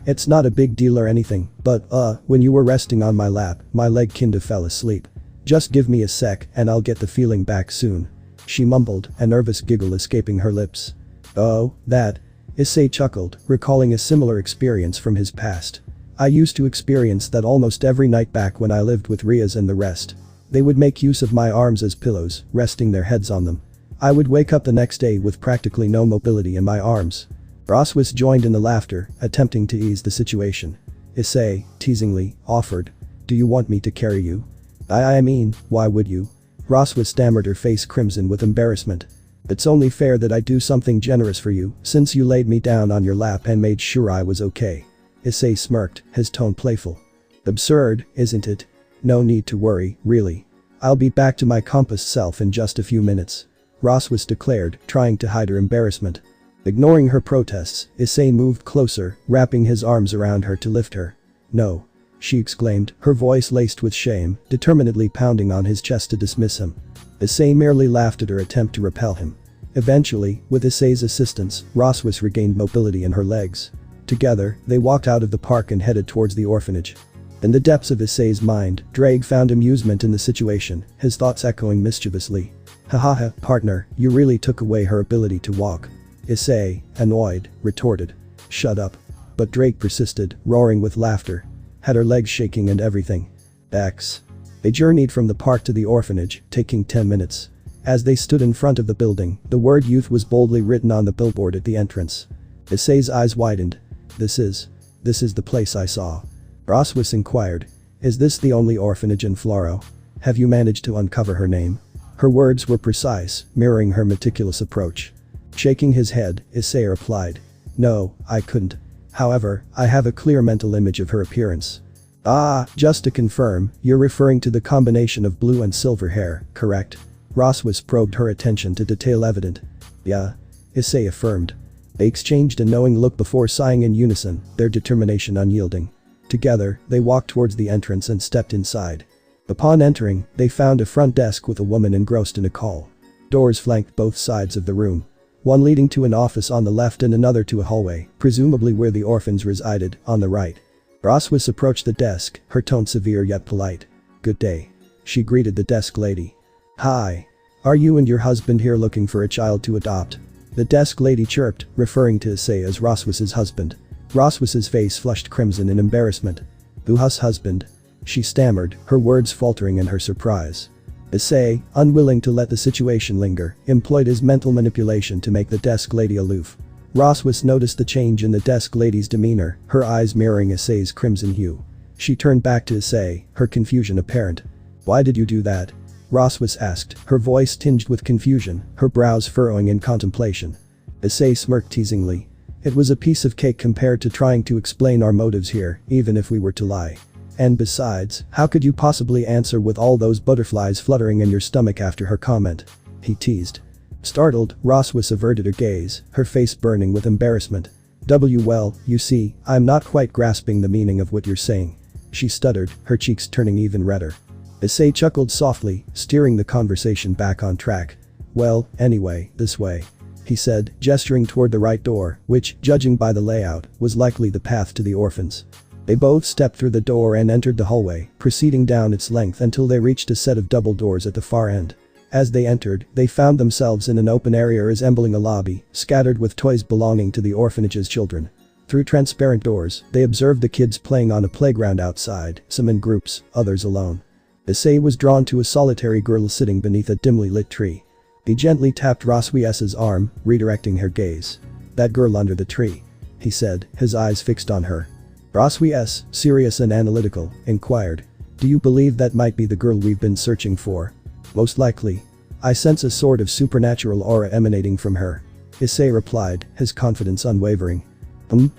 It's not a big deal or anything, but, when you were resting on my lap, my leg kinda fell asleep. Just give me a sec and I'll get the feeling back soon. She mumbled, a nervous giggle escaping her lips. Oh, that. Issei chuckled, recalling a similar experience from his past. I used to experience that almost every night back when I lived with Riaz and the rest. They would make use of my arms as pillows, resting their heads on them. I would wake up the next day with practically no mobility in my arms. Roswa joined in the laughter, attempting to ease the situation. Issei, teasingly, offered. Do you want me to carry you? I mean, why would you? Roswa stammered, her face crimson with embarrassment. It's only fair that I do something generous for you, since you laid me down on your lap and made sure I was okay. Issei smirked, his tone playful. Absurd, isn't it? No need to worry, really. I'll be back to my compass self in just a few minutes. Roswa declared, trying to hide her embarrassment. Ignoring her protests, Issei moved closer, wrapping his arms around her to lift her. No. She exclaimed, her voice laced with shame, determinedly pounding on his chest to dismiss him. Issei merely laughed at her attempt to repel him. Eventually, with Issei's assistance, Roswa regained mobility in her legs. Together, they walked out of the park and headed towards the orphanage. In the depths of Issei's mind, Drake found amusement in the situation, his thoughts echoing mischievously. Hahaha, partner, you really took away her ability to walk. Issei, annoyed, retorted. Shut up. But Drake persisted, roaring with laughter. Had her legs shaking and everything. X. They journeyed from the park to the orphanage, taking 10 minutes. As they stood in front of the building, the word youth was boldly written on the billboard at the entrance. Issei's eyes widened. This is the place I saw. Roswa inquired. Is this the only orphanage in Floro? Have you managed to uncover her name? Her words were precise, mirroring her meticulous approach. Shaking his head, Issei replied. No, I couldn't. However, I have a clear mental image of her appearance. Ah, just to confirm, you're referring to the combination of blue and silver hair, correct? Roswa probed her attention to detail evident. Yeah. Issei affirmed. They exchanged a knowing look before sighing in unison, their determination unyielding. Together, they walked towards the entrance and stepped inside. Upon entering, they found a front desk with a woman engrossed in a call. Doors flanked both sides of the room. One leading to an office on the left and another to a hallway, presumably where the orphans resided, on the right. Roswa approached the desk, her tone severe yet polite. Good day. She greeted the desk lady. Hi. Are you and your husband here looking for a child to adopt? the desk lady chirped, referring to Issei as Roswis's husband. Roswis's face flushed crimson in embarrassment. "Who's husband?" she stammered, her words faltering in her surprise. Issei, unwilling to let the situation linger, employed his mental manipulation to make the desk lady aloof. Roswis noticed the change in the desk lady's demeanor, her eyes mirroring Issei's crimson hue. She turned back to Issei, her confusion apparent. "Why did you do that?" Roswis asked, her voice tinged with confusion, her brows furrowing in contemplation. Issei smirked teasingly. "It was a piece of cake compared to trying to explain our motives here, even if we were to lie. And besides, how could you possibly answer with all those butterflies fluttering in your stomach after her comment?" he teased. Startled, Roswis averted her gaze, her face burning with embarrassment. Well, you see, I'm not quite grasping the meaning of what you're saying," she stuttered, her cheeks turning even redder. Issei chuckled softly, steering the conversation back on track. "Well, anyway, this way," he said, gesturing toward the right door, which, judging by the layout, was likely the path to the orphans. They both stepped through the door and entered the hallway, proceeding down its length until they reached a set of double doors at the far end. As they entered, they found themselves in an open area resembling a lobby, scattered with toys belonging to the orphanage's children. Through transparent doors, they observed the kids playing on a playground outside, some in groups, others alone. Issei was drawn to a solitary girl sitting beneath a dimly lit tree. He gently tapped Roswis's arm, redirecting her gaze. "That girl under the tree," he said, his eyes fixed on her. Roswis, serious and analytical, inquired. "Do you believe that might be the girl we've been searching for?" "Most likely. I sense a sort of supernatural aura emanating from her," Issei replied, his confidence unwavering.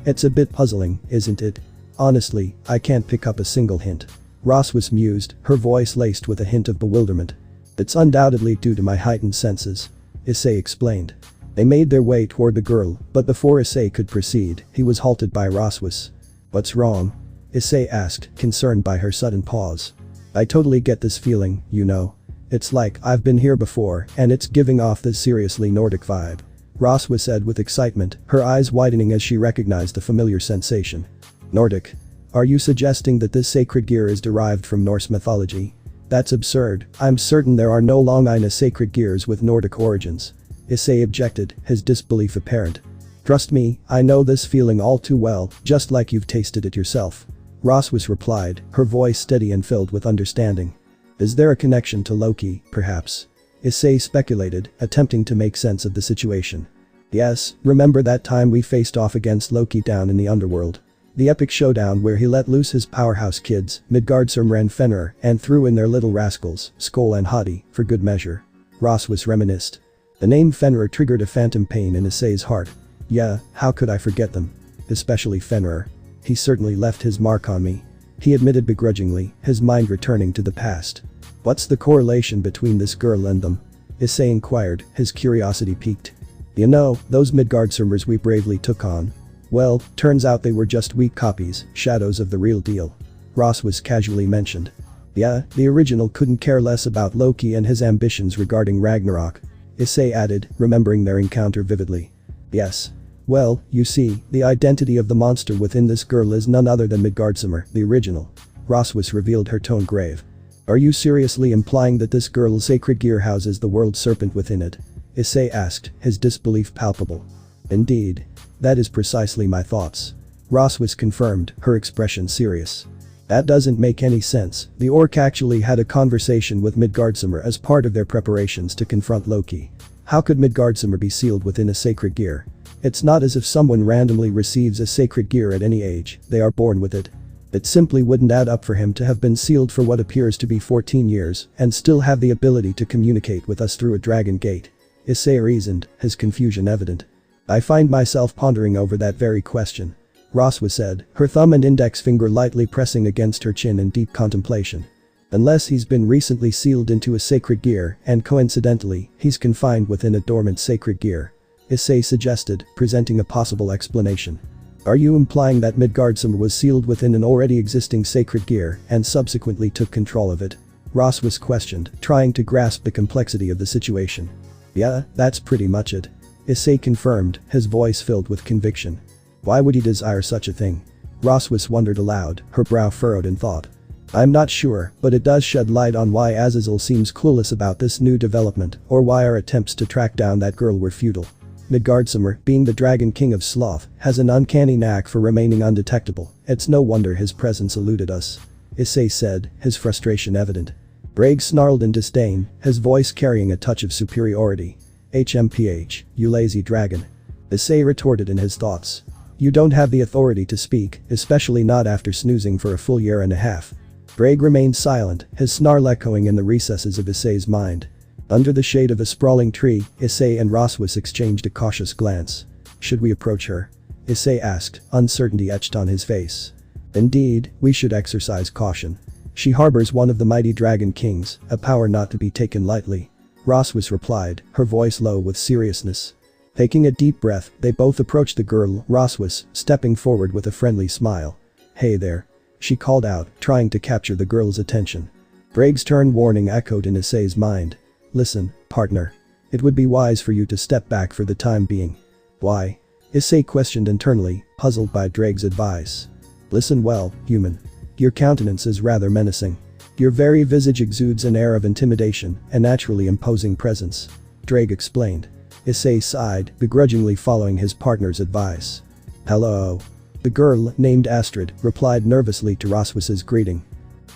It's a bit puzzling, isn't it? Honestly, I can't pick up a single hint." Roswis mused, her voice laced with a hint of bewilderment. "It's undoubtedly due to my heightened senses," Issei explained. They made their way toward the girl, but before Issei could proceed, he was halted by Roswis. "What's wrong?" Issei asked, concerned by her sudden pause. "I totally get this feeling, you know. It's like I've been here before and it's giving off this seriously Nordic vibe," Roswis said with excitement, her eyes widening as she recognized the familiar sensation. "Nordic? Are you suggesting that this sacred gear is derived from Norse mythology? That's absurd, I'm certain there are no Long-Ina sacred gears with Nordic origins," Issei objected, his disbelief apparent. "Trust me, I know this feeling all too well, just like you've tasted it yourself," Roswis replied, her voice steady and filled with understanding. "Is there a connection to Loki, perhaps?" Issei speculated, attempting to make sense of the situation. "Yes, remember that time we faced off against Loki down in the underworld? The epic showdown where he let loose his powerhouse kids, Midgardsormr and Fenrir, and threw in their little rascals, Skoll and Hati, for good measure," Roswis reminisced. The name Fenrir triggered a phantom pain in Issei's heart. "Yeah, how could I forget them? Especially Fenrir. He certainly left his mark on me," he admitted begrudgingly, his mind returning to the past. "What's the correlation between this girl and them?" Issei inquired, his curiosity piqued. "You know, those Midgardsormrs we bravely took on? Well, turns out they were just weak copies, shadows of the real deal," Roswis casually mentioned. "Yeah, the original couldn't care less about Loki and his ambitions regarding Ragnarok," Issei added, remembering their encounter vividly. "Yes. Well, you see, the identity of the monster within this girl is none other than Midgardsormr, the original," Roswis revealed, her tone grave. "Are you seriously implying that this girl's sacred gear houses the world serpent within it?" Issei asked, his disbelief palpable. "Indeed. That is precisely my thoughts," Roswis confirmed, her expression serious. "That doesn't make any sense. The orc actually had a conversation with Midgardsormr as part of their preparations to confront Loki. How could Midgardsormr be sealed within a sacred gear? It's not as if someone randomly receives a sacred gear at any age, they are born with it. It simply wouldn't add up for him to have been sealed for what appears to be 14 years and still have the ability to communicate with us through a dragon gate," Issei reasoned, his confusion evident. "I find myself pondering over that very question," Roswis said, her thumb and index finger lightly pressing against her chin in deep contemplation. "Unless he's been recently sealed into a sacred gear and coincidentally, he's confined within a dormant sacred gear," Issei suggested, presenting a possible explanation. "Are you implying that Midgardsormr was sealed within an already existing sacred gear and subsequently took control of it?" Roswis questioned, trying to grasp the complexity of the situation. "Yeah, that's pretty much it," Issei confirmed, his voice filled with conviction. "Why would he desire such a thing?" Roswis wondered aloud, her brow furrowed in thought. "I'm not sure, but it does shed light on why Azazel seems clueless about this new development or why our attempts to track down that girl were futile." Midgardsormr, being the Dragon King of Sloth, has an uncanny knack for remaining undetectable. It's no wonder his presence eluded us. Issei said, his frustration evident. Brage snarled in disdain, his voice carrying a touch of superiority. HMPH, you lazy dragon. Issei retorted in his thoughts. You don't have the authority to speak, especially not after snoozing for a full year and a half. Brage remained silent, his snarl echoing in the recesses of Issei's mind. Under the shade of a sprawling tree, Issei and Roswis exchanged a cautious glance. Should we approach her? Issei asked, uncertainty etched on his face. Indeed, we should exercise caution. She harbors one of the mighty Dragon Kings, a power not to be taken lightly. Roswis replied, her voice low with seriousness. Taking a deep breath, they both approached the girl, Roswis, stepping forward with a friendly smile. Hey there. She called out, trying to capture the girl's attention. Brage's turn warning echoed in Issei's mind. Listen, partner. It would be wise for you to step back for the time being. Why? Issei questioned internally, puzzled by Drake's advice. Listen well, human. Your countenance is rather menacing. Your very visage exudes an air of intimidation, a naturally imposing presence. Drake explained. Issei sighed, begrudgingly following his partner's advice. Hello. The girl, named Astrid, replied nervously to Roswis's greeting.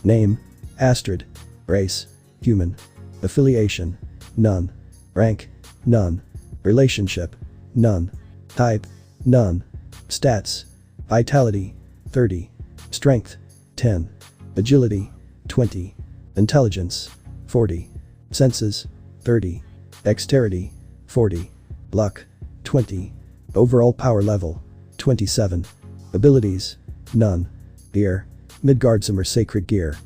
Name? Astrid. Race? Human. Affiliation? None. Rank? None. Relationship? None. Type? None. Stats? Vitality? 30. Strength? 10. Agility? 20. Intelligence? 40. Senses? 30. Dexterity? 40. Luck? 20. Overall power level? 27. Abilities? None. Gear? Midgardsormr Sacred Gear.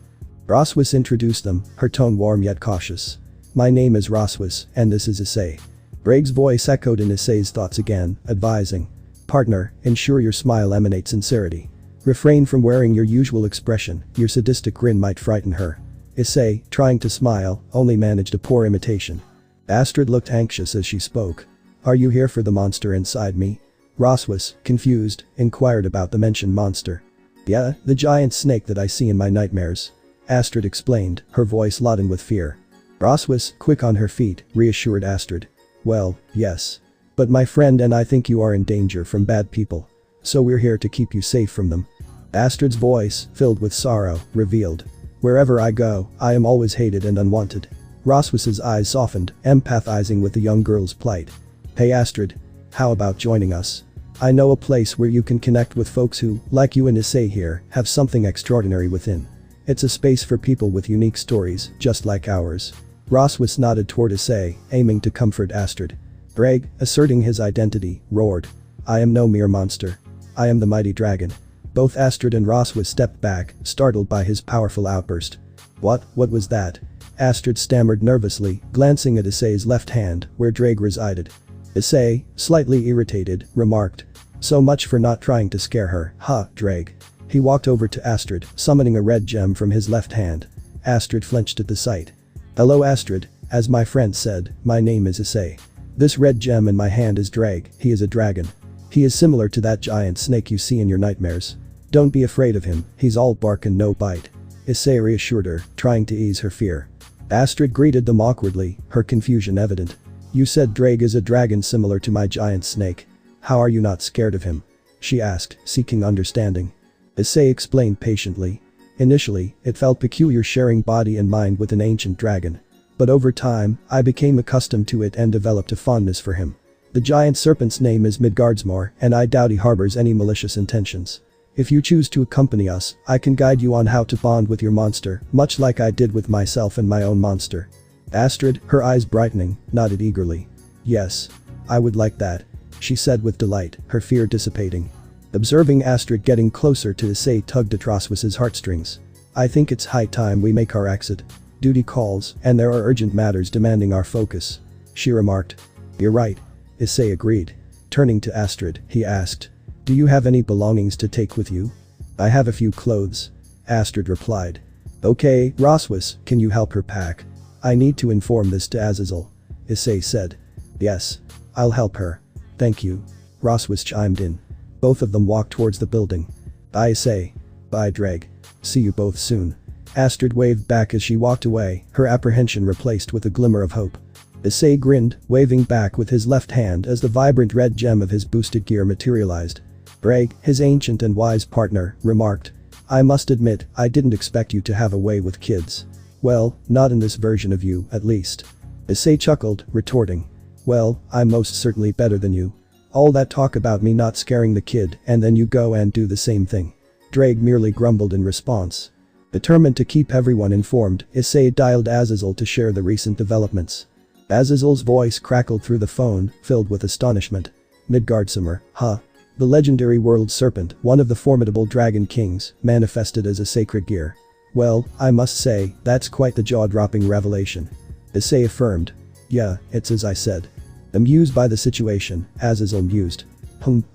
Roswis introduced them, her tone warm yet cautious. My name is Roswis, and this is Issei. Brage's voice echoed in Issei's thoughts again, advising. Partner, ensure your smile emanates sincerity. Refrain from wearing your usual expression, your sadistic grin might frighten her. Issei, trying to smile, only managed a poor imitation. Astrid looked anxious as she spoke. Are you here for the monster inside me? Roswis, confused, inquired about the mentioned monster. Yeah, the giant snake that I see in my nightmares. Astrid explained, her voice laden with fear. Roswis, quick on her feet, reassured Astrid. Well, yes. But my friend and I think you are in danger from bad people. So we're here to keep you safe from them. Astrid's voice, filled with sorrow, revealed. Wherever I go, I am always hated and unwanted. Roswis's eyes softened, empathizing with the young girl's plight. Hey Astrid. How about joining us? I know a place where you can connect with folks who, like you and Issei here, have something extraordinary within. It's a space for people with unique stories, just like ours. Roswis nodded toward Issei, aiming to comfort Astrid. Brage, asserting his identity, roared. I am no mere monster. I am the mighty dragon. Both Astrid and Roswis stepped back, startled by his powerful outburst. What was that? Astrid stammered nervously, glancing at Issei's left hand, where Drake resided. Issei, slightly irritated, remarked. So much for not trying to scare her, huh, Drake? He walked over to Astrid, summoning a red gem from his left hand. Astrid flinched at the sight. Hello Astrid, as my friend said, my name is Issei. This red gem in my hand is Drake, he is a dragon. He is similar to that giant snake you see in your nightmares. Don't be afraid of him, he's all bark and no bite. Issei reassured her, trying to ease her fear. Astrid greeted them awkwardly, her confusion evident. You said Drake is a dragon similar to my giant snake. How are you not scared of him? She asked, seeking understanding. Issei explained patiently. Initially, it felt peculiar sharing body and mind with an ancient dragon. But over time, I became accustomed to it and developed a fondness for him. The giant serpent's name is Midgardsormr, and I doubt he harbors any malicious intentions. If you choose to accompany us, I can guide you on how to bond with your monster, much like I did with myself and my own monster. Astrid, her eyes brightening, nodded eagerly. Yes. I would like that. She said with delight, her fear dissipating. Observing Astrid getting closer to Issei tugged at Roswis's heartstrings. I think it's high time we make our exit. Duty calls, and there are urgent matters demanding our focus. She remarked. You're right. Issei agreed. Turning to Astrid, he asked. Do you have any belongings to take with you? I have a few clothes. Astrid replied. Okay, Roswis, can you help her pack? I need to inform this to Azazel. Issei said. Yes. I'll help her. Thank you. Roswis chimed in. Both of them walked towards the building. Bye Issei. Bye Drake. See you both soon. Astrid waved back as she walked away, her apprehension replaced with a glimmer of hope. Issei grinned, waving back with his left hand as the vibrant red gem of his boosted gear materialized. Greg, his ancient and wise partner, remarked. I must admit, I didn't expect you to have a way with kids. Well, not in this version of you, at least. Issei chuckled, retorting. Well, I'm most certainly better than you. All that talk about me not scaring the kid and then you go and do the same thing. Drake merely grumbled in response. Determined to keep everyone informed, Issei dialed Azazel to share the recent developments. Azazel's voice crackled through the phone, filled with astonishment. Midgardsormr, huh? The legendary world serpent, one of the formidable dragon kings, manifested as a sacred gear. Well, I must say, that's quite the jaw-dropping revelation. Issei affirmed. Yeah, it's as I said. Amused by the situation, Azazel mused.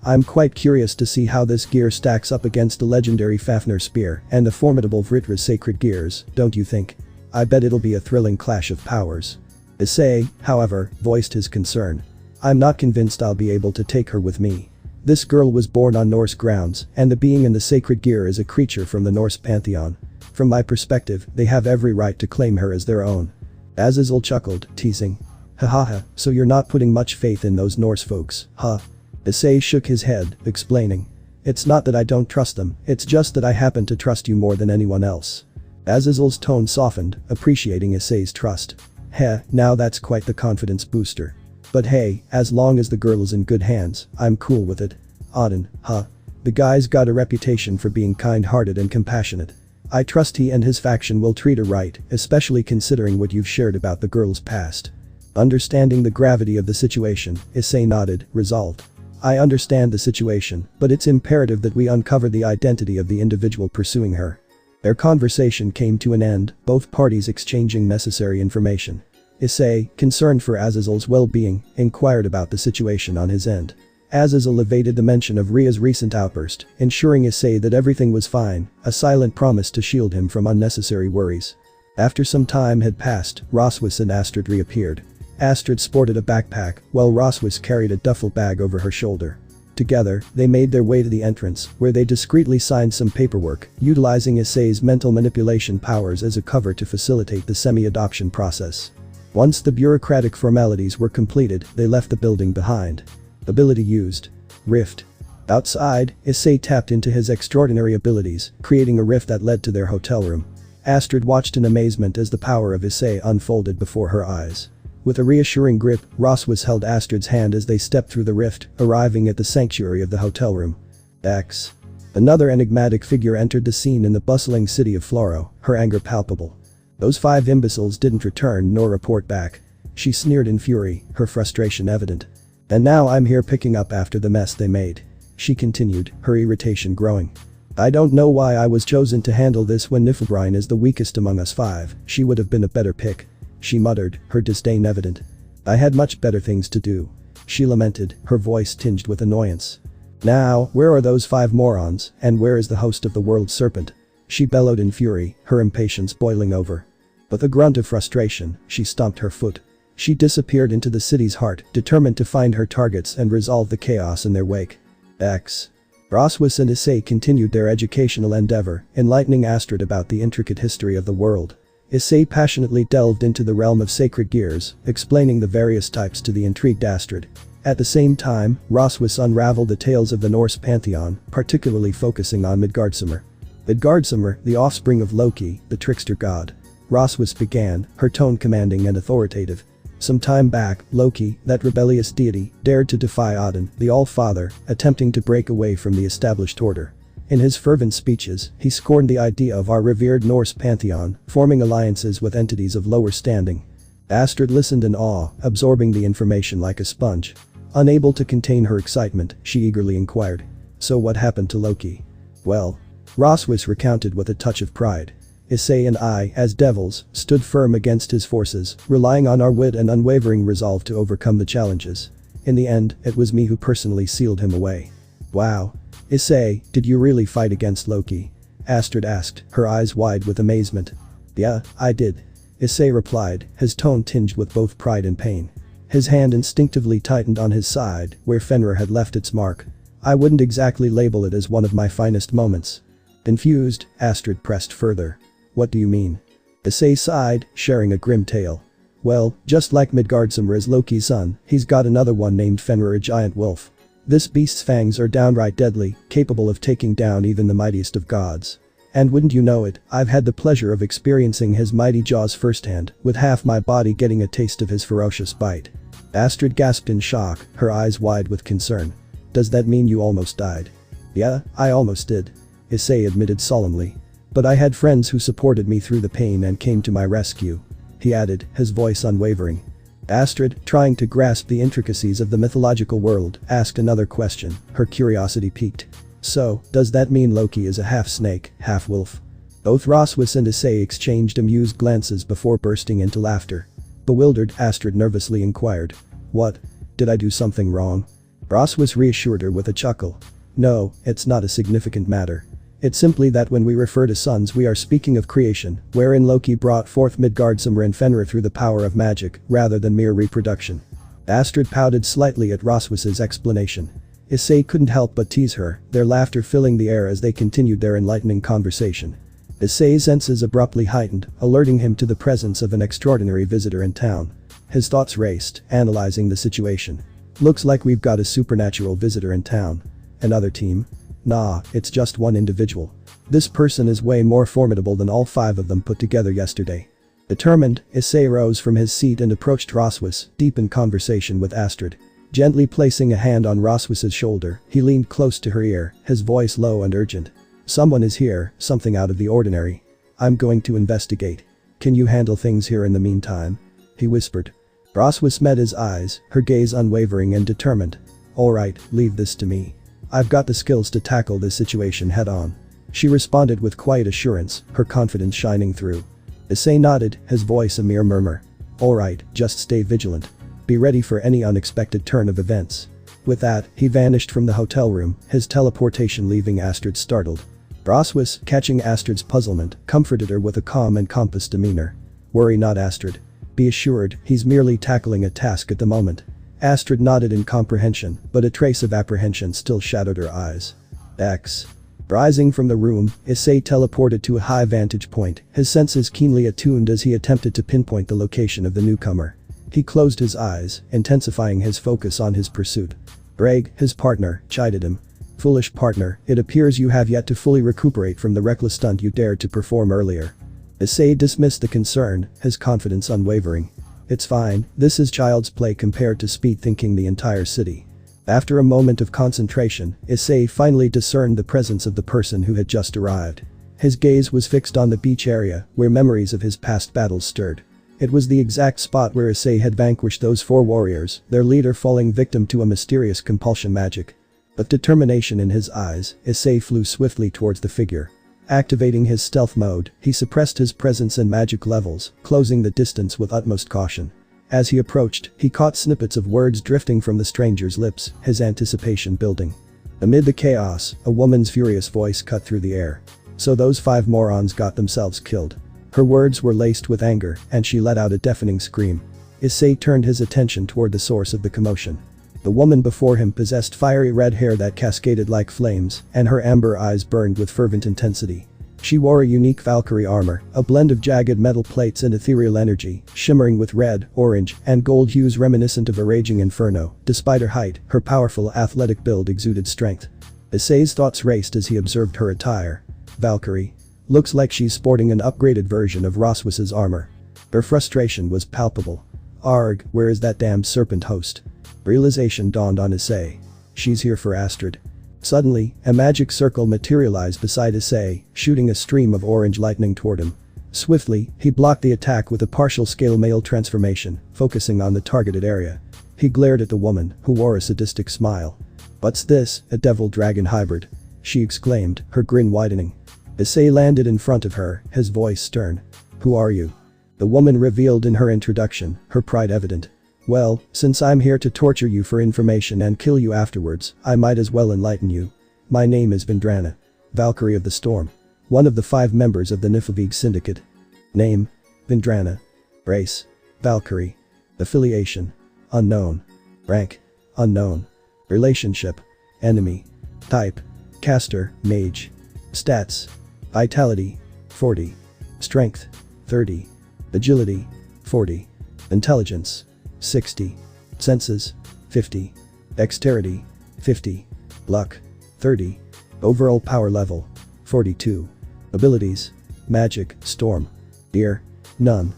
I'm quite curious to see how this gear stacks up against the legendary Fafnir spear and the formidable Vritra's sacred gears, don't you think? I bet it'll be a thrilling clash of powers. Issei, however, voiced his concern. I'm not convinced I'll be able to take her with me. This girl was born on Norse grounds, and the being in the sacred gear is a creature from the Norse pantheon. From my perspective, they have every right to claim her as their own. Azazel chuckled, teasing. Hahaha, so you're not putting much faith in those Norse folks, huh? Issei shook his head, explaining. It's not that I don't trust them, it's just that I happen to trust you more than anyone else. Azazel's tone softened, appreciating Issei's trust. Heh, now that's quite the confidence booster. But hey, as long as the girl is in good hands, I'm cool with it. Odin, huh? The guy's got a reputation for being kind-hearted and compassionate. I trust he and his faction will treat her right, especially considering what you've shared about the girl's past. Understanding the gravity of the situation, Issei nodded, resolved. I understand the situation, but it's imperative that we uncover the identity of the individual pursuing her. Their conversation came to an end, both parties exchanging necessary information. Issei, concerned for Azazel's well-being, inquired about the situation on his end. Azazel evaded the mention of Ria's recent outburst, ensuring Issei that everything was fine, a silent promise to shield him from unnecessary worries. After some time had passed, Roswis and Astrid reappeared. Astrid sported a backpack, while Roswis carried a duffel bag over her shoulder. Together, they made their way to the entrance, where they discreetly signed some paperwork, utilizing Issei's mental manipulation powers as a cover to facilitate the semi-adoption process. Once the bureaucratic formalities were completed, they left the building behind. Ability used. Rift. Outside, Issei tapped into his extraordinary abilities, creating a rift that led to their hotel room. Astrid watched in amazement as the power of Issei unfolded before her eyes. With a reassuring grip, Roswis held Astrid's hand as they stepped through the rift, arriving at the sanctuary of the hotel room. X. Another enigmatic figure entered the scene in the bustling city of Floro, her anger palpable. Those 5 imbeciles didn't return nor report back. She sneered in fury, her frustration evident. And now I'm here picking up after the mess they made. She continued, her irritation growing. I don't know why I was chosen to handle this when Niflbrine is the weakest among us 5, she would have been a better pick. She muttered, her disdain evident. I had much better things to do. She lamented, her voice tinged with annoyance. Now, where are those 5 morons, and where is the host of the world serpent? She bellowed in fury, her impatience boiling over. With a grunt of frustration, she stomped her foot. She disappeared into the city's heart, determined to find her targets and resolve the chaos in their wake. X. Roswis and Issei continued their educational endeavor, enlightening Astrid about the intricate history of the world. Issei passionately delved into the realm of sacred gears, explaining the various types to the intrigued Astrid. At the same time, Roswis unraveled the tales of the Norse pantheon, particularly focusing on Midgardsormr. Midgardsormr, the offspring of Loki, the trickster god. Roswis began, her tone commanding and authoritative. Some time back, Loki, that rebellious deity, dared to defy Odin, the All-Father, attempting to break away from the established order. In his fervent speeches, he scorned the idea of our revered Norse pantheon, forming alliances with entities of lower standing. Astrid listened in awe, absorbing the information like a sponge. Unable to contain her excitement, she eagerly inquired. So what happened to Loki? Well, Roswis recounted with a touch of pride. Issei and I, as devils, stood firm against his forces, relying on our wit and unwavering resolve to overcome the challenges. In the end, it was me who personally sealed him away. Wow. Issei, did you really fight against Loki? Astrid asked, her eyes wide with amazement. Yeah, I did. Issei replied, his tone tinged with both pride and pain. His hand instinctively tightened on his side, where Fenrir had left its mark. I wouldn't exactly label it as one of my finest moments. Confused, Astrid pressed further. What do you mean? Issei sighed, sharing a grim tale. Well, just like Midgardsormr is Loki's son, he's got another one named Fenrir, a giant wolf. This beast's fangs are downright deadly, capable of taking down even the mightiest of gods. And wouldn't you know it, I've had the pleasure of experiencing his mighty jaws firsthand, with half my body getting a taste of his ferocious bite. Astrid gasped in shock, her eyes wide with concern. Does that mean you almost died? Yeah, I almost did. Issei admitted solemnly. But I had friends who supported me through the pain and came to my rescue. He added, his voice unwavering. Astrid, trying to grasp the intricacies of the mythological world, asked another question, her curiosity piqued. So, does that mean Loki is a half-snake, half-wolf? Both Roswus and Issei exchanged amused glances before bursting into laughter. Bewildered, Astrid nervously inquired. What? Did I do something wrong? Roswus reassured her with a chuckle. No, it's not a significant matter. It's simply that when we refer to sons we are speaking of creation, wherein Loki brought forth Midgardsormr and Fenrir through the power of magic, rather than mere reproduction. Astrid pouted slightly at Roswus's explanation. Issei couldn't help but tease her, their laughter filling the air as they continued their enlightening conversation. Issei's senses abruptly heightened, alerting him to the presence of an extraordinary visitor in town. His thoughts raced, analyzing the situation. Looks like we've got a supernatural visitor in town. Another team? Nah, it's just one individual. This person is way more formidable than all 5 of them put together yesterday. Determined, Issei rose from his seat and approached Roswus, deep in conversation with Astrid. Gently placing a hand on Roswus's shoulder, he leaned close to her ear, his voice low and urgent. Someone is here, something out of the ordinary. I'm going to investigate. Can you handle things here in the meantime? He whispered. Roswus met his eyes, her gaze unwavering and determined. Alright, leave this to me. I've got the skills to tackle this situation head on. She responded with quiet assurance, her confidence shining through. Issei nodded, his voice a mere murmur. Alright, just stay vigilant. Be ready for any unexpected turn of events. With that, he vanished from the hotel room, his teleportation leaving Astrid startled. Roswus, catching Astrid's puzzlement, comforted her with a calm and compassed demeanor. Worry not, Astrid. Be assured, he's merely tackling a task at the moment. Astrid nodded in comprehension, but a trace of apprehension still shadowed her eyes. X. Rising from the room, Issei teleported to a high vantage point, his senses keenly attuned as he attempted to pinpoint the location of the newcomer. He closed his eyes, intensifying his focus on his pursuit. Greg, his partner, chided him. Foolish partner, it appears you have yet to fully recuperate from the reckless stunt you dared to perform earlier. Issei dismissed the concern, his confidence unwavering. It's fine, this is child's play compared to speed thinking the entire city. After a moment of concentration, Issei finally discerned the presence of the person who had just arrived. His gaze was fixed on the beach area, where memories of his past battles stirred. It was the exact spot where Issei had vanquished those 4 warriors, their leader falling victim to a mysterious compulsion magic. With determination in his eyes, Issei flew swiftly towards the figure. Activating his stealth mode, he suppressed his presence and magic levels, closing the distance with utmost caution. As he approached, he caught snippets of words drifting from the stranger's lips, his anticipation building. Amid the chaos, a woman's furious voice cut through the air. So those 5 morons got themselves killed. Her words were laced with anger, and she let out a deafening scream. Issei turned his attention toward the source of the commotion. The woman before him possessed fiery red hair that cascaded like flames, and her amber eyes burned with fervent intensity. She wore a unique Valkyrie armor, a blend of jagged metal plates and ethereal energy, shimmering with red, orange, and gold hues reminiscent of a raging inferno. Despite her height, her powerful athletic build exuded strength. Issei's thoughts raced as he observed her attire. Valkyrie. Looks like she's sporting an upgraded version of Roswus's armor. Her frustration was palpable. Arg, where is that damned serpent host? Realization dawned on Issei. She's here for Astrid. Suddenly, a magic circle materialized beside Issei, shooting a stream of orange lightning toward him. Swiftly, he blocked the attack with a partial-scale male transformation, focusing on the targeted area. He glared at the woman, who wore a sadistic smile. "What's this, a devil-dragon hybrid?" she exclaimed, her grin widening. Issei landed in front of her, his voice stern. "Who are you?" The woman revealed in her introduction, her pride evident. "Well, since I'm here to torture you for information and kill you afterwards, I might as well enlighten you. My name is Vendrana. Valkyrie of the Storm. One of the 5 members of the Niflheim Syndicate. Name? Vendrana. Race? Valkyrie. Affiliation? Unknown. Rank? Unknown. Relationship? Enemy. Type? Caster, Mage. Stats? Vitality? 40. Strength? 30. Agility? 40. Intelligence. 60. Senses. 50. Dexterity. 50. Luck. 30. Overall power level. 42. Abilities. Magic, Storm. Fear. None.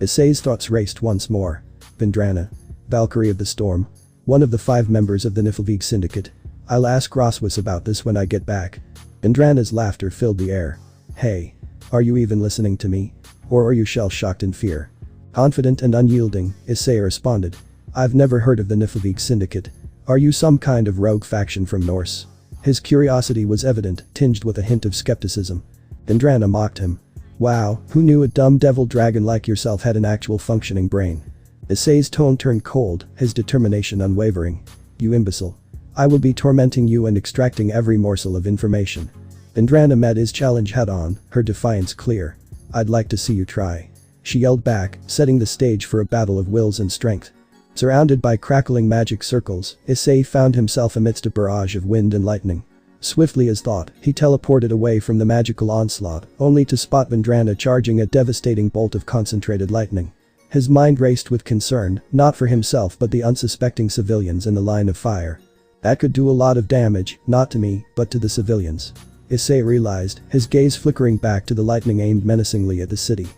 Issei's thoughts raced once more. Vendrana. Valkyrie of the Storm. One of the 5 members of the Niflheim Syndicate. I'll ask Roswus about this when I get back. Vendrana's laughter filled the air. Hey. Are you even listening to me? Or are you shell-shocked in fear? Confident and unyielding, Issei responded. I've never heard of the Niflheim Syndicate. Are you some kind of rogue faction from Norse? His curiosity was evident, tinged with a hint of skepticism. Vendrana mocked him. Wow, who knew a dumb devil dragon like yourself had an actual functioning brain? Issei's tone turned cold, his determination unwavering. You imbecile. I will be tormenting you and extracting every morsel of information. Vendrana met his challenge head-on, her defiance clear. I'd like to see you try. She yelled back, setting the stage for a battle of wills and strength. Surrounded by crackling magic circles, Issei found himself amidst a barrage of wind and lightning. Swiftly as thought, he teleported away from the magical onslaught, only to spot Vendrana charging a devastating bolt of concentrated lightning. His mind raced with concern, not for himself but the unsuspecting civilians in the line of fire. That could do a lot of damage, not to me, but to the civilians. Issei realized, his gaze flickering back to the lightning aimed menacingly at the city.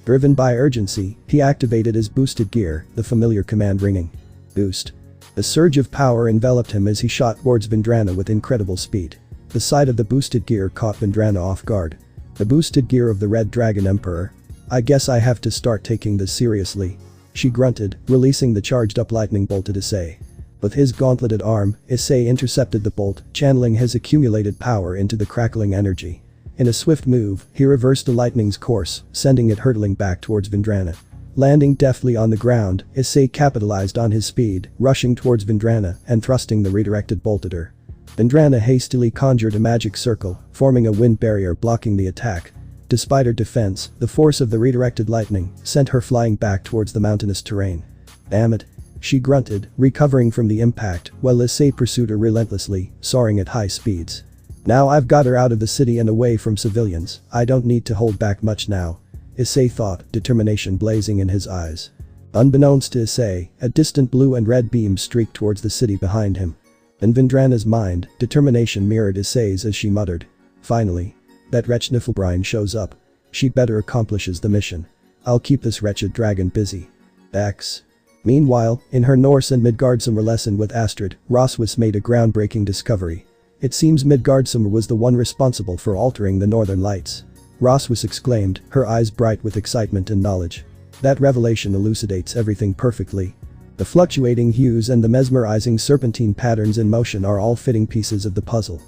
Driven by urgency, he activated his boosted gear, the familiar command ringing. Boost. A surge of power enveloped him as he shot towards Vendrana with incredible speed. The sight of the boosted gear caught Vendrana off guard. The boosted gear of the Red Dragon Emperor. I guess I have to start taking this seriously. She grunted, releasing the charged-up lightning bolt at Issei. With his gauntleted arm, Issei intercepted the bolt, channeling his accumulated power into the crackling energy. In a swift move, he reversed the lightning's course, sending it hurtling back towards Vendrana. Landing deftly on the ground, Issei capitalized on his speed, rushing towards Vendrana and thrusting the redirected bolt at her. Vendrana hastily conjured a magic circle, forming a wind barrier blocking the attack. Despite her defense, the force of the redirected lightning sent her flying back towards the mountainous terrain. Damn it. She grunted, recovering from the impact, while Issei pursued her relentlessly, soaring at high speeds. Now I've got her out of the city and away from civilians, I don't need to hold back much now. Issei thought, determination blazing in his eyes. Unbeknownst to Issei, a distant blue and red beam streaked towards the city behind him. In Vendrana's mind, determination mirrored Issei's as she muttered. Finally. That wretch Niflheim shows up. She better accomplishes the mission. I'll keep this wretched dragon busy. X. Meanwhile, in her Norse and Midgardsormr lesson with Astrid, Roswus made a groundbreaking discovery. It seems Midgardsormr was the one responsible for altering the northern lights. Roswus exclaimed, her eyes bright with excitement and knowledge. That revelation elucidates everything perfectly. The fluctuating hues and the mesmerizing serpentine patterns in motion are all fitting pieces of the puzzle.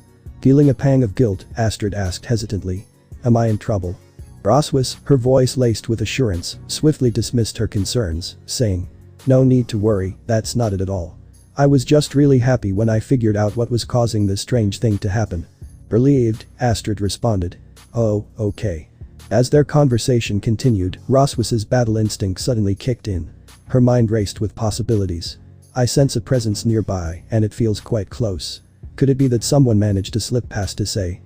Feeling a pang of guilt, Astrid asked hesitantly. Am I in trouble? Roswus, her voice laced with assurance, swiftly dismissed her concerns, saying, no need to worry, that's not it at all. I was just really happy when I figured out what was causing this strange thing to happen. Relieved, Astrid responded. Oh, okay. As their conversation continued, Roswus's battle instinct suddenly kicked in. Her mind raced with possibilities. I sense a presence nearby, and it feels quite close. Could it be that someone managed to slip past Issei?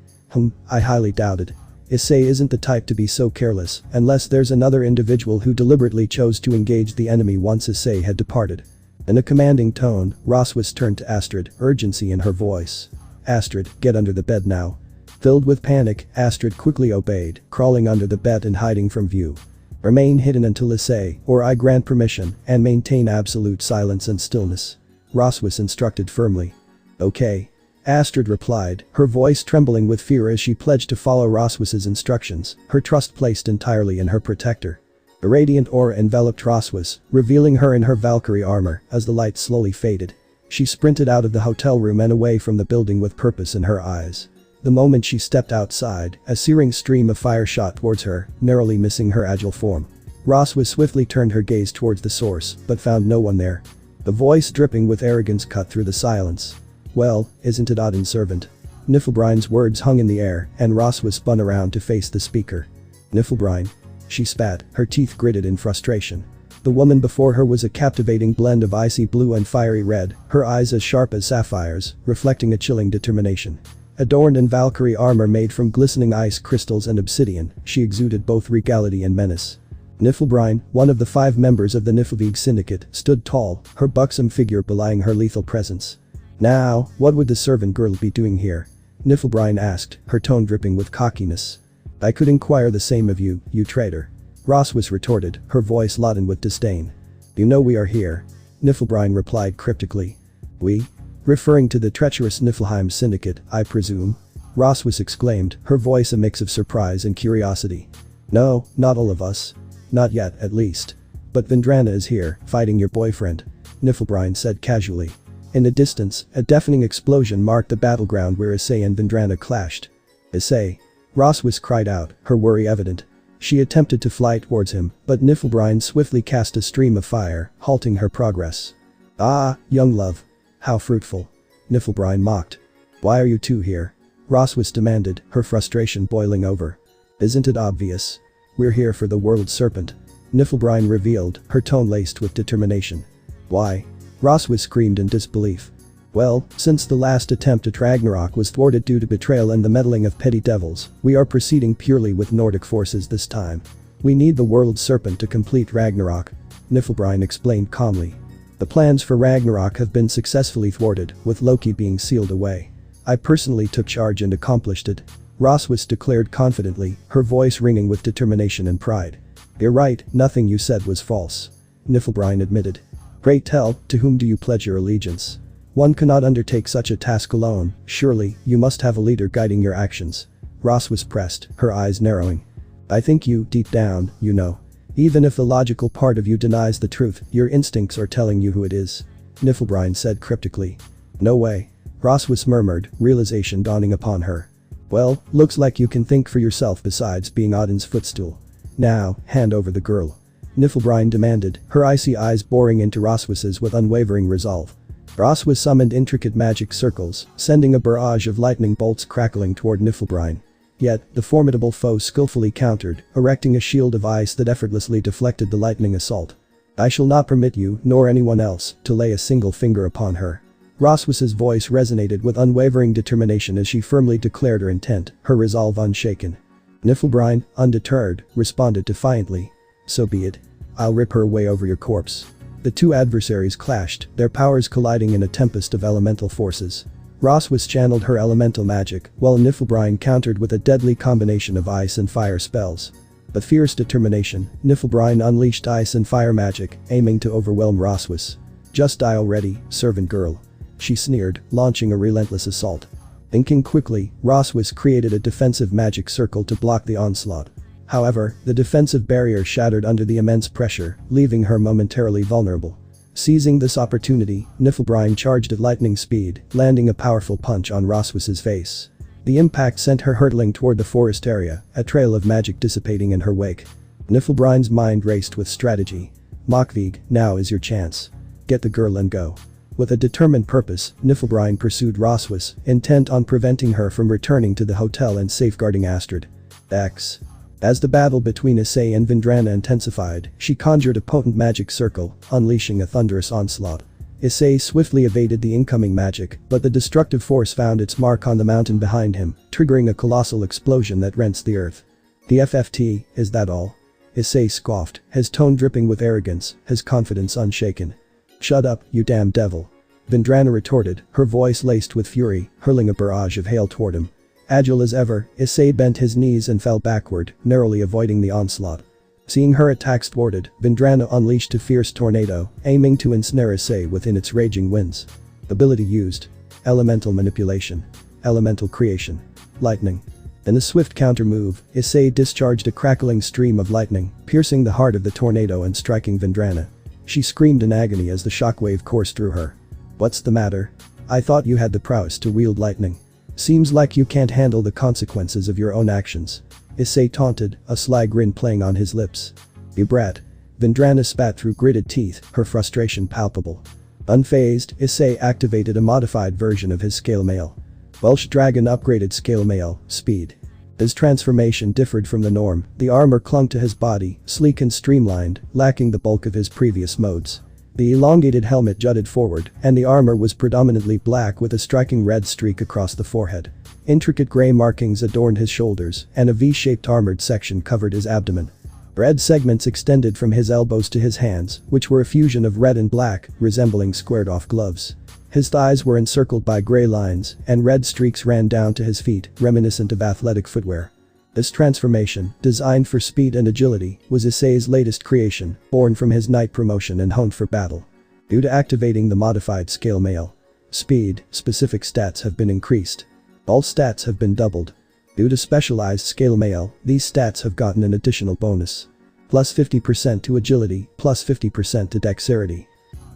I highly doubt it. Issei isn't the type to be so careless, unless there's another individual who deliberately chose to engage the enemy once Issei had departed. In a commanding tone, Roswus turned to Astrid, urgency in her voice. Astrid, get under the bed now. Filled with panic, Astrid quickly obeyed, crawling under the bed and hiding from view. Remain hidden until Issei, or I grant permission, and maintain absolute silence and stillness. Roswus instructed firmly. Okay. Astrid replied, her voice trembling with fear as she pledged to follow Roswus's instructions, her trust placed entirely in her protector. A radiant aura enveloped Roswus, revealing her in her Valkyrie armor as the light slowly faded. She sprinted out of the hotel room and away from the building with purpose in her eyes. The moment she stepped outside, a searing stream of fire shot towards her, narrowly missing her agile form. Roswus swiftly turned her gaze towards the source, but found no one there. The voice dripping with arrogance cut through the silence. Well, isn't it odd and servant? Niflheim's words hung in the air, and Roswus spun around to face the speaker. Niflheim. She spat, her teeth gritted in frustration. The woman before her was a captivating blend of icy blue and fiery red, her eyes as sharp as sapphires, reflecting a chilling determination. Adorned in Valkyrie armor made from glistening ice crystals and obsidian, she exuded both regality and menace. Niflbrine, one of the 5 members of the Niflvig syndicate, stood tall, her buxom figure belying her lethal presence. "Now, what would the servant girl be doing here?" Niflbrine asked, her tone dripping with cockiness. "I could inquire the same of you, you traitor." Roswis retorted, her voice laden with disdain. "You know we are here." Niflbrine replied cryptically. "We?" "Referring to the treacherous Niflheim syndicate, I presume?" Roswis exclaimed, her voice a mix of surprise and curiosity. "No, not all of us. Not yet, at least. But Vendrana is here, fighting your boyfriend," Niflbrine said casually. In the distance, a deafening explosion marked the battleground where Issei and Vendrana clashed. "Issei!" Roswis cried out, her worry evident. She attempted to fly towards him, but Niflbrine swiftly cast a stream of fire, halting her progress. "Ah, young love. How fruitful," Niflbrine mocked. "Why are you two here?" Roswis demanded, her frustration boiling over. "Isn't it obvious? We're here for the world serpent," Niflbrine revealed, her tone laced with determination. "Why?" Roswis screamed in disbelief. "Well, since the last attempt at Ragnarok was thwarted due to betrayal and the meddling of petty devils, we are proceeding purely with Nordic forces this time. We need the world serpent to complete Ragnarok," Niflbrine explained calmly. "The plans for Ragnarok have been successfully thwarted, with Loki being sealed away. I personally took charge and accomplished it," Roswis declared confidently, her voice ringing with determination and pride. "You're right, nothing you said was false," Niflbrine admitted. "Pray tell, to whom do you pledge your allegiance? One cannot undertake such a task alone, surely, you must have a leader guiding your actions," Roswis pressed, her eyes narrowing. "I think you, deep down, you know. Even if the logical part of you denies the truth, your instincts are telling you who it is," Niflbrine said cryptically. "No way," Roswis murmured, realization dawning upon her. "Well, looks like you can think for yourself besides being Odin's footstool. Now, hand over the girl," Niflbrine demanded, her icy eyes boring into Roswis's with unwavering resolve. Roswis summoned intricate magic circles, sending a barrage of lightning bolts crackling toward Niflbrine. Yet, the formidable foe skillfully countered, erecting a shield of ice that effortlessly deflected the lightning assault. "I shall not permit you, nor anyone else, to lay a single finger upon her." Roswis's voice resonated with unwavering determination as she firmly declared her intent, her resolve unshaken. Niflbrine, undeterred, responded defiantly. "So be it. I'll rip her way over your corpse." The two adversaries clashed, their powers colliding in a tempest of elemental forces. Roswis channeled her elemental magic, while Niflbrine countered with a deadly combination of ice and fire spells. With fierce determination, Niflbrine unleashed ice and fire magic, aiming to overwhelm Roswis. "Just die already, servant girl," she sneered, launching a relentless assault. Thinking quickly, Roswis created a defensive magic circle to block the onslaught. However, the defensive barrier shattered under the immense pressure, leaving her momentarily vulnerable. Seizing this opportunity, Niflbrine charged at lightning speed, landing a powerful punch on Roswis's face. The impact sent her hurtling toward the forest area, a trail of magic dissipating in her wake. Niflbrine's mind raced with strategy. "Mokvig, now is your chance. Get the girl and go." With a determined purpose, Niflbrine pursued Roswis, intent on preventing her from returning to the hotel and safeguarding Astrid. X. As the battle between Issei and Vendrana intensified, she conjured a potent magic circle, unleashing a thunderous onslaught. Issei swiftly evaded the incoming magic, but the destructive force found its mark on the mountain behind him, triggering a colossal explosion that rents the earth. "The FFT, is that all?" Issei scoffed, his tone dripping with arrogance, his confidence unshaken. "Shut up, you damn devil," Vendrana retorted, her voice laced with fury, hurling a barrage of hail toward him. Agile as ever, Issei bent his knees and fell backward, narrowly avoiding the onslaught. Seeing her attacks thwarted, Vendrana unleashed a fierce tornado, aiming to ensnare Issei within its raging winds. Ability used. Elemental manipulation. Elemental creation. Lightning. In a swift counter-move, Issei discharged a crackling stream of lightning, piercing the heart of the tornado and striking Vendrana. She screamed in agony as the shockwave coursed through her. "What's the matter? I thought you had the prowess to wield lightning. Seems like you can't handle the consequences of your own actions," Issei taunted, a sly grin playing on his lips. "You brat." Vendrana spat through gritted teeth, her frustration palpable. Unfazed, Issei activated a modified version of his scale mail. Welsh Dragon upgraded scale mail, speed. His transformation differed from the norm, the armor clung to his body, sleek and streamlined, lacking the bulk of his previous modes. The elongated helmet jutted forward, and the armor was predominantly black with a striking red streak across the forehead. Intricate gray markings adorned his shoulders, and a V-shaped armored section covered his abdomen. Red segments extended from his elbows to his hands, which were a fusion of red and black, resembling squared-off gloves. His thighs were encircled by gray lines, and red streaks ran down to his feet, reminiscent of athletic footwear. This transformation, designed for speed and agility, was Issei's latest creation, born from his knight promotion and honed for battle. Due to activating the modified scale mail speed, specific stats have been increased. All stats have been doubled. Due to specialized scale mail, these stats have gotten an additional bonus. Plus 50% to agility, plus 50% to dexterity.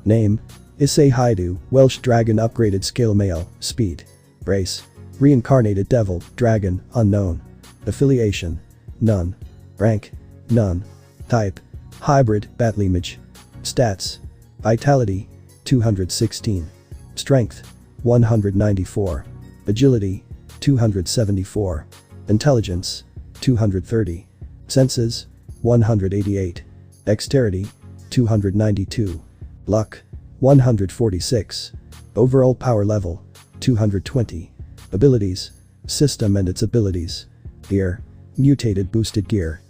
Name: Issei Hyoudou, Welsh Dragon upgraded scale mail, speed. Race: Reincarnated Devil, Dragon, unknown. Affiliation: none. Rank: none. Type: hybrid, battle image. Stats: vitality: 216. Strength: 194. Agility: 274. Intelligence: 230. Senses: 188. Dexterity: 292. Luck: 146. Overall power level: 220. Abilities: System and its abilities. Gear: Mutated boosted gear.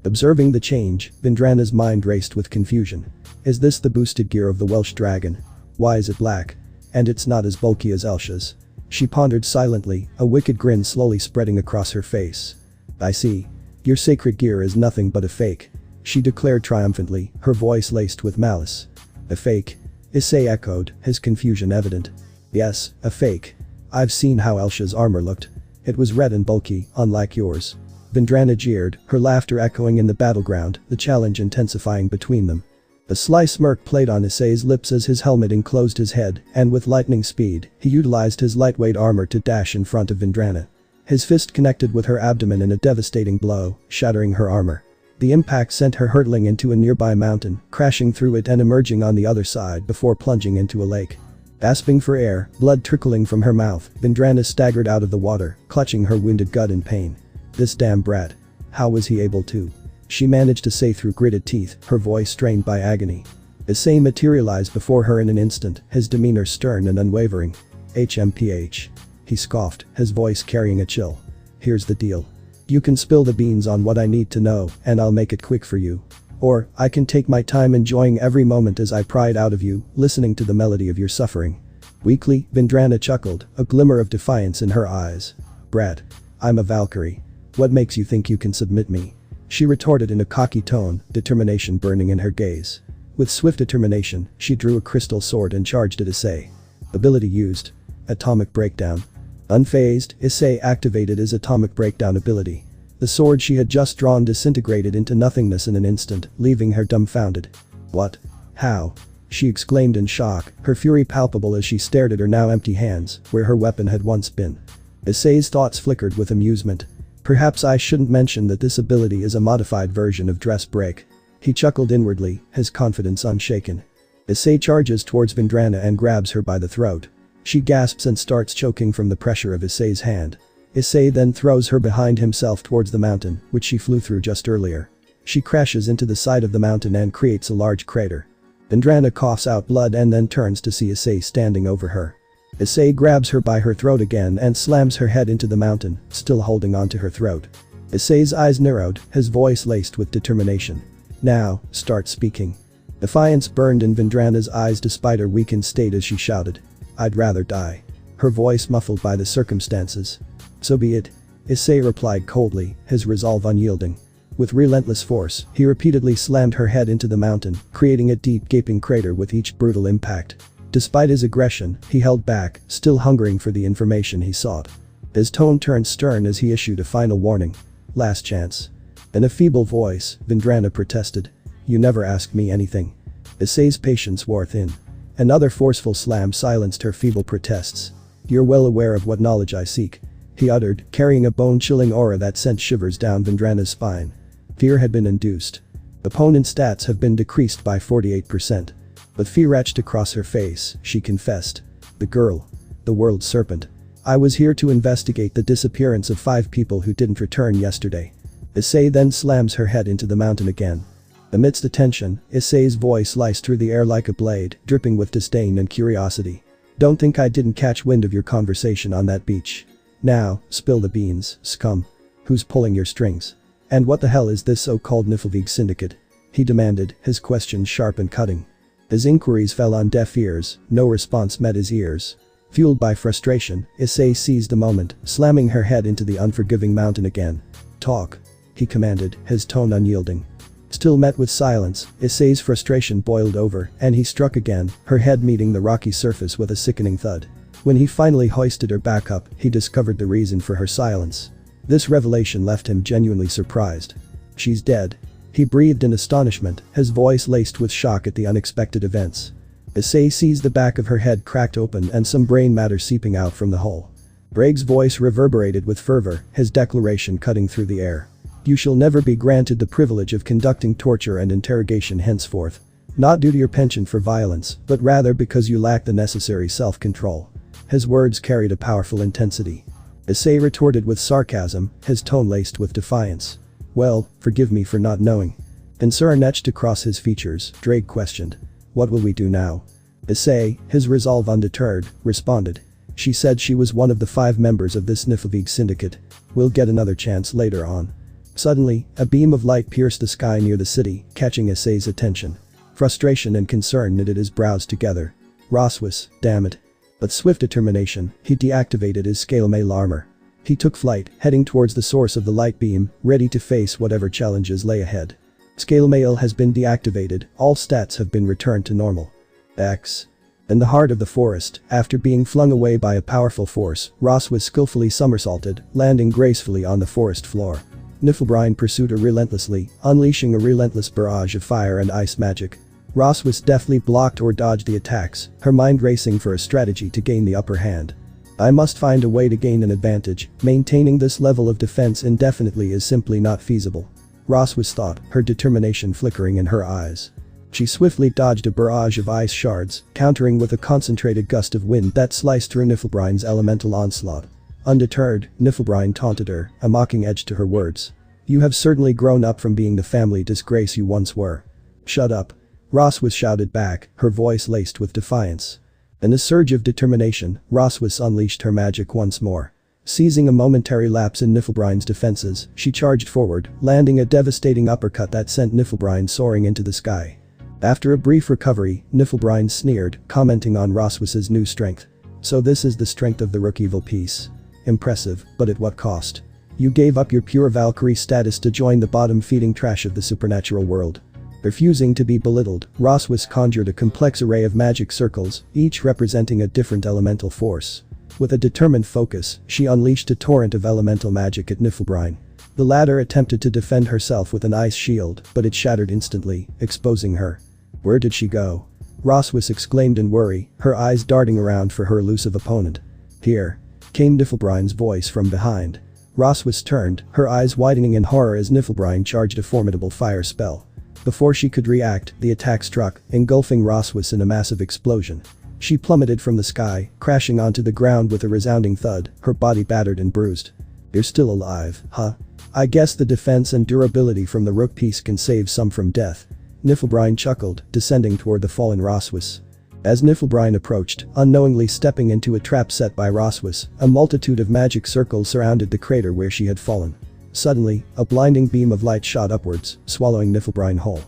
Observing the change, Vindrana's mind raced with confusion. Is this the boosted gear of the Welsh dragon? Why is it black? And it's not as bulky as Elsha's. She pondered silently, a wicked grin slowly spreading across her face. I see. Your sacred gear is nothing but a fake, she declared triumphantly, her voice laced with malice. A fake? Issei echoed, his confusion evident. Yes, a fake. I've seen how Elsha's armor looked. It was red and bulky, unlike yours. Vindrana jeered, her laughter echoing in the battleground, the challenge intensifying between them. A sly smirk played on Issei's lips as his helmet enclosed his head, and with lightning speed, he utilized his lightweight armor to dash in front of Vindrana. His fist connected with her abdomen in a devastating blow, shattering her armor. The impact sent her hurtling into a nearby mountain, crashing through it and emerging on the other side before plunging into a lake. Gasping for air, blood trickling from her mouth, Vindrana staggered out of the water, clutching her wounded gut in pain. This damn brat. How was he able to? She managed to say through gritted teeth, her voice strained by agony. Issei materialized before her in an instant, his demeanor stern and unwavering. HMPH. He scoffed, his voice carrying a chill. Here's the deal. You can spill the beans on what I need to know, and I'll make it quick for you. Or, I can take my time enjoying every moment as I pry it out of you, listening to the melody of your suffering. Weakly, Vindrana chuckled, a glimmer of defiance in her eyes. Brat. I'm a Valkyrie. What makes you think you can submit me? She retorted in a cocky tone, determination burning in her gaze. With swift determination, she drew a crystal sword and charged at Issei. Ability used. Atomic Breakdown. Unfazed, Issei activated his Atomic Breakdown ability. The sword she had just drawn disintegrated into nothingness in an instant, leaving her dumbfounded. What? How? She exclaimed in shock, her fury palpable as she stared at her now empty hands, where her weapon had once been. Issei's thoughts flickered with amusement. Perhaps I shouldn't mention that this ability is a modified version of Dress Break. He chuckled inwardly, his confidence unshaken. Issei charges towards Vindrana and grabs her by the throat. She gasps and starts choking from the pressure of Issei's hand. Issei then throws her behind himself towards the mountain, which she flew through just earlier. She crashes into the side of the mountain and creates a large crater. Vindrana coughs out blood and then turns to see Issei standing over her. Issei grabs her by her throat again and slams her head into the mountain, still holding onto her throat. Issei's eyes narrowed, his voice laced with determination. Now, start speaking. Defiance burned in Vindrana's eyes despite her weakened state as she shouted. I'd rather die. Her voice muffled by the circumstances. So be it. Issei replied coldly, his resolve unyielding. With relentless force, he repeatedly slammed her head into the mountain, creating a deep gaping crater with each brutal impact. Despite his aggression, he held back, still hungering for the information he sought. His tone turned stern as he issued a final warning. Last chance. In a feeble voice, Vindrana protested. You never asked me anything. Issei's patience wore thin. Another forceful slam silenced her feeble protests. You're well aware of what knowledge I seek, he uttered, carrying a bone-chilling aura that sent shivers down Vindrana's spine. Fear had been induced. Opponent's stats have been decreased by 48%. But fear etched across her face, she confessed. The girl. The world serpent. I was here to investigate the disappearance of 5 people who didn't return yesterday. Issei then slams her head into the mountain again. Amidst the tension, Issei's voice sliced through the air like a blade, dripping with disdain and curiosity. Don't think I didn't catch wind of your conversation on that beach. Now, spill the beans, scum. Who's pulling your strings? "And what the hell is this so-called Niflheim syndicate?" he demanded, his questions sharp and cutting. His inquiries fell on deaf ears, no response met his ears. Fueled by frustration, Issei seized the moment, slamming her head into the unforgiving mountain again. "Talk," he commanded, his tone unyielding. Still met with silence, Issei's frustration boiled over, and he struck again, her head meeting the rocky surface with a sickening thud. When he finally hoisted her back up, he discovered the reason for her silence. This revelation left him genuinely surprised. "She's dead," he breathed in astonishment, his voice laced with shock at the unexpected events. Issei seized the back of her head cracked open and some brain matter seeping out from the hole. Braig's voice reverberated with fervor, his declaration cutting through the air. "You shall never be granted the privilege of conducting torture and interrogation henceforth. Not due to your penchant for violence, but rather because you lack the necessary self-control." His words carried a powerful intensity. Issei retorted with sarcasm, his tone laced with defiance. "Well, forgive me for not knowing." Insura etched across his features, Drake questioned. "What will we do now?" Issei, his resolve undeterred, responded. "She said she was one of the 5 members of this Niflheim syndicate. We'll get another chance later on." Suddenly, a beam of light pierced the sky near the city, catching Issei's attention. Frustration and concern knitted his brows together. Roswis, damn it. With swift determination, he deactivated his scale mail armor. He took flight, heading towards the source of the light beam, ready to face whatever challenges lay ahead. Scale mail has been deactivated, all stats have been returned to normal. X. In the heart of the forest, after being flung away by a powerful force, Roswis skillfully somersaulted, landing gracefully on the forest floor. Niflheim pursued her relentlessly, unleashing a relentless barrage of fire and ice magic. Roswis deftly blocked or dodged the attacks, her mind racing for a strategy to gain the upper hand. "I must find a way to gain an advantage, maintaining this level of defense indefinitely is simply not feasible," Roswis thought, her determination flickering in her eyes. She swiftly dodged a barrage of ice shards, countering with a concentrated gust of wind that sliced through Niflheim's elemental onslaught. Undeterred, Niflheim taunted her, a mocking edge to her words. "You have certainly grown up from being the family disgrace you once were." "Shut up," Roswis shouted back, her voice laced with defiance. In a surge of determination, Roswis unleashed her magic once more. Seizing a momentary lapse in Niflheim's defenses, she charged forward, landing a devastating uppercut that sent Niflheim soaring into the sky. After a brief recovery, Niflheim sneered, commenting on Roswis's new strength. "So this is the strength of the Rook evil piece. Impressive, but at what cost? You gave up your pure Valkyrie status to join the bottom-feeding trash of the supernatural world." Refusing to be belittled, Roswis conjured a complex array of magic circles, each representing a different elemental force. With a determined focus, she unleashed a torrent of elemental magic at Niflheim. The latter attempted to defend herself with an ice shield, but it shattered instantly, exposing her. "Where did she go?" Roswis exclaimed in worry, her eyes darting around for her elusive opponent. "Here," came Niflheim's voice from behind. Roswis turned, her eyes widening in horror as Niflheim charged a formidable fire spell. Before she could react, the attack struck, engulfing Roswis in a massive explosion. She plummeted from the sky, crashing onto the ground with a resounding thud, her body battered and bruised. "You're still alive, huh? I guess the defense and durability from the Rook piece can save some from death." Niflheim chuckled, descending toward the fallen Roswis. As Niflheim approached, unknowingly stepping into a trap set by Roswis, a multitude of magic circles surrounded the crater where she had fallen. Suddenly, a blinding beam of light shot upwards, swallowing Niflheim whole.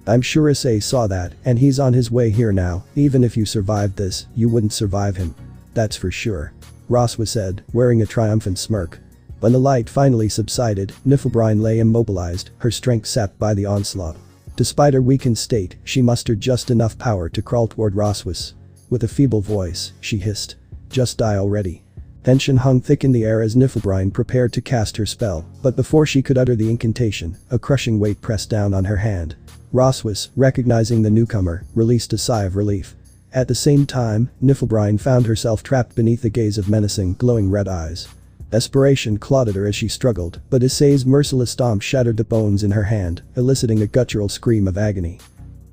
"I'm sure Issei saw that, and he's on his way here now. Even if you survived this, you wouldn't survive him. That's for sure," Roswis said, wearing a triumphant smirk. When the light finally subsided, Niflheim lay immobilized, her strength sapped by the onslaught. Despite her weakened state, she mustered just enough power to crawl toward Roswis. With a feeble voice, she hissed. "Just die already." Tension hung thick in the air as Niflheim prepared to cast her spell, but before she could utter the incantation, a crushing weight pressed down on her hand. Roswis, recognizing the newcomer, released a sigh of relief. At the same time, Niflheim found herself trapped beneath the gaze of menacing, glowing red eyes. Desperation clawed at her as she struggled, but Issei's merciless stomp shattered the bones in her hand, eliciting a guttural scream of agony.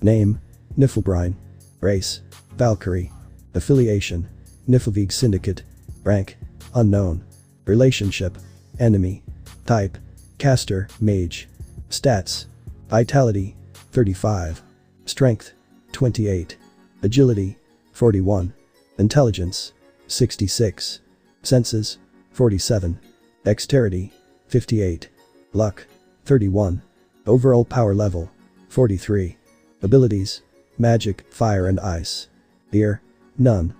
Name: Niflheim. Race: Valkyrie. Affiliation: Niflheim Syndicate. Rank: Unknown. Relationship: Enemy. Type: Caster, Mage. Stats: Vitality: 35. Strength: 28. Agility: 41. Intelligence: 66. Senses: 47. Dexterity: 58. Luck: 31. Overall power level. 43. Abilities. Magic, fire and ice. Fear. None.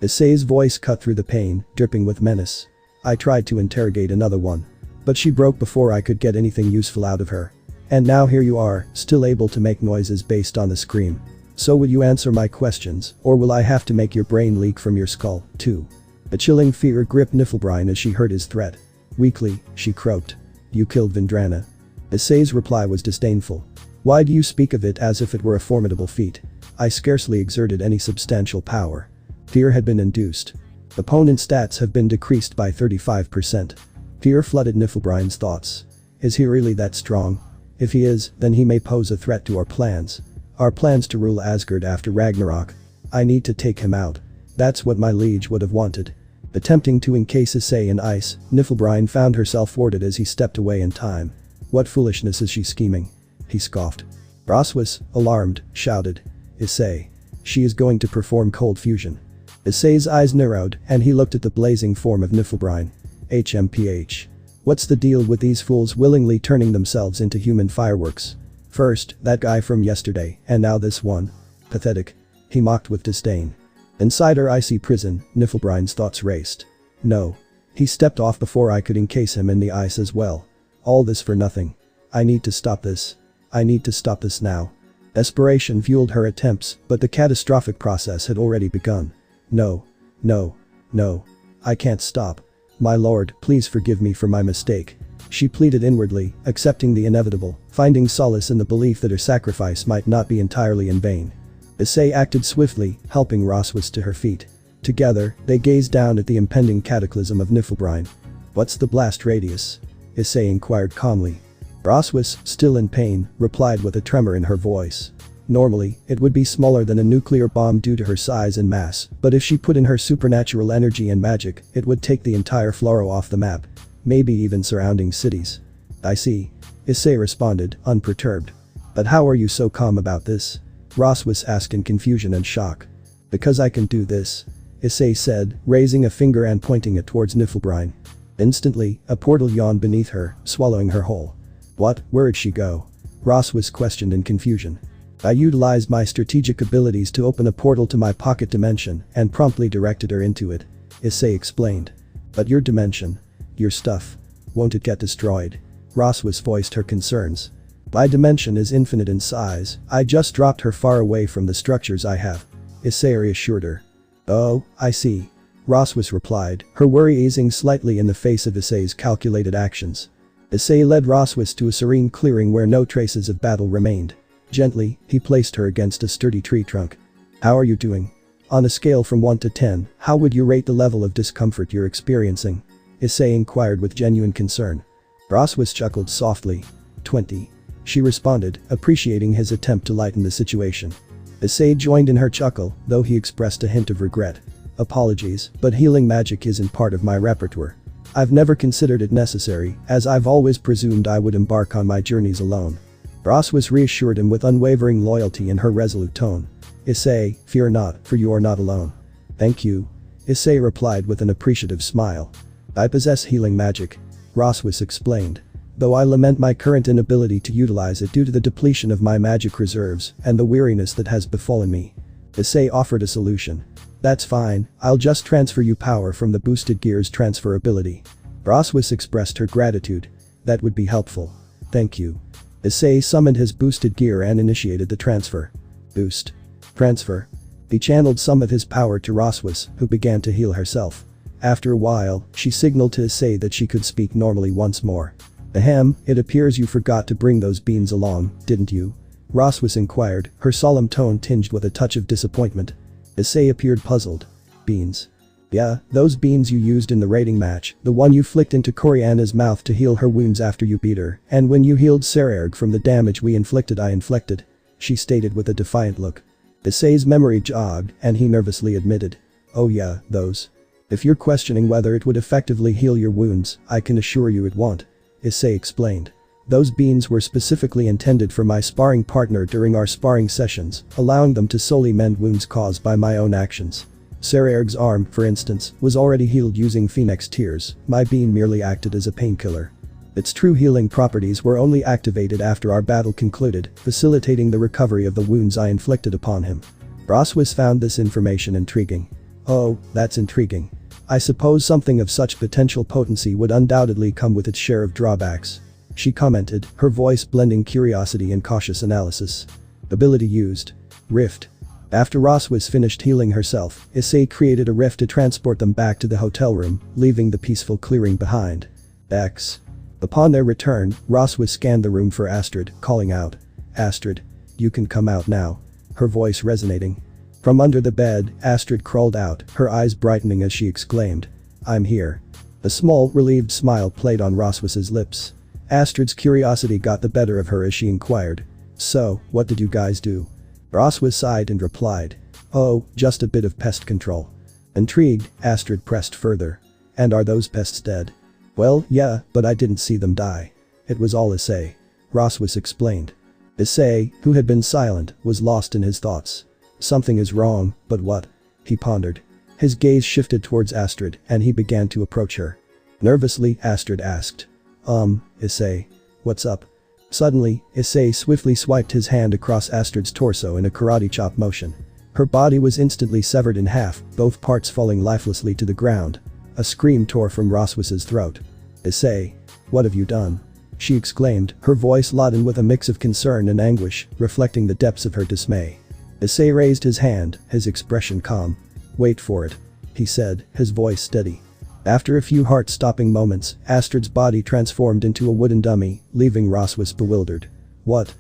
Issei's voice cut through the pain, dripping with menace. I tried to interrogate another one. But she broke before I could get anything useful out of her. And now here you are, still able to make noises based on the scream. So will you answer my questions, or will I have to make your brain leak from your skull, too? A chilling fear gripped Niflbrine as she heard his threat. Weakly, she croaked. You killed Vendrana. Issei's reply was disdainful. Why do you speak of it as if it were a formidable feat? I scarcely exerted any substantial power. Fear had been induced. Opponent's stats have been decreased by 35%. Fear flooded Niflbrine's thoughts. Is he really that strong? If he is, then he may pose a threat to our plans. Our plans to rule Asgard after Ragnarok. I need to take him out. That's what my liege would have wanted. Attempting to encase Issei in ice, Niflbrine found herself thwarted as he stepped away in time. What foolishness is she scheming? He scoffed. Roswis, alarmed, shouted. Issei. She is going to perform cold fusion. Issei's eyes narrowed and he looked at the blazing form of Niflbrine. HMPH. What's the deal with these fools willingly turning themselves into human fireworks? First, that guy from yesterday, and now this one. Pathetic. He mocked with disdain. Inside her icy prison, Niflbrine's thoughts raced. No. He stepped off before I could encase him in the ice as well. All this for nothing. I need to stop this. I need to stop this now. Desperation fueled her attempts, but the catastrophic process had already begun. No. No. No. I can't stop. My lord, please forgive me for my mistake. She pleaded inwardly, accepting the inevitable, finding solace in the belief that her sacrifice might not be entirely in vain. Issei acted swiftly, helping Roswis to her feet. Together, they gazed down at the impending cataclysm of Niflbrine. What's the blast radius? Issei inquired calmly. Roswis, still in pain, replied with a tremor in her voice. Normally, it would be smaller than a nuclear bomb due to her size and mass, but if she put in her supernatural energy and magic, it would take the entire Floro off the map. Maybe even surrounding cities. I see. Issei responded, unperturbed. But how are you so calm about this? Roswis asked in confusion and shock. Because I can do this. Issei said, raising a finger and pointing it towards Niflbrine. Instantly, a portal yawned beneath her, swallowing her whole. What? Where'd she go? Roswis questioned in confusion. I utilized my strategic abilities to open a portal to my pocket dimension and promptly directed her into it. Issei explained. But your dimension. Your stuff. Won't it get destroyed? Roswis voiced her concerns. My dimension is infinite in size, I just dropped her far away from the structures I have. Issei reassured her. Oh, I see. Roswis replied, her worry easing slightly in the face of Issei's calculated actions. Issei led Roswis to a serene clearing where no traces of battle remained. Gently, he placed her against a sturdy tree trunk. How are you doing? On a scale from 1 to 10, how would you rate the level of discomfort you're experiencing? Issei inquired with genuine concern. Roswis chuckled softly. 20. She responded, appreciating his attempt to lighten the situation. Issei joined in her chuckle, though he expressed a hint of regret. Apologies, but healing magic isn't part of my repertoire. I've never considered it necessary, as I've always presumed I would embark on my journeys alone. Roswis reassured him with unwavering loyalty in her resolute tone. Issei, fear not, for you are not alone. Thank you. Issei replied with an appreciative smile. I possess healing magic. Roswis explained. Though I lament my current inability to utilize it due to the depletion of my magic reserves and the weariness that has befallen me. Issei offered a solution. That's fine, I'll just transfer you power from the boosted gear's transfer ability. Roswis expressed her gratitude. That would be helpful. Thank you. Issei summoned his boosted gear and initiated the transfer. Boost. Transfer. He channeled some of his power to Roswis, who began to heal herself. After a while, she signaled to Issei that she could speak normally once more. Ahem, it appears you forgot to bring those beans along, didn't you? Roswis inquired, her solemn tone tinged with a touch of disappointment. Issei appeared puzzled. Beans. Yeah, those beans you used in the raiding match, the one you flicked into Coriana's mouth to heal her wounds after you beat her, and when you healed Sererg from the damage we inflicted I inflicted. She stated with a defiant look. Issei's memory jogged, and he nervously admitted. Oh yeah, those. If you're questioning whether it would effectively heal your wounds, I can assure you it won't. Issei explained. Those beans were specifically intended for my sparring partner during our sparring sessions, allowing them to solely mend wounds caused by my own actions. Sererg's arm, for instance, was already healed using Phoenix Tears, my bean merely acted as a painkiller. Its true healing properties were only activated after our battle concluded, facilitating the recovery of the wounds I inflicted upon him. Roswis found this information intriguing. Oh, that's intriguing. I suppose something of such potential potency would undoubtedly come with its share of drawbacks. She commented, her voice blending curiosity and cautious analysis. Ability used. Rift. After Roswis finished healing herself, Issei created a rift to transport them back to the hotel room, leaving the peaceful clearing behind. X. Upon their return, Roswis scanned the room for Astrid, calling out. Astrid. You can come out now. Her voice resonating. From under the bed, Astrid crawled out, her eyes brightening as she exclaimed. I'm here. A small, relieved smile played on Roswis's lips. Astrid's curiosity got the better of her as she inquired. So, what did you guys do? Roswis sighed and replied. Oh, just a bit of pest control. Intrigued, Astrid pressed further. And are those pests dead? Well, yeah, but I didn't see them die. It was all Issei. Roswis explained. Issei, who had been silent, was lost in his thoughts. Something is wrong, but what? He pondered. His gaze shifted towards Astrid, and he began to approach her. Nervously, Astrid asked. Issei. What's up? Suddenly, Issei swiftly swiped his hand across Astrid's torso in a karate chop motion. Her body was instantly severed in half, both parts falling lifelessly to the ground. A scream tore from Roswis's throat. Issei. What have you done? She exclaimed, her voice laden with a mix of concern and anguish, reflecting the depths of her dismay. Issei raised his hand, his expression calm. Wait for it. He said, his voice steady. After a few heart-stopping moments, Astrid's body transformed into a wooden dummy, leaving Roswis bewildered. What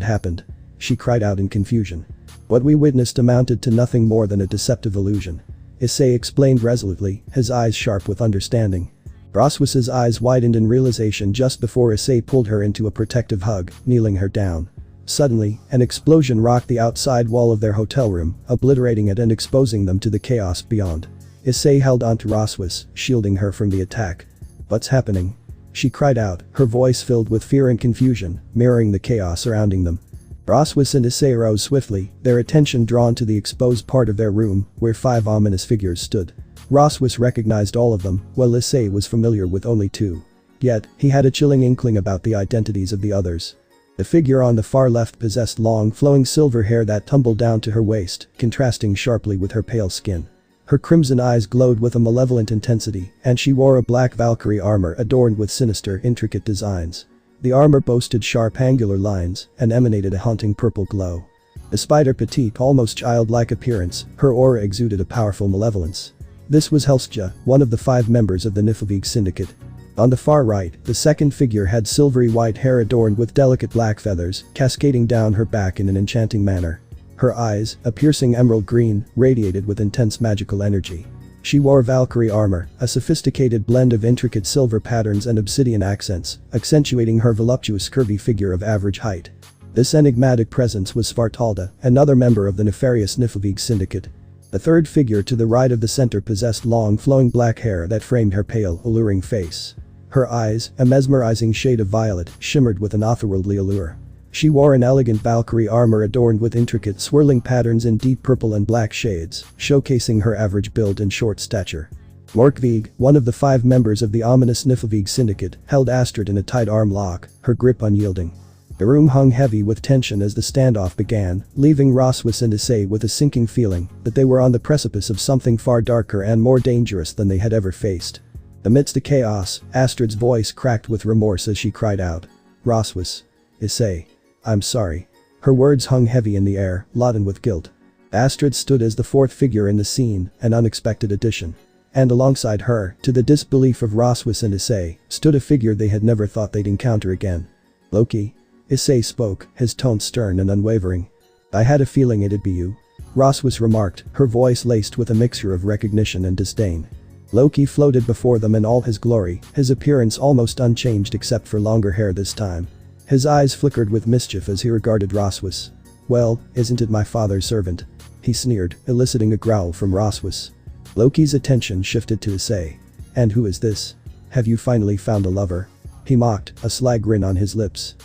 happened? She cried out in confusion. What we witnessed amounted to nothing more than a deceptive illusion. Issei explained resolutely, his eyes sharp with understanding. Roswis's eyes widened in realization just before Issei pulled her into a protective hug, kneeling her down. Suddenly, an explosion rocked the outside wall of their hotel room, obliterating it and exposing them to the chaos beyond. Issei held onto Roswis, shielding her from the attack. What's happening? She cried out, her voice filled with fear and confusion, mirroring the chaos surrounding them. Roswis and Issei rose swiftly, their attention drawn to the exposed part of their room, where 5 ominous figures stood. Roswis recognized all of them, while Issei was familiar with only 2. Yet, he had a chilling inkling about the identities of the others. The figure on the far left possessed long, flowing silver hair that tumbled down to her waist, contrasting sharply with her pale skin. Her crimson eyes glowed with a malevolent intensity, and she wore a black Valkyrie armor adorned with sinister, intricate designs. The armor boasted sharp angular lines and emanated a haunting purple glow. Despite her petite, almost childlike appearance, her aura exuded a powerful malevolence. This was Helskja, one of the 5 members of the Niflheim Syndicate. On the far right, the second figure had silvery white hair adorned with delicate black feathers, cascading down her back in an enchanting manner. Her eyes, a piercing emerald green, radiated with intense magical energy. She wore Valkyrie armor, a sophisticated blend of intricate silver patterns and obsidian accents, accentuating her voluptuous curvy figure of average height. This enigmatic presence was Svartalda, another member of the nefarious Niflheim Syndicate. The third figure to the right of the center possessed long flowing black hair that framed her pale, alluring face. Her eyes, a mesmerizing shade of violet, shimmered with an otherworldly allure. She wore an elegant Valkyrie armor adorned with intricate swirling patterns in deep purple and black shades, showcasing her average build and short stature. Morkvig, one of the 5 members of the ominous Niflheim Syndicate, held Astrid in a tight arm lock, her grip unyielding. The room hung heavy with tension as the standoff began, leaving Roswis and Issei with a sinking feeling that they were on the precipice of something far darker and more dangerous than they had ever faced. Amidst the chaos, Astrid's voice cracked with remorse as she cried out. Roswis. Issei. I'm sorry. Her words hung heavy in the air, laden with guilt. Astrid stood as the 4th figure in the scene, an unexpected addition. And alongside her, to the disbelief of Roswis and Issei, stood a figure they had never thought they'd encounter again. Loki. Issei spoke, his tone stern and unwavering. I had a feeling it'd be you. Roswis remarked, her voice laced with a mixture of recognition and disdain. Loki floated before them in all his glory, his appearance almost unchanged except for longer hair this time. His eyes flickered with mischief as he regarded Roswis. Well, isn't it my father's servant? He sneered, eliciting a growl from Roswis. Loki's attention shifted to Issei. And who is this? Have you finally found a lover? He mocked, a sly grin on his lips.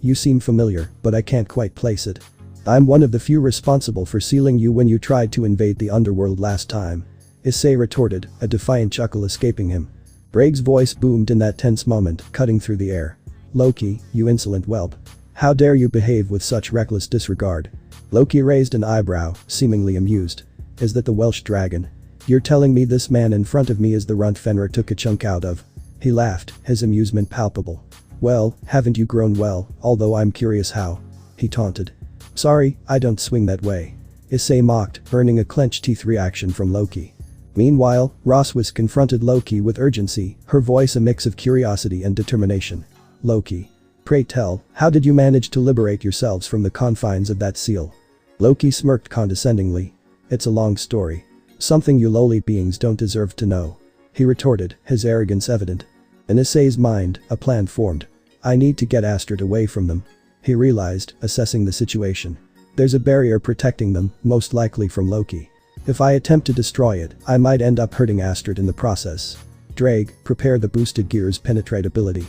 You seem familiar, but I can't quite place it. I'm one of the few responsible for sealing you when you tried to invade the underworld last time. Issei retorted, a defiant chuckle escaping him. Braig's voice boomed in that tense moment, cutting through the air. Loki, you insolent whelp. How dare you behave with such reckless disregard? Loki raised an eyebrow, seemingly amused. Is that the Welsh dragon? You're telling me this man in front of me is the runt Fenrir took a chunk out of? He laughed, his amusement palpable. Well, haven't you grown well, although I'm curious how? He taunted. Sorry, I don't swing that way. Issei mocked, earning a clenched teeth reaction from Loki. Meanwhile, Roswis confronted Loki with urgency, her voice a mix of curiosity and determination. Loki. Pray tell, how did you manage to liberate yourselves from the confines of that seal? Loki smirked condescendingly. It's a long story. Something you lowly beings don't deserve to know. He retorted, his arrogance evident. In Issei's mind, a plan formed. I need to get Astrid away from them. He realized, assessing the situation. There's a barrier protecting them, most likely from Loki. If I attempt to destroy it, I might end up hurting Astrid in the process. Drake, prepare the boosted gear's penetrate ability.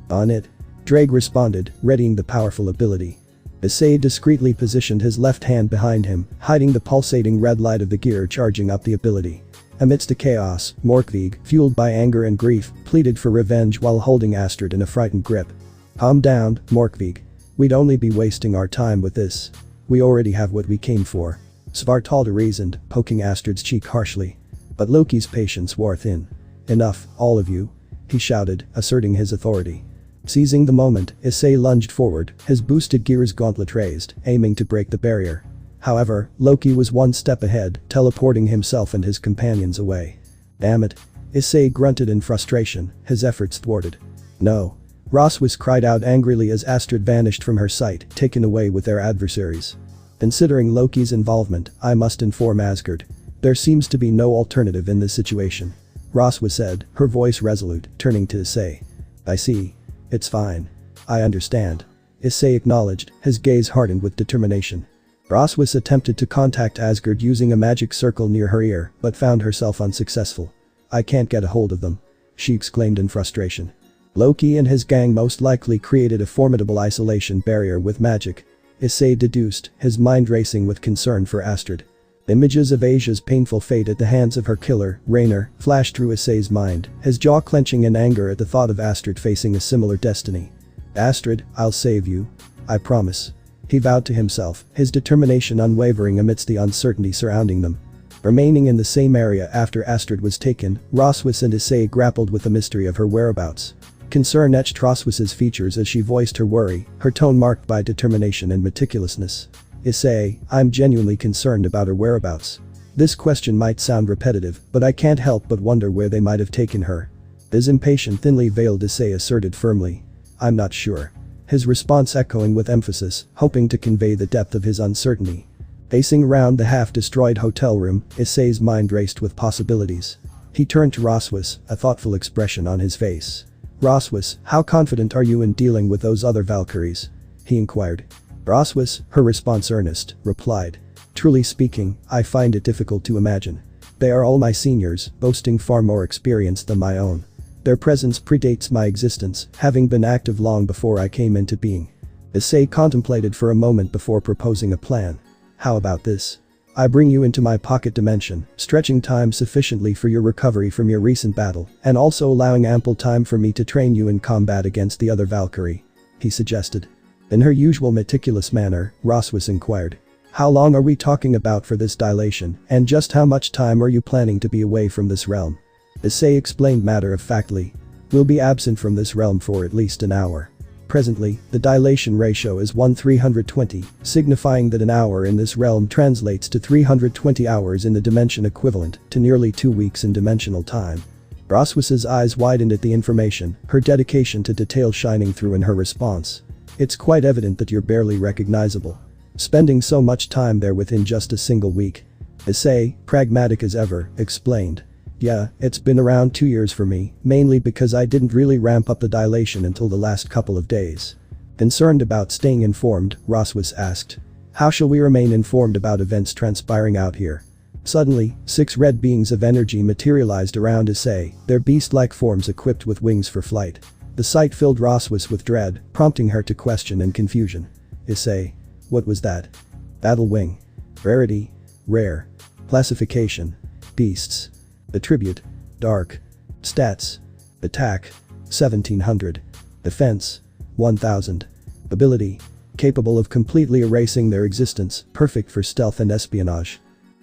On it. Drake responded, readying the powerful ability. Issei discreetly positioned his left hand behind him, hiding the pulsating red light of the gear charging up the ability. Amidst the chaos, Morkvig, fueled by anger and grief, pleaded for revenge while holding Astrid in a frightened grip. Calm down, Morkvig. We'd only be wasting our time with this. We already have what we came for. Svartalda reasoned, poking Astrid's cheek harshly. But Loki's patience wore thin. Enough, all of you. He shouted, asserting his authority. Seizing the moment, Issei lunged forward, his boosted gear's gauntlet raised, aiming to break the barrier. However, Loki was one step ahead, teleporting himself and his companions away. Damn it. Issei grunted in frustration, his efforts thwarted. No. Roswis cried out angrily as Astrid vanished from her sight, taken away with their adversaries. Considering Loki's involvement, I must inform Asgard. There seems to be no alternative in this situation. Roswis said, her voice resolute, turning to Issei. I see. It's fine. I understand. Issei acknowledged, his gaze hardened with determination. Roswis attempted to contact Asgard using a magic circle near her ear, but found herself unsuccessful. I can't get a hold of them. She exclaimed in frustration. Loki and his gang most likely created a formidable isolation barrier with magic. Issei deduced, his mind racing with concern for Astrid. Images of Asia's painful fate at the hands of her killer, Raynor, flashed through Issei's mind, his jaw clenching in anger at the thought of Astrid facing a similar destiny. Astrid, I'll save you. I promise. He vowed to himself, his determination unwavering amidst the uncertainty surrounding them. Remaining in the same area after Astrid was taken, Roswis and Issei grappled with the mystery of her whereabouts. Concern etched Roswis's features as she voiced her worry, her tone marked by determination and meticulousness. Issei, I'm genuinely concerned about her whereabouts. This question might sound repetitive, but I can't help but wonder where they might have taken her. His impatient thinly veiled Issei asserted firmly. I'm not sure. His response echoing with emphasis, hoping to convey the depth of his uncertainty. Pacing around the half-destroyed hotel room, Issei's mind raced with possibilities. He turned to Roswis, a thoughtful expression on his face. Roswis, how confident are you in dealing with those other Valkyries? He inquired. Roswis, her response earnest, replied. Truly speaking, I find it difficult to imagine. They are all my seniors, boasting far more experience than my own. Their presence predates my existence, having been active long before I came into being. Issei contemplated for a moment before proposing a plan. How about this? I bring you into my pocket dimension, stretching time sufficiently for your recovery from your recent battle, and also allowing ample time for me to train you in combat against the other Valkyrie. He suggested. In her usual meticulous manner, Roswis inquired. How long are we talking about for this dilation, and just how much time are you planning to be away from this realm? Issei explained matter-of-factly. We'll be absent from this realm for at least an hour. Presently, the dilation ratio is 1/320, signifying that an hour in this realm translates to 320 hours in the dimension equivalent to nearly 2 weeks in dimensional time. Roswis's eyes widened at the information, her dedication to detail shining through in her response. It's quite evident that you're barely recognizable. Spending so much time there within just a single week. Issei, pragmatic as ever, explained. Yeah, it's been around 2 years for me, mainly because I didn't really ramp up the dilation until the last couple of days. Concerned about staying informed, Roswis asked. How shall we remain informed about events transpiring out here? Suddenly, 6 red beings of energy materialized around Issei, their beast-like forms equipped with wings for flight. The sight filled Roswis with dread, prompting her to question and confusion. Issei. What was that? Battle wing. Rarity. Rare. Classification. Beasts. Attribute. Dark. Stats. Attack. 1700. Defense. 1000. Ability. Capable of completely erasing their existence, perfect for stealth and espionage.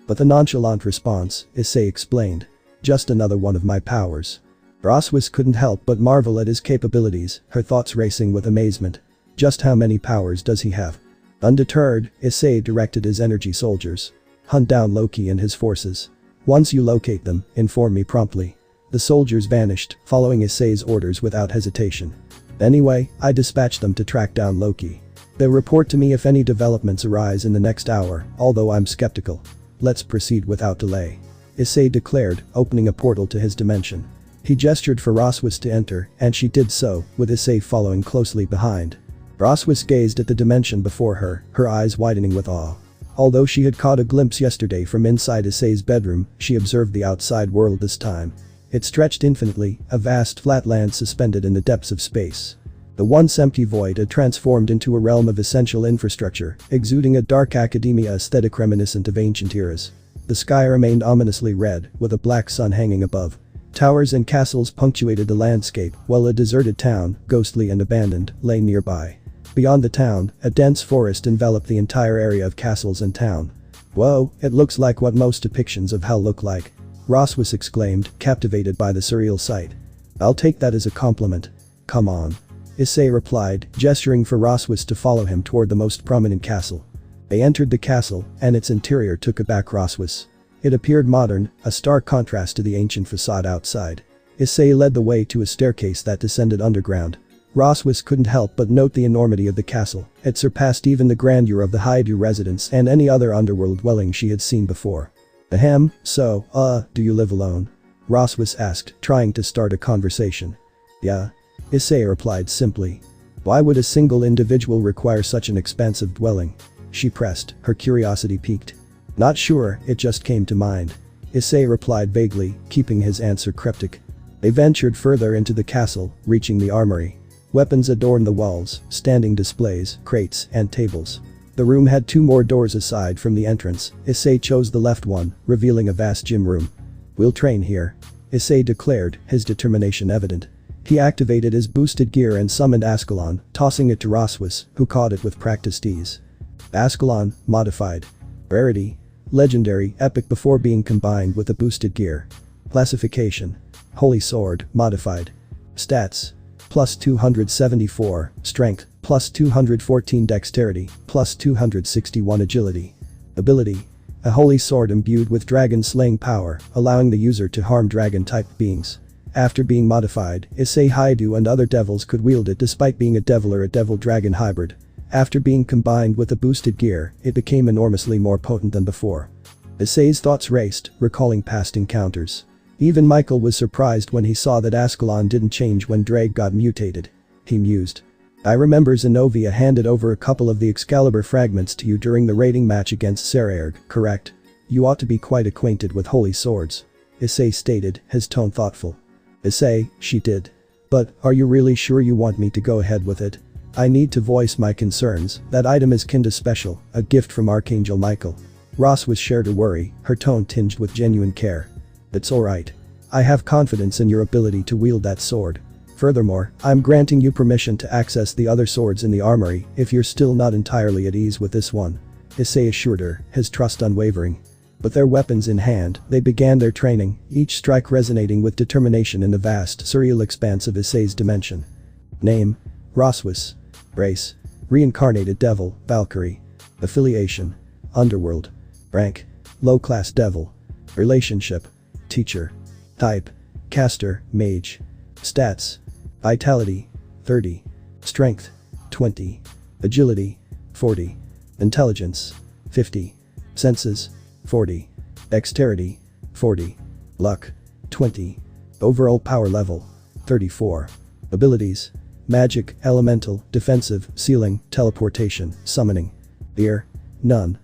But the nonchalant response, Issei explained. Just another one of my powers. Roswis couldn't help but marvel at his capabilities, her thoughts racing with amazement. Just how many powers does he have? Undeterred, Issei directed his energy soldiers. Hunt down Loki and his forces. Once you locate them, inform me promptly. The soldiers vanished, following Issei's orders without hesitation. Anyway, I dispatched them to track down Loki. They'll report to me if any developments arise in the next hour, although I'm skeptical. Let's proceed without delay. Issei declared, opening a portal to his dimension. He gestured for Roswis to enter, and she did so, with Issei following closely behind. Roswis gazed at the dimension before her, her eyes widening with awe. Although she had caught a glimpse yesterday from inside Issei's bedroom, she observed the outside world this time. It stretched infinitely, a vast flat land suspended in the depths of space. The once empty void had transformed into a realm of essential infrastructure, exuding a dark academia aesthetic reminiscent of ancient eras. The sky remained ominously red, with a black sun hanging above. Towers and castles punctuated the landscape, while a deserted town, ghostly and abandoned, lay nearby. Beyond the town, a dense forest enveloped the entire area of castles and town. Whoa, it looks like what most depictions of hell look like. Roswis exclaimed, captivated by the surreal sight. I'll take that as a compliment. Come on. Issei replied, gesturing for Roswis to follow him toward the most prominent castle. They entered the castle, and its interior took aback Roswis. It appeared modern, a stark contrast to the ancient facade outside. Issei led the way to a staircase that descended underground. Roswis couldn't help but note the enormity of the castle. It surpassed even the grandeur of the Hyoudou residence and any other underworld dwelling she had seen before. Ahem, so, do you live alone? Roswis asked, trying to start a conversation. Yeah. Issei replied simply. Why would a single individual require such an expansive dwelling? She pressed, her curiosity piqued. Not sure, it just came to mind. Issei replied vaguely, keeping his answer cryptic. They ventured further into the castle, reaching the armory. Weapons adorned the walls, standing displays, crates, and tables. The room had two more doors aside from the entrance. Issei chose the left one, revealing a vast gym room. We'll train here. Issei declared, his determination evident. He activated his boosted gear and summoned Ascalon, tossing it to Roswis, who caught it with practiced ease. Ascalon, modified. Rarity. Legendary, epic before being combined with the boosted gear. Classification. Holy Sword, modified. Stats. Plus 274, Strength, plus 214 Dexterity, plus 261 Agility. Ability. A holy sword imbued with dragon-slaying power, allowing the user to harm dragon-type beings. After being modified, Issei Hyoudou and other devils could wield it despite being a devil or a devil-dragon hybrid. After being combined with the boosted gear, it became enormously more potent than before. Issei's thoughts raced, recalling past encounters. Even Michael was surprised when he saw that Ascalon didn't change when Drake got mutated. He mused. I remember Zenobia handed over a couple of the Excalibur fragments to you during the raiding match against Saraerg, correct? You ought to be quite acquainted with holy swords. Issei stated, his tone thoughtful. Issei, she did. But, are you really sure you want me to go ahead with it? I need to voice my concerns. That item is kinda special, a gift from Archangel Michael. Roswis shared her worry, her tone tinged with genuine care. It's alright. I have confidence in your ability to wield that sword. Furthermore, I'm granting you permission to access the other swords in the armory if you're still not entirely at ease with this one. Issei assured her, his trust unwavering. With their weapons in hand, they began their training, each strike resonating with determination in the vast, surreal expanse of Issei's dimension. Name. Roswis. Race. Reincarnated Devil, Valkyrie. Affiliation. Underworld. Rank. Low-class Devil. Relationship. Teacher. Type. Caster, Mage. Stats. Vitality. 30. Strength. 20. Agility. 40. Intelligence. 50. Senses. 40. Dexterity. 40. Luck. 20. Overall power level. 34. Abilities. Magic, Elemental, Defensive, Sealing, Teleportation, Summoning. Fear. None.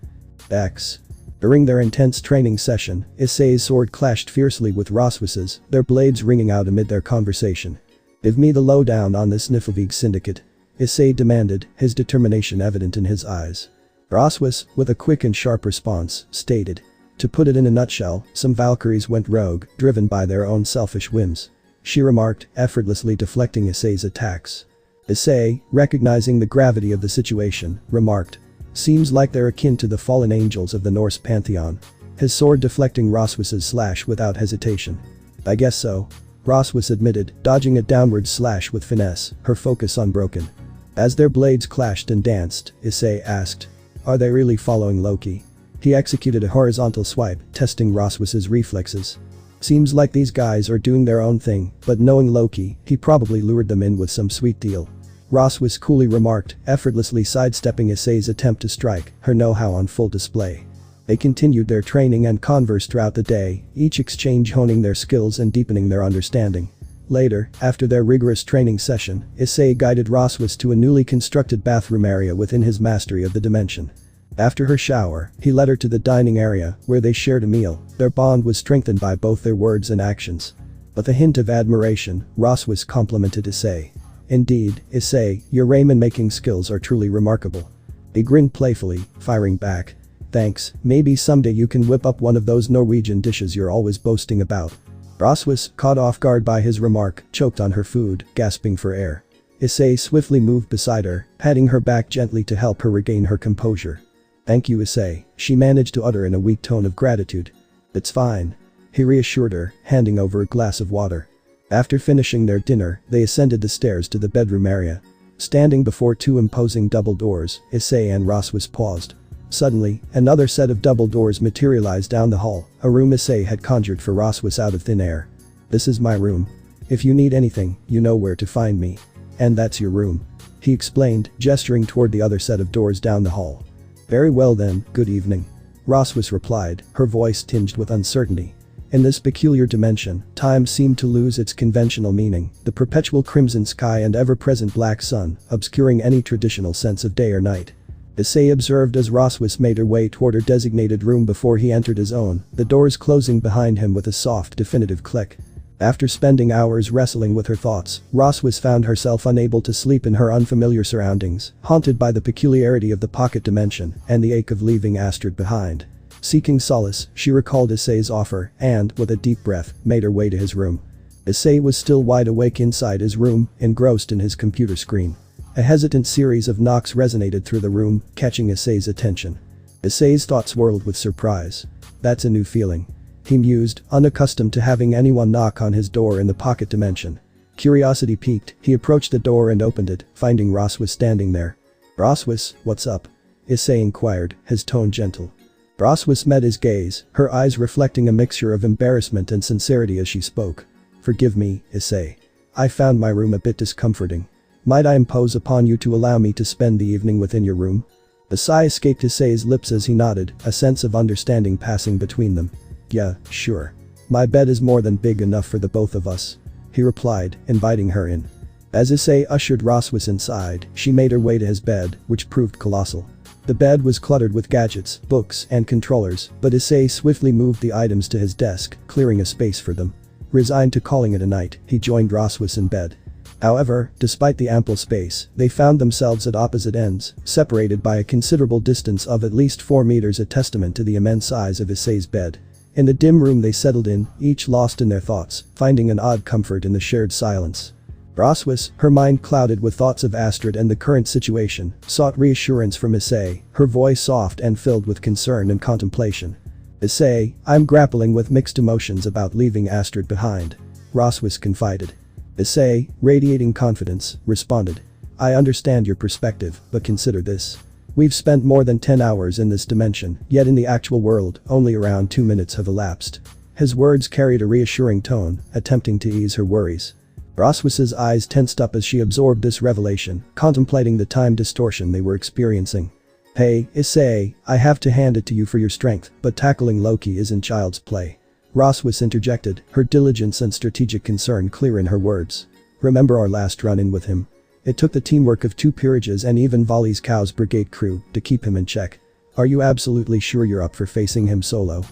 Dex. During their intense training session, Issei's sword clashed fiercely with Roswis's, their blades ringing out amid their conversation. Give me the lowdown on this Niflheim syndicate. Issei demanded, his determination evident in his eyes. Roswis, with a quick and sharp response, stated. To put it in a nutshell, some Valkyries went rogue, driven by their own selfish whims. she remarked, effortlessly deflecting Issei's attacks. Issei, recognizing the gravity of the situation, remarked. Seems like they're akin to the fallen angels of the Norse pantheon. His sword deflecting Roswis's slash without hesitation. I guess so. Roswis admitted, dodging a downward slash with finesse, her focus unbroken. As their blades clashed and danced, Issei asked. Are they really following Loki? He executed a horizontal swipe, testing Roswis's reflexes. Seems like these guys are doing their own thing, but knowing Loki, he probably lured them in with some sweet deal. Roswis coolly remarked, effortlessly sidestepping Issei's attempt to strike, her know-how on full display. They continued their training and converse throughout the day, each exchange honing their skills and deepening their understanding. Later, after their rigorous training session, Issei guided Roswis to a newly constructed bathroom area within his mastery of the dimension. After her shower, he led her to the dining area, where they shared a meal. Their bond was strengthened by both their words and actions. With a hint of admiration, Roswis complimented Issei. Indeed, Issei, your ramen-making skills are truly remarkable. He grinned playfully, firing back. Thanks, maybe someday you can whip up one of those Norwegian dishes you're always boasting about. Roswis, caught off guard by his remark, choked on her food, gasping for air. Issei swiftly moved beside her, patting her back gently to help her regain her composure. Thank you, Issei, she managed to utter in a weak tone of gratitude. It's fine. He reassured her, handing over a glass of water. After finishing their dinner, they ascended the stairs to the bedroom area. Standing before two imposing double doors, Issei and Roswis paused. Suddenly, another set of double doors materialized down the hall, a room Issei had conjured for Roswis out of thin air. This is my room. If you need anything, you know where to find me. And that's your room. He explained, gesturing toward the other set of doors down the hall. Very well then, good evening. Roswis replied, her voice tinged with uncertainty. In this peculiar dimension, time seemed to lose its conventional meaning, the perpetual crimson sky and ever-present black sun, obscuring any traditional sense of day or night. Issei observed as Roswis made her way toward her designated room before he entered his own, the doors closing behind him with a soft, definitive click. After spending hours wrestling with her thoughts, Roswis found herself unable to sleep in her unfamiliar surroundings, haunted by the peculiarity of the pocket dimension and the ache of leaving Astrid behind. Seeking solace, she recalled Issei's offer and, with a deep breath, made her way to his room. Issei was still wide awake inside his room, engrossed in his computer screen. A hesitant series of knocks resonated through the room, catching Issei's attention. Issei's thoughts whirled with surprise. That's a new feeling. He mused, unaccustomed to having anyone knock on his door in the pocket dimension. Curiosity piqued, he approached the door and opened it, finding Roswis standing there. Roswis, what's up? Issei inquired, his tone gentle. Roswis met his gaze, her eyes reflecting a mixture of embarrassment and sincerity as she spoke. Forgive me, Issei. I found my room a bit discomforting. Might I impose upon you to allow me to spend the evening within your room? A sigh escaped Issei's lips as he nodded, a sense of understanding passing between them. Yeah, sure. My bed is more than big enough for the both of us. He replied, inviting her in. As Issei ushered Roswis inside, she made her way to his bed, which proved colossal. The bed was cluttered with gadgets, books, and controllers, but Issei swiftly moved the items to his desk, clearing a space for them. Resigned to calling it a night, he joined Roswis in bed. However, despite the ample space, they found themselves at opposite ends, separated by a considerable distance of at least 4 meters, a testament to the immense size of Issei's bed. In the dim room they settled in, each lost in their thoughts, finding an odd comfort in the shared silence. Roswis, her mind clouded with thoughts of Astrid and the current situation, sought reassurance from Issei, her voice soft and filled with concern and contemplation. Issei, I'm grappling with mixed emotions about leaving Astrid behind. Roswis confided. Issei, radiating confidence, responded. I understand your perspective, but consider this. We've spent more than 10 hours in this dimension, yet in the actual world, only around 2 minutes have elapsed. His words carried a reassuring tone, attempting to ease her worries. Roswis's eyes tensed up as she absorbed this revelation, contemplating the time distortion they were experiencing. Hey, Issei, I have to hand it to you for your strength, but tackling Loki isn't child's play. Roswis interjected, her diligence and strategic concern clear in her words. Remember our last run-in with him? It took the teamwork of 2 peerages and even Volley's Cow's brigade crew to keep him in check. Are you absolutely sure you're up for facing him solo?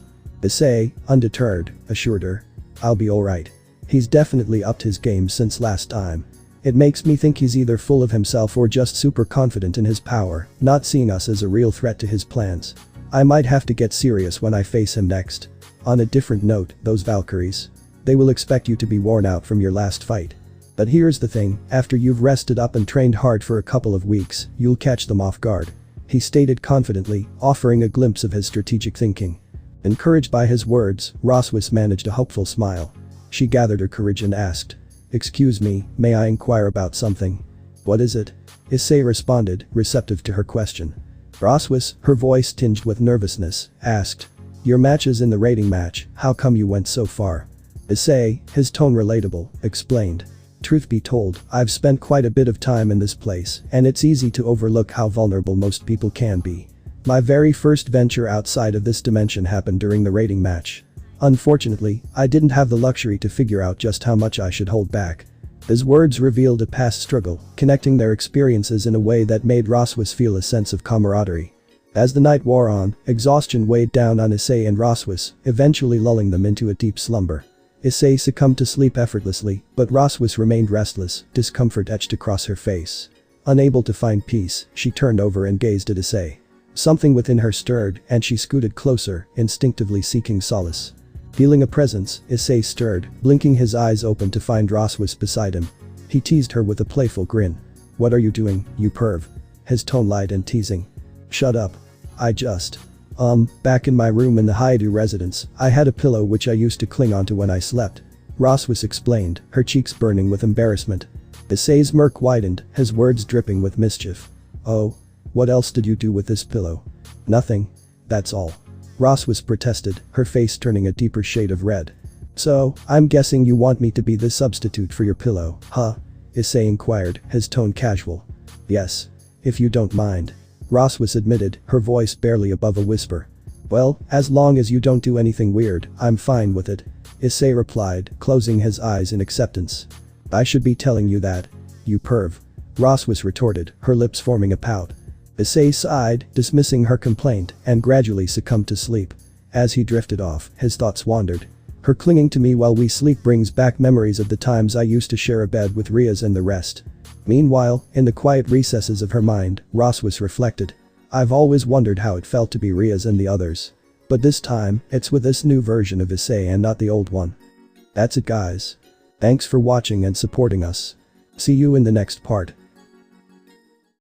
Issei, undeterred, assured her. I'll be alright. He's definitely upped his game since last time. It makes me think he's either full of himself or just super confident in his power, not seeing us as a real threat to his plans. I might have to get serious when I face him next. On a different note, those Valkyries. They will expect you to be worn out from your last fight. But here's the thing, after you've rested up and trained hard for a couple of weeks, you'll catch them off guard. He stated confidently, offering a glimpse of his strategic thinking. Encouraged by his words, Roswis managed a hopeful smile. She gathered her courage and asked, "Excuse me, may I inquire about something?" "What is it?" Issei responded, receptive to her question. Roswis, her voice tinged with nervousness, asked, "Your matches in the rating match, how come you went so far?" Issei, his tone relatable, explained. "Truth be told, I've spent quite a bit of time in this place, and it's easy to overlook how vulnerable most people can be. My very first venture outside of this dimension happened during the rating match. Unfortunately, I didn't have the luxury to figure out just how much I should hold back." His words revealed a past struggle, connecting their experiences in a way that made Roswis feel a sense of camaraderie. As the night wore on, exhaustion weighed down on Issei and Roswis, eventually lulling them into a deep slumber. Issei succumbed to sleep effortlessly, but Roswis remained restless, discomfort etched across her face. Unable to find peace, she turned over and gazed at Issei. Something within her stirred, and she scooted closer, instinctively seeking solace. Feeling a presence, Issei stirred, blinking his eyes open to find Roswis beside him. He teased her with a playful grin. "What are you doing, you perv?" His tone light and teasing. "Shut up. I just… back in my room in the Hyoudou residence, I had a pillow which I used to cling onto when I slept." Roswis explained, her cheeks burning with embarrassment. Issei's smirk widened, his words dripping with mischief. "Oh? What else did you do with this pillow?" "Nothing. That's all." Roswis protested, her face turning a deeper shade of red. "So, I'm guessing you want me to be the substitute for your pillow, huh?" Issei inquired, his tone casual. "Yes. If you don't mind." Roswis admitted, her voice barely above a whisper. "Well, as long as you don't do anything weird, I'm fine with it," Issei replied, closing his eyes in acceptance. "I should be telling you that. You perv." Roswis retorted, her lips forming a pout. Issei sighed, dismissing her complaint, and gradually succumbed to sleep. As he drifted off, his thoughts wandered. "Her clinging to me while we sleep brings back memories of the times I used to share a bed with Riaz and the rest." Meanwhile, in the quiet recesses of her mind, Roswis reflected. "I've always wondered how it felt to be Riaz and the others. But this time, it's with this new version of Issei and not the old one." That's it guys. Thanks for watching and supporting us. See you in the next part.